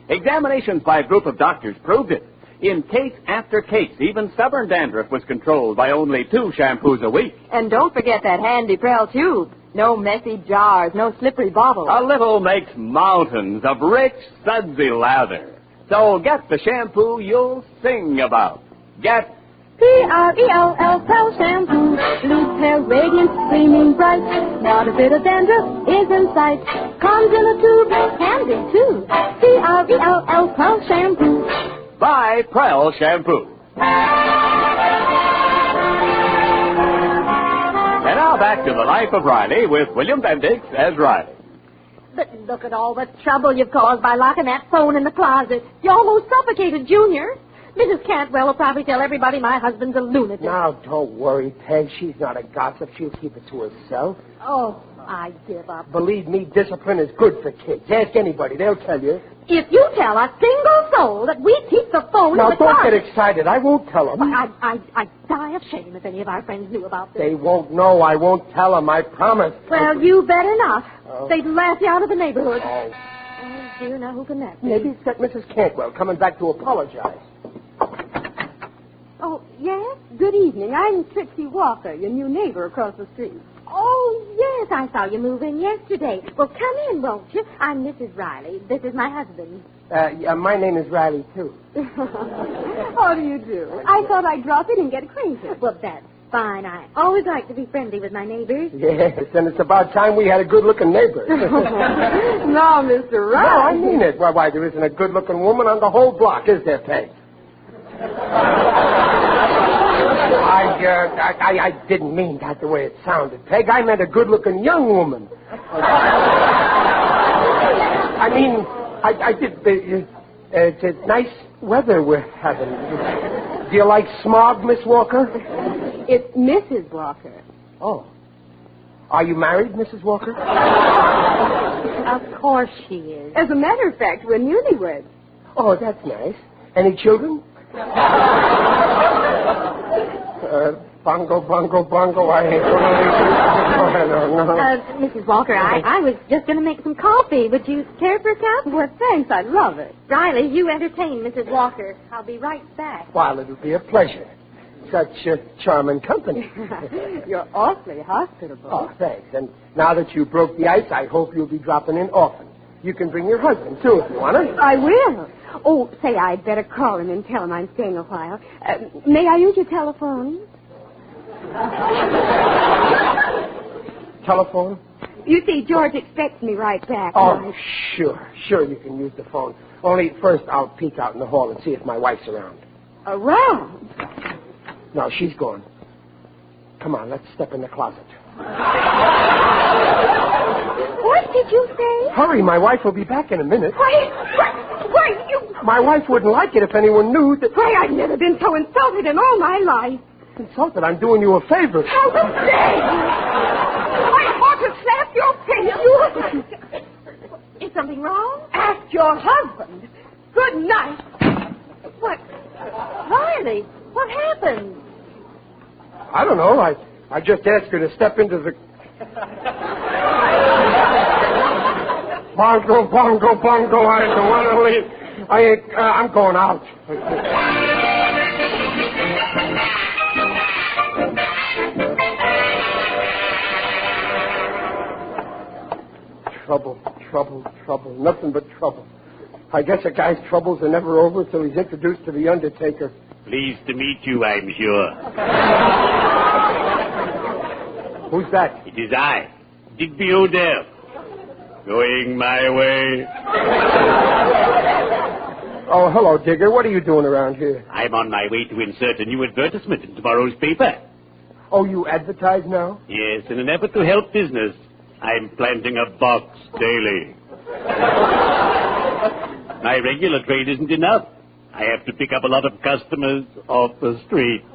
Examinations by a group of doctors proved it. In case after case, even stubborn dandruff was controlled by only 2 shampoos a week. And don't forget that handy Prel tube. No messy jars, no slippery bottles. A little makes mountains of rich, sudsy lather. So get the shampoo you'll sing about. Get P-R-E-L-L, Prel Shampoo. Leaves hair radiant, gleaming bright. Not a bit of dandruff is in sight. Comes in a tube, handy too. P-R-E-L-L, Prel Shampoo. Buy Prel Shampoo. And now back to The Life of Riley with William Bendix as Riley. But look at all the trouble you've caused by locking that phone in the closet. You almost suffocated Junior. Mrs. Cantwell will probably tell everybody my husband's a lunatic. Now, don't worry, Peg. She's not a gossip. She'll keep it to herself. Oh, I give up. Believe me, discipline is good for kids. Ask anybody. They'll tell you. If you tell a single soul that we keep the phone now, in the don't closet... get excited. I won't tell them. I'd die of shame if any of our friends knew about this. They won't know. I won't tell them. I promise. Well, you better not. Oh. They'd laugh you out of the neighborhood. Oh. Oh, dear, now who can that be? Maybe it's that Mrs. Cantwell coming back to apologize. Oh, yes? Good evening. I'm Trixie Walker, your new neighbor across the street. Oh, yes, I saw you move in yesterday. Well, come in, won't you? I'm Mrs. Riley. This is my husband. My name is Riley, too. How do you do? I thought I'd drop in and get acquainted. Well, that's fine. I always like to be friendly with my neighbors. Yes, and it's about time we had a good-looking neighbor. No, Mr. Riley. No, I mean it. Why, there isn't a good-looking woman on the whole block, is there, Peg? I didn't mean that the way it sounded, Peg. I meant a good-looking young woman. I mean, I did. It's nice weather we're having. Do you like smog, Miss Walker? It's Mrs. Walker. Oh. Are you married, Mrs. Walker? Of course she is. As a matter of fact, we're newlyweds. Oh, that's nice. Any children? Bongo, I ain't gonna Mrs. Walker, I was just going to make some coffee. Would you care for a cup? Well, thanks. I'd love it. Riley, you entertain Mrs. Walker. I'll be right back. Well, it'll be a pleasure. Such charming company. You're awfully hospitable. Oh, thanks. And now that you broke the ice, I hope you'll be dropping in often. You can bring your husband, too, if you want to. I will. Oh, say, I'd better call him and tell him I'm staying a while. May I use your telephone? Telephone? You see, George expects me right back. Oh, sure. Sure, you can use the phone. Only first I'll peek out in the hall and see if my wife's around. Around? No, she's gone. Come on, let's step in the closet. What did you say? Hurry, my wife will be back in a minute. Why, you... My wife wouldn't like it if anyone knew that... Why, I've never been so insulted in all my life. Insulted? I'm doing you a favor. How dare you? I ought to slap your face. Is something wrong? Ask your husband. Good night. What? Riley, what happened? I don't know. I just asked her to step into the... Bongo, I don't want to leave. I'm going out. Trouble. Nothing but trouble. I guess a guy's troubles are never over till he's introduced to the Undertaker. Pleased to meet you, I'm sure. Who's that? It is I, Digby Odell. Going my way. Oh, hello, Digger. What are you doing around here? I'm on my way to insert a new advertisement in tomorrow's paper. Oh, you advertise now? Yes, in an effort to help business, I'm planting a box daily. My regular trade isn't enough. I have to pick up a lot of customers off the street.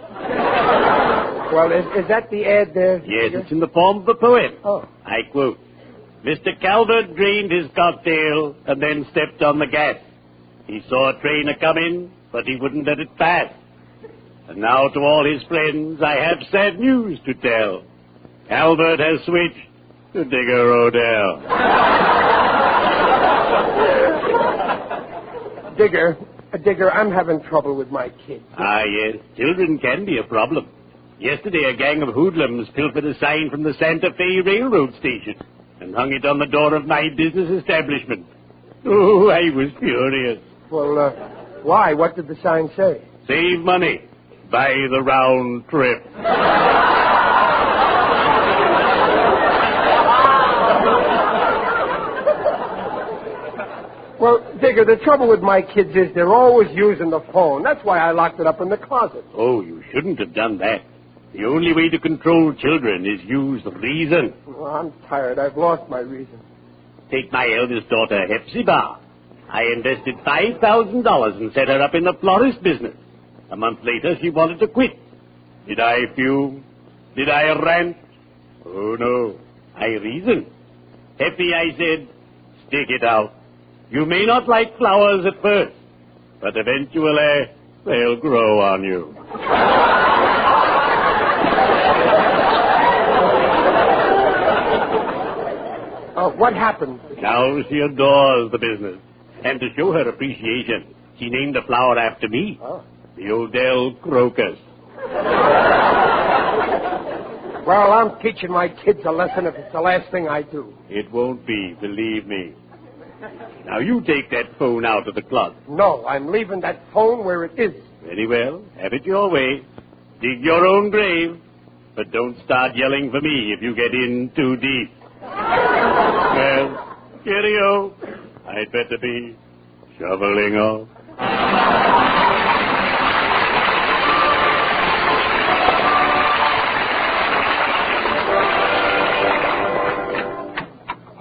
Well, is that the ad there? Yes, it's in the form of a poem. Oh. I quote, Mr. Calvert drained his cocktail and then stepped on the gas. He saw a train a-coming, but he wouldn't let it pass. And now to all his friends, I have sad news to tell. Calvert has switched to Digger Odell. Digger, I'm having trouble with my kids. Ah, yes, children can be a problem. Yesterday, a gang of hoodlums pilfered a sign from the Santa Fe Railroad Station and hung it on the door of my business establishment. Oh, I was furious. Well, why? What did the sign say? Save money. Buy the round trip. Well, Digger, the trouble with my kids is they're always using the phone. That's why I locked it up in the closet. Oh, you shouldn't have done that. The only way to control children is use reason. Well, I'm tired. I've lost my reason. Take my eldest daughter, Hepzibah. I invested $5,000 and set her up in the florist business. A month later, she wanted to quit. Did I fume? Did I rant? Oh, no. I reasoned. Heppy, I said, stick it out. You may not like flowers at first, but eventually they'll grow on you. What happened? Now she adores the business. And to show her appreciation, she named a flower after me. Oh. The Odell Crocus. Well, I'm teaching my kids a lesson if it's the last thing I do. It won't be, believe me. Now, you take that phone out of the closet. No, I'm leaving that phone where it is. Very well. Have it your way. Dig your own grave. But don't start yelling for me if you get in too deep. Well, cheerio. I'd better be shoveling off.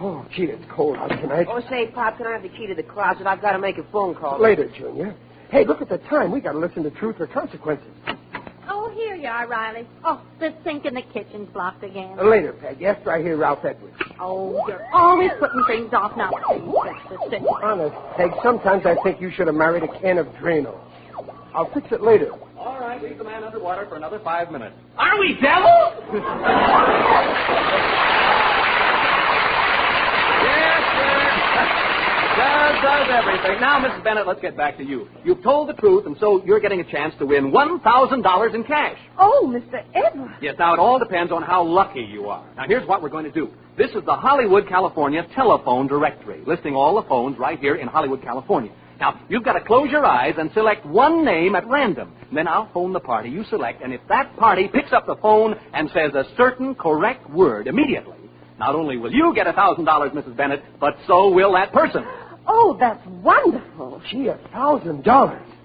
Oh, gee, it's cold out tonight. Oh, say, Pop, can I have the key to the closet? I've got to make a phone call. Later, Junior. Hey, look at the time. We got to listen to Truth or Consequences. Oh, here you are, Riley. Oh, the sink in the kitchen's blocked again. Later, Peg, after I hear Ralph Edwards. Oh, you're always putting things off now. Honest, Peg, sometimes I think you should have married a can of Drano. I'll fix it later. All right, leave the man underwater for another 5 minutes. Are we devils? Yes, sir. Does everything. Now, Mrs. Bennett, let's get back to you. You've told the truth, and so you're getting a chance to win $1,000 in cash. Oh, Mr. Edwards. Yes, now it all depends on how lucky you are. Now, here's what we're going to do. This is the Hollywood, California telephone directory, listing all the phones right here in Hollywood, California. Now, you've got to close your eyes and select one name at random. And then I'll phone the party you select, and if that party picks up the phone and says a certain correct word immediately, not only will you get $1,000, Mrs. Bennett, but so will that person. Oh, that's wonderful. Gee, $1,000.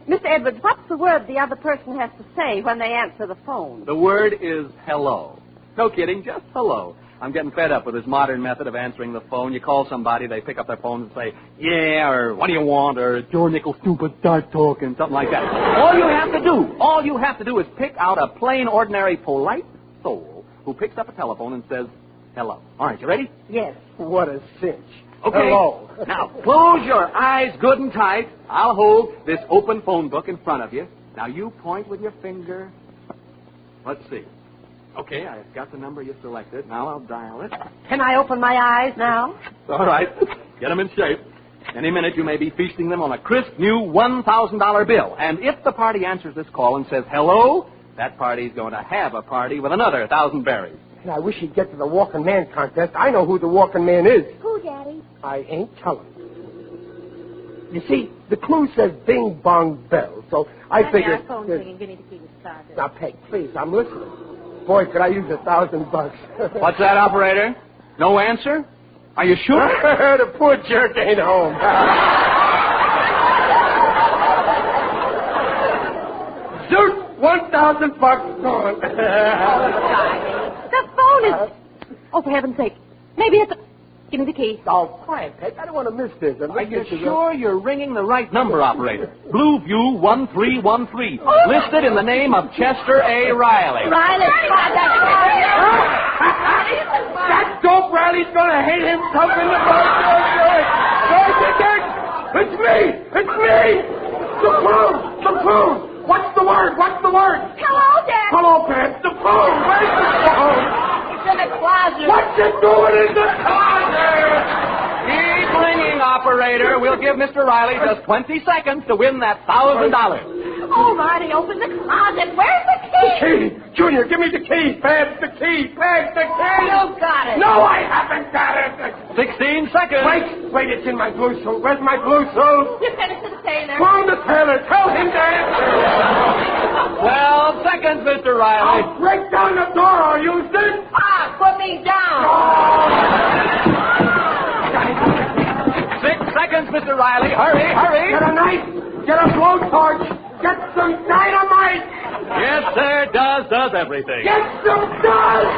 Mr. Edwards, what's the word the other person has to say when they answer the phone? The word is hello. No kidding, just hello. I'm getting fed up with this modern method of answering the phone. You call somebody, they pick up their phone and say, yeah, or what do you want, or your nickel stupid, start talking, something like that. All you have to do is pick out a plain, ordinary, polite soul who picks up a telephone and says, hello. All right, you ready? Yes. What a cinch. Okay. Hello. Now, close your eyes good and tight. I'll hold this open phone book in front of you. Now, you point with your finger. Let's see. Okay, I've got the number you selected. Now I'll dial it. Can I open my eyes now? All right. Get them in shape. Any minute you may be feasting them on a crisp new $1,000 bill. And if the party answers this call and says hello, that party's going to have a party with another 1,000 berries. And I wish he'd get to the walking man contest. I know who the walking man is. Who, Daddy? I ain't telling. You see, the clue says bing bong bell, so I figured... Our phone's ringing. Give me the key to the closet. Now, Peg, please, I'm listening. Boy, could I use $1,000. What's that, operator? No answer? Are you sure? The poor jerk ain't home. Shoot, $1,000 gone. The phone is... Oh, for heaven's sake. Maybe it's... Give me the key. Oh, quiet, Peg. I don't want to miss this. Are you sure you're ringing the right number, operator? Blueview 1313. Listed in the name of Chester A. Riley. Riley, that dope Riley's going to hate himself in the boat. It's me! It's me! The phone! What's the word? Hello, Dad. Hello, Pat. The phone! Where's the phone? It's in the closet. What's it doing in the closet? Keep ringing, operator. We'll give Mr. Riley just 20 seconds to win that $1,000. Oh, Riley, open the closet. Where's the key? The key! Junior, give me the key! Babs, the key! Babs, the key! You got it. No, I haven't got it! 16 seconds. Wait, it's in my blue suit. Where's my blue suit? You sent it to the tailor. Phone the tailor. Tell him to answer. 12 seconds, Mr. Riley. I'll break down the door, or use this. Put me down. 6 seconds, Mr. Riley. Hurry. Get a knife. Get a blowtorch. Get some dynamite. Yes, sir. Does everything. Get some dust.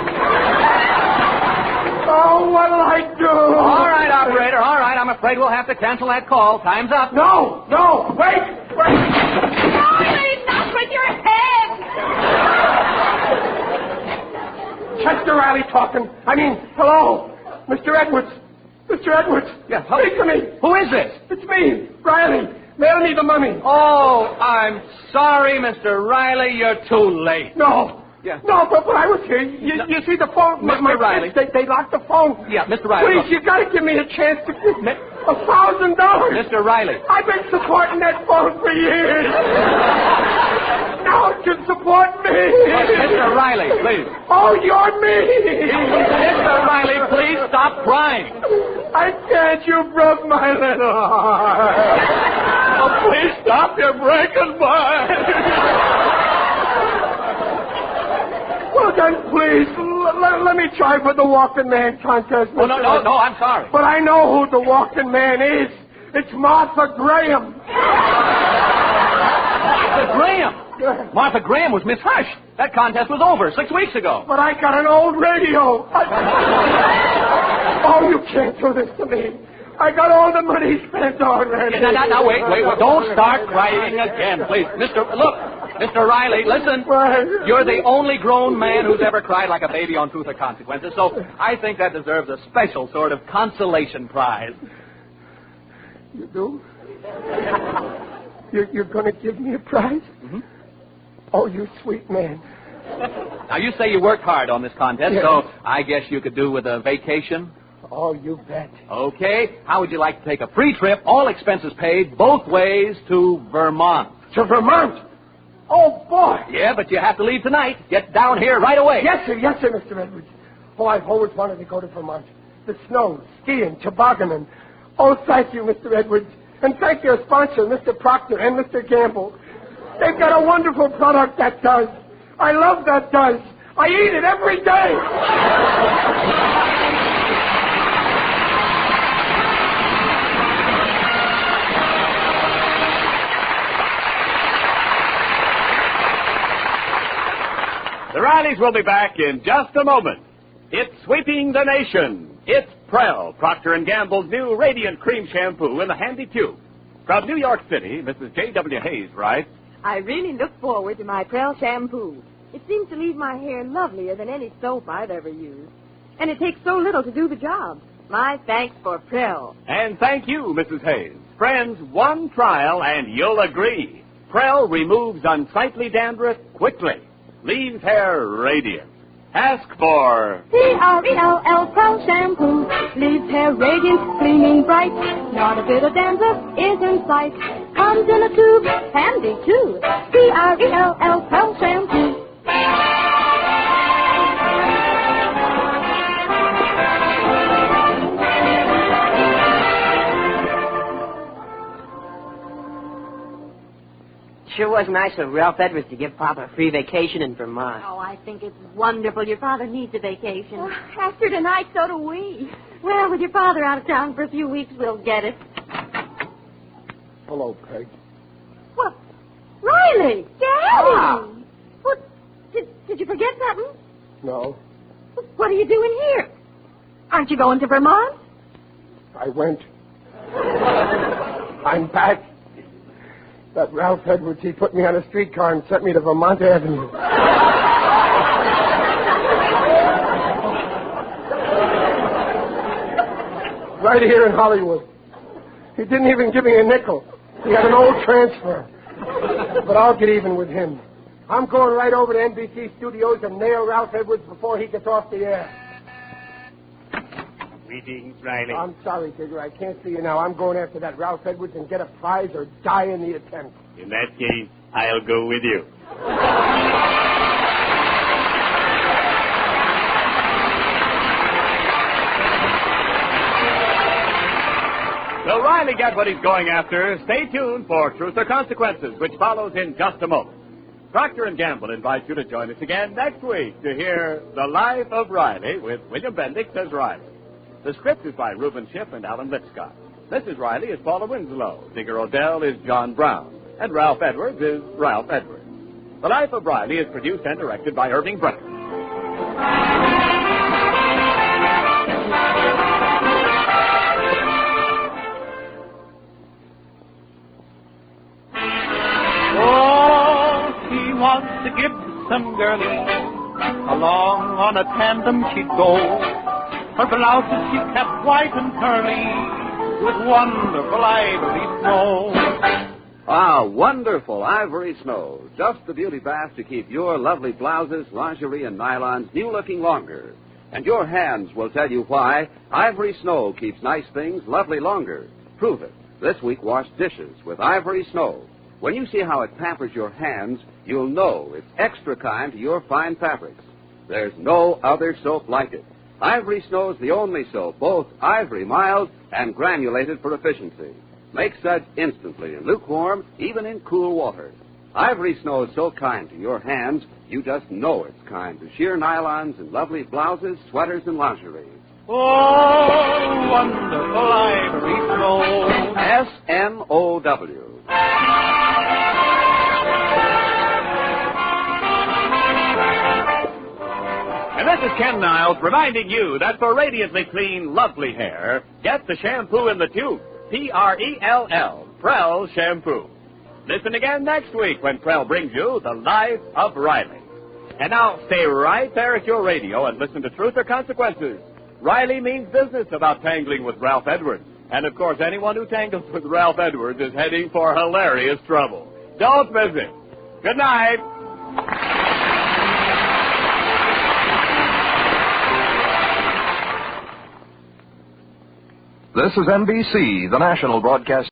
Oh, what'll I do? All right, operator. All right. I'm afraid we'll have to cancel that call. Time's up. No. Wait. Riley, not with your head. Chester Riley talking. Hello. Mr. Edwards. Yes. Speak to me. Who is this? It's me, Riley. Mail me the money. Oh, I'm sorry, Mr. Riley. You're too late. No. Yeah. No, but I was here. You see the phone? Mr. Riley. They locked the phone. Yeah, Mr. Riley. Please, you got to give me a chance to get $1,000. Mr. Riley. I've been supporting that phone for years. Now it can support me. Mr. Riley, please. Oh, you're me. Mr. Riley, please stop crying. I can't. You broke my little heart. Oh, please stop. You're breaking mine. Well, then, please, let me try for the Walking Man contest. Oh, no, I'm sorry. But I know who the Walking Man is. It's Martha Graham. Martha Graham? Martha Graham was Miss Hush. That contest was over 6 weeks ago. But I got an old radio. Oh, you can't do this to me. I got all the money spent already. Now, wait. Don't start crying again, please. Mr. Riley, listen. You're the only grown man who's ever cried like a baby on Truth or Consequences, so I think that deserves a special sort of consolation prize. You do? You're going to give me a prize? Mm-hmm. Oh, you sweet man. Now, you say you worked hard on this contest, yes. So I guess you could do with a vacation. Oh, you bet. Okay. How would you like to take a free trip, all expenses paid, both ways, to Vermont? To Vermont? Oh, boy. Yeah, but you have to leave tonight. Get down here right away. Yes, sir, Mr. Edwards. Oh, I've always wanted to go to Vermont. The snow, skiing, tobogganing. Oh, thank you, Mr. Edwards. And thank your sponsor, Mr. Proctor and Mr. Gamble. They've got a wonderful product that does. I love that does. I eat it every day. The Rileys will be back in just a moment. It's sweeping the nation. It's Prell, Procter & Gamble's new Radiant Cream Shampoo in the handy tube. From New York City, Mrs. J.W. Hayes writes, I really look forward to my Prell shampoo. It seems to leave my hair lovelier than any soap I've ever used. And it takes so little to do the job. My thanks for Prell. And thank you, Mrs. Hayes. Friends, one trial and you'll agree. Prell removes unsightly dandruff quickly. Leaves hair radiant. Ask for P-R-E-L-L, Prell shampoo. Leaves hair radiant, gleaming bright. Not a bit of dandruff is in sight. Comes in a tube, handy too. P-R-E-L-L, Prell shampoo. Sure was nice of Ralph Edwards to give Papa a free vacation in Vermont. Oh, I think it's wonderful. Your father needs a vacation. Oh, after tonight, so do we. Well, with your father out of town for a few weeks, we'll get it. Hello, Peg. What? Riley! Daddy! Ah. What? Did you forget something? No, What are you doing here? Aren't you going to Vermont? I went. I'm back. That Ralph Edwards, he put me on a streetcar and sent me to Vermont Avenue. Right here in Hollywood. He didn't even give me a nickel. He had an old transfer. But I'll get even with him. I'm going right over to NBC Studios and nail Ralph Edwards before he gets off the air. Greetings, Riley. I'm sorry, Digger. I can't see you now. I'm going after that Ralph Edwards and get a prize or die in the attempt. In that case, I'll go with you. Will Riley get what he's going after? Stay tuned for Truth or Consequences, which follows in just a moment. Procter & Gamble invites you to join us again next week to hear The Life of Riley with William Bendix as Riley. The script is by Reuben Schiff and Alan Lipscott. Mrs. Riley is Paula Winslow. Digger Odell is John Brown. And Ralph Edwards is Ralph Edwards. The Life of Riley is produced and directed by Irving Brennan. Oh, he was the Gibson girlie. Along on a tandem she'd go. Her blouses she kept white and curly, with wonderful ivory snow. Ah, wonderful ivory snow. Just the beauty bath to keep your lovely blouses, lingerie, and nylons new-looking longer. And your hands will tell you why ivory snow keeps nice things lovely longer. Prove it. This week, wash dishes with ivory snow. When you see how it pampers your hands, you'll know it's extra kind to your fine fabrics. There's no other soap like it. Ivory Snow's the only soap, both ivory mild and granulated for efficiency. Make suds instantly in lukewarm, even in cool water. Ivory Snow is so kind to your hands, you just know it's kind to sheer nylons and lovely blouses, sweaters, and lingerie. Oh, wonderful Ivory Snow. S-N-O-W. And this is Ken Niles reminding you that for radiantly clean, lovely hair, get the shampoo in the tube. P-R-E-L-L, Prell Shampoo. Listen again next week when Prell brings you The Life of Riley. And now stay right there at your radio and listen to Truth or Consequences. Riley means business about tangling with Ralph Edwards. And, of course, anyone who tangles with Ralph Edwards is heading for hilarious trouble. Don't miss it. Good night. This is NBC, the national broadcast.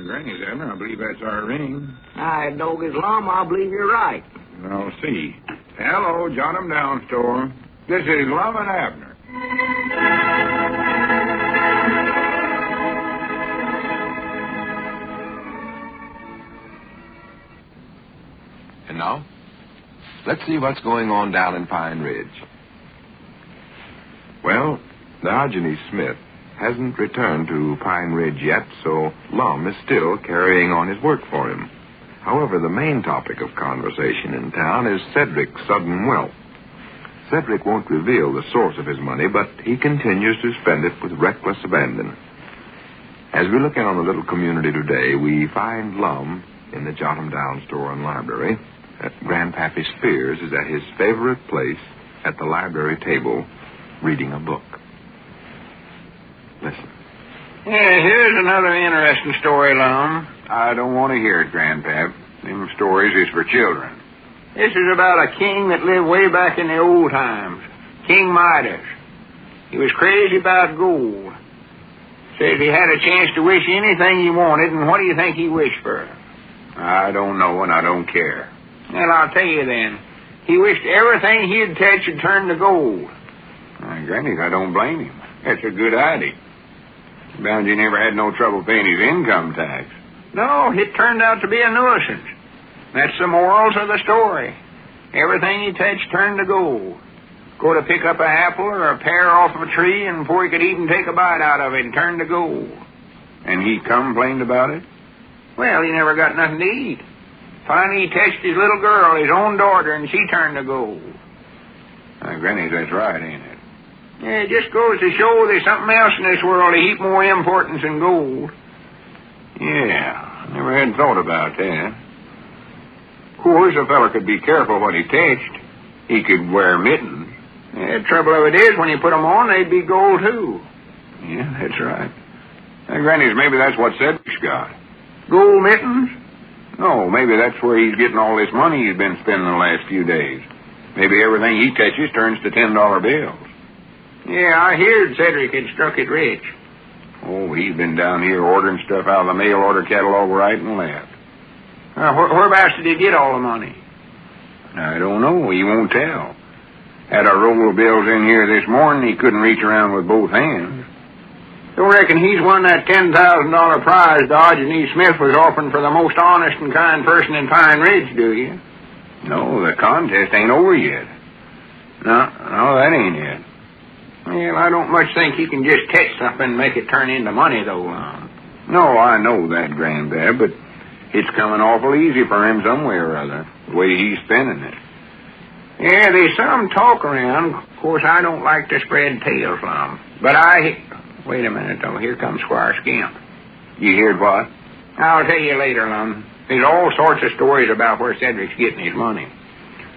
Granny's Abner, I believe that's our ring. I dog his Lum, I believe you're right. I'll see. Hello, Jot 'em Down store. This is Lum and Abner. And now, let's see what's going on down in Pine Ridge. Well, Diogenes Smith hasn't returned to Pine Ridge yet, so Lum is still carrying on his work for him. However, the main topic of conversation in town is Cedric's sudden wealth. Cedric won't reveal the source of his money, but he continues to spend it with reckless abandon. As we look in on the little community today, we find Lum in the Jot 'em Down store and library. Grandpappy Spears is at his favorite place at the library table, reading a book. Listen. Yeah, here's another interesting story, Lum. I don't want to hear it, Grandpap. Them stories is for children. This is about a king that lived way back in the old times. King Midas. He was crazy about gold. Says he had a chance to wish anything he wanted, and what do you think he wished for? I don't know, and I don't care. Well, I'll tell you then. He wished everything he'd touch had turned to gold. Granny, I don't blame him. That's a good idea. Bound you never had no trouble paying his income tax. No, it turned out to be a nuisance. That's the morals of the story. Everything he touched turned to gold. Go to pick up an apple or a pear off of a tree, and before he could even take a bite out of it, it turned to gold. And he complained about it? Well, he never got nothing to eat. Finally, he touched his little girl, his own daughter, and she turned to gold. Granny, that's right, ain't it? Yeah, it just goes to show there's something else in this world of heap more importance than gold. Yeah, never had thought about that. Of course, a fella could be careful what he touched. He could wear mittens. Yeah, the trouble of it is, when you put them on, they'd be gold, too. Yeah, that's right. Granny's, maybe that's what Cedric's got. Gold mittens? No, maybe that's where he's getting all this money he's been spending the last few days. Maybe everything he touches turns to $10 bills. Yeah, I heard Cedric had struck it rich. Oh, he's been down here ordering stuff out of the mail order catalog right and left. Whereabouts did he get all the money? I don't know. He won't tell. Had a roll of bills in here this morning he couldn't reach around with both hands. Don't reckon he's won that $10,000 prize Diogenes Smith was offering for the most honest and kind person in Pine Ridge, do you? No, the contest ain't over yet. No, that ain't it. Well, I don't much think he can just catch something and make it turn into money, though. No, I know that, Granddad, but it's coming awful easy for him some way or other, the way he's spending it. Yeah, there's some talk around. Of course, I don't like to spread tales, Lum. But wait a minute, though. Here comes Squire Skimp. You heard what? I'll tell you later, Lum. There's all sorts of stories about where Cedric's getting his money.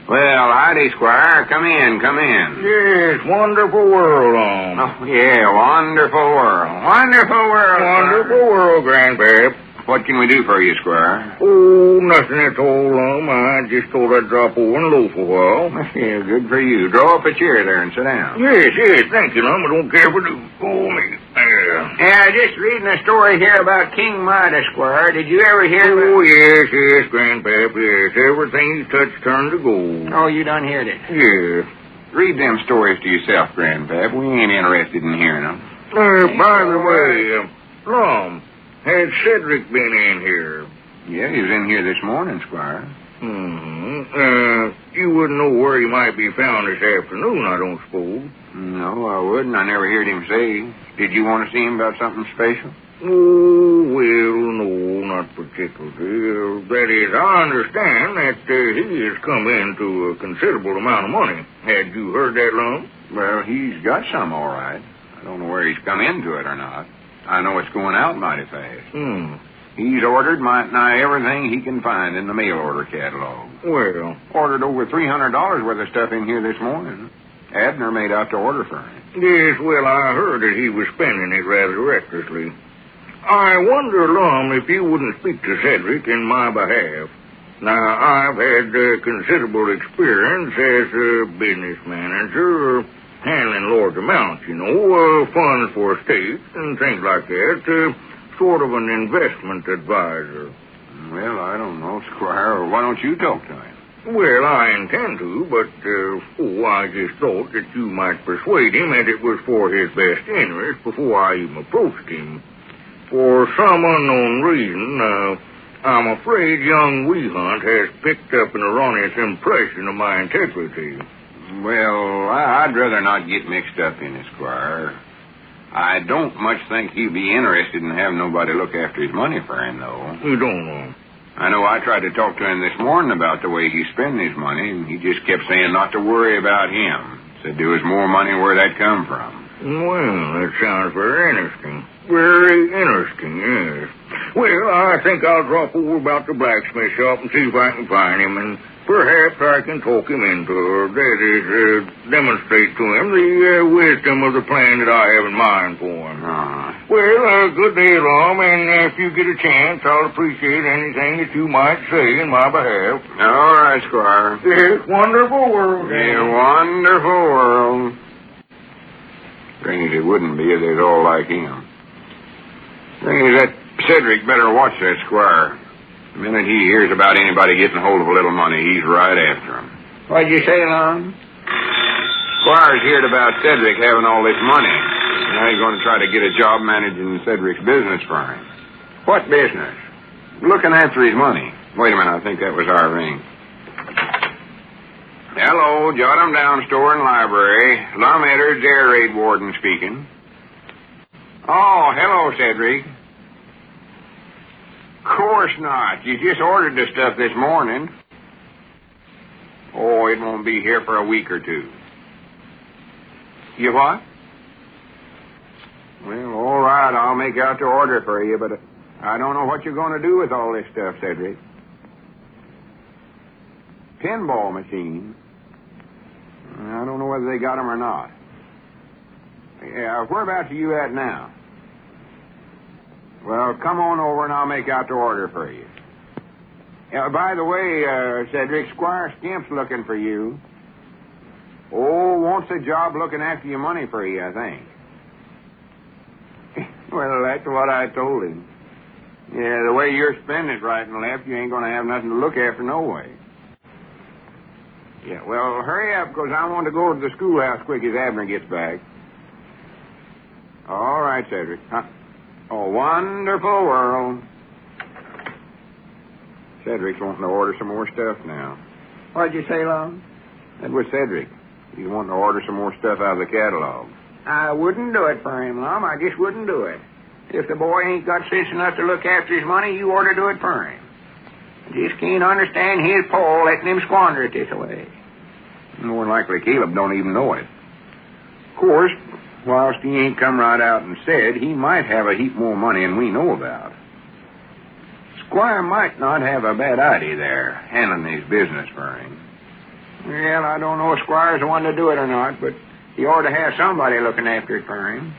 Well, howdy, Squire. Come in. Yes, wonderful world, Lum. Oh, yeah, wonderful world. Wonderful world, Grandpap. What can we do for you, Squire? Oh, nothing at all, Lum. I just thought I'd drop over and loaf a while. Yeah, good for you. Draw up a chair there and sit down. Yes, thank you, Lum. I don't care if I do. Oh, me. Yeah, just reading a story here about King Midas, Squire. Did you ever hear Oh, yes, Grandpap, yes. Everything you touch turned to gold. Oh, you done heard it? Yeah. Read them stories to yourself, Grandpap. We ain't interested in hearing them. By the way, Lum, has Cedric been in here? Yeah, he was in here this morning, Squire. You wouldn't know where he might be found this afternoon, I don't suppose. No, I wouldn't. I never heard him say. Did you want to see him about something special? Oh, well, no, not particularly. That is, I understand that he has come into a considerable amount of money. Had you heard that, Lum? Well, he's got some, all right. I don't know where he's come into it or not. I know it's going out mighty fast. He's ordered might nigh everything he can find in the mail order catalog. Well? Ordered over $300 worth of stuff in here this morning. Abner made out to order for him. Yes, well, I heard that he was spending it rather recklessly. I wonder, Lum, if you wouldn't speak to Cedric in my behalf. Now, I've had considerable experience as a business manager, handling large amounts, funds for estates and things like that, sort of an investment advisor. Well, I don't know, Squire. Why don't you talk to him? Well, I intend to, but, I just thought that you might persuade him that it was for his best interest before I even approached him. For some unknown reason, I'm afraid young Weehunt has picked up an erroneous impression of my integrity. Well, I'd rather not get mixed up in it, Squire. I don't much think he'd be interested in having nobody look after his money for him, though. You don't know? I know I tried to talk to him this morning about the way he's spending his money, and he just kept saying not to worry about him. Said there was more money where that come from. Well, that sounds very interesting. Very interesting, yes. Well, I think I'll drop over about the blacksmith shop and see if I can find him, and perhaps I can talk him into it. That is, demonstrate to him the wisdom of the plan that I have in mind for him. Well, good day, Lum, and if you get a chance, I'll appreciate anything that you might say in my behalf. All right, Squire. Yes, wonderful world. Yeah, wonderful world. Strange it wouldn't be if they's all like him. Strange that Cedric better watch that Squire. The minute he hears about anybody getting hold of a little money, he's right after him. What'd you say, Lum? Squire's heard about Cedric having all this money. Now he's going to try to get a job managing Cedric's business for him. What business? Looking after his money. Wait a minute, I think that was our ring. Hello, jot 'em down, store and library. Lum Edwards, air raid warden speaking. Oh, hello, Cedric. Course not. You just ordered the stuff this morning. Oh, it won't be here for a week or two. You what? Well, all right, I'll make out to order for you, but I don't know what you're going to do with all this stuff, Cedric. Pinball machine. I don't know whether they got them or not. Yeah, whereabouts are you at now? Well, come on over and I'll make out to order for you. By the way, Cedric, Squire Skimp's looking for you. Oh, wants a job looking after your money for you, I think. Well, that's what I told him. Yeah, the way you're spending it right and left, you ain't going to have nothing to look after no way. Yeah, well, hurry up, because I want to go to the schoolhouse quick as Abner gets back. All right, Cedric. Oh, wonderful world. Cedric's wanting to order some more stuff now. What'd you say, Lum? That was Cedric. He's wanting to order some more stuff out of the catalog. I wouldn't do it for him, Lum. I just wouldn't do it. If the boy ain't got sense enough to look after his money, you ought to do it for him. Just can't understand his Paul letting him squander it this way. More than likely Caleb don't even know it. Of course, whilst he ain't come right out and said, he might have a heap more money than we know about. Squire might not have a bad idea there, handling his business for him. Well, I don't know if Squire's the one to do it or not, but he ought to have somebody looking after it for him.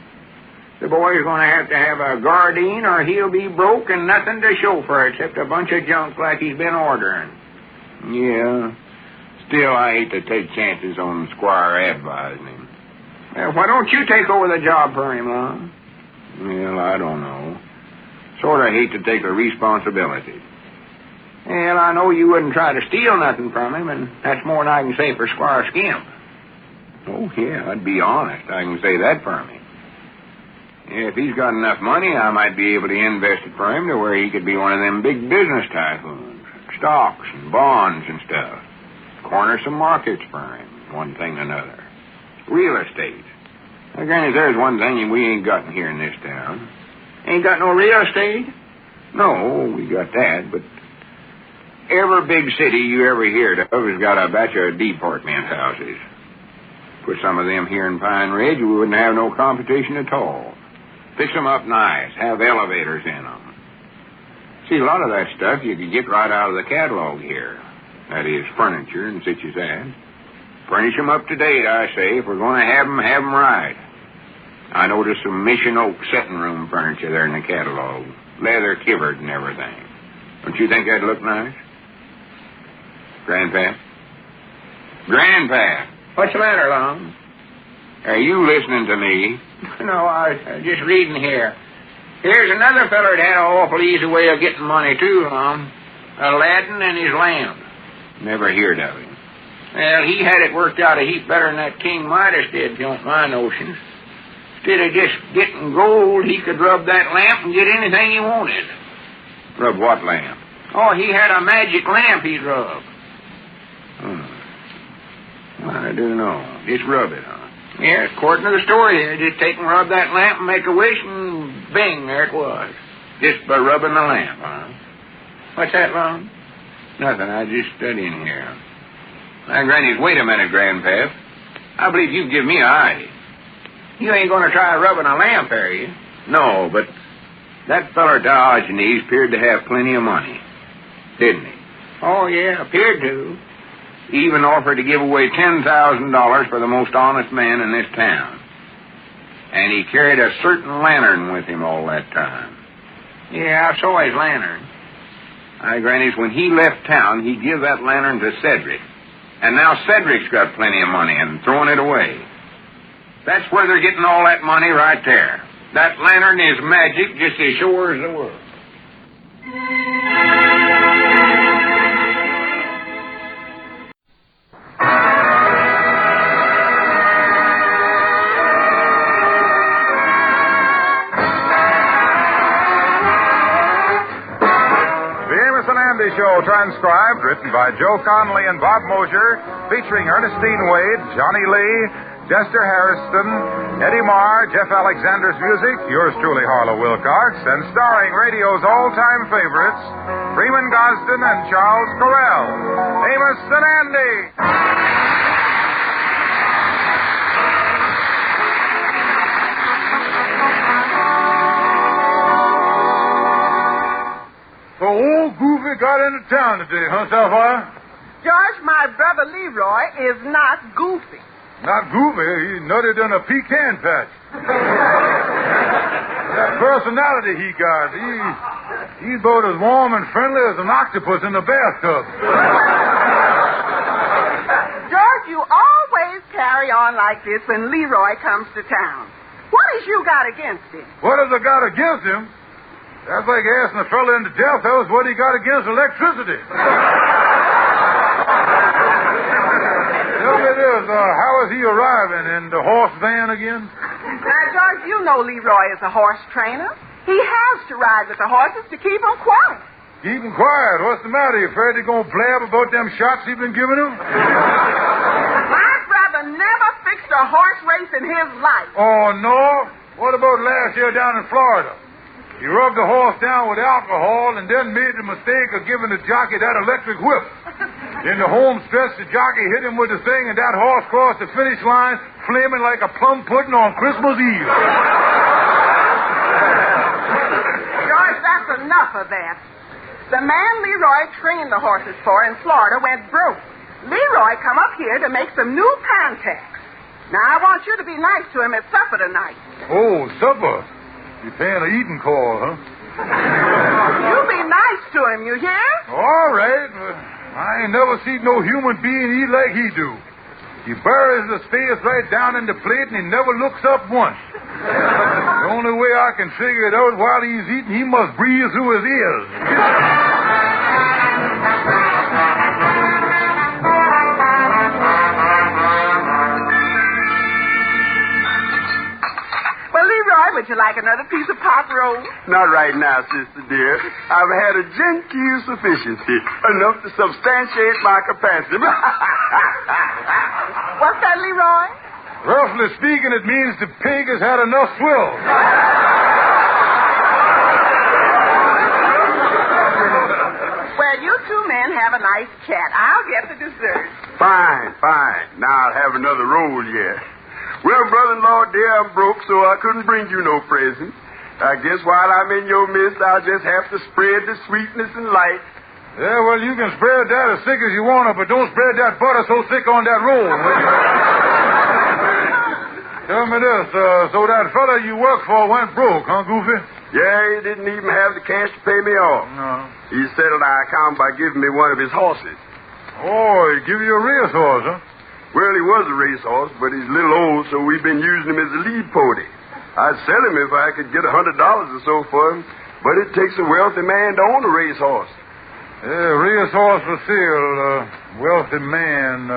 The boy's going to have a guardian or he'll be broke and nothing to show for it except a bunch of junk like he's been ordering. Yeah. Still, I hate to take chances on Squire advising him. Well, why don't you take over the job for him, Lum? Well, I don't know. Sort of hate to take the responsibility. Well, I know you wouldn't try to steal nothing from him, and that's more than I can say for Squire Skimp. Oh, yeah, I'd be honest. I can say that for me. If he's got enough money, I might be able to invest it for him to where he could be one of them big business tycoons. Stocks and bonds and stuff. Corner some markets for him, one thing and another. Real estate. Now, granted, there's one thing we ain't got here in this town. Ain't got no real estate? No, we got that, but every big city you ever heard of has got a batch of department houses. Put some of them here in Pine Ridge, we wouldn't have no competition at all. Fix them up nice, have elevators in them. See, a lot of that stuff you could get right out of the catalog here. That is, furniture and such as that. Furnish them up to date, I say. If we're going to have them right. I noticed some mission oak sitting room furniture there in the catalog. Leather covered and everything. Don't you think that'd look nice? Grandpa? Grandpa! What's the matter, Lum? Are you listening to me? No, I was just reading here. Here's another feller that had an awful easy way of getting money, too, Lum. Aladdin and his lamp. Never heard of him. Well, he had it worked out a heap better than that King Midas did, if you want my notions. Instead of just getting gold, he could rub that lamp and get anything he wanted. Rub what lamp? Oh, he had a magic lamp he'd rub. I do know. Just rub it, huh? Yeah, according to the story, just take and rub that lamp and make a wish, and bing, there it was. Just by rubbing the lamp, huh? What's that, Lum? Nothing, I was just studying here. Now, Grannies, wait a minute, Grandpap. I believe you give me an eye. You ain't going to try rubbing a lamp, are you? No, but that feller Diogenes appeared to have plenty of money, didn't he? Oh, yeah, appeared to. He even offered to give away $10,000 for the most honest man in this town. And he carried a certain lantern with him all that time. Yeah, I saw his lantern. Grannies, when he left town, he give that lantern to Cedric. And now Cedric's got plenty of money and throwing it away. That's where they're getting all that money right there. That lantern is magic just as sure as the world. Show transcribed, written by Joe Connolly and Bob Mosier, featuring Ernestine Wade, Johnny Lee, Jester Harrison, Eddie Marr, Jeff Alexander's music, yours truly, Harlow Wilcox, and starring radio's all-time favorites, Freeman Gosden and Charles Correll, Amos and Andy. So old Goofy got into town today, huh, Sapphire? George, my brother Leroy is not goofy. Not goofy. He nutted in a pecan patch. That personality he got, he's about as warm and friendly as an octopus in a bathtub. George, you always carry on like this when Leroy comes to town. What has you got against him? What has I got against him? That's like asking a fellow in the death house what he got against electricity. Tell me this, how is he arriving in the horse van again? Now, George, you know Leroy is a horse trainer. He has to ride with the horses to keep them quiet. Keep him quiet? What's the matter? You afraid they're going to blab about them shots he's been giving him? My brother never fixed a horse race in his life. Oh, no? What about last year down in Florida? He rubbed the horse down with alcohol and then made the mistake of giving the jockey that electric whip. In the home stretch, the jockey hit him with the thing, and that horse crossed the finish line flaming like a plum pudding on Christmas Eve. George, that's enough of that. The man Leroy trained the horses for in Florida went broke. Leroy come up here to make some new contacts. Now, I want you to be nice to him at supper tonight. Oh, supper. You're paying an eating call, huh? You be nice to him, you hear? All right. I ain't never seen no human being eat like he do. He buries his face right down in the plate and he never looks up once. The only way I can figure it out while he's eating, he must breathe through his ears. Well, Leroy, would you like another piece of pot roast? Not right now, sister dear. I've had a genteel sufficiency, enough to substantiate my capacity. What's that, Leroy? Roughly speaking, it means the pig has had enough swill. Well, you two men have a nice chat. I'll get the dessert. Fine. Now I'll have another roll yet. Well, brother-in-law, dear, I'm broke, so I couldn't bring you no present. I guess while I'm in your midst, I'll just have to spread the sweetness and light. Yeah, well, you can spread that as thick as you want to, but don't spread that butter so thick on that roll. Tell me this, so that fella you work for went broke, huh, Goofy? Yeah, he didn't even have the cash to pay me off. No. He settled our account by giving me one of his horses. Oh, he give you a racehorse, huh? Well, he was a racehorse, but he's a little old, so we've been using him as a lead pony. I'd sell him if I could get $100 or so for him, but it takes a wealthy man to own a racehorse. Yeah, racehorse for sale, wealthy man.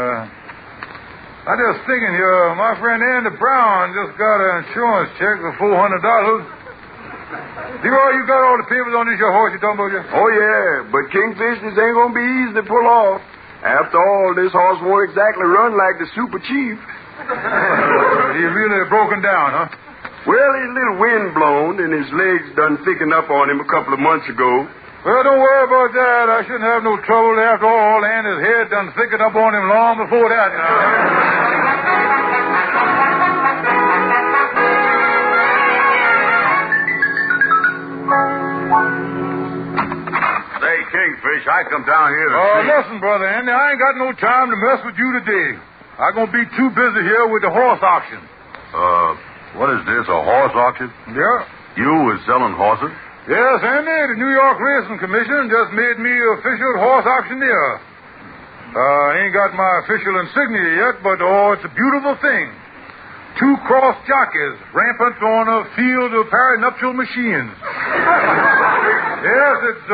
I just thinking here, my friend Andy Brown just got an insurance check for $400. Leroy, you got all the papers on this your horse you talking about here? Oh, yeah, but Kingfish, this ain't going to be easy to pull off. After all, this horse won't exactly run like the Super Chief. He really broken down, huh? Well, he's a little wind-blown, and his legs done thickened up on him a couple of months ago. Well, don't worry about that. I shouldn't have no trouble after all, and his head done thickened up on him long before that. Say, Kingfish, I come down here to see... Listen, Brother Andy, I ain't got no time to mess with you today. I'm going to be too busy here with the horse auction. What is this, a horse auction? Yeah. You is selling horses? Yes, Andy, the New York Racing Commission just made me official horse auctioneer. I ain't got my official insignia yet, but, it's a beautiful thing. 2 cross jockeys rampant on a field of pari-nuptial machines. Yes, it's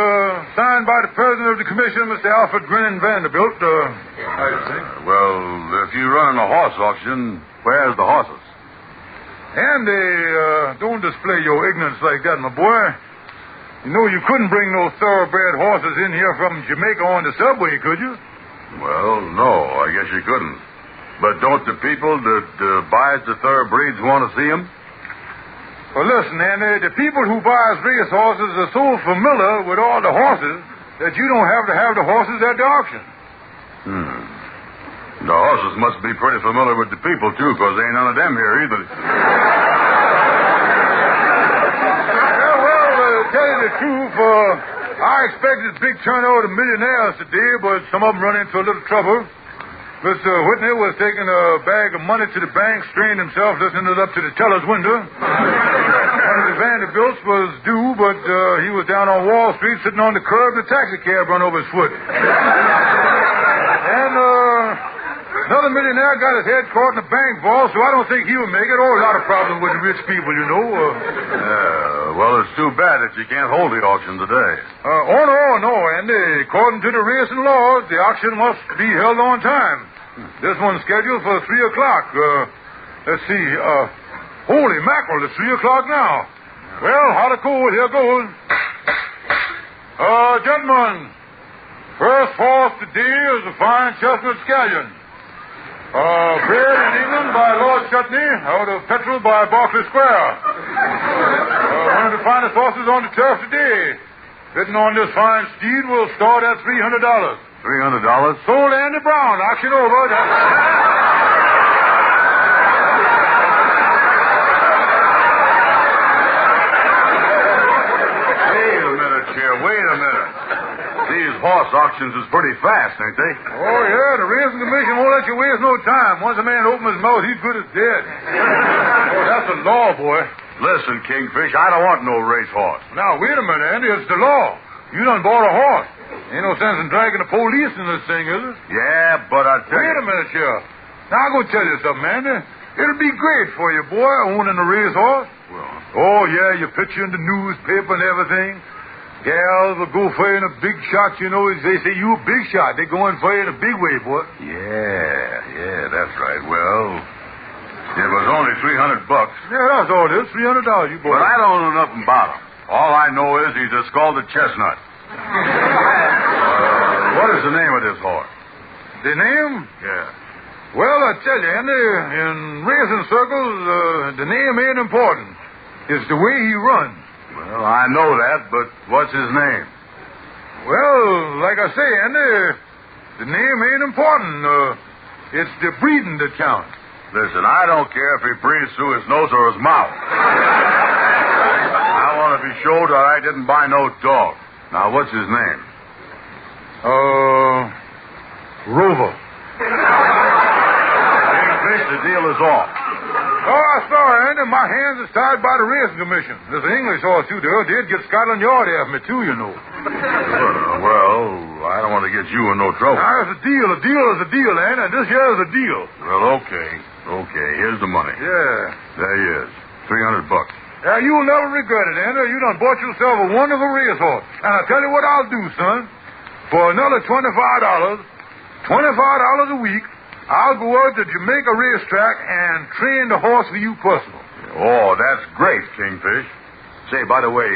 signed by the president of the commission, Mr. Alfred Grinning Vanderbilt. I see. Well, if you run a horse auction, where's the horses? Andy, don't display your ignorance like that, my boy. You know you couldn't bring no thoroughbred horses in here from Jamaica on the subway, could you? Well, no, I guess you couldn't. But don't the people that buys the thoroughbreds want to see them? Well, listen, Andy, the people who buys racehorses are so familiar with all the horses that you don't have to have the horses at the auction. The horses must be pretty familiar with the people, too, because there ain't none of them here either. To tell you the truth, I expected a big turnout of millionaires today, but some of them run into a little trouble. Mr. Whitney was taking a bag of money to the bank, strained himself, listening it up to the teller's window. One of the Vanderbilts was due, but he was down on Wall Street sitting on the curb. The taxi cab run over his foot. And another millionaire got his head caught in a bank vault, so I don't think he'll make it. A lot of problems with the rich people, you know. Well, it's too bad that you can't hold the auction today. No, Andy. According to the racing laws, the auction must be held on time. This one's scheduled for 3 o'clock. Let's see. Holy mackerel, it's 3 o'clock now. Well, howdy cool, here goes. Gentlemen, first horse today is a fine chestnut scallion. Bred in England by Lord Chutney, out of Petrel by Berkeley Square. One of the finest horses on the turf today. Bidding on this fine steed will start at $300. $300? Sold Andy Brown. Auction over. Wait a minute, Chair. Wait a minute. These horse auctions is pretty fast, ain't they? Oh, yeah, the racing commission won't let you waste no time. Once a man opens his mouth, he's good as dead. Oh, that's the law, boy. Listen, Kingfish, I don't want no racehorse. Now, wait a minute, Andy. It's the law. You done bought a horse. Ain't no sense in dragging the police in this thing, is it? Yeah, but I tell Wait a minute, Sheriff. Now, I'm going to tell you something, Andy. It'll be great for you, boy, owning a racehorse. Well, oh, yeah, you picture in the newspaper and everything. Gals will go for you in a big shot, you know. They say you a big shot. They going for you in a big way, boy. Yeah, that's right. Well, it was only $300. Yeah, that's all it is. $300 you bought. But I don't know nothing about him. All I know is he's a scalded chestnut. What is the name of this horse? The name? Yeah. Well, I tell you, Andy, in racing circles, the name ain't important. It's the way he runs. Well, I know that, but what's his name? Well, like I say, Andy, the name ain't important. It's the breeding that counts. Listen, I don't care if he breathes through his nose or his mouth. I want to be sure that I didn't buy no dog. Now, what's his name? Rover. Kingfish, the deal is off. Oh, I saw, Andy. My hands are tied by the racing commission. There's an English horse, too. They'd get Scotland Yard after me, too, you know. Well, I don't want to get you in no trouble. Now, it's a deal. A deal is a deal, Andy, and this here is a deal. Well, okay. Here's the money. Yeah. There he is. $300. Now, you'll never regret it, Andy. You done bought yourself a wonderful racehorse. And I'll tell you what I'll do, son. For another $25 a week, I'll go out to Jamaica racetrack and train the horse for you personal. Oh, that's great, Kingfish. Say, by the way,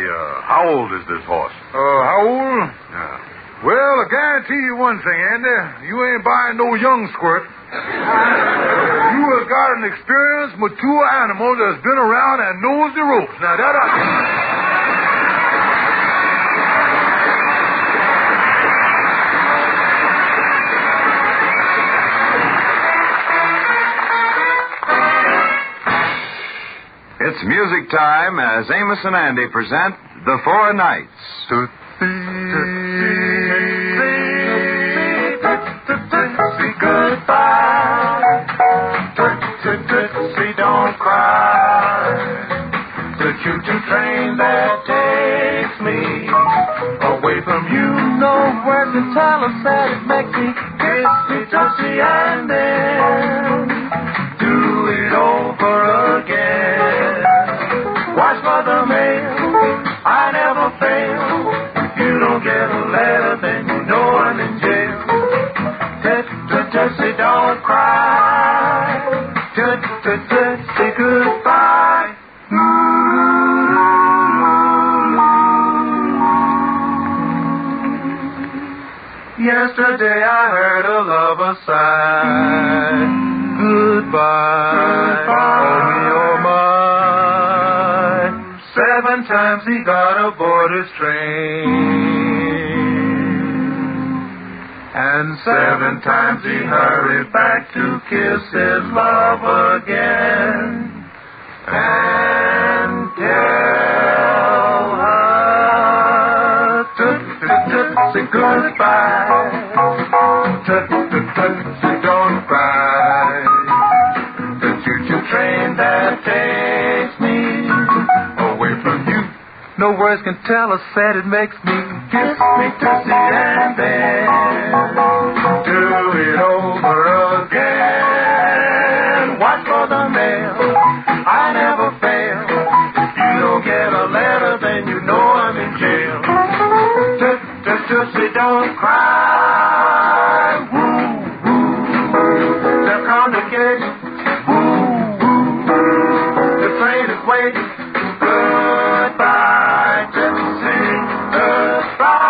how old is this horse? How old? Yeah. Well, I guarantee you one thing, Andy. You ain't buying no young squirt. You have got an experienced, mature animal that's been around and knows the ropes. Now, It's music time as Amos and Andy present The Four Nights. Goodbye. Tootsie, don't cry. The choo-choo train that takes me away from you. Nowhere to tell us that it makes me kiss me, Tootsie, and then do it over again. Watch for the mail, I never fail. If you don't get a letter, then you know I'm in jail. Tootsie, don't cry. Tootsie, goodbye. Yesterday I heard a lover sigh. Goodbye. Oh, my. 7 times he got aboard his train. And 7 times he hurried back to kiss his love again. And tell her Tootsie, goodbye. Tootsie, don't cry. The choo-choo train that takes me away from you. No words can tell us that it makes me kiss me, Tootsie, and then do it over again. Watch for the mail, I never fail. If you don't get a letter, then you know I'm in jail. Tootsie, don't cry. Woo, woo. They'll come to get you. Woo, woo. The train is waiting. Goodbye, Tootsie, goodbye.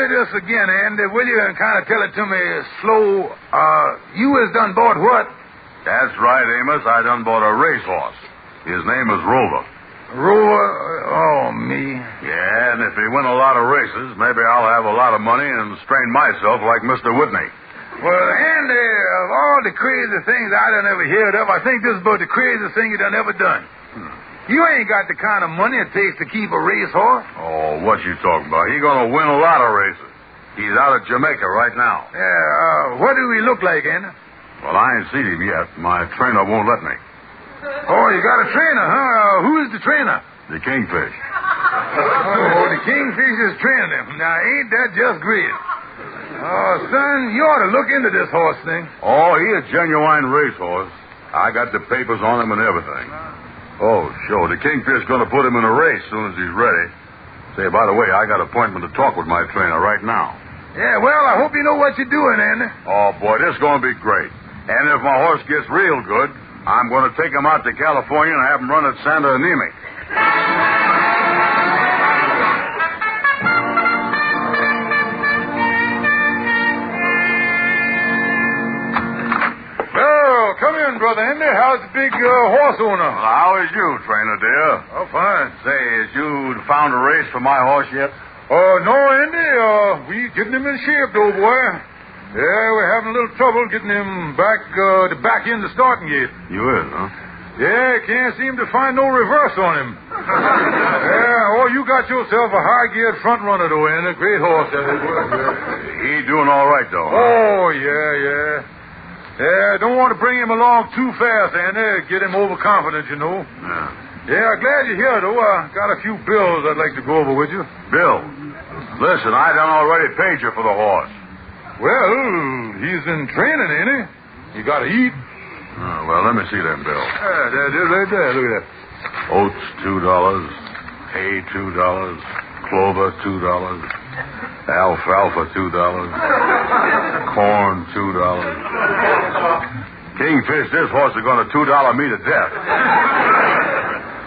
This again, Andy, will you, and kind of tell it to me slow. You has done bought what? That's right, Amos. I done bought a racehorse. His name is Rover. Rover? Oh, me. Yeah, and if he win a lot of races, maybe I'll have a lot of money and strain myself like Mr. Whitney. Well, Andy, of all the crazy things I done ever heard of, I think this is about the craziest thing you done ever done. You ain't got the kind of money it takes to keep a racehorse. Oh, what you talking about? He's going to win a lot of races. He's out at Jamaica right now. Yeah, what do he look like, Andy? Well, I ain't seen him yet. My trainer won't let me. Oh, you got a trainer, huh? Who is the trainer? The Kingfish. Oh, the Kingfish is training him. Now, ain't that just great? Oh, son, you ought to look into this horse thing. Oh, he a genuine racehorse. I got the papers on him and everything. Oh, sure. The Kingfish going to put him in a race as soon as he's ready. Say, by the way, I got an appointment to talk with my trainer right now. Yeah, well, I hope you know what you're doing, Andy. Oh, boy, this is going to be great. And if my horse gets real good, I'm going to take him out to California and have him run at Santa Anemic. Well, come in, Brother Andy. How's the big horse owner? Well, how is you, trainer, dear? Oh, fine. Say, has you found a race for my horse yet? Oh, no, Andy. We getting him in shape, old boy. Yeah, we're having a little trouble getting him back in the starting gate. You is, huh? Yeah, can't seem to find no reverse on him. Yeah, oh, you got yourself a high-geared front runner, though, Andy. Great horse, that is. He doing all right, though, huh? Oh, yeah. Yeah, don't want to bring him along too fast, Andy. Get him overconfident, you know. Yeah, glad you're here, though. I got a few bills I'd like to go over with you. Bill, listen, I done already paid you for the horse. Well, he's in training, ain't he? You got to eat. Oh, well, let me see them bills. Yeah, there it is right there. Look at that. Oats, $2. Hay, $2. Clover, $2. Alfalfa, $2. Corn, $2. Kingfish, this horse is going to $2 me to death.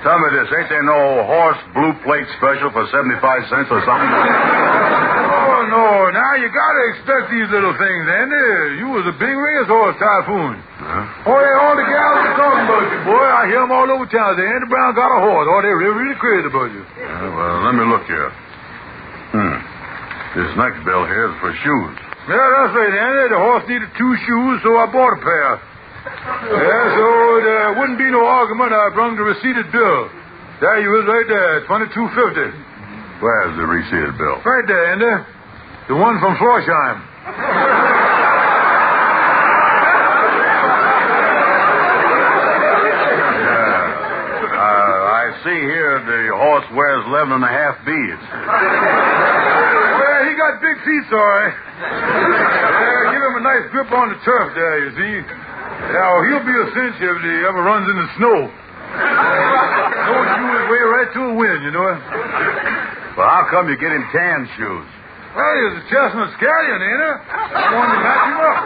Tell me this, ain't there no horse blue plate special for 75 cents or something? Oh, no. Now, you got to expect these little things, Andy. You was a big racehorse typhoon. Huh? Oh, yeah, all the gals are talking about you, boy. I hear them all over town. Andy Brown got a horse. Oh, they're really crazy about you. Yeah, well, let me look here. This next bill here is for shoes. Yeah, that's right, Andy. The horse needed 2 shoes, so I bought a pair. Yeah, so there wouldn't be no argument. I brung the receipted bill. There you is right there, $22.50. Where's the receipted bill? Right there, Andy. The one from Florsheim. I see here the horse wears 11 and a half beads. Well, he got big feet, all right. Yeah, give him a nice grip on the turf there, you see. Yeah, well, he'll be a cinch if he ever runs in the snow. Snow shoe his way right to a win, you know. Well, how come you get him tan shoes? Well, he's a chestnut scallion, ain't he? I wanted to match him up.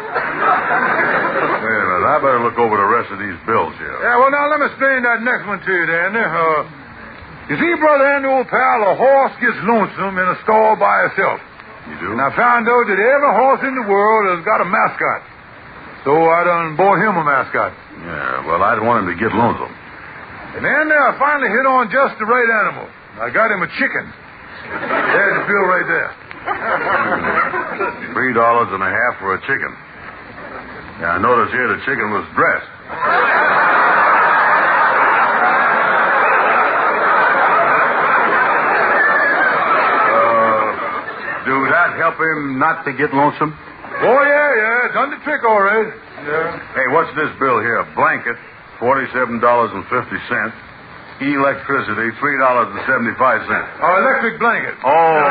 Wait a minute, I better look over the rest of these bills here. Yeah, well, now let me explain that next one to you, Andy. You see, Brother Andy, old pal, a horse gets lonesome in a stall by itself. You do? And I found out that every horse in the world has got a mascot. So I done bought him a mascot. Yeah, well, I'd want him to get lonesome. And then I finally hit on just the right animal. I got him a chicken. There's the bill right there. $3.50 for a chicken. Yeah, I notice here the chicken was dressed. Do that help him not to get lonesome? Oh, yeah. Done the trick all right. Yeah. Hey, what's this bill here? Blanket, $47.50. Electricity, $3.75. Oh, electric blanket. Oh.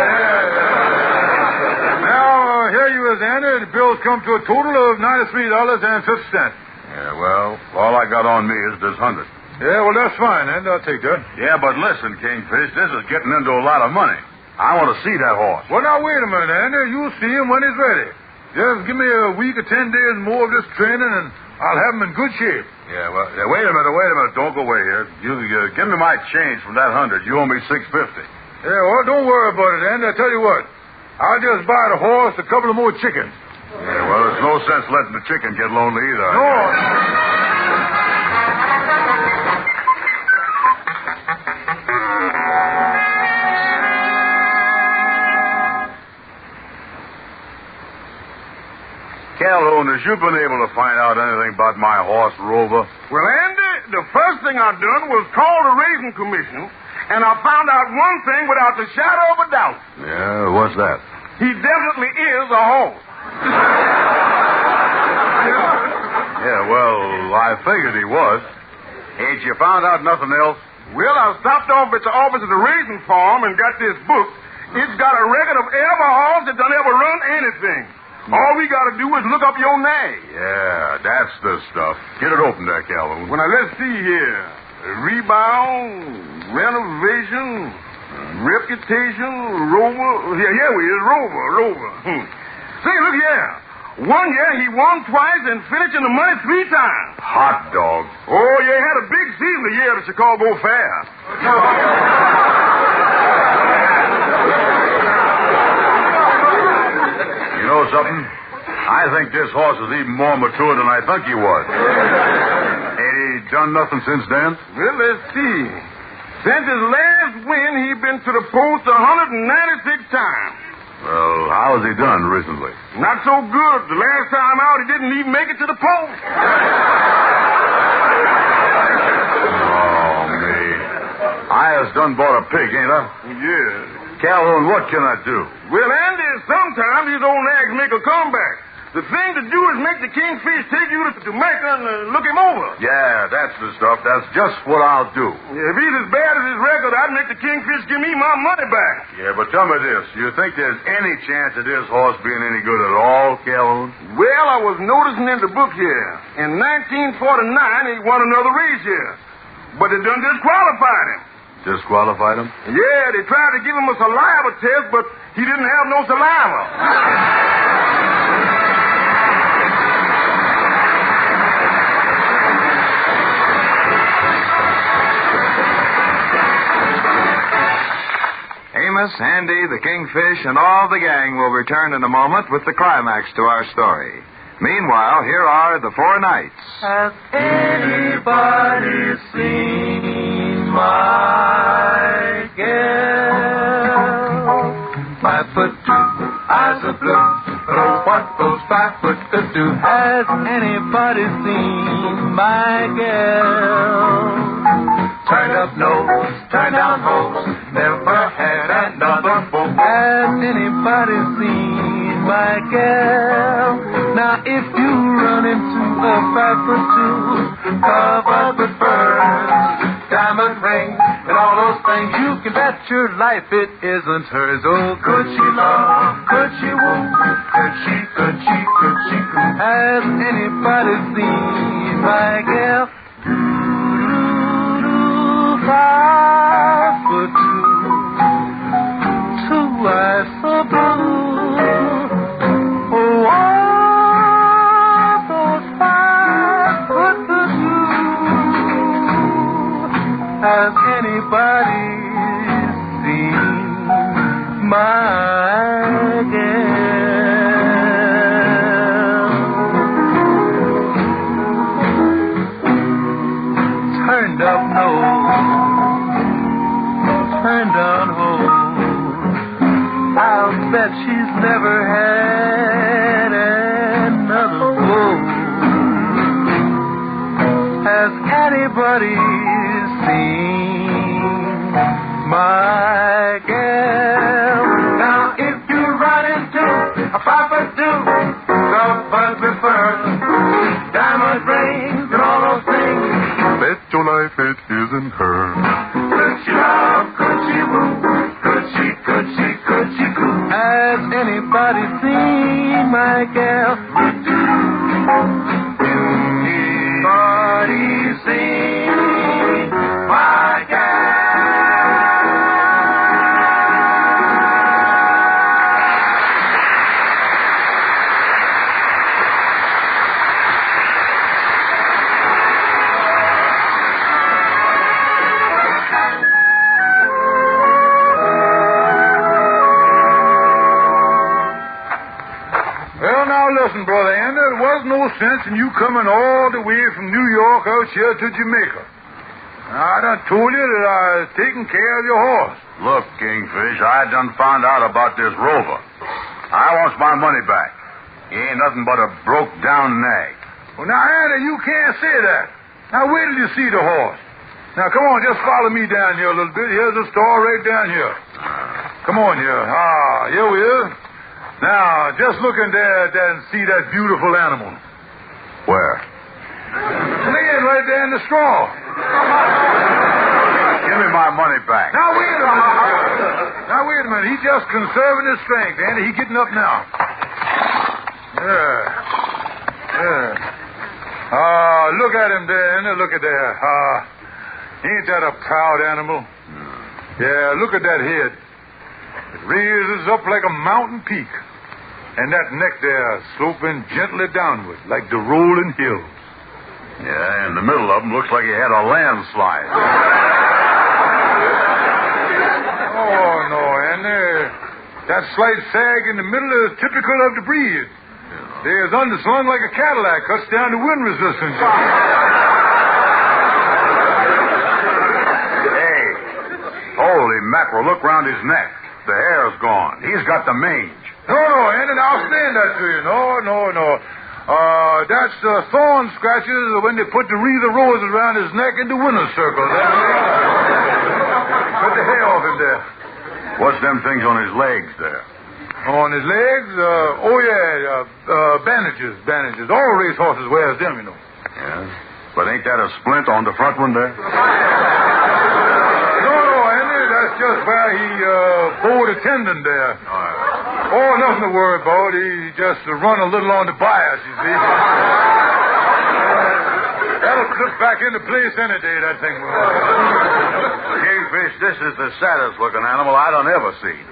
Now, here you is, Andy. The bill's come to a total of $93.50. Yeah, well, all I got on me is this 100. Yeah, well, that's fine, Andy. I'll take that. Yeah, but listen, Kingfish, this is getting into a lot of money. I want to see that horse. Well, now, wait a minute, Andy. You'll see him when he's ready. Just give me a week or 10 days more of this training, and I'll have him in good shape. Yeah, well, wait a minute. Don't go away here. You give me my change from that 100. You owe me $6.50. Yeah, well, don't worry about it, Andy. I tell you what. I'll just buy the horse a couple of more chickens. Yeah, well, there's no sense letting the chicken get lonely either. No. has you been able to find out anything about my horse, Rover? Well, Andy, the first thing I done was call the racing commission, and I found out one thing without the shadow of a doubt. Yeah, what's that? He definitely is a horse. Yeah, well, I figured he was. Ain't you found out nothing else? Well, I stopped off at the office of the racing farm and got this book. It's got a record of every horse that done ever run anything. All we got to do is look up your name. Yeah, that's the stuff. Get it open there, Calhoun. Well, now, let's see here. Rebound, renovation, reputation, Rover. Here we is, Rover. Say, look here. 1 year he won twice and finished in the money 3 times. Hot dog. Oh, yeah, he had a big season the year at the Chicago Fair. You know something? I think this horse is even more mature than I think he was. Ain't he done nothing since then? Well, let's see. Since his last win, he been to the post 196 times. Well, how has he done recently? Not so good. The last time out, he didn't even make it to the post. Oh, me. I has done bought a pig, ain't I? Yeah. Calhoun, what can I do? Well, Andy, sometimes these old nags make a comeback. The thing to do is make the kingfish take you to Jamaica and look him over. Yeah, that's the stuff. That's just what I'll do. If he's as bad as his record, I'd make the kingfish give me my money back. Yeah, but tell me this. You think there's any chance of this horse being any good at all, Calhoun? Well, I was noticing in the book here. In 1949, he won another race here. But they done disqualified him. Disqualified him? Yeah, they tried to give him a saliva test, but he didn't have no saliva. Amos, Andy, the Kingfish, and all the gang will return in a moment with the climax to our story. Meanwhile, here are the 4 knights. Has anybody seen my gal? 5'2", eyes are blue, but oh, what goes 5'2"? Has anybody seen my gal? Turn up nose, turn down hose, never had another beau. Has anybody seen my gal? Now if you run into a 5'2", covered with furs, diamond ring, and all those things, you can bet your life it isn't hers. Oh, could she love? Could she woo? Could she coo? Has anybody seen my gal? 5'2", 2 eyes so blue. Oh, all those 5'2". Has anybody seen my gal? Turned up nose, turned down hole. I'll bet she's never had another beau. Has anybody seen my gal? Now if you run into a 5'2", covered with furs, diamond rings and all those things, bet your life it isn't her. could she love? Could she woo? Could she coo? Has anybody seen my gal? Anybody seen my gal? Well, now listen, Brother Andy, there was no sense in you coming all the way from New York out here to Jamaica. I done told you that I was taking care of your horse. Look, Kingfish, I done found out about this Rover. I wants my money back. He ain't nothing but a broke-down nag. Well, now, Andy, you can't say that. Now, wait till you see the horse. Now, come on, just follow me down here a little bit. Here's the store right down here. Come on here. Here we are. Now, just look in there and see that beautiful animal. Where? Laying right there in the straw. Give me my money back. Now, wait a minute. He's just conserving his strength, Andy. He's getting up now. Look at him there, Andy. Look at there. Ain't that a proud animal? Yeah, look at that head. It raises up like a mountain peak. And that neck there sloping gently downward like the rolling hills. Yeah, in the middle of him looks like he had a landslide. Oh, no, Andy. That slight sag in the middle is typical of the breed. There's underslung like a Cadillac, cuts down the wind resistance. Hey, holy mackerel, look round his neck. The hair's gone. He's got the mange. No, Andy, I'll stand that to you. No. That's thorn scratches when they put the wreath of roses around his neck in the winner's circle. Cut the hair off him there. What's them things on his legs there? On his legs? Bandages. All racehorses wears them, you know. Yeah? But ain't that a splint on the front one there? No, Andy, that's just where he bowed a tendon there. Oh, nothing to worry about. He just run a little on the bias, you see. That'll slip back into place any day, that thing will. Kingfish, this is the saddest looking animal I done ever seen.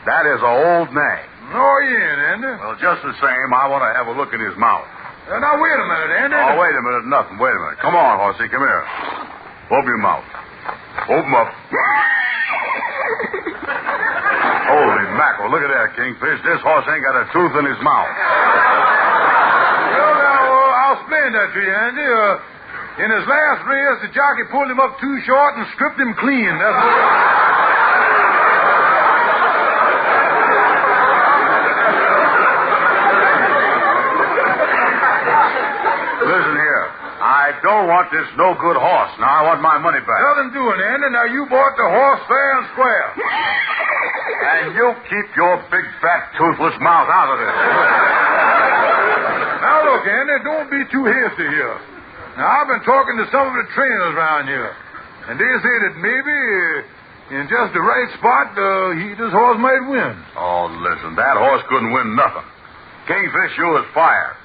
That is an old nag. No, he ain't, Andy. Well, just the same, I want to have a look in his mouth. Now, wait a minute, Andy. Oh, wait a minute, nothing. Wait a minute. Come on, horsey, come here. Open your mouth. Open up. Holy mackerel, look at that, Kingfish. This horse ain't got a tooth in his mouth. Well, now, I'll explain that to you, Andy. In his last race, the jockey pulled him up too short and stripped him clean. That's what... Listen here. I don't want this no-good horse. Now, I want my money back. Nothing doing, Andy. Now, you bought the horse fair and square. And you keep your big, fat, toothless mouth out of this. Now, look, Andy, don't be too hasty here. Now, I've been talking to some of the trainers around here, and they say that maybe in just the right spot, this horse might win. Oh, listen, that horse couldn't win nothing. Kingfish, you was fired.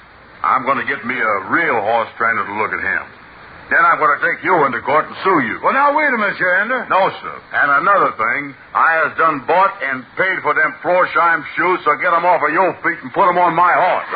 I'm going to get me a real horse trainer to look at him. Then I'm going to take you into court and sue you. Well, now, wait a minute, Andy. No, sir. And another thing, I has done bought and paid for them Florsheim shoes, so get them off of your feet and put them on my horse.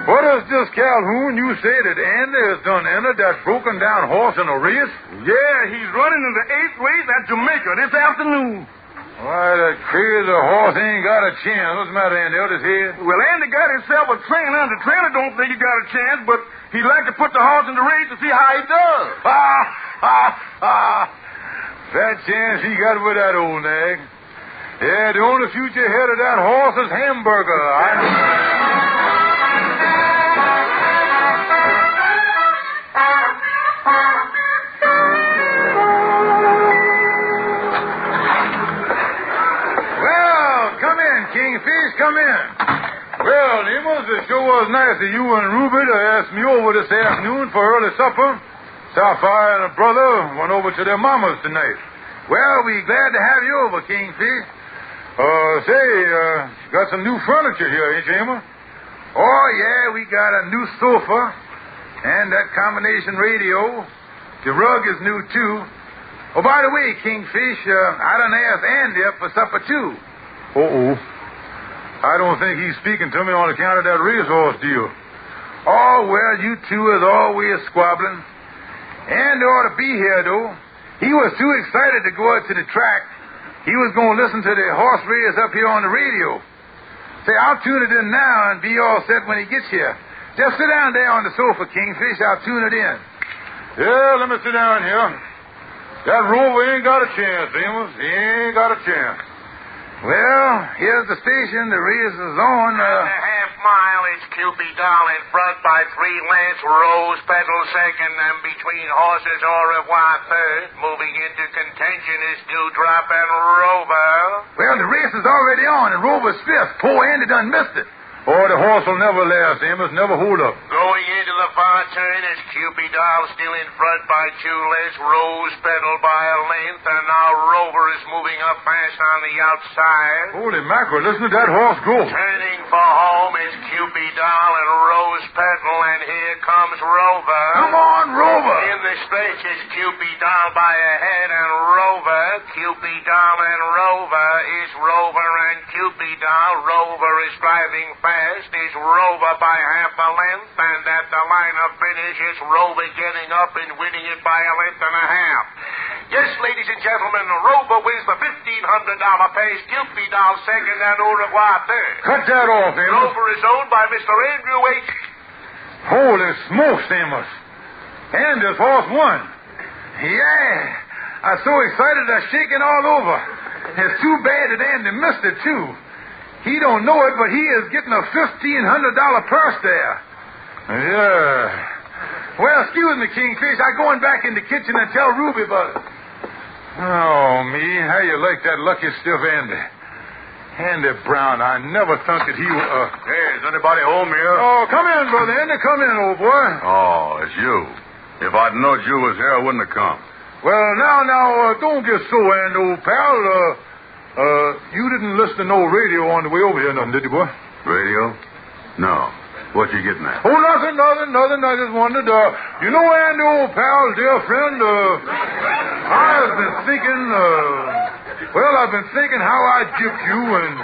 What is this, Calhoun? You say that Andy has done entered that broken-down horse in a race? Yeah, he's running in the 8th race at Jamaica this afternoon. Why, that crazy horse ain't got a chance. What's the matter, Andy? What is he? Well, Andy got himself a trainer, and the trainer don't think he got a chance, but he'd like to put the horse in the race to see how he does. That chance he got with that old nag. Yeah, the only future ahead of that horse is hamburger. Kingfish, come in. Well, Amos, it sure was nice of you and Ruby to ask me over this afternoon for early supper. Sapphire and her brother went over to their mamas tonight. Well, we glad to have you over, Kingfish. Got some new furniture here, ain't you, Amos? Oh, yeah, we got a new sofa and that combination radio. The rug is new, too. Oh, by the way, Kingfish, I done asked Andy up for supper, too. Uh-oh. I don't think he's speaking to me on account of that racehorse deal. Oh, well, you two is always squabbling. Andy ought to be here, though. He was too excited to go out to the track. He was going to listen to the horse race up here on the radio. Say, I'll tune it in now and be all set when he gets here. Just sit down there on the sofa, Kingfish. I'll tune it in. Yeah, let me sit down here. That rover ain't got a chance, Amos. He ain't got a chance. Well, here's the station the race is on. At the half-mile is Cupid Doll in front by 3 lengths, Rose Petal second, and between horses Au Revoir third. Moving into contention is Dewdrop and Rover. Well, the race is already on, and Rover's fifth. Poor Andy done missed it. Oh, the horse will never last, Amos. Never hold up. Going into the far turn is Cupid Doll still in front by 2 lengths, Rose Petal by a length, and now Rover is moving up fast on the outside. Holy mackerel, listen to that horse go. Turning for home is Cupid Doll and Rose Petal, and here comes Rover. Come on, Rover. In the stretch is Cupid Doll by a head and Rover. Cupid Doll and Rover is Rover and Cupid Doll. Rover is driving fast. Is Rover by half a length, and at the line of finish is Rover getting up and winning it by a length and a half. Yes, ladies and gentlemen, Rover wins the $1,500 pace, Cupid Doll second, and Au Revoir third. Cut that off, Amos. Rover is owned by Mr. Andrew H. Holy smokes, Amos. And this horse won. Yeah. I'm so excited I'm shaking all over. It's too bad that Andy missed it, too. He don't know it, but he is getting a $1,500 purse there. Yeah. Well, excuse me, Kingfish. I'm going back in the kitchen and tell Ruby about it. Oh, me. How you like that lucky stiff Andy? Andy Brown, I never thought that he would... Hey, is anybody home here? Oh, come in, Brother Andy. Come in, old boy. Oh, it's you. If I'd known you was here, I wouldn't have come. Well, now, don't get so, Andy, old pal. You didn't listen to no radio on the way over here, nothing, did you, boy? Radio? No. What you getting at? Oh, nothing. I just wondered. You know, Andy, old pal, dear friend, I've been thinking, I've been thinking how I gypped you, and,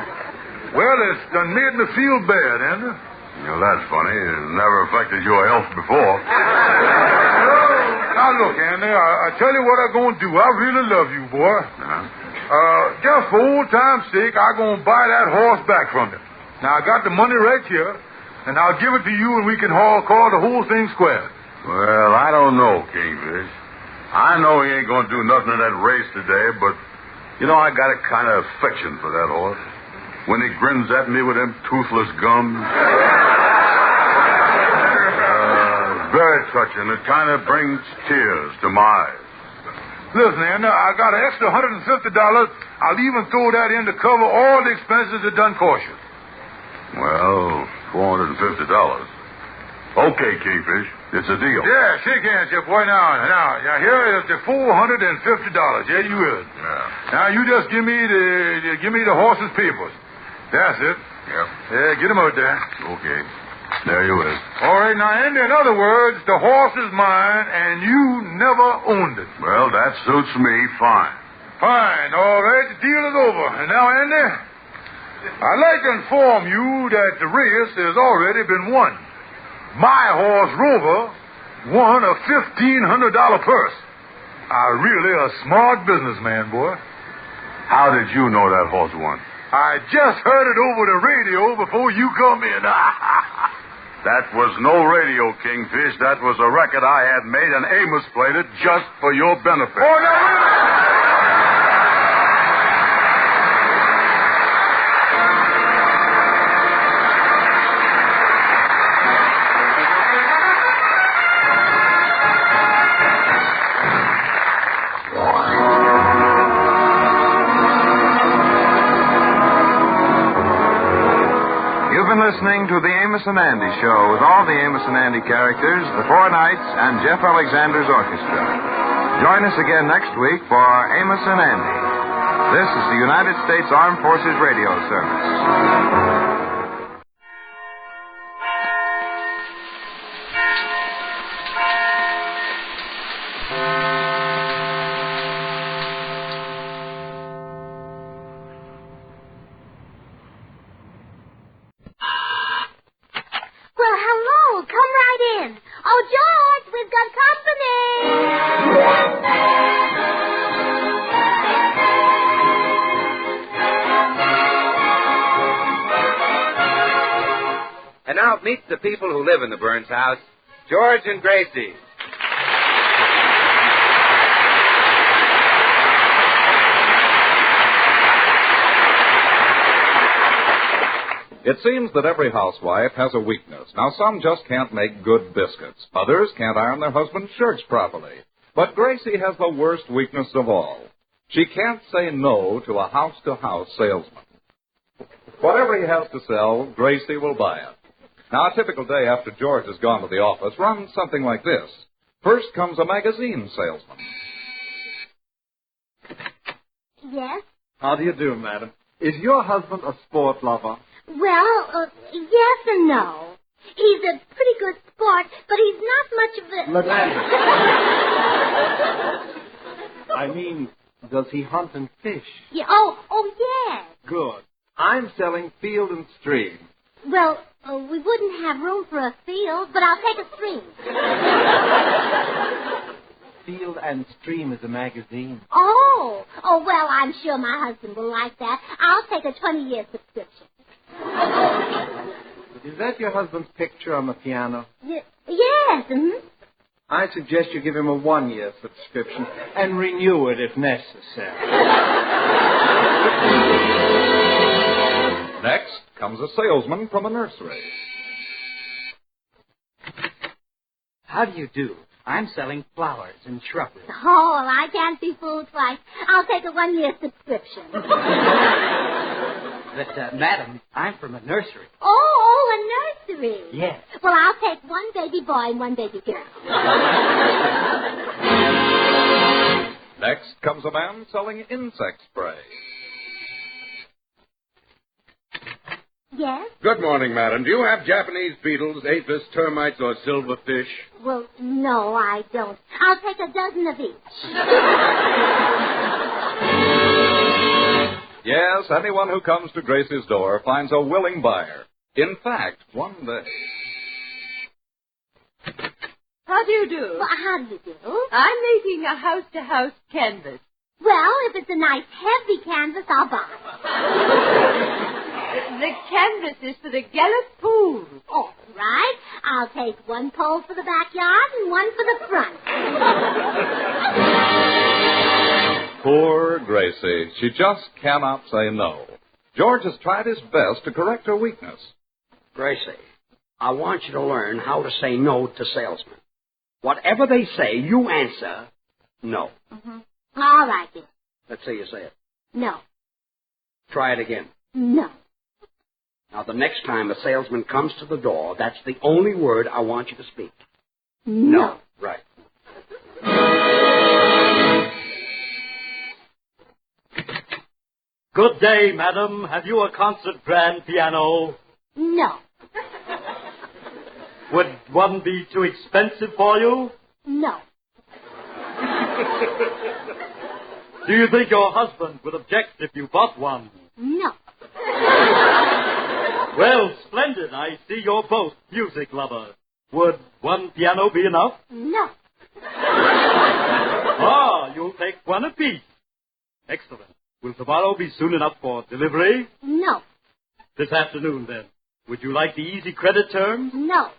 well, it's done made me feel bad, Andy. Well, that's funny. It never affected your health before. Now, look, Andy, I tell you what I'm going to do. I really love you, boy. Just for old time's sake, I'm going to buy that horse back from you. Now, I got the money right here, and I'll give it to you, and we can call the whole thing square. Well, I don't know, Kingfish. I know he ain't going to do nothing in that race today, but, you know, I got a kind of affection for that horse. When he grins at me with them toothless gums. Very touching. It kind of brings tears to my eyes. Listen, Andy, I got an extra $150. I'll even throw that in to cover all the expenses that done cost you. Well, $450. Okay, Kingfish. It's a deal. Yeah, shake hands here, boy. Now, here is the $450. Yeah, you is. Yeah. Now, you just give me the horse's papers. That's it. Yep. Yeah, get him out there. Okay. There you is. All right, now, Andy, in other words, the horse is mine, and you never owned it. Well, that suits me fine. Fine. All right, the deal is over. And now, Andy, I'd like to inform you that the race has already been won. My horse, Rover, won a $1,500 purse. Really a smart businessman, boy. How did you know that horse won? I just heard it over the radio before you come in. That was no radio, Kingfish. That was a record I had made, and Amos played it just for your benefit. Oh, no. Listening to the Amos and Andy Show with all the Amos and Andy characters, the Four Knights, and Jeff Alexander's orchestra. Join us again next week for Amos and Andy. This is the United States Armed Forces Radio Service. And now meet the people who live in the Burns house, George and Gracie. It seems that every housewife has a weakness. Now, some just can't make good biscuits. Others can't iron their husband's shirts properly. But Gracie has the worst weakness of all. She can't say no to a house-to-house salesman. Whatever he has to sell, Gracie will buy it. Now, a typical day after George has gone to the office runs something like this. First comes a magazine salesman. Yes? How do you do, madam? Is your husband a sport lover? Well, yes and no. He's a pretty good sport, but he's not much of a... I mean, does he hunt and fish? Yeah, oh, yes. Good. I'm selling Field and Stream. Well, we wouldn't have room for a field, but I'll take a stream. Field and Stream is a magazine. Oh, well, I'm sure my husband will like that. I'll take a 20-year subscription. Is that your husband's picture on the piano? Yes, mm-hmm. I suggest you give him a 1-year subscription and renew it if necessary. Next comes a salesman from a nursery. How do you do? I'm selling flowers and shrubbery. Oh, well, I can't be fooled twice. I'll take a 1-year subscription. But, madam, I'm from a nursery. Oh, a nursery. Yes. Well, I'll take 1 baby boy and 1 baby girl. Next comes a man selling insect spray. Yes? Good morning, madam. Do you have Japanese beetles, apis, termites, or silverfish? Well, no, I don't. I'll take a dozen of each. Yes, anyone who comes to Gracie's door finds a willing buyer. In fact, one day... How do you do? Well, how do you do? I'm making a house-to-house canvas. Well, if it's a nice heavy canvas, I'll buy. The canvas is for the Gallup pool. All right. I'll take 1 pole for the backyard and 1 for the front. Poor Gracie. She just cannot say no. George has tried his best to correct her weakness. Gracie, I want you to learn how to say no to salesmen. Whatever they say, you answer no. Mm-hmm. All right, then. Let's see you say it. No. Try it again. No. Now, the next time a salesman comes to the door, that's the only word I want you to speak. No. Right. Good day, madam. Have you a concert grand piano? No. Would one be too expensive for you? No. Do you think your husband would object if you bought one? No. Well, splendid. I see you're both music lovers. Would 1 piano be enough? No. Ah, you'll take 1 apiece. Excellent. Will tomorrow be soon enough for delivery? No. This afternoon, then. Would you like the easy credit terms? No.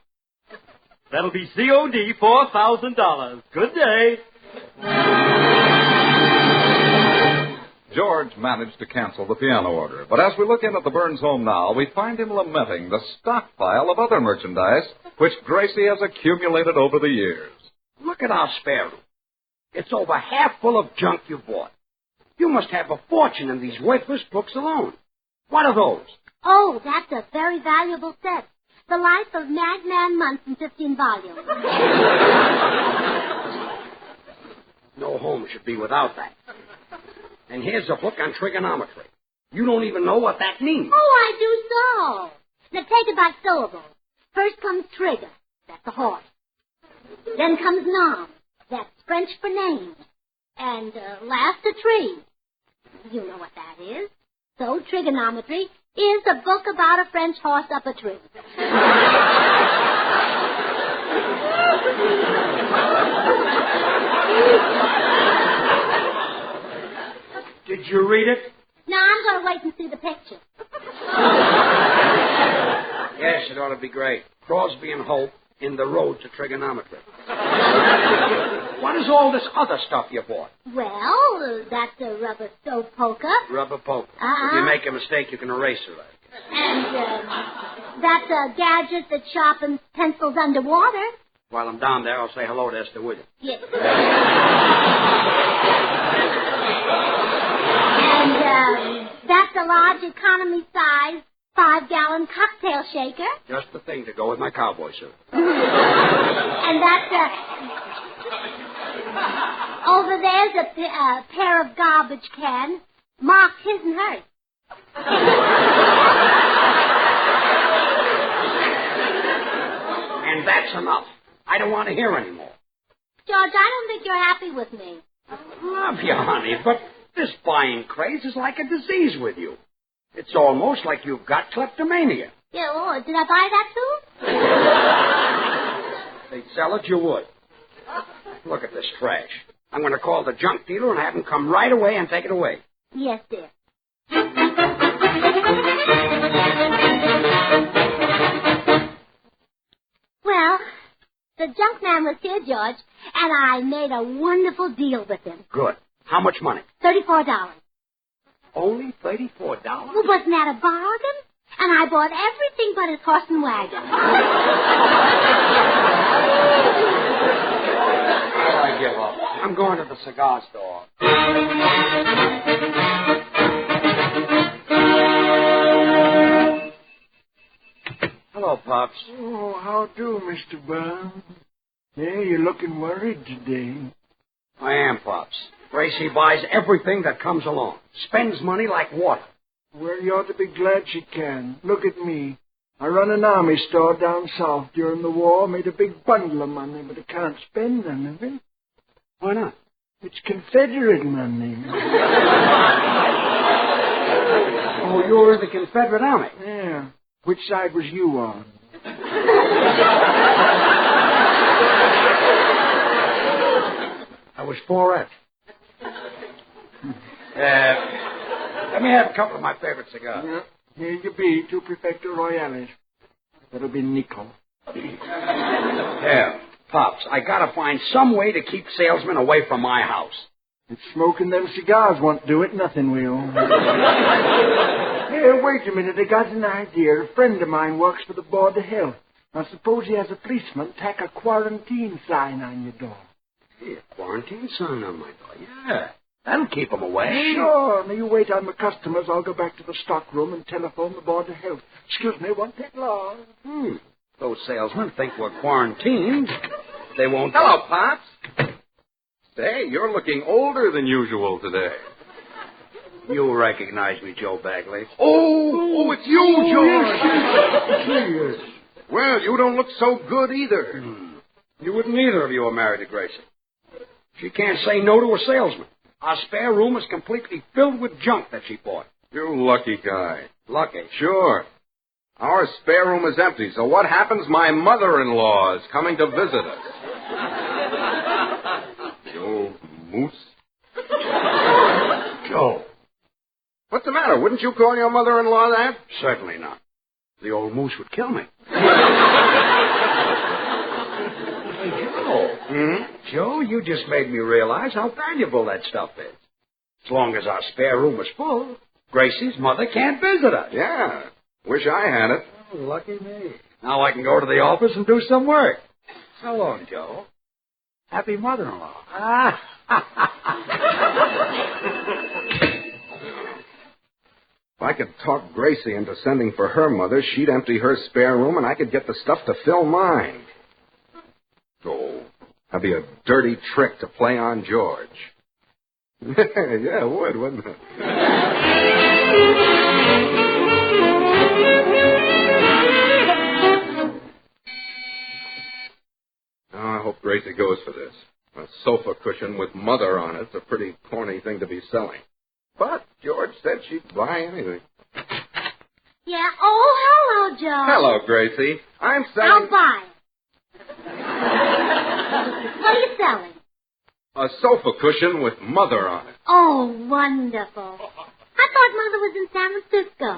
That'll be COD $4,000. Good day. George managed to cancel the piano order, but as we look in at the Burns home now, we find him lamenting the stockpile of other merchandise which Gracie has accumulated over the years. Look at our spare room. It's over half full of junk you bought. You must have a fortune in these worthless books alone. What are those? Oh, that's a very valuable set. The Life of Madman Month in 15 volumes. No home should be without that. And here's a book on trigonometry. You don't even know what that means. Oh, I do so. Now take it by syllables. First comes trigger. That's a horse. Then comes nom. That's French for name. And last a tree. You know what that is. So trigonometry is a book about a French horse up a tree. Did you read it? Now I'm going to wait and see the picture. Yes, it ought to be great. Crosby and Hope in the road to trigonometry. What is all this other stuff you bought? Well, that's a rubber stove poker. Rubber poker. Uh-huh. If you make a mistake, you can erase it. That's a gadget that sharpens pencils underwater. While I'm down there, I'll say hello to Esther with you. Yes. And that's a large economy size 5-gallon cocktail shaker. Just the thing to go with my cowboy suit. And that's over there's a pair of garbage cans marked his and hers. And that's enough. I don't want to hear any more. George, I don't think you're happy with me. Love you, honey, but this buying craze is like a disease with you. It's almost like you've got kleptomania. Yeah, oh, did I buy that too? They'd sell it, you would. Look at this trash. I'm going to call the junk dealer and have him come right away and take it away. Yes, dear. Well, the junk man was here, George, and I made a wonderful deal with him. Good. How much money? $34. Only $34? Well, wasn't that a bargain? And I bought everything but his horse and wagon. I give up. I'm going to the cigar store. Hello, Pops. Oh, how do, Mr. Brown? Yeah, you're looking worried today. I am, Pops. Gracie buys everything that comes along. Spends money like water. Well, you ought to be glad she can. Look at me. I run an army store down south during the war, made a big bundle of money, but I can't spend none of it. Why not? It's Confederate money. Oh, you're in the Confederate Army? Yeah. Which side was you on? I was 4F. Let me have a couple of my favorite cigars. Yeah. Here you be, 2 Perfecto Royales. That'll be nickel. Yeah, Pops, I gotta find some way to keep salesmen away from my house. If smoking them cigars won't do it, nothing will. Here, wait a minute. I got an idea. A friend of mine works for the Board of Health. Now, suppose he has a policeman tack a quarantine sign on your door. Yeah, quarantine sign on my door. Yeah, that'll keep them away. Sure. Now, you wait on the customers. I'll go back to the stock room and telephone the Board of Health. Excuse me, won't take long. Those salesmen think we're quarantined. They won't... Hello, Pops. Say, you're looking older than usual today. You recognize me, Joe Bagley. Oh, it's you, George. Well, you don't look so good either. You wouldn't either of you are married to Gracie. She can't say no to a salesman. Our spare room is completely filled with junk that she bought. You lucky guy. Lucky? Sure. Our spare room is empty, so what happens? My mother-in-law is coming to visit us. The old moose. Joe. What's the matter? Wouldn't you call your mother-in-law that? Certainly not. The old moose would kill me. Hey, Joe. Joe, you just made me realize how valuable that stuff is. As long as our spare room is full, Gracie's mother can't visit us. Yeah. Wish I had it. Oh, lucky me. Now I can go to the office and do some work. So long, Joe. Happy mother-in-law. If I could talk Gracie into sending for her mother, she'd empty her spare room and I could get the stuff to fill mine. Oh, that'd be a dirty trick to play on George. Yeah, it would, wouldn't it? I hope Gracie goes for this. A sofa cushion with mother on it's a pretty corny thing to be selling. But George said she'd buy anything. Yeah. Oh, hello, Joe. Hello, Gracie. I'm selling... I'll buy it. What are you selling? A sofa cushion with mother on it. Oh, wonderful. I thought Mother was in San Francisco.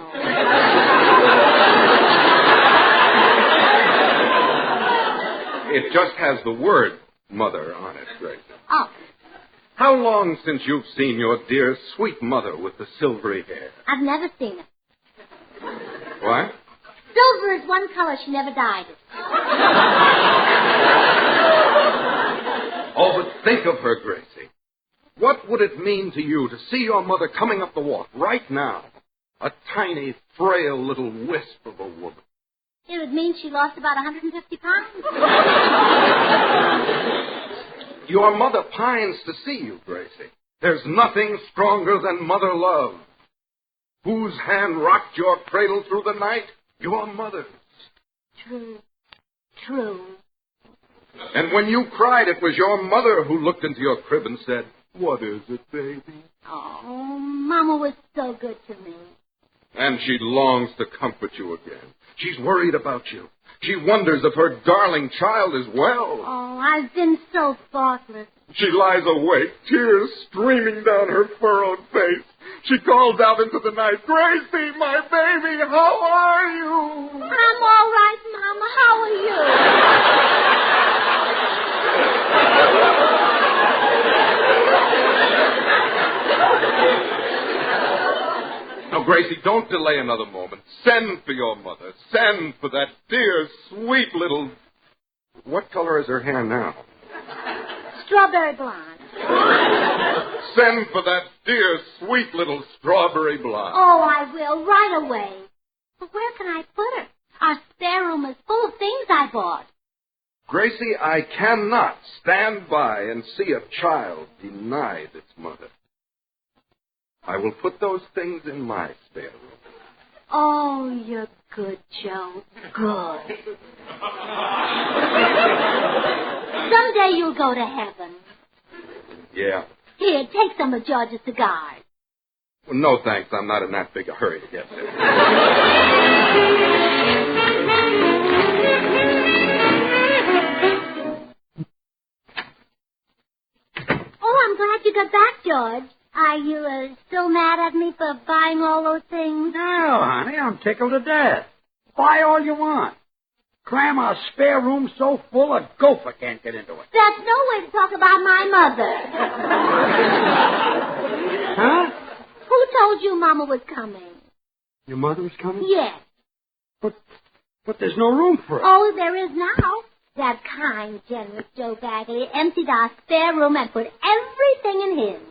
It just has the word mother on it, Gracie. Oh. How long since you've seen your dear, sweet mother with the silvery hair? I've never seen her. What? Silver is one color she never dyed it. Oh, but think of her, Gracie. What would it mean to you to see your mother coming up the walk right now? A tiny, frail little wisp of a woman. It would mean she lost about 150 pounds. Your mother pines to see you, Gracie. There's nothing stronger than mother love. Whose hand rocked your cradle through the night? Your mother's. True. True. And when you cried, it was your mother who looked into your crib and said, "What is it, baby?" Oh, Mama was so good to me. And she longs to comfort you again. She's worried about you. She wonders if her darling child is well. Oh, I've been so thoughtless. She lies awake, tears streaming down her furrowed face. She calls out into the night, "Gracie, my baby, how are you?" I'm all right, Mama. How are you? Now, Gracie, don't delay another moment. Send for your mother. Send for that dear, sweet little... What color is her hair now? Strawberry blonde. Send for that dear, sweet little strawberry blonde. Oh, I will, right away. But where can I put her? Our spare room is full of things I bought. Gracie, I cannot stand by and see a child denied its mother. I will put those things in my spare room. Oh, you're good, Joe. Good. Someday you'll go to heaven. Yeah. Here, take some of George's cigars. Well, no, thanks. I'm not in that big a hurry to get there. Oh, I'm glad you got back, George. Are you still mad at me for buying all those things? No, honey, I'm tickled to death. Buy all you want. Cram our spare room so full a gopher can't get into it. That's no way to talk about my mother. Huh? Who told you Mama was coming? Your mother was coming? Yes. But there's no room for it. Oh, there is now. That kind, generous Joe Bagley emptied our spare room and put everything in his.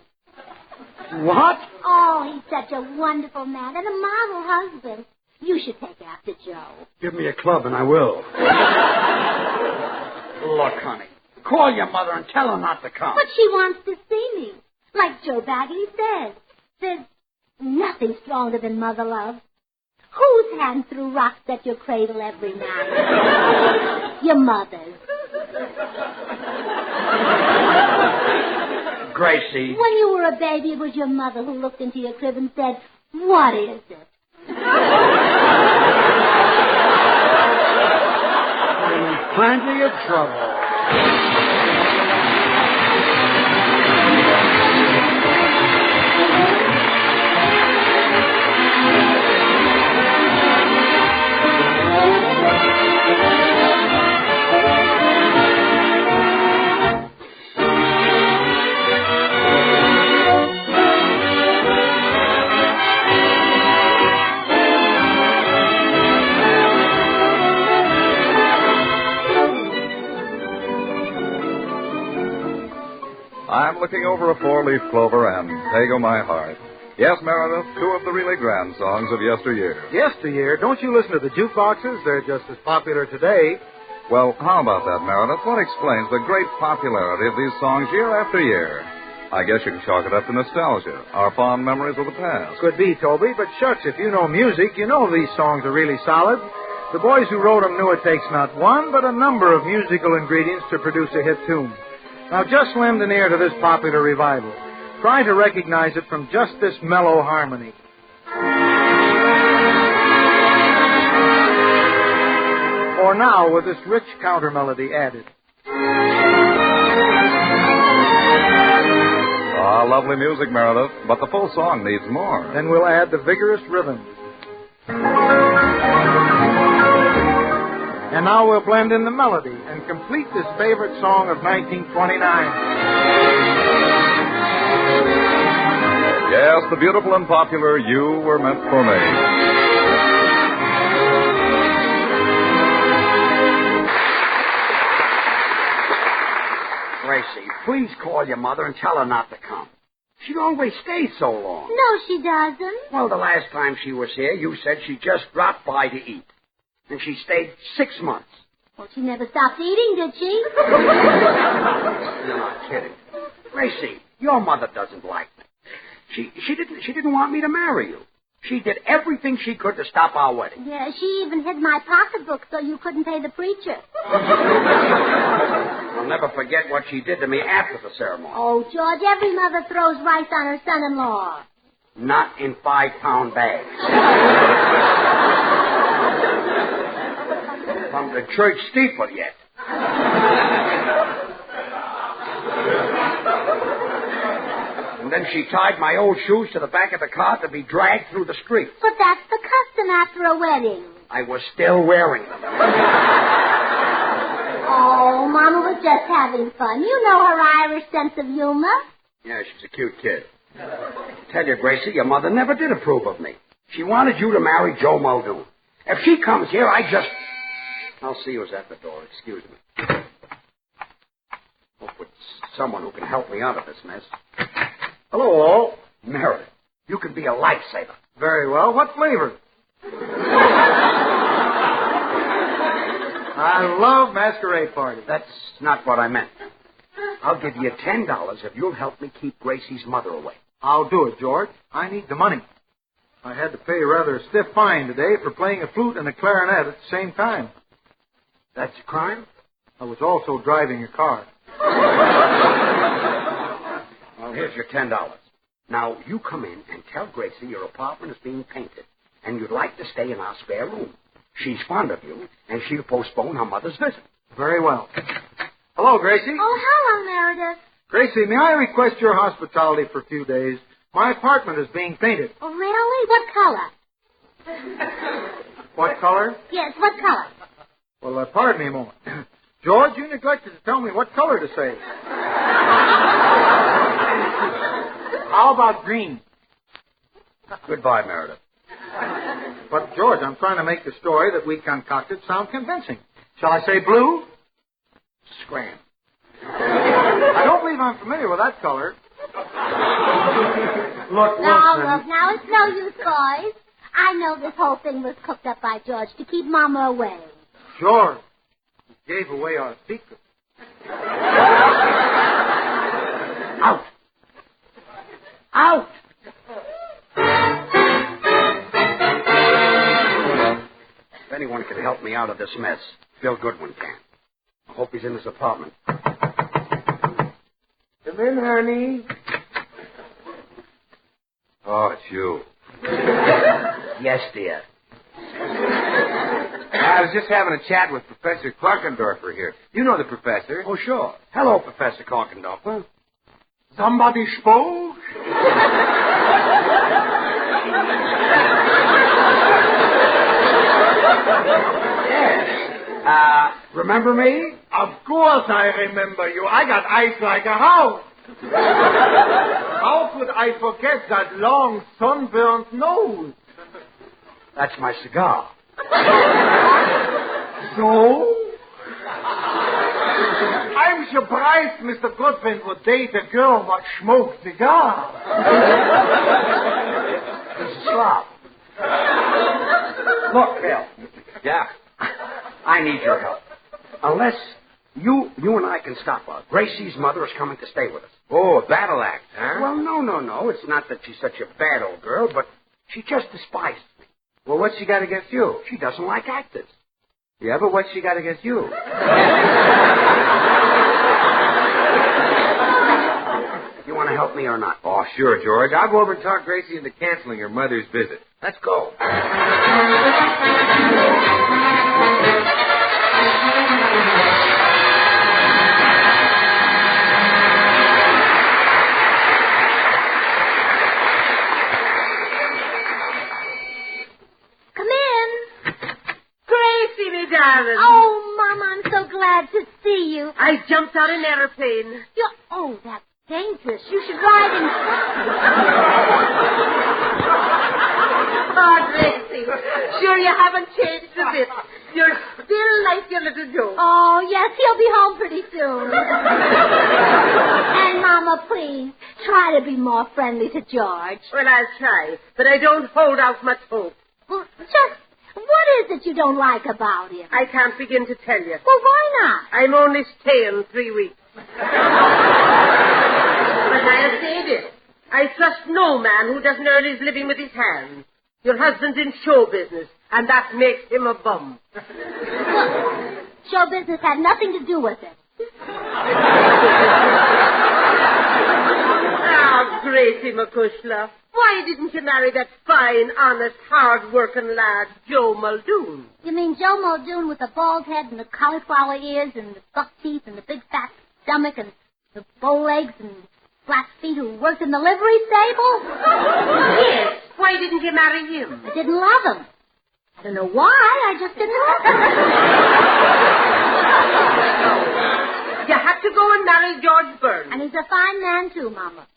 What? Oh, he's such a wonderful man and a model husband. You should take after Joe. Give me a club and I will. Look, honey, call your mother and tell her not to come. But she wants to see me. Like Joe Bagley says. There's nothing stronger than mother love. Whose hand threw rocks at your cradle every night? Your mother's. Gracie. When you were a baby, it was your mother who looked into your crib and said, "What is it?" I'm in plenty of trouble. I'm looking over a four-leaf clover and Tego my heart. Yes, Meredith, two of the really grand songs of yesteryear. Yesteryear? Don't you listen to the jukeboxes? They're just as popular today. Well, how about that, Meredith? What explains the great popularity of these songs year after year? I guess you can chalk it up to nostalgia, our fond memories of the past. Could be, Toby, but shucks, if you know music, you know these songs are really solid. The boys who wrote them knew it takes not one, but a number of musical ingredients to produce a hit tune. Now, just lend an ear to this popular revival. Try to recognize it from just this mellow harmony. Or now, with this rich counter melody added. Ah, lovely music, Meredith, but the full song needs more. Then we'll add the vigorous rhythm. And now we'll blend in the melody and complete this favorite song of 1929. Yes, the beautiful and popular You Were Meant for Me. Gracie, please call your mother and tell her not to come. She always stays so long. No, she doesn't. Well, the last time she was here, you said she just dropped by to eat. And she stayed 6 months. Well, she never stopped eating, did she? You're not kidding. Gracie, your mother doesn't like me. She didn't want me to marry you. She did everything she could to stop our wedding. Yeah, she even hid my pocketbook so you couldn't pay the preacher. I'll never forget what she did to me after the ceremony. Oh, George, every mother throws rice on her son-in-law. Not in 5-pound bags. From the church steeple yet. And then she tied my old shoes to the back of the car to be dragged through the street. But that's the custom after a wedding. I was still wearing them. Oh, Mama was just having fun. You know her Irish sense of humor. Yeah, she's a cute kid. I tell you, Gracie, your mother never did approve of me. She wanted you to marry Joe Muldoon. If she comes here, I'll see who's at the door. Excuse me. Hope it's someone who can help me out of this mess. Hello, all. Meredith, you can be a lifesaver. Very well. What flavor? I love masquerade parties. That's not what I meant. I'll give you $10 if you'll help me keep Gracie's mother away. I'll do it, George. I need the money. I had to pay rather a stiff fine today for playing a flute and a clarinet at the same time. That's a crime? I was also driving a car. Well, here's your $10. Now, you come in and tell Gracie your apartment is being painted, and you'd like to stay in our spare room. She's fond of you, and she'll postpone her mother's visit. Very well. Hello, Gracie. Oh, hello, Meredith. Gracie, may I request your hospitality for a few days? My apartment is being painted. Oh, really? What color? What color? Yes, what color? Well, pardon me a moment. George, you neglected to tell me what color to say. How about green? Goodbye, Meredith. But, George, I'm trying to make the story that we concocted sound convincing. Shall I say blue? Scram. I don't believe I'm familiar with that color. Look, Wilson. Now it's no use, boys. I know this whole thing was cooked up by George to keep Mama away. Sure. He gave away our secret. Out. Out. If anyone can help me out of this mess, Bill Goodwin can. I hope he's in his apartment. Come in, honey. Oh, it's you. Yes, dear. I was just having a chat with Professor Clarkendorfer here. You know the professor. Oh, sure. Hello, Professor Clarkendorfer. Somebody spoke? Yes. Remember me? Of course I remember you. I got eyes like a house. How could I forget that long, sunburned nose? That's my cigar. So? I'm surprised Mr. Goodwin would date a girl that smokes cigars. This is slop. Look, Bill. Yeah? I need your help. Unless you and I can stop her. Gracie's mother is coming to stay with us. Oh, a battle act, huh? Well, no. It's not that she's such a bad old girl, but she just despises me. Well, what's she got against you? She doesn't like actors. Yeah, but what's she got against you? You want to help me or not? Oh, sure, George. I'll go over and talk Gracie into canceling her mother's visit. Let's go. Come in. Gracie, me darling. Oh, Mama, I'm so glad to see you. I jumped out an airplane. Oh, that's dangerous. You should ride in... Oh, Gracie, sure you haven't changed a bit. You're still like your little Joe? Oh, yes, he'll be home pretty soon. And, Mama, please, try to be more friendly to George. Well, I'll try, but I don't hold out much hope. Well, just what is it you don't like about him? I can't begin to tell you. Well, why not? I'm only staying 3 weeks. But I'll say this. I trust no man who doesn't earn his living with his hands. Your husband's in show business, and that makes him a bum. Well, show business had nothing to do with it. Ah, Gracie McCushla, why didn't you marry that fine, honest, hard-working lad, Joe Muldoon? You mean Joe Muldoon with the bald head and the cauliflower ears and the buck teeth and the big fat stomach and the bow legs and flat feet who worked in the livery stable? Yes. Why didn't you marry him? I didn't love him. I don't know why. I just didn't love him. You have to go and marry George Burns. And he's a fine man, too, Mama.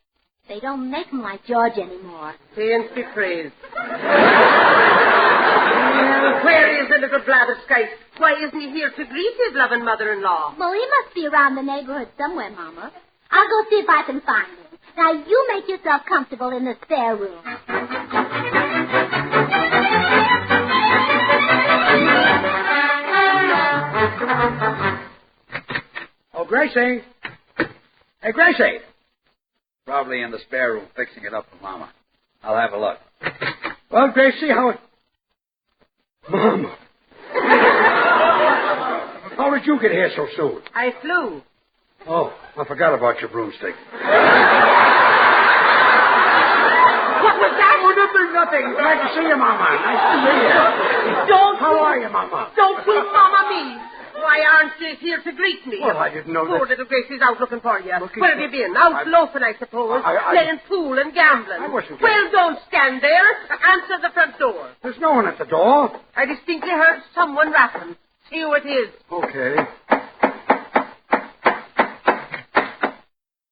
They don't make him like George anymore. Saints be praised. Well, where is the little blatherskite? Why isn't he here to greet his loving mother-in-law? Well, he must be around the neighborhood somewhere, Mama. I'll go see if I can find him. Now, you make yourself comfortable in the spare room. Oh, Gracie. Hey, Gracie. Probably in the spare room fixing it up for Mama. I'll have a look. Well, Gracie, how... Mama. How did you get here so soon? I flew. Oh, I forgot about your broomstick. What was that? Oh, nothing. Glad to see you, Mama. Nice to see you. How are you, Mama? Don't you Mama me. Why aren't you here to greet me? Well, I didn't know that... Poor little Gracie's out looking for you. Where have you been? Out loafing, I suppose. Playing pool and gambling. I wasn't... Well, don't stand there. Answer the front door. There's no one at the door. I distinctly heard someone rapping. See who it is. Okay.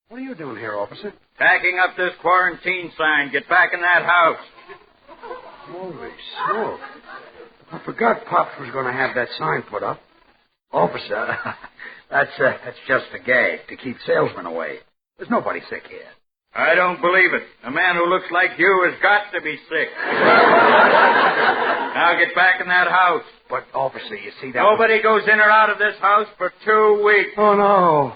What are you doing here, officer? Tacking up this quarantine sign. Get back in that house. Holy smoke. I forgot Pops was going to have that sign put up. Officer, that's just a gag to keep salesmen away. There's nobody sick here. I don't believe it. A man who looks like you has got to be sick. Now get back in that house. But, officer, you see that... Nobody goes in or out of this house for 2 weeks. Oh, no.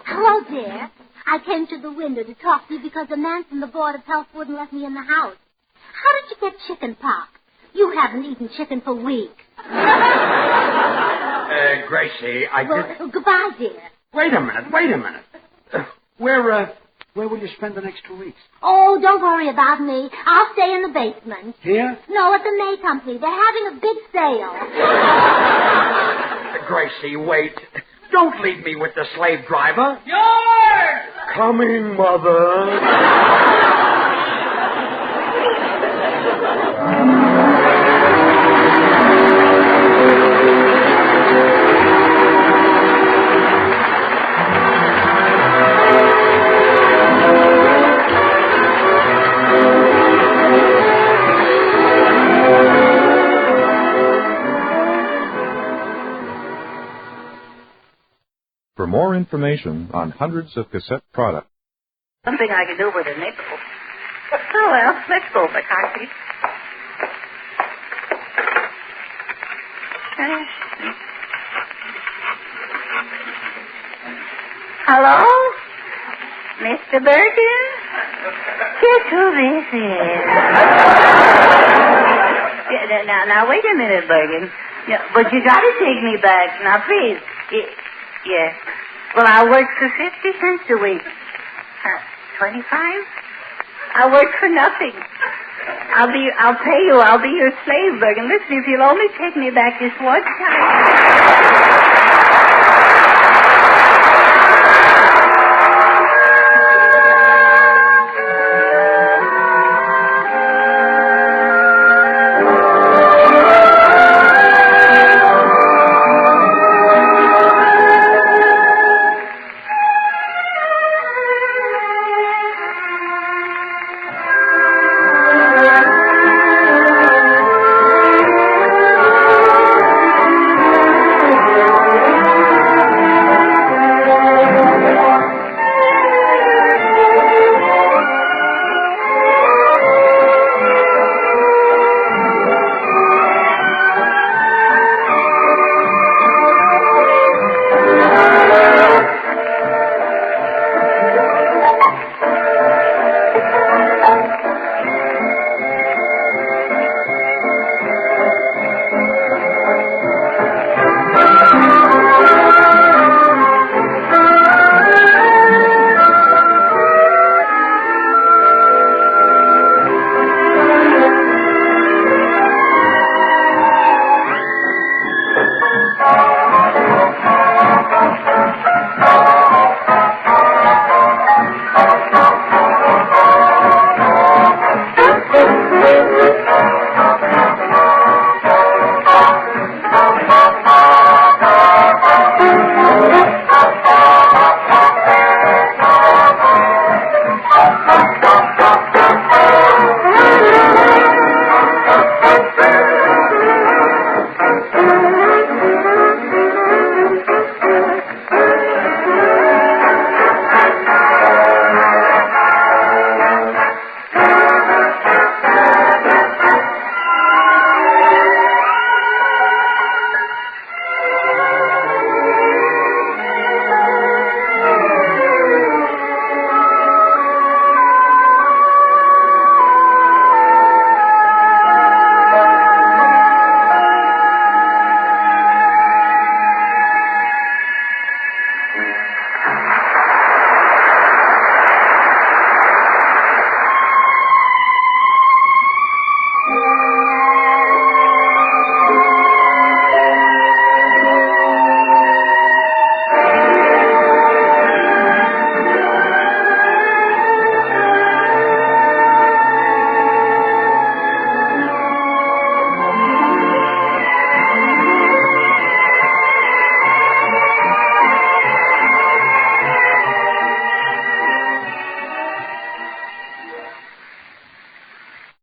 Hello, dear. I came to the window to talk to you because the man from the Board of Health wouldn't let me in the house. How did you get chicken pox? You haven't eaten chicken for weeks. Gracie, Well, goodbye, dear. Wait a minute. Where will you spend the next 2 weeks? Oh, don't worry about me. I'll stay in the basement. Here? No, at the May Company. They're having a big sale. Gracie, wait. Don't leave me with the slave driver. George! Coming, Mother. For more information on hundreds of cassette products. Something I can do with a nickel. Oh, well, let's go for coffee. Hello? Mr. Bergen? Guess who this is? Now, wait a minute, Bergen. Yeah, but you got to take me back. Now, please. Yes. Well, I'll work for 50 cents a week. 25? I'll work for nothing. I'll pay you. I'll be your slave, Bergen. Listen, if you'll only take me back this one time.